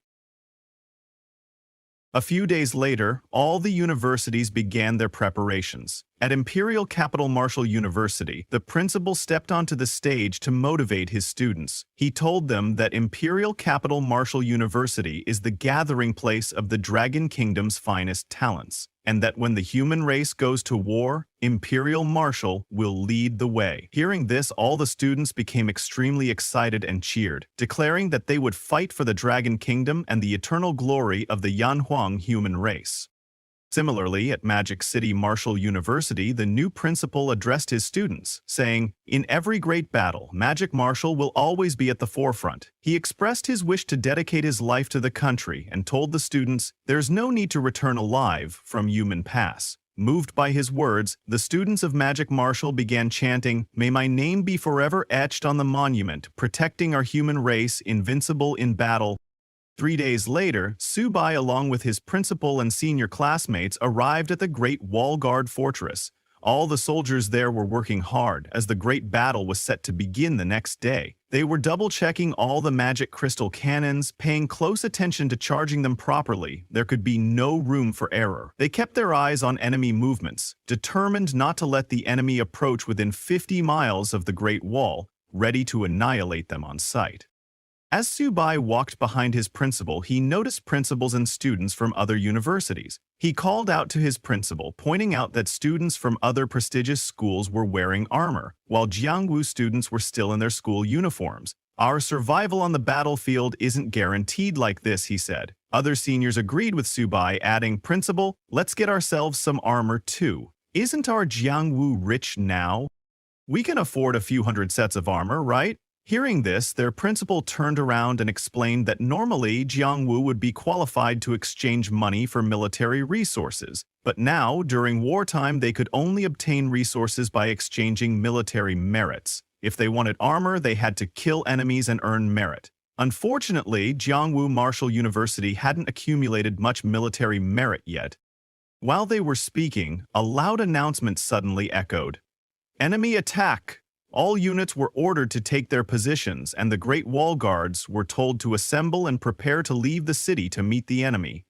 A few days later, all the universities began their preparations. At Imperial Capital Martial University, the principal stepped onto the stage to motivate his students. He told them that Imperial Capital Martial University is the gathering place of the Dragon Kingdom's finest talents, and that when the human race goes to war, Imperial Martial will lead the way. Hearing this, all the students became extremely excited and cheered, declaring that they would fight for the Dragon Kingdom and the eternal glory of the Yanhuang human race. Similarly, at Magic City Martial University, the new principal addressed his students, saying, "In every great battle, Magic Martial will always be at the forefront." He expressed his wish to dedicate his life to the country and told the students, "There's no need to return alive from human pass." Moved by his words, the students of Magic Martial began chanting, "May my name be forever etched on the monument, protecting our human race, invincible in battle." 3 days later, Subai, along with his principal and senior classmates, arrived at the Great Wall Guard Fortress. All the soldiers there were working hard, as the great battle was set to begin the next day. They were double-checking all the magic crystal cannons, paying close attention to charging them properly. There could be no room for error. They kept their eyes on enemy movements, determined not to let the enemy approach within 50 miles of the Great Wall, ready to annihilate them on sight. As Subai walked behind his principal, he noticed principals and students from other universities. He called out to his principal, pointing out that students from other prestigious schools were wearing armor, while Jiangwu students were still in their school uniforms. "Our survival on the battlefield isn't guaranteed like this," he said. Other seniors agreed with Subai, adding, "Principal, let's get ourselves some armor too. Isn't our Jiangwu rich now? We can afford a few hundred sets of armor, right?" Hearing this, their principal turned around and explained that normally Jiangwu would be qualified to exchange money for military resources, but now, during wartime, they could only obtain resources by exchanging military merits. If they wanted armor, they had to kill enemies and earn merit. Unfortunately, Jiangwu Martial University hadn't accumulated much military merit yet. While they were speaking, a loud announcement suddenly echoed. Enemy attack! All units were ordered to take their positions, and the Great Wall Guards were told to assemble and prepare to leave the city to meet the enemy.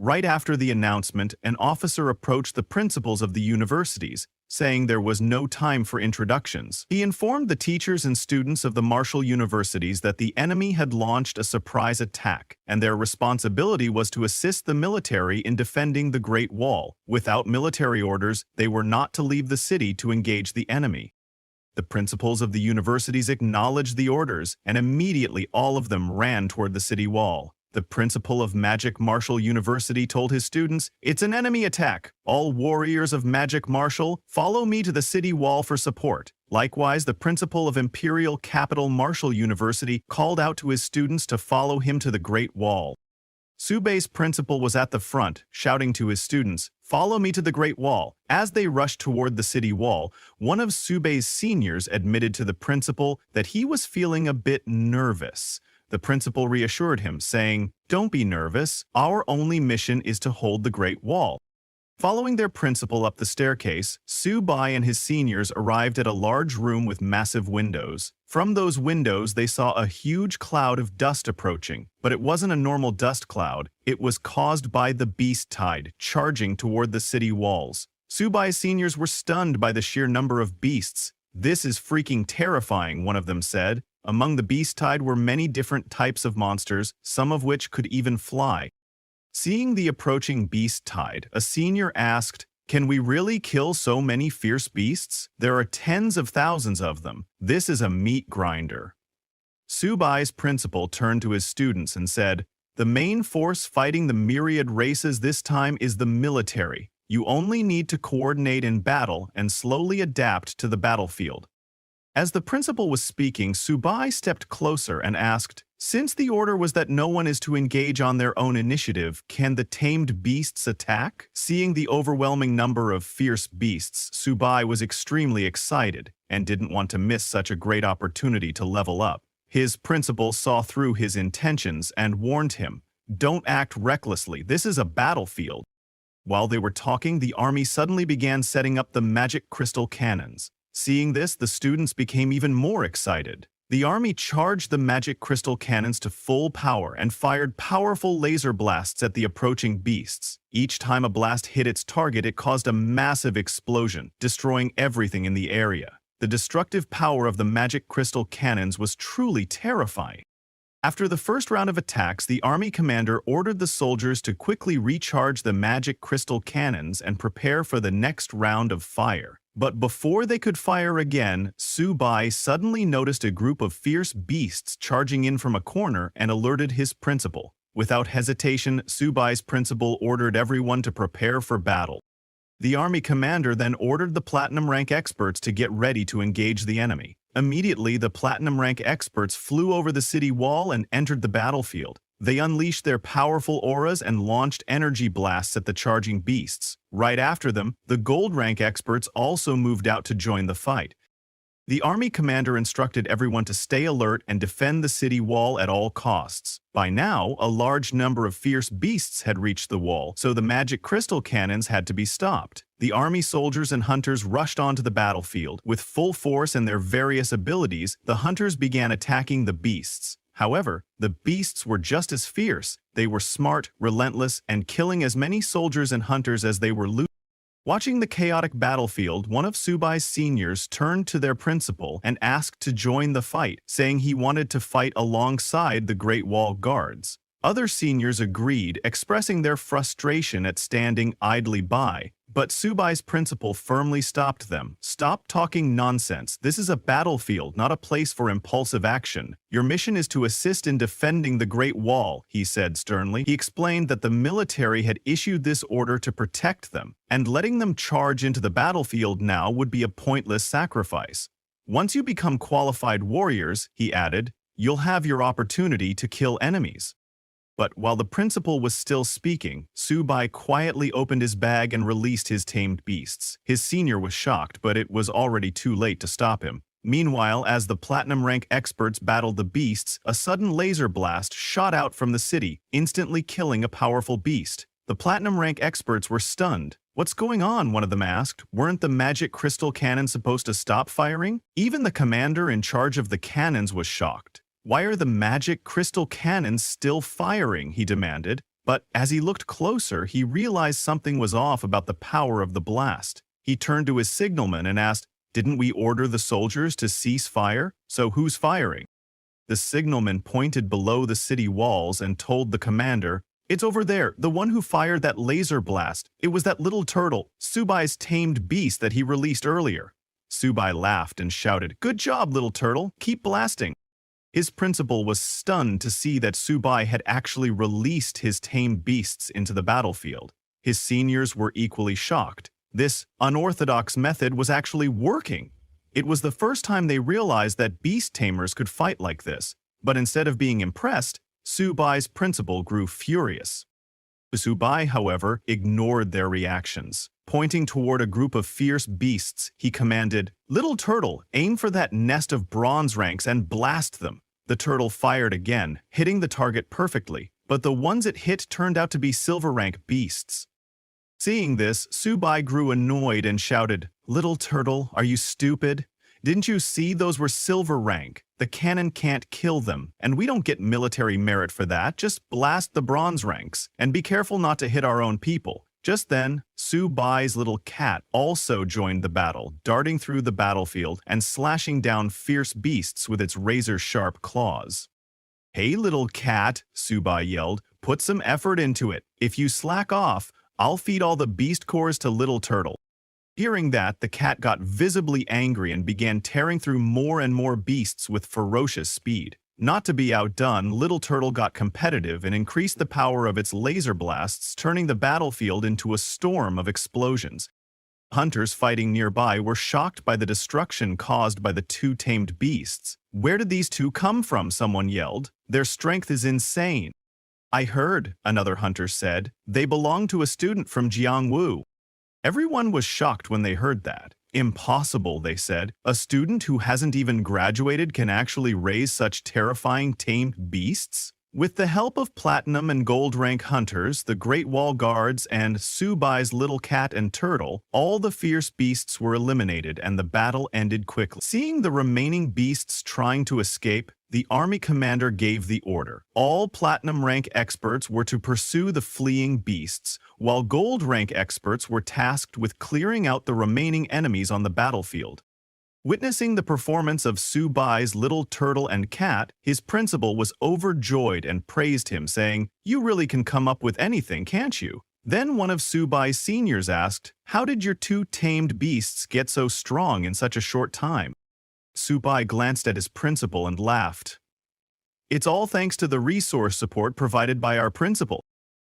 Right after the announcement, an officer approached the principals of the universities, saying there was no time for introductions. He informed the teachers and students of the martial universities that the enemy had launched a surprise attack, and their responsibility was to assist the military in defending the Great Wall. Without military orders, they were not to leave the city to engage the enemy. The principals of the universities acknowledged the orders, and immediately all of them ran toward the city wall. The principal of Magic Martial University told his students, "It's an enemy attack. All warriors of Magic Martial, follow me to the city wall for support." Likewise, the principal of Imperial Capital Martial University called out to his students to follow him to the Great Wall. Subei's principal was at the front, shouting to his students, "Follow me to the Great Wall." As they rushed toward the city wall, one of Subei's seniors admitted to the principal that he was feeling a bit nervous. The principal reassured him, saying, "Don't be nervous. Our only mission is to hold the Great Wall." Following their principal up the staircase, Subai and his seniors arrived at a large room with massive windows. From those windows, they saw a huge cloud of dust approaching, but it wasn't a normal dust cloud. It was caused by the beast tide charging toward the city walls. Subai's seniors were stunned by the sheer number of beasts. "This is freaking terrifying," one of them said. Among the beast tide were many different types of monsters, some of which could even fly. Seeing the approaching beast tide, a senior asked, "Can we really kill so many fierce beasts? There are tens of thousands of them. This is a meat grinder." Subai's principal turned to his students and said, "The main force fighting the myriad races this time is the military. You only need to coordinate in battle and slowly adapt to the battlefield." As the principal was speaking, Subai stepped closer and asked, "Since the order was that no one is to engage on their own initiative, can the tamed beasts attack?" Seeing the overwhelming number of fierce beasts, Subai was extremely excited and didn't want to miss such a great opportunity to level up. His principal saw through his intentions and warned him, "Don't act recklessly. This is a battlefield." While they were talking, the army suddenly began setting up the magic crystal cannons. Seeing this, the students became even more excited. The army charged the magic crystal cannons to full power and fired powerful laser blasts at the approaching beasts. Each time a blast hit its target, it caused a massive explosion, destroying everything in the area. The destructive power of the magic crystal cannons was truly terrifying. After the first round of attacks, the army commander ordered the soldiers to quickly recharge the magic crystal cannons and prepare for the next round of fire. But before they could fire again, Subai suddenly noticed a group of fierce beasts charging in from a corner and alerted his principal. Without hesitation, Subai's principal ordered everyone to prepare for battle. The army commander then ordered the platinum rank experts to get ready to engage the enemy. Immediately, the platinum rank experts flew over the city wall and entered the battlefield. They unleashed their powerful auras and launched energy blasts at the charging beasts. Right after them, the gold rank experts also moved out to join the fight. The army commander instructed everyone to stay alert and defend the city wall at all costs. By now, a large number of fierce beasts had reached the wall, so the magic crystal cannons had to be stopped. The army soldiers and hunters rushed onto the battlefield. With full force and their various abilities, the hunters began attacking the beasts. However, the beasts were just as fierce. They were smart, relentless, and killing as many soldiers and hunters as they were losing. Watching the chaotic battlefield, one of Subai's seniors turned to their principal and asked to join the fight, saying he wanted to fight alongside the Great Wall Guards. Other seniors agreed, expressing their frustration at standing idly by. But Subai's principal firmly stopped them. "Stop talking nonsense. This is a battlefield, not a place for impulsive action. Your mission is to assist in defending the Great Wall," he said sternly. He explained that the military had issued this order to protect them, and letting them charge into the battlefield now would be a pointless sacrifice. "Once you become qualified warriors," he added, "you'll have your opportunity to kill enemies." But while the principal was still speaking, Subai quietly opened his bag and released his tamed beasts. His senior was shocked, but it was already too late to stop him. Meanwhile, as the platinum rank experts battled the beasts, a sudden laser blast shot out from the city, instantly killing a powerful beast. The platinum rank experts were stunned. "What's going on?" one of them asked. "Weren't the magic crystal cannons supposed to stop firing?" Even the commander in charge of the cannons was shocked. "Why are the magic crystal cannons still firing?" he demanded. But as he looked closer, he realized something was off about the power of the blast. He turned to his signalman and asked, "Didn't we order the soldiers to cease fire? So who's firing?" The signalman pointed below the city walls and told the commander, "It's over there, the one who fired that laser blast. It was that little turtle, Subai's tamed beast that he released earlier." Subai laughed and shouted, "Good job, little turtle. Keep blasting." His principal was stunned to see that Subai had actually released his tamed beasts into the battlefield. His seniors were equally shocked. This unorthodox method was actually working. It was the first time they realized that beast tamers could fight like this. But instead of being impressed, Subai's principal grew furious. Subai, however, ignored their reactions. Pointing toward a group of fierce beasts, he commanded, "Little turtle, aim for that nest of bronze ranks and blast them." The turtle fired again, hitting the target perfectly, but the ones it hit turned out to be silver rank beasts. Seeing this, Subai grew annoyed and shouted, "Little turtle, are you stupid? Didn't you see those were silver rank? The cannon can't kill them, and we don't get military merit for that. Just blast the bronze ranks, and be careful not to hit our own people." Just then, Subai's little cat also joined the battle, darting through the battlefield and slashing down fierce beasts with its razor-sharp claws. "Hey, little cat," Subai yelled, "put some effort into it. If you slack off, I'll feed all the beast cores to Little Turtle." Hearing that, the cat got visibly angry and began tearing through more and more beasts with ferocious speed. Not to be outdone, Little Turtle got competitive and increased the power of its laser blasts, turning the battlefield into a storm of explosions. Hunters fighting nearby were shocked by the destruction caused by the two tamed beasts. "Where did these two come from?" someone yelled. "Their strength is insane." "I heard," another hunter said. "They belong to a student from Jiangwu." Everyone was shocked when they heard that. "Impossible," they said. "A student who hasn't even graduated can actually raise such terrifying tamed beasts?" With the help of platinum and gold rank hunters, the Great Wall Guards, and Subai's little cat and turtle, all the fierce beasts were eliminated and the battle ended quickly. Seeing the remaining beasts trying to escape, the army commander gave the order. All platinum rank experts were to pursue the fleeing beasts, while gold rank experts were tasked with clearing out the remaining enemies on the battlefield. Witnessing the performance of Subai's little turtle and cat, his principal was overjoyed and praised him, saying, "You really can come up with anything, can't you?" Then one of Subai's seniors asked, "How did your two tamed beasts get so strong in such a short time?" Subai glanced at his principal and laughed. "It's all thanks to the resource support provided by our principal."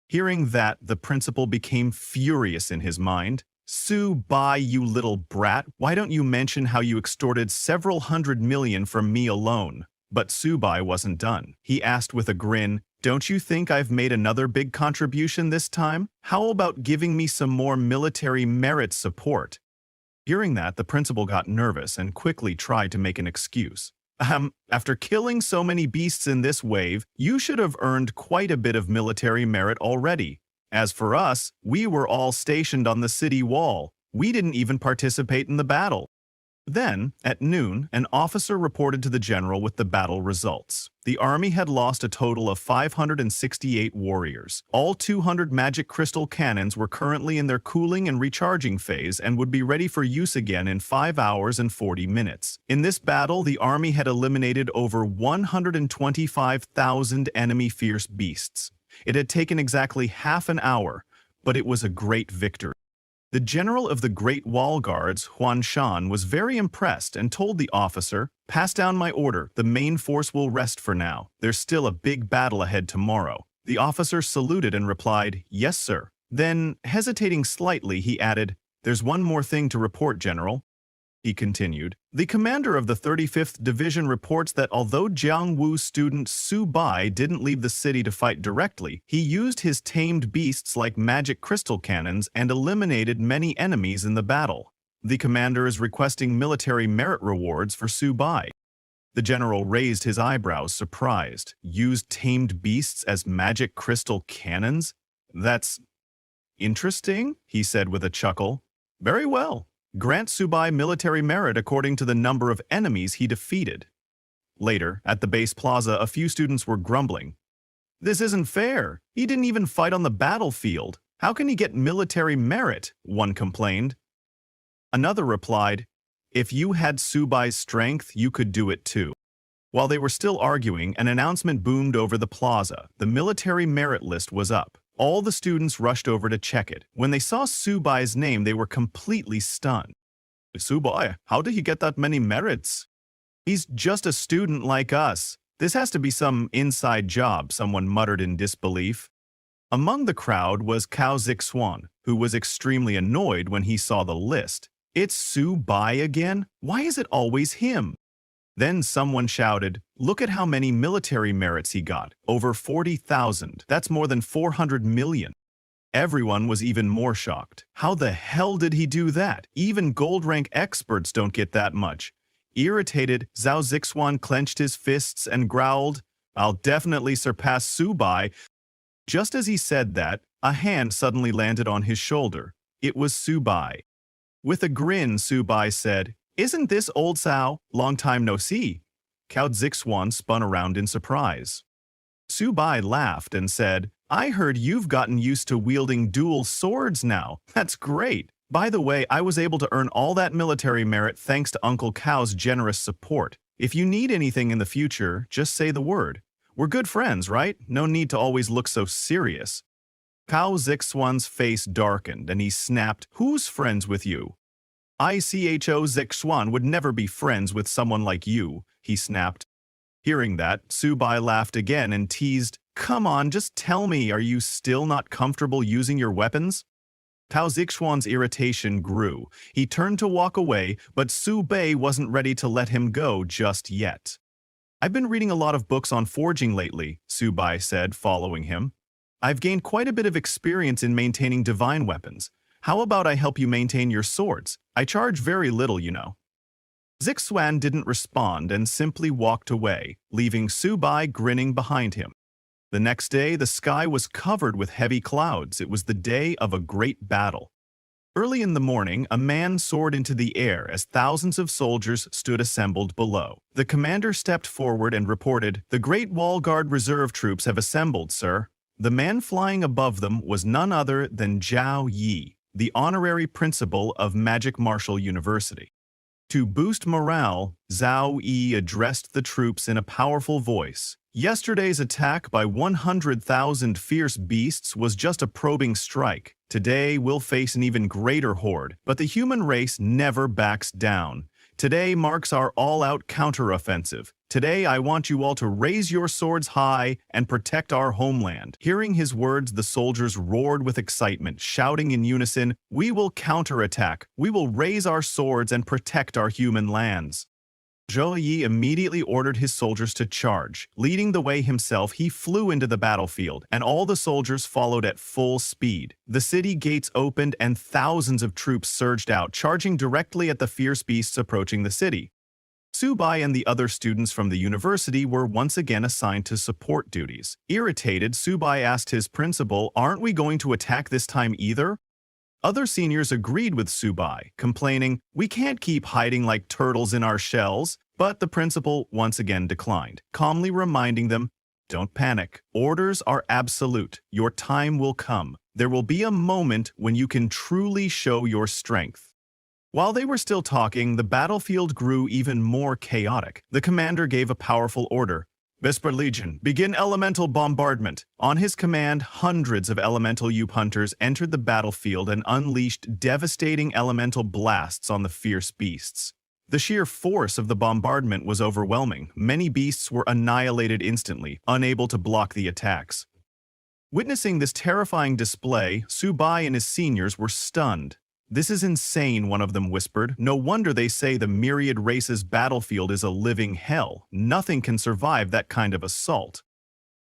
Hearing that, the principal became furious in his mind. "Subai, you little brat, why don't you mention how you extorted several $100 million from me alone?" But Subai wasn't done. He asked with a grin, "Don't you think I've made another big contribution this time? How about giving me some more military merit support?" Hearing that, the principal got nervous and quickly tried to make an excuse. After killing so many beasts in this wave, you should have earned quite a bit of military merit already. As for us, we were all stationed on the city wall. We didn't even participate in the battle." Then, at noon, an officer reported to the general with the battle results. The army had lost a total of 568 warriors. All 200 magic crystal cannons were currently in their cooling and recharging phase and would be ready for use again in 5 hours and 40 minutes. In this battle, the army had eliminated over 125,000 enemy fierce beasts. It had taken exactly half an hour, but it was a great victory. The general of the Great Wall Guards, Huan Shan, was very impressed and told the officer, "Pass down my order. The main force will rest for now. There's still a big battle ahead tomorrow." The officer saluted and replied, "Yes, sir." Then, hesitating slightly, he added, "There's one more thing to report, General." He continued, "The commander of the 35th Division reports that although Jiangwu student Subai didn't leave the city to fight directly, he used his tamed beasts like magic crystal cannons and eliminated many enemies in the battle. The commander is requesting military merit rewards for Subai. The general raised his eyebrows, surprised. Used tamed beasts as magic crystal cannons? That's interesting, he said with a chuckle. Very well. Grant Subai military merit according to the number of enemies he defeated. Later, at the base plaza, a few students were grumbling. This isn't fair. He didn't even fight on the battlefield. How can he get military merit? One complained. Another replied, if you had Subai's strength, you could do it too. While they were still arguing, an announcement boomed over the plaza. The military merit list was up. All the students rushed over to check it. When they saw Subai's name, they were completely stunned. Subai, how did he get that many merits? He's just a student like us. This has to be some inside job, someone muttered in disbelief. Among the crowd was Cao Zixuan, who was extremely annoyed when he saw the list. It's Subai again? Why is it always him? Then someone shouted, look at how many military merits he got. Over 40,000. That's more than 400 million. Everyone was even more shocked. How the hell did he do that? Even gold rank experts don't get that much. Irritated, Zhao Zixuan clenched his fists and growled, I'll definitely surpass Subai. Just as he said that, a hand suddenly landed on his shoulder. It was Subai. With a grin, Subai said, isn't this old Cao? Long time no see. Cao Zixuan spun around in surprise. Subai laughed and said, I heard you've gotten used to wielding dual swords now. That's great. By the way, I was able to earn all that military merit thanks to Uncle Cao's generous support. If you need anything in the future, just say the word. We're good friends, right? No need to always look so serious. Cao Zixuan's face darkened and he snapped, who's friends with you? Icho Zixuan would never be friends with someone like you, he snapped. Hearing that, Subai laughed again and teased, come on, just tell me, are you still not comfortable using your weapons? Cao Zixuan's irritation grew. He turned to walk away, but Subai wasn't ready to let him go just yet. I've been reading a lot of books on forging lately, Subai said, following him. I've gained quite a bit of experience in maintaining divine weapons. How about I help you maintain your swords? I charge very little, you know. Zixuan didn't respond and simply walked away, leaving Subai grinning behind him. The next day, the sky was covered with heavy clouds. It was the day of a great battle. Early in the morning, a man soared into the air as thousands of soldiers stood assembled below. The commander stepped forward and reported, the Great Wall Guard Reserve troops have assembled, sir. The man flying above them was none other than Zhao Yi, the honorary principal of Magic Martial University. To boost morale, Zhao Yi addressed the troops in a powerful voice. Yesterday's attack by 100,000 fierce beasts was just a probing strike. Today we'll face an even greater horde, but the human race never backs down. Today marks our all-out counteroffensive. Today I want you all to raise your swords high and protect our homeland. Hearing his words, the soldiers roared with excitement, shouting in unison, we will counterattack. We will raise our swords and protect our human lands. Zhao Yi immediately ordered his soldiers to charge. Leading the way himself, he flew into the battlefield, and all the soldiers followed at full speed. The city gates opened and thousands of troops surged out, charging directly at the fierce beasts approaching the city. Subai and the other students from the university were once again assigned to support duties. Irritated, Subai asked his principal, aren't we going to attack this time either? Other seniors agreed with Subai, complaining, we can't keep hiding like turtles in our shells, but the principal once again declined, calmly reminding them, don't panic. Orders are absolute. Your time will come. There will be a moment when you can truly show your strength. While they were still talking, the battlefield grew even more chaotic. The commander gave a powerful order. Vesper Legion, begin elemental bombardment. On his command, hundreds of elemental Yup hunters entered the battlefield and unleashed devastating elemental blasts on the fierce beasts. The sheer force of the bombardment was overwhelming. Many beasts were annihilated instantly, unable to block the attacks. Witnessing this terrifying display, Subai and his seniors were stunned. This is insane, one of them whispered. No wonder they say the myriad race's battlefield is a living hell. Nothing can survive that kind of assault.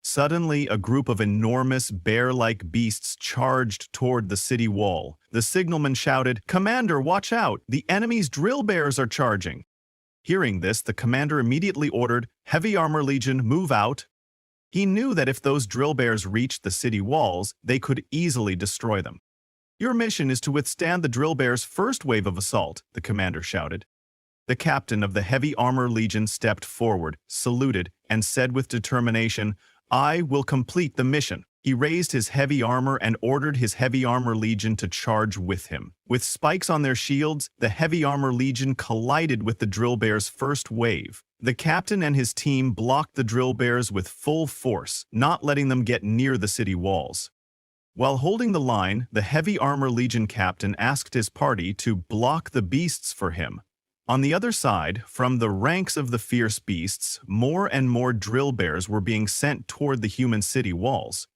Suddenly, a group of enormous bear-like beasts charged toward the city wall. The signalman shouted, "Commander, watch out! The enemy's drill bears are charging!" Hearing this, the commander immediately ordered, "Heavy Armor Legion, move out." He knew that if those drill bears reached the city walls, they could easily destroy them. "Your mission is to withstand the drill bears' first wave of assault," the commander shouted. The captain of the Heavy Armor Legion stepped forward, saluted, and said with determination, "I will complete the mission." He raised his heavy armor and ordered his Heavy Armor Legion to charge with him. With spikes on their shields, the Heavy Armor Legion collided with the drill bears' first wave. The captain and his team blocked the drill bears with full force, not letting them get near the city walls. While holding the line, the Heavy Armor Legion captain asked his party to block the beasts for him. On the other side, from the ranks of the fierce beasts, more and more drill bears were being sent toward the human city walls.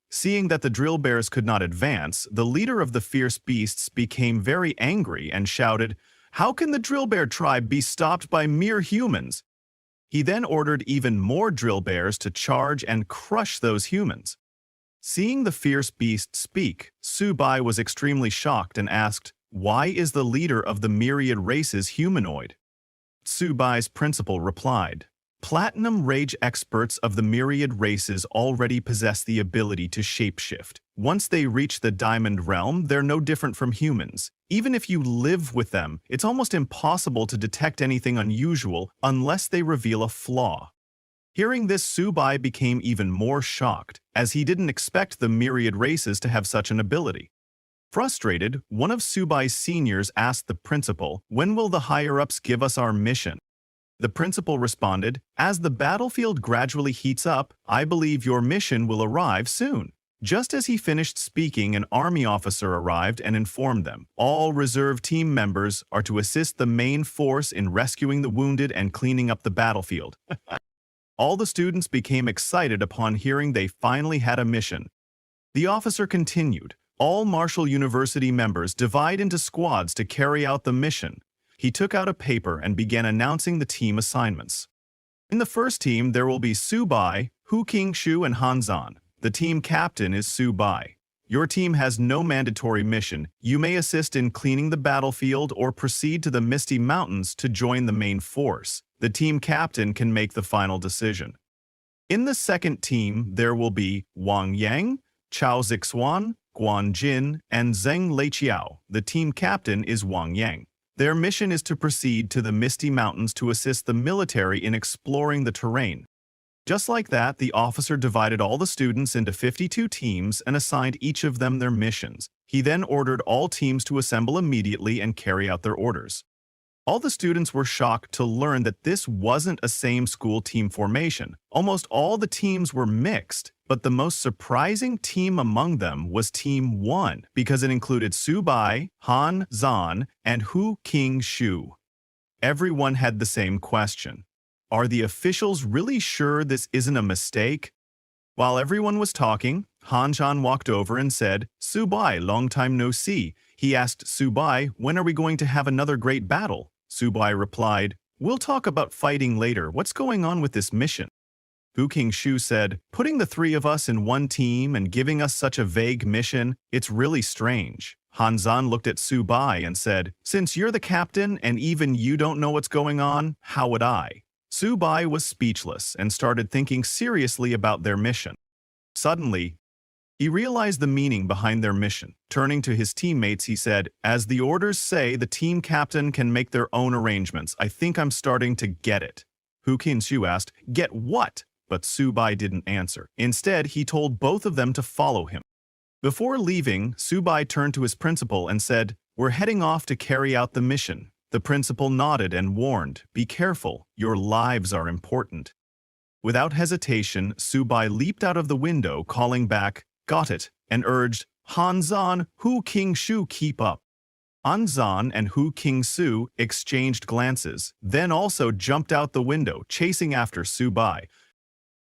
Seeing that the drill bears could not advance, the leader of the fierce beasts became very angry and shouted, "How can the drill bear tribe be stopped by mere humans?" He then ordered even more drill bears to charge and crush those humans. Seeing the fierce beast speak, Subai was extremely shocked and asked, "Why is the leader of the myriad races humanoid?" Subai's principal replied, "Platinum Rage experts of the myriad races already possess the ability to shapeshift. Once they reach the Diamond Realm, they're no different from humans. Even if you live with them, it's almost impossible to detect anything unusual unless they reveal a flaw." Hearing this, Subai became even more shocked, as he didn't expect the myriad races to have such an ability. Frustrated, one of Subai's seniors asked the principal, "When will the higher-ups give us our mission?" The principal responded, "As the battlefield gradually heats up, I believe your mission will arrive soon." Just as he finished speaking, an army officer arrived and informed them, "All reserve team members are to assist the main force in rescuing the wounded and cleaning up the battlefield." All the students became excited upon hearing they finally had a mission. The officer continued, "All Marshall University members divide into squads to carry out the mission." He took out a paper and began announcing the team assignments. In the first team, there will be Subai, Hu Qingshu, and Hanzan. The team captain is Subai. Your team has no mandatory mission. You may assist in cleaning the battlefield or proceed to the Misty Mountains to join the main force. The team captain can make the final decision. In the second team, there will be Wang Yang, Chao Zixuan, Guan Jin, and Zheng Leiqiao. The team captain is Wang Yang. Their mission is to proceed to the Misty Mountains to assist the military in exploring the terrain. Just like that, the officer divided all the students into 52 teams and assigned each of them their missions. He then ordered all teams to assemble immediately and carry out their orders. All the students were shocked to learn that this wasn't a same-school team formation. Almost all the teams were mixed, but the most surprising team among them was Team 1 because it included Subai, Han Zan, and Hu Qingshu. Everyone had the same question. Are the officials really sure this isn't a mistake? While everyone was talking, Han Zhan walked over and said, "Subai, long time no see." He asked Subai, "When are we going to have another great battle?" Subai replied, "We'll talk about fighting later. What's going on with this mission?" Hu Qingshu said, "Putting the three of us in one team and giving us such a vague mission, it's really strange." Han Zan looked at Subai and said, "Since you're the captain and even you don't know what's going on, how would I?" Subai was speechless and started thinking seriously about their mission. Suddenly, he realized the meaning behind their mission. Turning to his teammates, he said, "As the orders say, the team captain can make their own arrangements. I think I'm starting to get it." Hu Qingshu asked, "Get what?" But Subai didn't answer. Instead, he told both of them to follow him. Before leaving, Subai turned to his principal and said, "We're heading off to carry out the mission." The principal nodded and warned, "Be careful, your lives are important." Without hesitation, Subai leaped out of the window, calling back, "Got it," and urged, "Han Zan, Hu Qingshu, keep up." Han Zan and Hu Qingshu exchanged glances, then also jumped out the window, chasing after Subai.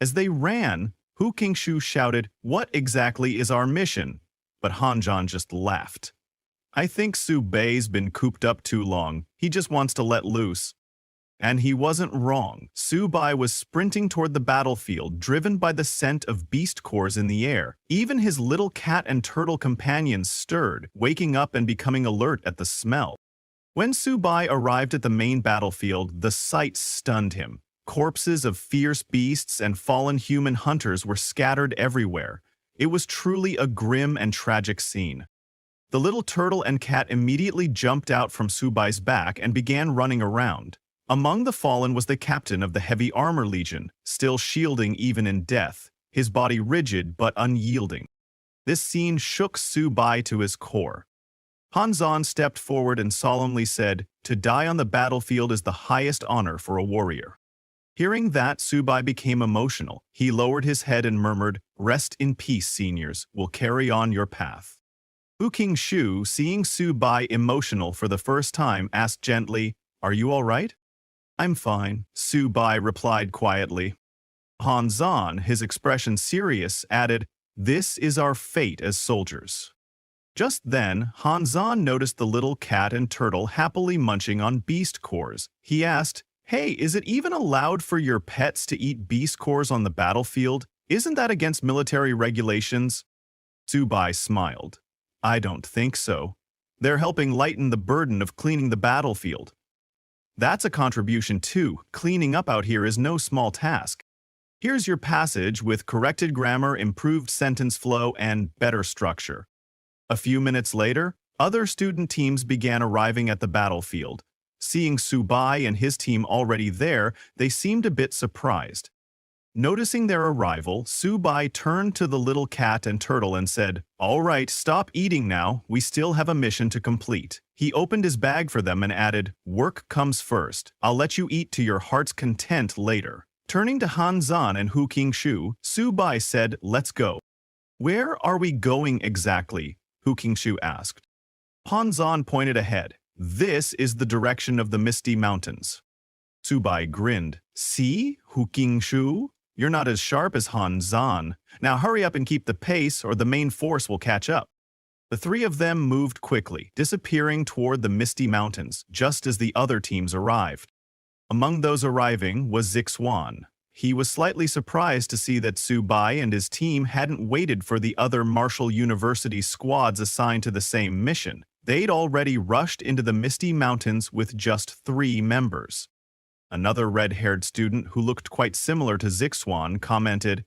As they ran, Hu Qingshu shouted, "What exactly is our mission?" But Han Zhan just laughed. "I think Subai's been cooped up too long. He just wants to let loose." And he wasn't wrong. Subai was sprinting toward the battlefield, driven by the scent of beast cores in the air. Even his little cat and turtle companions stirred, waking up and becoming alert at the smell. When Subai arrived at the main battlefield, the sight stunned him. Corpses of fierce beasts and fallen human hunters were scattered everywhere. It was truly a grim and tragic scene. The little turtle and cat immediately jumped out from Subai's back and began running around. Among the fallen was the captain of the Heavy Armor Legion, still shielding even in death, his body rigid but unyielding. This scene shook Subai to his core. Hanzan stepped forward and solemnly said, "To die on the battlefield is the highest honor for a warrior." Hearing that, Subai became emotional. He lowered his head and murmured, "Rest in peace, seniors. We'll carry on your path." Hu Qingshu, seeing Subai emotional for the first time, asked gently, "Are you all right?" "I'm fine," Subai replied quietly. Hanzan, his expression serious, added, "This is our fate as soldiers." Just then, Hanzan noticed the little cat and turtle happily munching on beast cores. He asked, "Hey, is it even allowed for your pets to eat beast cores on the battlefield? Isn't that against military regulations?" Subai smiled. "I don't think so. They're helping lighten the burden of cleaning the battlefield. That's a contribution too. Cleaning up out here is no small task. Here's your passage with corrected grammar, improved sentence flow, and better structure." A few minutes later, other student teams began arriving at the battlefield. Seeing Subai and his team already there, they seemed a bit surprised. Noticing their arrival, Subai turned to the little cat and turtle and said, "All right, stop eating now. We still have a mission to complete." He opened his bag for them and added, "Work comes first. I'll let you eat to your heart's content later." Turning to Hanzan and Hu Qingshu, Subai said, "Let's go." "Where are we going exactly?" Hu Qingshu asked. Hanzan pointed ahead. "This is the direction of the Misty Mountains." Subai grinned. "See, Hu Qingshu? You're not as sharp as Hanzan. Now hurry up and keep the pace or the main force will catch up." The three of them moved quickly, disappearing toward the Misty Mountains, just as the other teams arrived. Among those arriving was Zixuan. He was slightly surprised to see that Subai and his team hadn't waited for the other Martial University squads assigned to the same mission. They'd already rushed into the Misty Mountains with just 3 members. Another red-haired student who looked quite similar to Zixuan commented,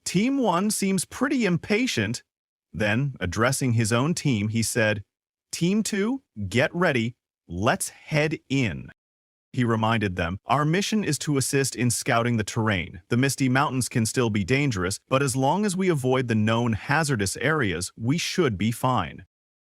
"Team 1 seems pretty impatient." Then, addressing his own team, he said, "Team 2, get ready. Let's head in." He reminded them, "Our mission is to assist in scouting the terrain. The Misty Mountains can still be dangerous, but as long as we avoid the known hazardous areas, we should be fine."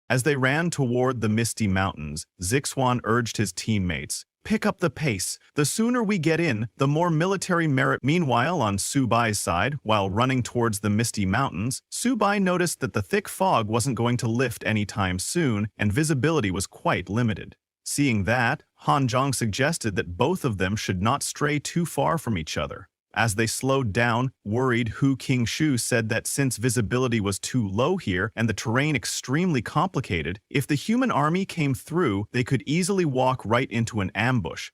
As they ran toward the Misty Mountains, Zixuan urged his teammates, "Pick up the pace. The sooner we get in, the more military merit." Meanwhile, on Subai's side, while running towards the Misty Mountains, Subai noticed that the thick fog wasn't going to lift anytime soon, and visibility was quite limited. Seeing that, Hanzhong suggested that both of them should not stray too far from each other. As they slowed down, worried Hu Qingshu said that since visibility was too low here and the terrain extremely complicated, if the human army came through, they could easily walk right into an ambush.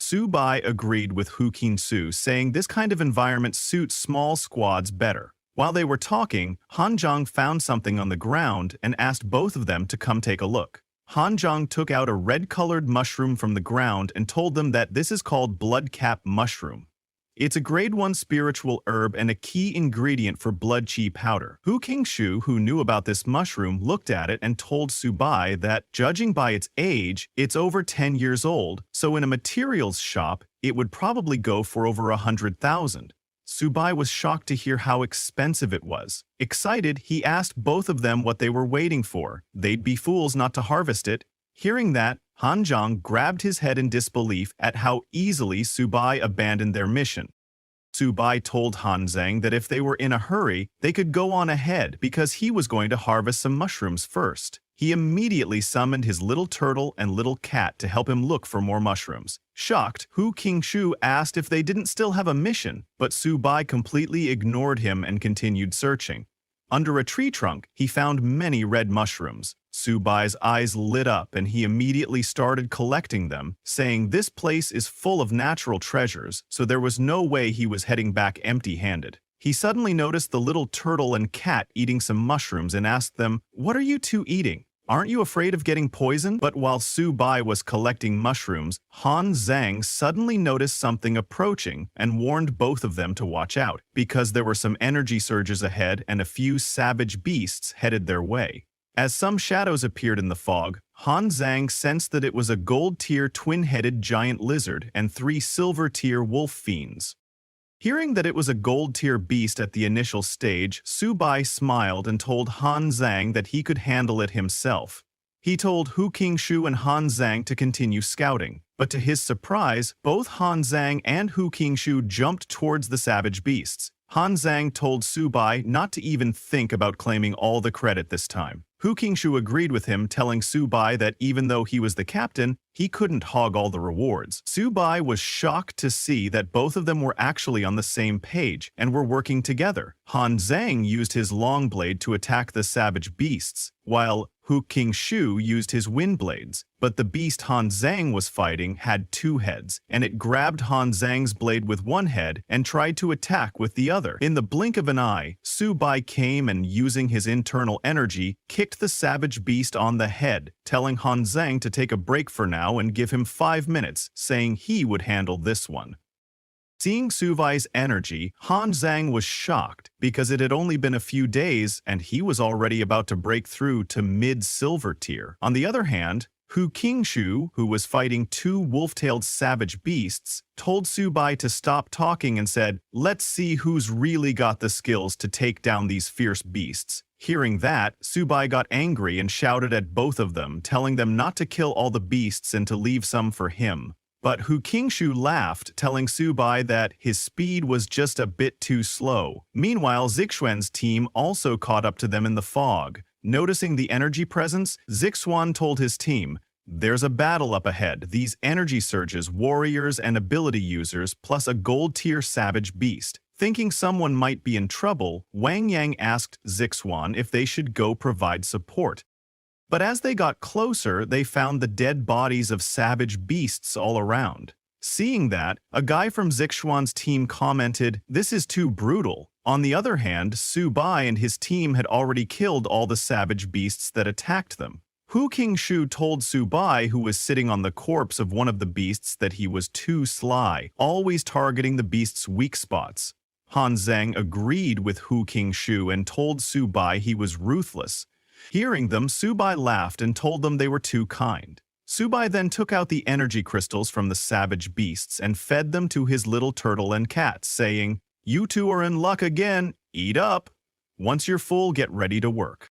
Subai agreed with Hu Qingshu, saying this kind of environment suits small squads better. While they were talking, Hanzhong found something on the ground and asked both of them to come take a look. Hanzhong took out a red-colored mushroom from the ground and told them that this is called blood-cap mushroom. It's a grade 1 spiritual herb and a key ingredient for blood chi powder. Hu Qingshu, who knew about this mushroom, looked at it and told Subai that, judging by its age, it's over 10 years old, so in a materials shop, it would probably go for over 100,000. Subai was shocked to hear how expensive it was. Excited, he asked both of them what they were waiting for. They'd be fools not to harvest it. Hearing that, Hanzhong grabbed his head in disbelief at how easily Subai abandoned their mission. Subai told Hanzhong that if they were in a hurry, they could go on ahead because he was going to harvest some mushrooms first. He immediately summoned his little turtle and little cat to help him look for more mushrooms. Shocked, Hu Qingshu asked if they didn't still have a mission, but Subai completely ignored him and continued searching. Under a tree trunk, he found many red mushrooms. Subai's eyes lit up and he immediately started collecting them, saying this place is full of natural treasures, so there was no way he was heading back empty-handed. He suddenly noticed the little turtle and cat eating some mushrooms and asked them, "What are you two eating? Aren't you afraid of getting poisoned?" But while Subai was collecting mushrooms, Han Zhang suddenly noticed something approaching and warned both of them to watch out, because there were some energy surges ahead and a few savage beasts headed their way. As some shadows appeared in the fog, Han Zhang sensed that it was a gold-tier twin-headed giant lizard and 3 silver-tier wolf fiends. Hearing that it was a gold-tier beast at the initial stage, Subai smiled and told Han Zhang that he could handle it himself. He told Hu Qingshu and Han Zhang to continue scouting, but to his surprise, both Han Zhang and Hu Qingshu jumped towards the savage beasts. Han Zhang told Subai not to even think about claiming all the credit this time. Hu Qingshu agreed with him, telling Subai that even though he was the captain, he couldn't hog all the rewards. Subai was shocked to see that both of them were actually on the same page and were working together. Han Zhang used his long blade to attack the savage beasts, while Hu Qingshu used his wind blades. But the beast Han Zhang was fighting had 2 heads, and it grabbed Han Zhang's blade with one head and tried to attack with the other. In the blink of an eye, Subai came and, using his internal energy, kicked the savage beast on the head, telling Han Zhang to take a break for now and give him 5 minutes, saying he would handle this one. Seeing Subai's energy, Han Zhang was shocked because it had only been a few days and he was already about to break through to mid-silver tier. On the other hand, Hu Qingshu, who was fighting 2 wolf-tailed savage beasts, told Subai to stop talking and said, "Let's see who's really got the skills to take down these fierce beasts." Hearing that, Subai got angry and shouted at both of them, telling them not to kill all the beasts and to leave some for him. But Hu Qingshu laughed, telling Subai that his speed was just a bit too slow. Meanwhile, Zixuan's team also caught up to them in the fog. Noticing the energy presence, Zixuan told his team, "There's a battle up ahead. These energy surges, warriors and ability users, plus a gold-tier savage beast." Thinking someone might be in trouble, Wang Yang asked Zixuan if they should go provide support. But as they got closer, they found the dead bodies of savage beasts all around. Seeing that, a guy from Zixuan's team commented, "This is too brutal." On the other hand, Subai and his team had already killed all the savage beasts that attacked them. Hu Qingshu told Subai, who was sitting on the corpse of one of the beasts, that he was too sly, always targeting the beast's weak spots. Han Zhang agreed with Hu Qingshu and told Subai he was ruthless. Hearing them, Subai laughed and told them they were too kind. Subai then took out the energy crystals from the savage beasts and fed them to his little turtle and cat, saying, "You two are in luck again. Eat up. Once you're full, get ready to work."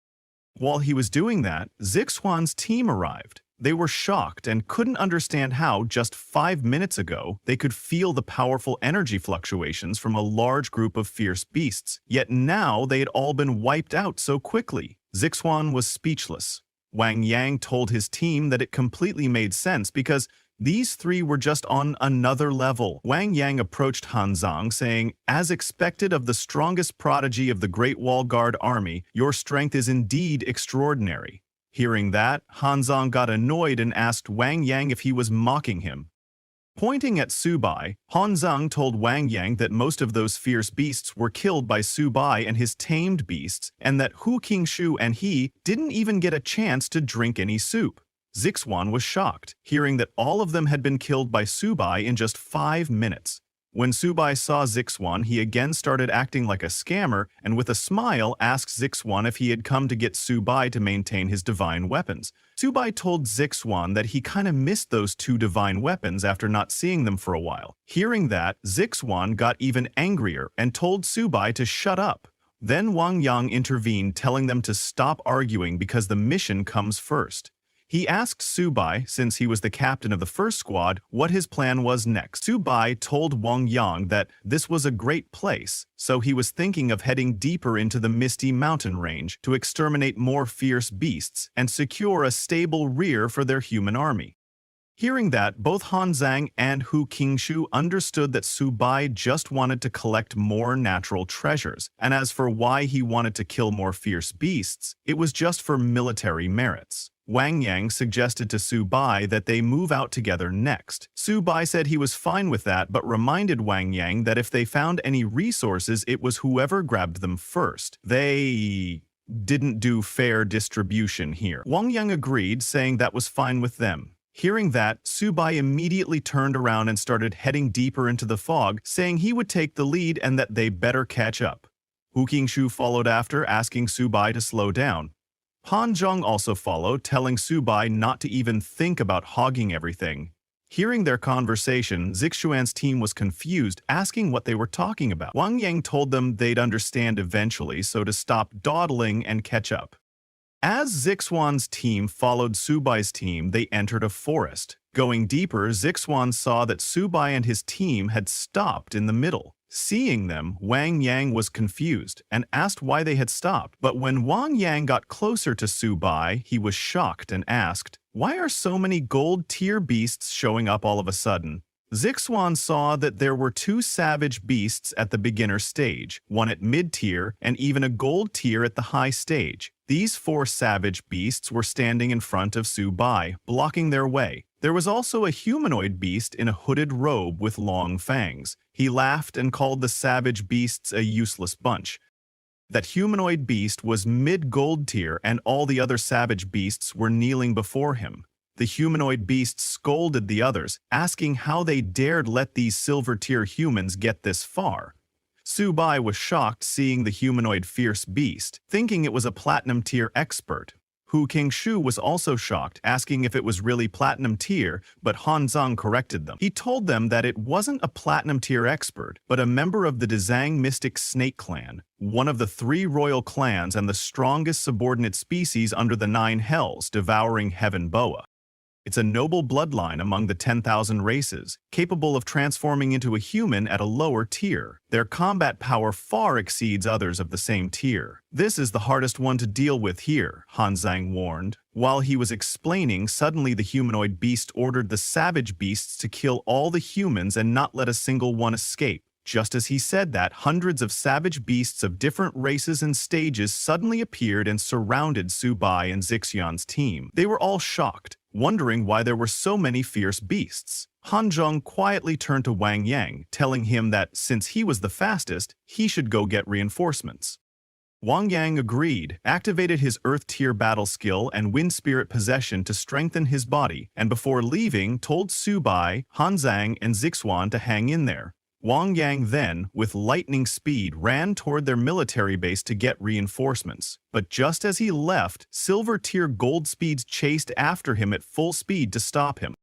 While he was doing that, Zixuan's team arrived. They were shocked and couldn't understand how, just 5 minutes ago, they could feel the powerful energy fluctuations from a large group of fierce beasts, yet now they had all been wiped out so quickly. Zixuan was speechless. Wang Yang told his team that it completely made sense because these 3 were just on another level. Wang Yang approached Han Zhang, saying, "As expected of the strongest prodigy of the Great Wall Guard army, your strength is indeed extraordinary." Hearing that, Han Zhang got annoyed and asked Wang Yang if he was mocking him. Pointing at Subai, Han Zhang told Wang Yang that most of those fierce beasts were killed by Subai and his tamed beasts, and that Hu Qingshu and he didn't even get a chance to drink any soup. Zixuan was shocked, hearing that all of them had been killed by Subai in just 5 minutes. When Subai saw Zixuan, he again started acting like a scammer and with a smile asked Zixuan if he had come to get Subai to maintain his divine weapons. Subai told Zixuan that he kinda missed those 2 divine weapons after not seeing them for a while. Hearing that, Zixuan got even angrier and told Subai to shut up. Then Wang Yang intervened, telling them to stop arguing because the mission comes first. He asked Subai, since he was the captain of the first squad, what his plan was next. Subai told Wang Yang that this was a great place, so he was thinking of heading deeper into the misty mountain range to exterminate more fierce beasts and secure a stable rear for their human army. Hearing that, both Han Zhang and Hu Qingshu understood that Su Bai just wanted to collect more natural treasures, and as for why he wanted to kill more fierce beasts, it was just for military merits. Wang Yang suggested to Su Bai that they move out together next. Su Bai said he was fine with that, but reminded Wang Yang that if they found any resources, it was whoever grabbed them first. They didn't do fair distribution here. Wang Yang agreed, saying that was fine with them. Hearing that, Su Bai immediately turned around and started heading deeper into the fog, saying he would take the lead and that they better catch up. Hu Qingshu followed after, asking Su Bai to slow down. Han Zhong also followed, telling Su Bai not to even think about hogging everything. Hearing their conversation, Zixuan's team was confused, asking what they were talking about. Wang Yang told them they'd understand eventually, so to stop dawdling and catch up. As Zixuan's team followed Su Bai's team, they entered a forest. Going deeper, Zixuan saw that Su Bai and his team had stopped in the middle. Seeing them, Wang Yang was confused and asked why they had stopped. But when Wang Yang got closer to Su Bai, he was shocked and asked, "Why are so many gold-tier beasts showing up all of a sudden?" Zixuan saw that there were 2 savage beasts at the beginner stage, one at mid-tier, and even a gold tier at the high stage. These 4 savage beasts were standing in front of Su Bai, blocking their way. There was also a humanoid beast in a hooded robe with long fangs. He laughed and called the savage beasts a useless bunch. That humanoid beast was mid-gold tier, and all the other savage beasts were kneeling before him. The humanoid beast scolded the others, asking how they dared let these silver-tier humans get this far. Su Bai was shocked seeing the humanoid fierce beast, thinking it was a platinum-tier expert. Hu Qingshu was also shocked, asking if it was really platinum tier, but Han Zhang corrected them. He told them that it wasn't a platinum tier expert, but a member of the Dezang Mystic Snake Clan, one of the 3 royal clans and the strongest subordinate species under the 9 hells, devouring Heaven Boa. It's a noble bloodline among the 10,000 races, capable of transforming into a human at a lower tier. Their combat power far exceeds others of the same tier. This is the hardest one to deal with here, Han Zhang warned. While he was explaining, suddenly the humanoid beast ordered the savage beasts to kill all the humans and not let a single one escape. Just as he said that, hundreds of savage beasts of different races and stages suddenly appeared and surrounded Su Bai and Zixuan's team. They were all shocked, wondering why there were so many fierce beasts. Han Zhong quietly turned to Wang Yang, telling him that since he was the fastest, he should go get reinforcements. Wang Yang agreed, activated his Earth-tier battle skill and Wind Spirit possession to strengthen his body, and before leaving, told Su Bai, Han Zhang, and Zixuan to hang in there. Wang Yang then, with lightning speed, ran toward their military base to get reinforcements. But just as he left, silver-tier gold speeds chased after him at full speed to stop him.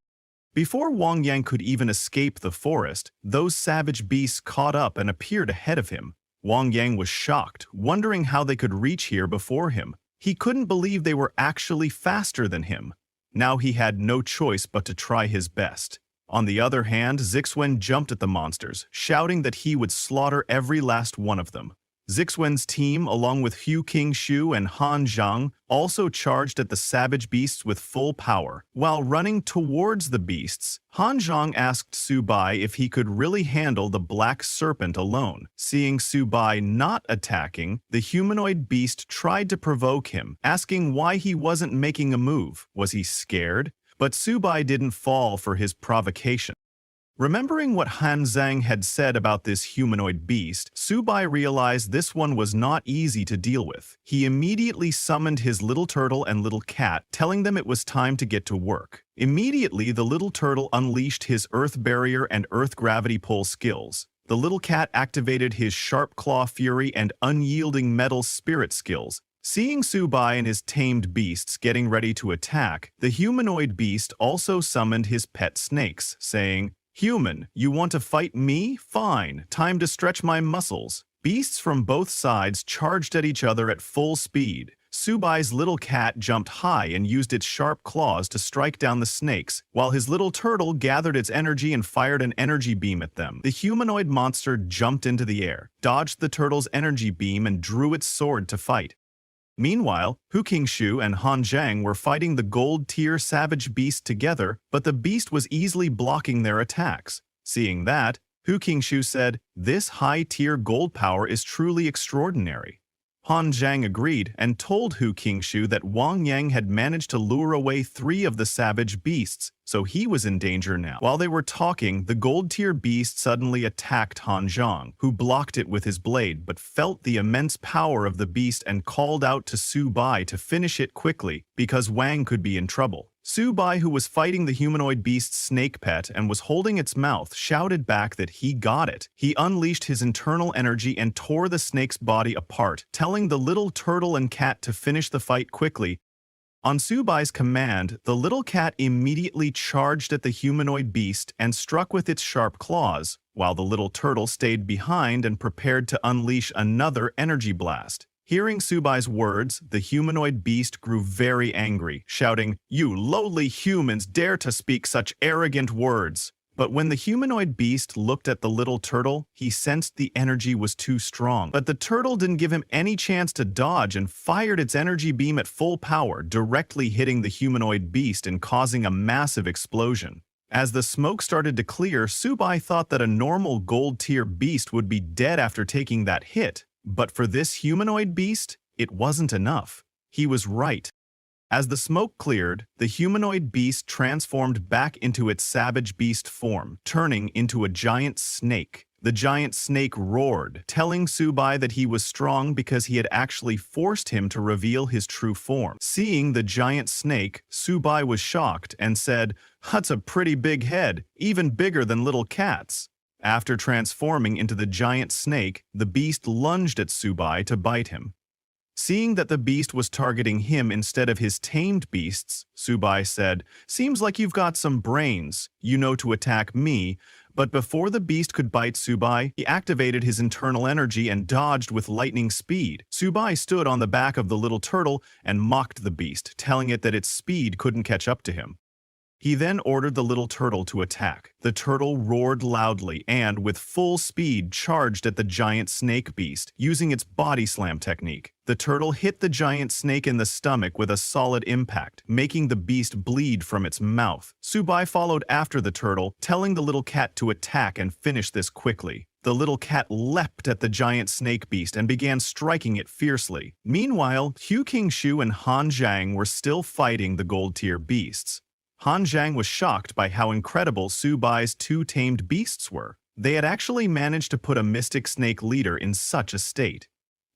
Before Wang Yang could even escape the forest, those savage beasts caught up and appeared ahead of him. Wang Yang was shocked, wondering how they could reach here before him. He couldn't believe they were actually faster than him. Now he had no choice but to try his best. On the other hand, Zixuan jumped at the monsters, shouting that he would slaughter every last one of them. Zixuan's team, along with Hu Qingshu and Han Zhang, also charged at the savage beasts with full power. While running towards the beasts, Han Zhang asked Su Bai if he could really handle the black serpent alone. Seeing Su Bai not attacking, the humanoid beast tried to provoke him, asking why he wasn't making a move. Was he scared? But Su Bai didn't fall for his provocation. Remembering what Han Zhang had said about this humanoid beast, Su Bai realized this one was not easy to deal with. He immediately summoned his little turtle and little cat, telling them it was time to get to work. Immediately, the little turtle unleashed his earth barrier and earth gravity pull skills. The little cat activated his sharp claw fury and unyielding metal spirit skills. Seeing Su Bai and his tamed beasts getting ready to attack, the humanoid beast also summoned his pet snakes, saying, "Human, you want to fight me? Fine, time to stretch my muscles." Beasts from both sides charged at each other at full speed. Su Bai's little cat jumped high and used its sharp claws to strike down the snakes, while his little turtle gathered its energy and fired an energy beam at them. The humanoid monster jumped into the air, dodged the turtle's energy beam, and drew its sword to fight. Meanwhile, Hu Qingshu and Han Zhang were fighting the gold-tier savage beast together, but the beast was easily blocking their attacks. Seeing that, Hu Qingshu said, "This high-tier gold power is truly extraordinary." Han Zhang agreed and told Hu Qingshu that Wang Yang had managed to lure away 3 of the savage beasts, so he was in danger now. While they were talking, the gold-tier beast suddenly attacked Han Zhang, who blocked it with his blade but felt the immense power of the beast and called out to Su Bai to finish it quickly because Wang could be in trouble. Su Bai, who was fighting the humanoid beast's snake pet and was holding its mouth, shouted back that he got it. He unleashed his internal energy and tore the snake's body apart, telling the little turtle and cat to finish the fight quickly. On Su Bai's command, the little cat immediately charged at the humanoid beast and struck with its sharp claws, while the little turtle stayed behind and prepared to unleash another energy blast. Hearing Su Bai's words, the humanoid beast grew very angry, shouting, "You lowly humans dare to speak such arrogant words!" But when the humanoid beast looked at the little turtle, he sensed the energy was too strong. But the turtle didn't give him any chance to dodge and fired its energy beam at full power, directly hitting the humanoid beast and causing a massive explosion. As the smoke started to clear, Su Bai thought that a normal gold-tier beast would be dead after taking that hit. But for this humanoid beast, it wasn't enough. He was right. As the smoke cleared, the humanoid beast transformed back into its savage beast form, turning into a giant snake. The giant snake roared, telling Su Bai that he was strong because he had actually forced him to reveal his true form. Seeing the giant snake, Su Bai was shocked and said, "That's a pretty big head, even bigger than little cats." After transforming into the giant snake, the beast lunged at Su Bai to bite him. Seeing that the beast was targeting him instead of his tamed beasts, Su Bai said, "Seems like you've got some brains. You know to attack me." But before the beast could bite Su Bai, he activated his internal energy and dodged with lightning speed. Su Bai stood on the back of the little turtle and mocked the beast, telling it that its speed couldn't catch up to him. He then ordered the little turtle to attack. The turtle roared loudly and, with full speed, charged at the giant snake beast, using its body slam technique. The turtle hit the giant snake in the stomach with a solid impact, making the beast bleed from its mouth. Su Bai followed after the turtle, telling the little cat to attack and finish this quickly. The little cat leapt at the giant snake beast and began striking it fiercely. Meanwhile, Hu Qingshu and Han Zhang were still fighting the gold-tier beasts. Han Zhang was shocked by how incredible Su Bai's 2 tamed beasts were. They had actually managed to put a mystic snake leader in such a state.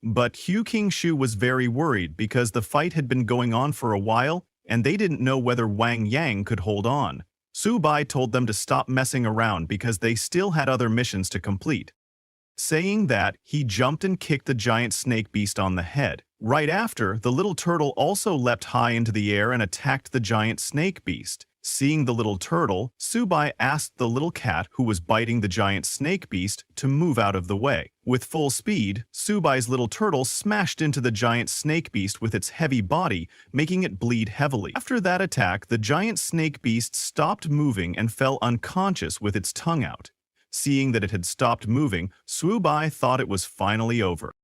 But Hu Qingshu was very worried because the fight had been going on for a while and they didn't know whether Wang Yang could hold on. Su Bai told them to stop messing around because they still had other missions to complete. Saying that, he jumped and kicked the giant snake beast on the head. Right after, the little turtle also leapt high into the air and attacked the giant snake beast. Seeing the little turtle, Su Bai asked the little cat who was biting the giant snake beast to move out of the way. With full speed, Su Bai's little turtle smashed into the giant snake beast with its heavy body, making it bleed heavily. After that attack, the giant snake beast stopped moving and fell unconscious with its tongue out. Seeing that it had stopped moving, Su Bai thought it was finally over.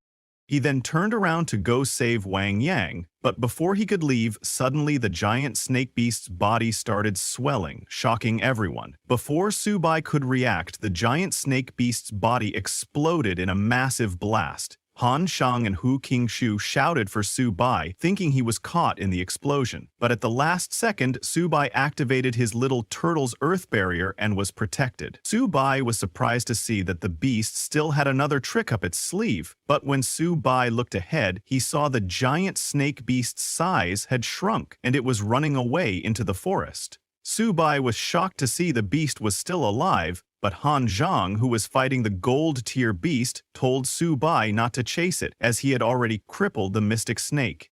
He then turned around to go save Wang Yang, but before he could leave, suddenly the giant snake beast's body started swelling, shocking everyone. Before Su Bai could react, the giant snake beast's body exploded in a massive blast. Han Shang and Hu Qingshu shouted for Su Bai, thinking he was caught in the explosion. But at the last second, Su Bai activated his little turtle's earth barrier and was protected. Su Bai was surprised to see that the beast still had another trick up its sleeve. But when Su Bai looked ahead, he saw the giant snake beast's size had shrunk and it was running away into the forest. Su Bai was shocked to see the beast was still alive, but Han Zhang, who was fighting the gold-tier beast, told Su Bai not to chase it, as he had already crippled the mystic snake.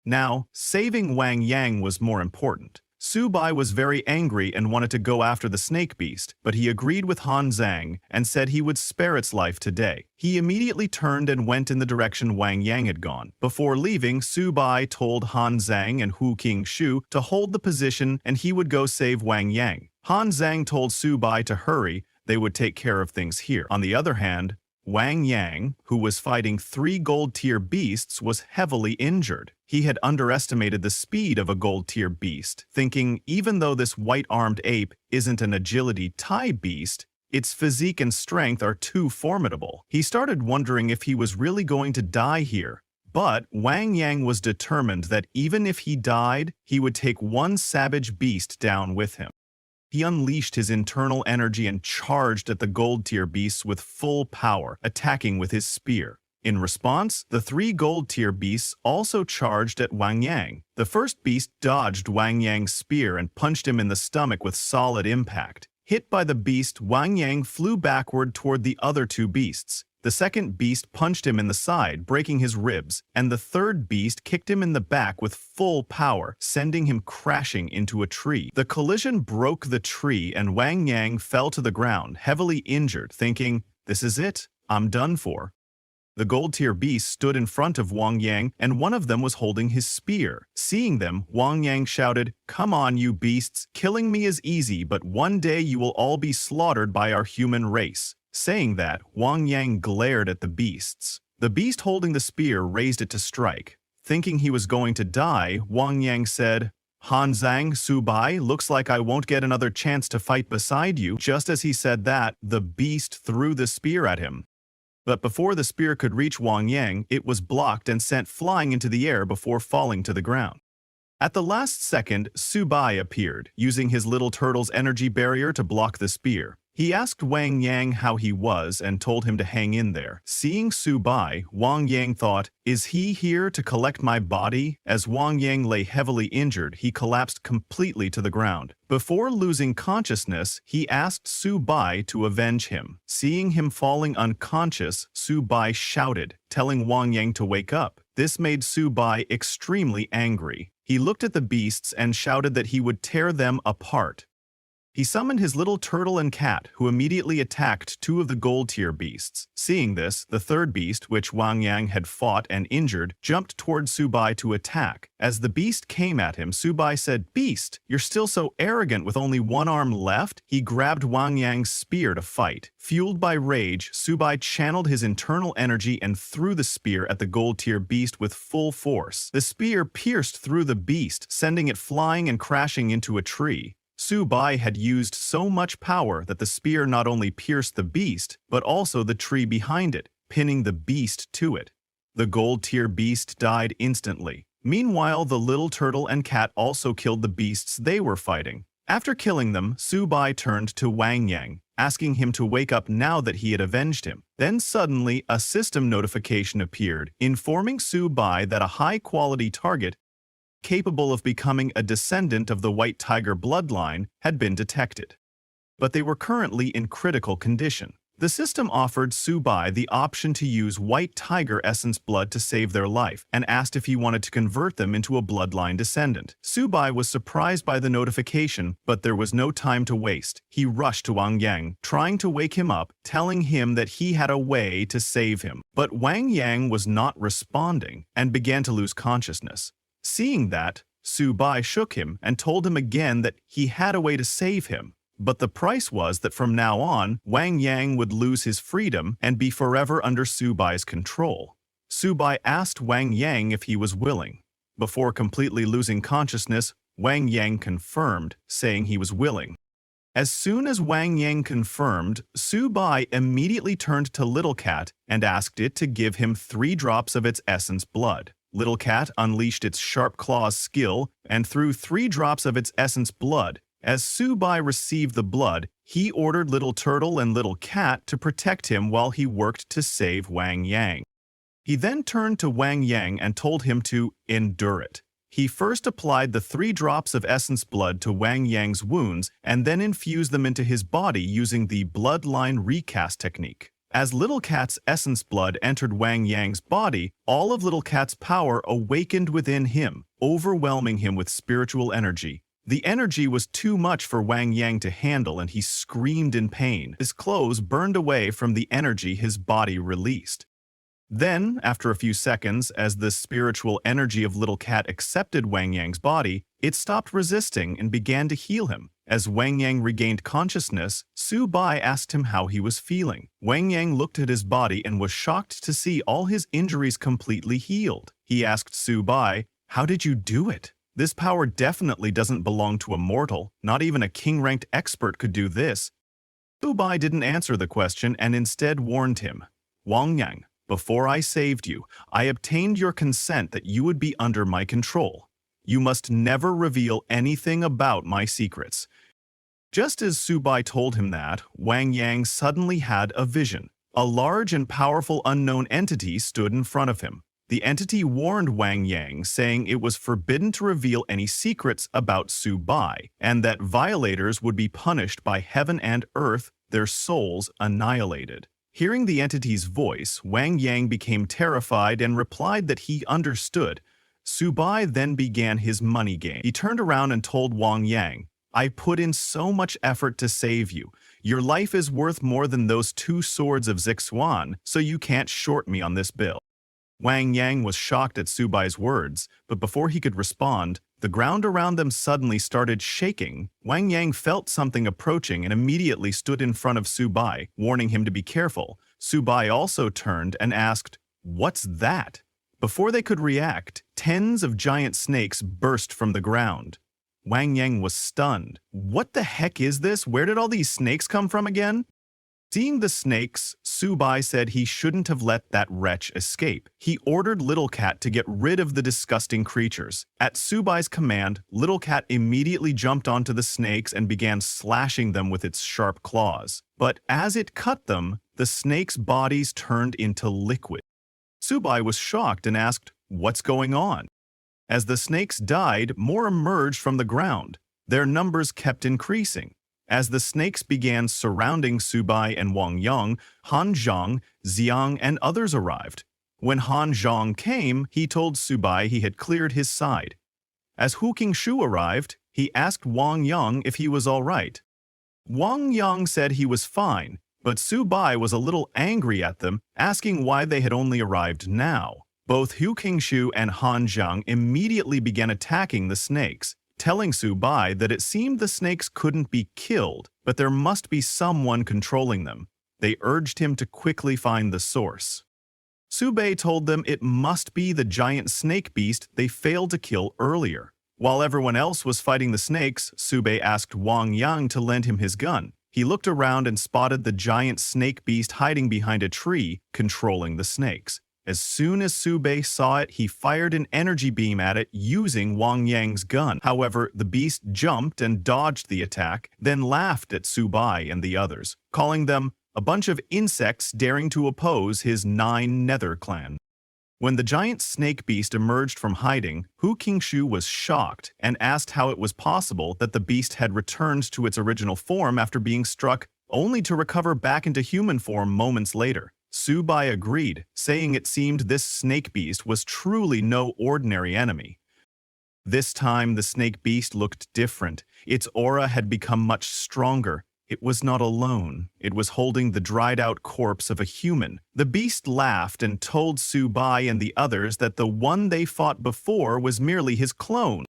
Now, saving Wang Yang was more important. Su Bai was very angry and wanted to go after the snake beast, but he agreed with Han Zhang and said he would spare its life today. He immediately turned and went in the direction Wang Yang had gone. Before leaving, Su Bai told Han Zhang and Hu Qingshu to hold the position and he would go save Wang Yang. Han Zhang told Su Bai to hurry, they would take care of things here. On the other hand, Wang Yang, who was fighting 3 gold-tier beasts, was heavily injured. He had underestimated the speed of a gold-tier beast, thinking even though this white-armed ape isn't an agility Tai beast, its physique and strength are too formidable. He started wondering if he was really going to die here. But Wang Yang was determined that even if he died, he would take one savage beast down with him. He unleashed his internal energy and charged at the gold-tier beasts with full power, attacking with his spear. In response, the 3 gold-tier beasts also charged at Wang Yang. The first beast dodged Wang Yang's spear and punched him in the stomach with solid impact. Hit by the beast, Wang Yang flew backward toward the other 2 beasts. The second beast punched him in the side, breaking his ribs, and the third beast kicked him in the back with full power, sending him crashing into a tree. The collision broke the tree and Wang Yang fell to the ground, heavily injured, thinking, "This is it, I'm done for." The gold-tier beasts stood in front of Wang Yang, and one of them was holding his spear. Seeing them, Wang Yang shouted, "Come on, you beasts, killing me is easy, but one day you will all be slaughtered by our human race." Saying that, Wang Yang glared at the beasts. The beast holding the spear raised it to strike. Thinking he was going to die, Wang Yang said, "Han Zhang, Su Bai, looks like I won't get another chance to fight beside you." Just as he said that, the beast threw the spear at him. But before the spear could reach Wang Yang, it was blocked and sent flying into the air before falling to the ground. At the last second, Su Bai appeared, using his little turtle's energy barrier to block the spear. He asked Wang Yang how he was and told him to hang in there. Seeing Su Bai, Wang Yang thought, "Is he here to collect my body?" As Wang Yang lay heavily injured, he collapsed completely to the ground. Before losing consciousness, he asked Su Bai to avenge him. Seeing him falling unconscious, Su Bai shouted, telling Wang Yang to wake up. This made Su Bai extremely angry. He looked at the beasts and shouted that he would tear them apart. He summoned his little turtle and cat, who immediately attacked 2 of the gold-tier beasts. Seeing this, the third beast, which Wang Yang had fought and injured, jumped toward Su Bai to attack. As the beast came at him, Su Bai said, "Beast, you're still so arrogant with only one arm left?" He grabbed Wang Yang's spear to fight. Fueled by rage, Su Bai channeled his internal energy and threw the spear at the gold-tier beast with full force. The spear pierced through the beast, sending it flying and crashing into a tree. Su Bai had used so much power that the spear not only pierced the beast, but also the tree behind it, pinning the beast to it. The gold-tier beast died instantly. Meanwhile, the little turtle and cat also killed the beasts they were fighting. After killing them, Su Bai turned to Wang Yang, asking him to wake up now that he had avenged him. Then suddenly, a system notification appeared, informing Su Bai that a high-quality target capable of becoming a descendant of the White Tiger bloodline had been detected. But they were currently in critical condition. The system offered Su Bai the option to use White Tiger essence blood to save their life, and asked if he wanted to convert them into a bloodline descendant. Su Bai was surprised by the notification, but there was no time to waste. He rushed to Wang Yang, trying to wake him up, telling him that he had a way to save him. But Wang Yang was not responding, and began to lose consciousness. Seeing that, Su Bai shook him and told him again that he had a way to save him. But the price was that from now on, Wang Yang would lose his freedom and be forever under Su Bai's control. Su Bai asked Wang Yang if he was willing. Before completely losing consciousness, Wang Yang confirmed, saying he was willing. As soon as Wang Yang confirmed, Su Bai immediately turned to Little Cat and asked it to give him 3 drops of its essence blood. Little Cat unleashed its sharp claws skill and threw 3 drops of its essence blood. As Su Bai received the blood, he ordered Little Turtle and Little Cat to protect him while he worked to save Wang Yang. He then turned to Wang Yang and told him to endure it. He first applied the 3 drops of essence blood to Wang Yang's wounds and then infused them into his body using the bloodline recast technique. As Little Cat's essence blood entered Wang Yang's body, all of Little Cat's power awakened within him, overwhelming him with spiritual energy. The energy was too much for Wang Yang to handle and he screamed in pain. His clothes burned away from the energy his body released. Then, after a few seconds, as the spiritual energy of Little Cat accepted Wang Yang's body, it stopped resisting and began to heal him. As Wang Yang regained consciousness, Su Bai asked him how he was feeling. Wang Yang looked at his body and was shocked to see all his injuries completely healed. He asked Su Bai, "How did you do it? This power definitely doesn't belong to a mortal. Not even a king-ranked expert could do this." Su Bai didn't answer the question and instead warned him, "Wang Yang, before I saved you, I obtained your consent that you would be under my control. You must never reveal anything about my secrets." Just as Su Bai told him that, Wang Yang suddenly had a vision. A large and powerful unknown entity stood in front of him. The entity warned Wang Yang, saying it was forbidden to reveal any secrets about Su Bai, and that violators would be punished by heaven and earth, their souls annihilated. Hearing the entity's voice, Wang Yang became terrified and replied that he understood. Su Bai then began his money game. He turned around and told Wang Yang, "I put in so much effort to save you. Your life is worth more than those 2 swords of Zixuan, so you can't short me on this bill." Wang Yang was shocked at Su Bai's words, but before he could respond, the ground around them suddenly started shaking. Wang Yang felt something approaching and immediately stood in front of Su Bai, warning him to be careful. Su Bai also turned and asked, "What's that?" Before they could react, tens of giant snakes burst from the ground. Wang Yang was stunned. "What the heck is this? Where did all these snakes come from again?" Seeing the snakes, Su Bai said he shouldn't have let that wretch escape. He ordered Little Cat to get rid of the disgusting creatures. At Su Bai's command, Little Cat immediately jumped onto the snakes and began slashing them with its sharp claws. But as it cut them, the snakes' bodies turned into liquid. Su Bai was shocked and asked, "What's going on?" As the snakes died, more emerged from the ground. Their numbers kept increasing. As the snakes began surrounding Su Bai and Wang Yang, Han Zhang, Xiang, and others arrived. When Han Zhang came, he told Su Bai he had cleared his side. As Hu Qingshu arrived, he asked Wang Yang if he was all right. Wang Yang said he was fine, but Su Bai was a little angry at them, asking why they had only arrived now. Both Hu Qingshu and Han Zhang immediately began attacking the snakes, telling Su Bai that it seemed the snakes couldn't be killed, but there must be someone controlling them. They urged him to quickly find the source. Su Bai told them it must be the giant snake beast they failed to kill earlier. While everyone else was fighting the snakes, Su Bai asked Wang Yang to lend him his gun. He looked around and spotted the giant snake beast hiding behind a tree, controlling the snakes. As soon as Su Bai saw it, he fired an energy beam at it using Wang Yang's gun. However, the beast jumped and dodged the attack, then laughed at Su Bai and the others, calling them a bunch of insects daring to oppose his 9 nether clan. When the giant snake beast emerged from hiding, Hu Qingshu was shocked and asked how it was possible that the beast had returned to its original form after being struck, only to recover back into human form moments later. Su Bai agreed, saying it seemed this snake beast was truly no ordinary enemy. This time the snake beast looked different. Its aura had become much stronger. It was not alone. It was holding the dried-out corpse of a human. The beast laughed and told Su Bai and the others that the one they fought before was merely his clone.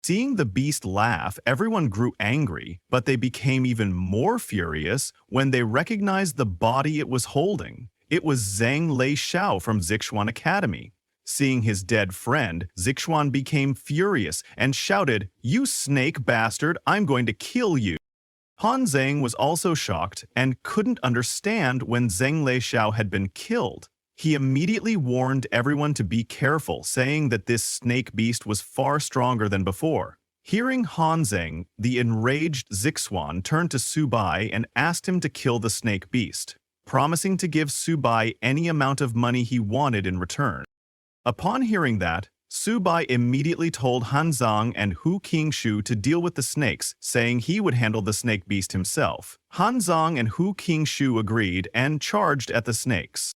Seeing the beast laugh, everyone grew angry, but they became even more furious when they recognized the body it was holding. It was Zhang Lei Xiao from Zixuan Academy. Seeing his dead friend, Zixuan became furious and shouted, "You snake bastard, I'm going to kill you." Han Zhang was also shocked and couldn't understand when Zhang Lei Xiao had been killed. He immediately warned everyone to be careful, saying that this snake beast was far stronger than before. Hearing Han Zhang, the enraged Zixuan turned to Su Bai and asked him to kill the snake beast, promising to give Su Bai any amount of money he wanted in return. Upon hearing that, Su Bai immediately told Han Zhang and Hu Qingshu to deal with the snakes, saying he would handle the snake beast himself. Han Zhang and Hu Qingshu agreed and charged at the snakes.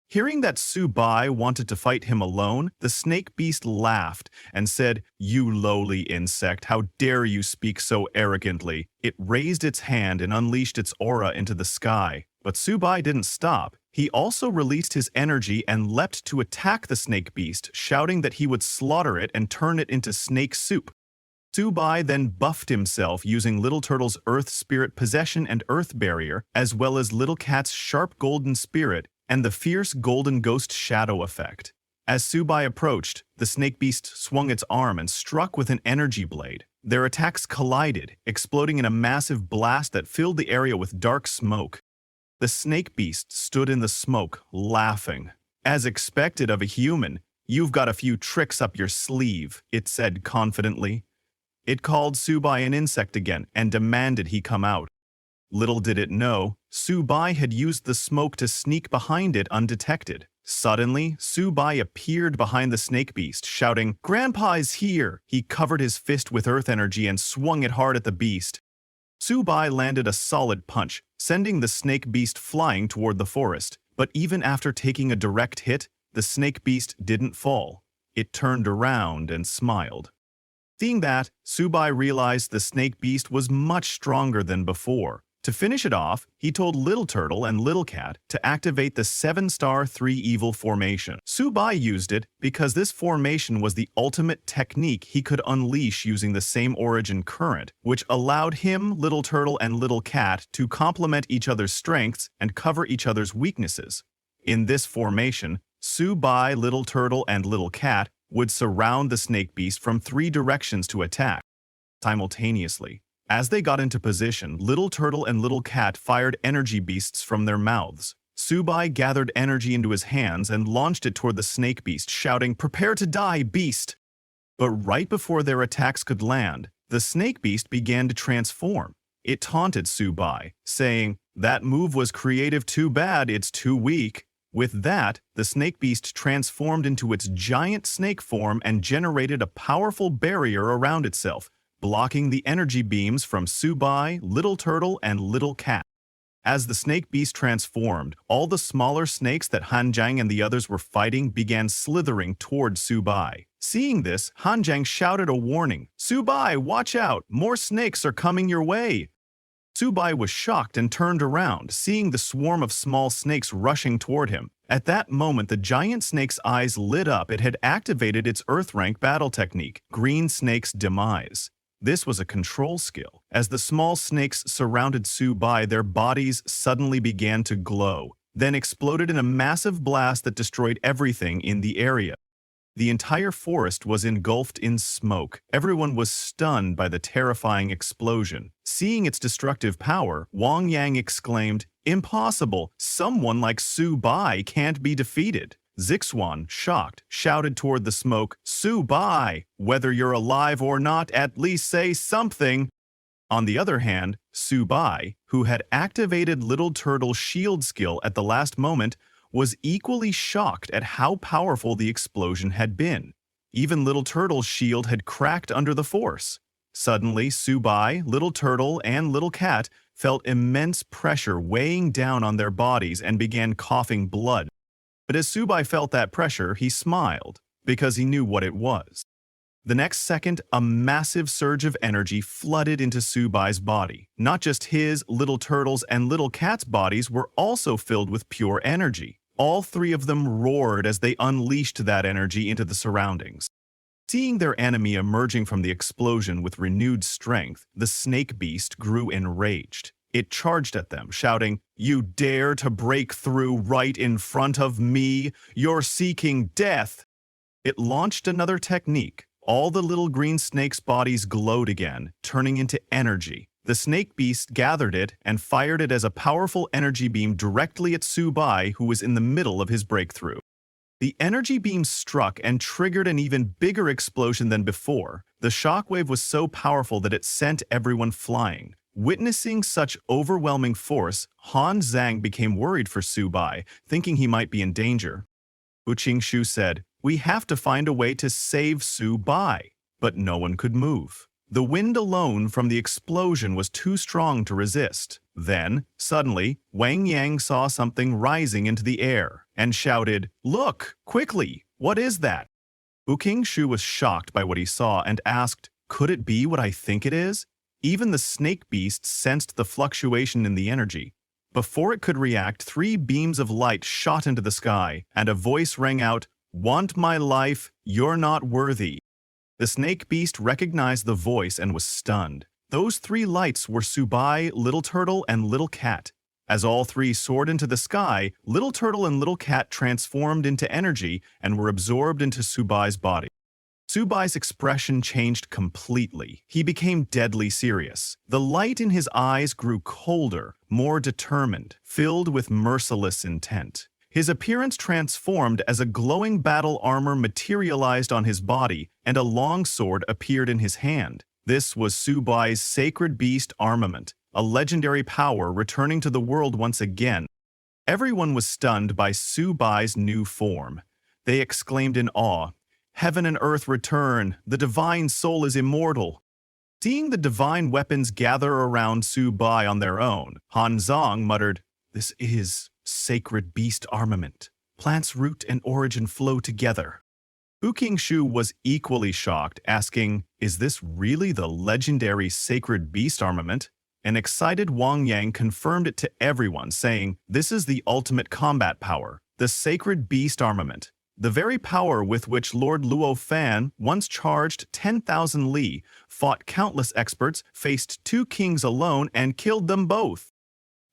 Hearing that Su Bai wanted to fight him alone, the snake beast laughed and said, "You lowly insect, how dare you speak so arrogantly?" It raised its hand and unleashed its aura into the sky. But Su Bai didn't stop. He also released his energy and leapt to attack the snake beast, shouting that he would slaughter it and turn it into snake soup. Subai then buffed himself using Little Turtle's Earth Spirit Possession and Earth Barrier, as well as Little Cat's Sharp Golden Spirit and the Fierce Golden Ghost Shadow effect. As Subai approached, the snake beast swung its arm and struck with an energy blade. Their attacks collided, exploding in a massive blast that filled the area with dark smoke. The snake beast stood in the smoke, laughing. As expected of a human, "You've got a few tricks up your sleeve," it said confidently. It called Subai an insect again and demanded he come out. Little did it know, Subai had used the smoke to sneak behind it undetected. Suddenly, Subai appeared behind the snake beast, shouting, "Grandpa is here!" He covered his fist with earth energy and swung it hard at the beast. Subai landed a solid punch, sending the snake beast flying toward the forest. But even after taking a direct hit, the snake beast didn't fall. It turned around and smiled. Seeing that, Subai realized the snake beast was much stronger than before. To finish it off, he told Little Turtle and Little Cat to activate the 7-star 3 evil formation. Subai used it because this formation was the ultimate technique he could unleash using the same origin current, which allowed him, Little Turtle, and Little Cat to complement each other's strengths and cover each other's weaknesses. In this formation, Subai, Little Turtle, and Little Cat would surround the snake beast from 3 directions to attack simultaneously. As they got into position, Little Turtle and Little Cat fired energy beasts from their mouths. Subai gathered energy into his hands and launched it toward the snake beast, shouting, "Prepare to die, beast!" But right before their attacks could land, the snake beast began to transform. It taunted Subai, saying, "That move was creative too bad, it's too weak." With that, the snake beast transformed into its giant snake form and generated a powerful barrier around itself, blocking the energy beams from Subai, Little Turtle, and Little Cat. As the snake beast transformed, all the smaller snakes that Hanjiang and the others were fighting began slithering toward Subai. Seeing this, Hanjiang shouted a warning, "Subai, watch out! More snakes are coming your way!" Subai was shocked and turned around, seeing the swarm of small snakes rushing toward him. At that moment, the giant snake's eyes lit up. It had activated its Earth rank battle technique, Green Snake's Demise. This was a control skill. As the small snakes surrounded Subai, their bodies suddenly began to glow, then exploded in a massive blast that destroyed everything in the area. The entire forest was engulfed in smoke. Everyone was stunned by the terrifying explosion. Seeing its destructive power, Wang Yang exclaimed, "Impossible! Someone like Subai can't be defeated." Zixuan, shocked, shouted toward the smoke, "Subai! Whether you're alive or not, at least say something!" On the other hand, Subai, who had activated Little Turtle's shield skill at the last moment, was equally shocked at how powerful the explosion had been. Even Little Turtle's shield had cracked under the force. Suddenly, Subai, Little Turtle, and Little Cat felt immense pressure weighing down on their bodies and began coughing blood. But as Subai felt that pressure, he smiled, because he knew what it was. The next second, a massive surge of energy flooded into Subai's body. Not just his, Little Turtle's, and Little Cat's bodies were also filled with pure energy. All 3 of them roared as they unleashed that energy into the surroundings. Seeing their enemy emerging from the explosion with renewed strength, the snake beast grew enraged. It charged at them, shouting, "You dare to break through right in front of me? You're seeking death!" It launched another technique. All the little green snakes' bodies glowed again, turning into energy. The snake beast gathered it and fired it as a powerful energy beam directly at Subai, who was in the middle of his breakthrough. The energy beam struck and triggered an even bigger explosion than before. The shockwave was so powerful that it sent everyone flying. Witnessing such overwhelming force, Han Zhang became worried for Subai, thinking he might be in danger. Wu Qingshu said, "We have to find a way to save Subai," but no one could move. The wind alone from the explosion was too strong to resist. Then, suddenly, Wang Yang saw something rising into the air and shouted, "Look, quickly, what is that?" Wu Qingshu was shocked by what he saw and asked, "Could it be what I think it is?" Even the snake beast sensed the fluctuation in the energy. Before it could react, 3 beams of light shot into the sky, and a voice rang out, "Want my life? You're not worthy." The snake beast recognized the voice and was stunned. Those three lights were Subai, Little Turtle, and Little Cat. As all three soared into the sky, Little Turtle and Little Cat transformed into energy and were absorbed into Subai's body. Subai's expression changed completely. He became deadly serious. The light in his eyes grew colder, more determined, filled with merciless intent. His appearance transformed as a glowing battle armor materialized on his body and a long sword appeared in his hand. This was Subai's sacred beast armament, a legendary power returning to the world once again. Everyone was stunned by Subai's new form. They exclaimed in awe, "Heaven and earth return, the divine soul is immortal." Seeing the divine weapons gather around Subai on their own, Han Zong muttered, "This is sacred beast armament. Plant's root and origin flow together." Bu Qingshu was equally shocked, asking, "Is this really the legendary sacred beast armament?" An excited Wang Yang confirmed it to everyone, saying, "This is the ultimate combat power, the sacred beast armament. The very power with which Lord Luo Fan once charged 10,000 li, fought countless experts, faced 2 kings alone, and killed them both."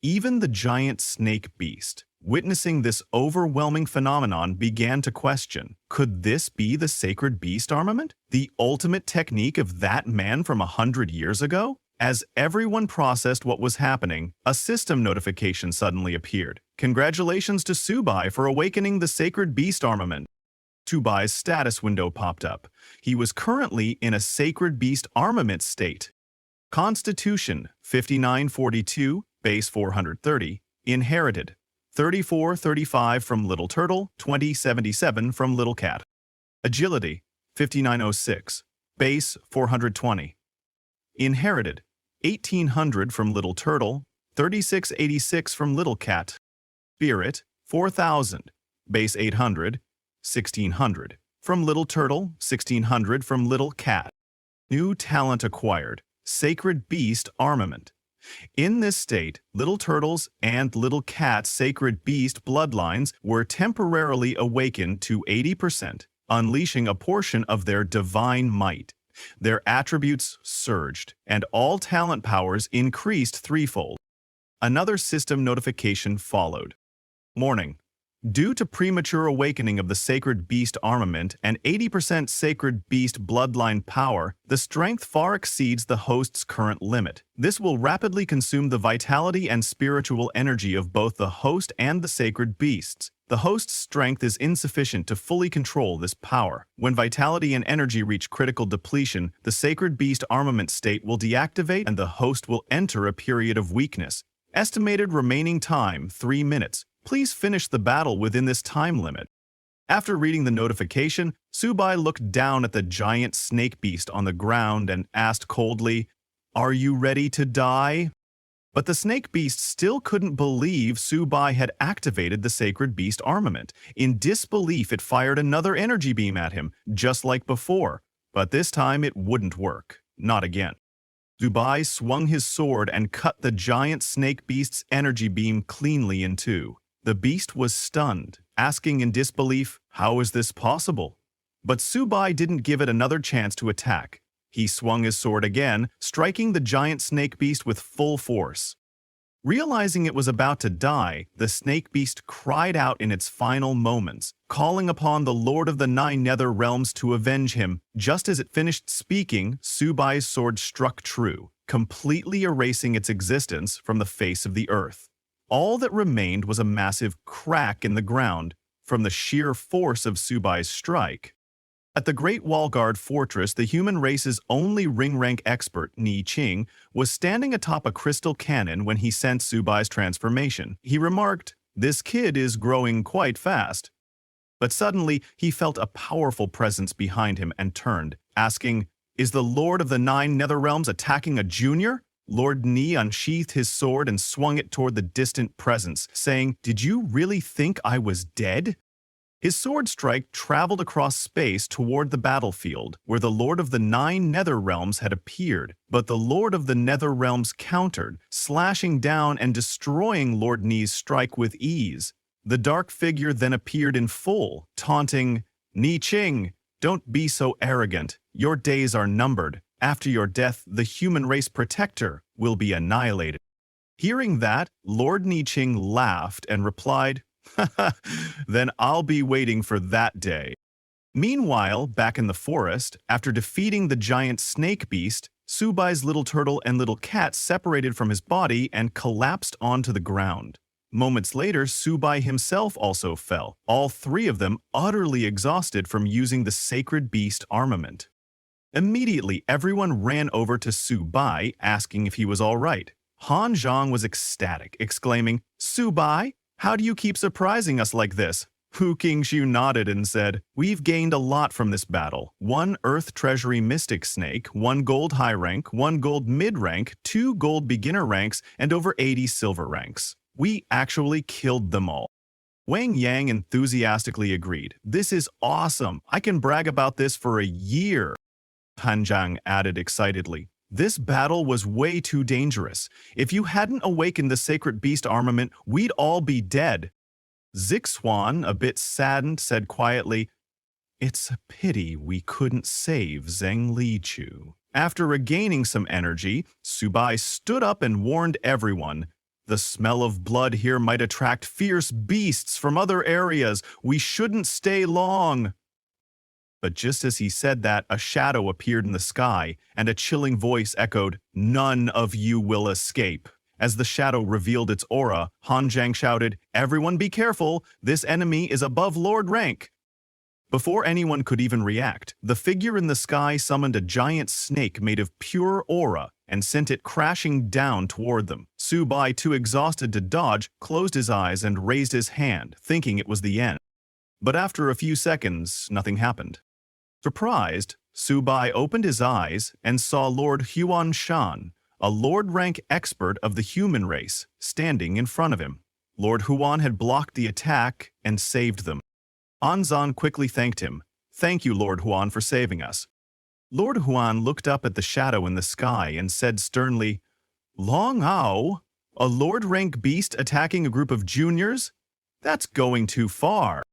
Even the giant snake beast, witnessing this overwhelming phenomenon, began to question, could this be the sacred beast armament? The ultimate technique of that man from 100 years ago? As everyone processed what was happening, a system notification suddenly appeared. "Congratulations to Subai for awakening the sacred beast armament." Subai's status window popped up. He was currently in a sacred beast armament state. Constitution 5942, base 430, inherited 3435 from Little Turtle, 2077 from Little Cat. Agility 5906, base 420, inherited 1800 from Little Turtle, 3686 from Little Cat. Spirit 4000, base 800, 1600 from Little Turtle, 1600 from Little Cat. New talent acquired, Sacred Beast Armament. In this state, Little Turtle's and Little Cat's Sacred Beast bloodlines were temporarily awakened to 80%, unleashing a portion of their divine might. Their attributes surged, and all talent powers increased threefold. Another system notification followed. Morning. Due to premature awakening of the Sacred Beast armament and 80% Sacred Beast bloodline power, the strength far exceeds the host's current limit. This will rapidly consume the vitality and spiritual energy of both the host and the Sacred Beasts. The host's strength is insufficient to fully control this power. When vitality and energy reach critical depletion, the Sacred Beast armament state will deactivate and the host will enter a period of weakness. Estimated remaining time, 3 minutes. Please finish the battle within this time limit. After reading the notification, Subai looked down at the giant snake beast on the ground and asked coldly, "Are you ready to die?" But the snake beast still couldn't believe Subai had activated the Sacred Beast armament. In disbelief, it fired another energy beam at him, just like before. But this time it wouldn't work. Not again. Subai swung his sword and cut the giant snake beast's energy beam cleanly in two. The beast was stunned, asking in disbelief, "How is this possible?" But Subai didn't give it another chance to attack. He swung his sword again, striking the giant snake beast with full force. Realizing it was about to die, the snake beast cried out in its final moments, calling upon the Lord of the Nine Nether Realms to avenge him. Just as it finished speaking, Subai's sword struck true, completely erasing its existence from the face of the earth. All that remained was a massive crack in the ground from the sheer force of Subai's strike. At the Great Wall Guard Fortress, the human race's only ring-rank expert, Ni Qing, was standing atop a crystal cannon when he sensed Subai's transformation. He remarked, "This kid is growing quite fast." But suddenly, he felt a powerful presence behind him and turned, asking, "Is the Lord of the Nine Netherrealms attacking a junior?" Lord Ni unsheathed his sword and swung it toward the distant presence, saying, "Did you really think I was dead?" His sword strike traveled across space toward the battlefield, where the Lord of the Nine Nether Realms had appeared, but the Lord of the Nether Realms countered, slashing down and destroying Lord Ni's strike with ease. The dark figure then appeared in full, taunting, "Ni Qing, don't be so arrogant. Your days are numbered. After your death, the human race protector will be annihilated. Hearing that, Lord Niching laughed and replied, Then I'll be waiting for that day. Meanwhile, back in the forest, after defeating the giant snake beast, Subai's little turtle and little cat separated from his body and collapsed onto the ground. Moments later, Subai himself also fell, all three of them utterly exhausted from using the sacred beast armament. Immediately, everyone ran over to Subai, asking if he was all right. Han Zhang was ecstatic, exclaiming, Subai, how do you keep surprising us like this? Hu Qingshu nodded and said, We've gained a lot from this battle. 1 Earth Treasury Mystic Snake, 1 Gold High Rank, 1 Gold Mid Rank, 2 Gold Beginner Ranks, and over 80 Silver Ranks. We actually killed them all. Wang Yang enthusiastically agreed. This is awesome. I can brag about this for a year. Han Zhang added excitedly. This battle was way too dangerous. If you hadn't awakened the sacred beast armament, we'd all be dead. Zixuan, a bit saddened, said quietly, It's a pity we couldn't save Zheng Lichu. After regaining some energy, Subai stood up and warned everyone, The smell of blood here might attract fierce beasts from other areas. We shouldn't stay long. But just as he said that, a shadow appeared in the sky, and a chilling voice echoed, None of you will escape. As the shadow revealed its aura, Han Zhang shouted, Everyone be careful, this enemy is above Lord rank. Before anyone could even react, the figure in the sky summoned a giant snake made of pure aura and sent it crashing down toward them. Subai, too exhausted to dodge, closed his eyes and raised his hand, thinking it was the end. But after a few seconds, nothing happened. Surprised, Subai opened his eyes and saw Lord Huan Shan, a Lord-rank expert of the human race, standing in front of him. Lord Huan had blocked the attack and saved them. Anzan quickly thanked him. Thank you, Lord Huan, for saving us. Lord Huan looked up at the shadow in the sky and said sternly, Long Ao, a Lord-rank beast attacking a group of juniors? That's going too far.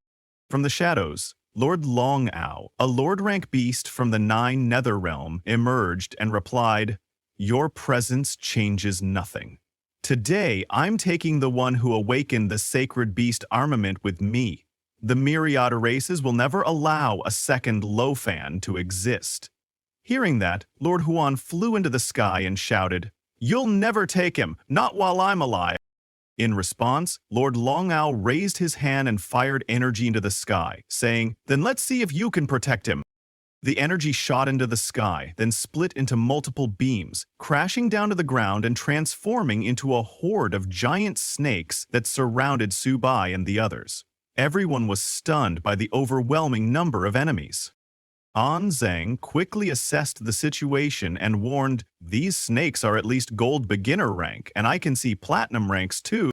From the shadows, Lord Long Ao, a Lord-rank beast from the 9 Nether Realm, emerged and replied, Your presence changes nothing. Today, I'm taking the one who awakened the sacred beast armament with me. The myriad races will never allow a second Lofan to exist. Hearing that, Lord Huan flew into the sky and shouted, You'll never take him, not while I'm alive. In response, Lord Longao raised his hand and fired energy into the sky, saying, Then let's see if you can protect him. The energy shot into the sky, then split into multiple beams, crashing down to the ground and transforming into a horde of giant snakes that surrounded Subai and the others. Everyone was stunned by the overwhelming number of enemies. An Zhang quickly assessed the situation and warned, These snakes are at least gold beginner rank, and I can see platinum ranks too.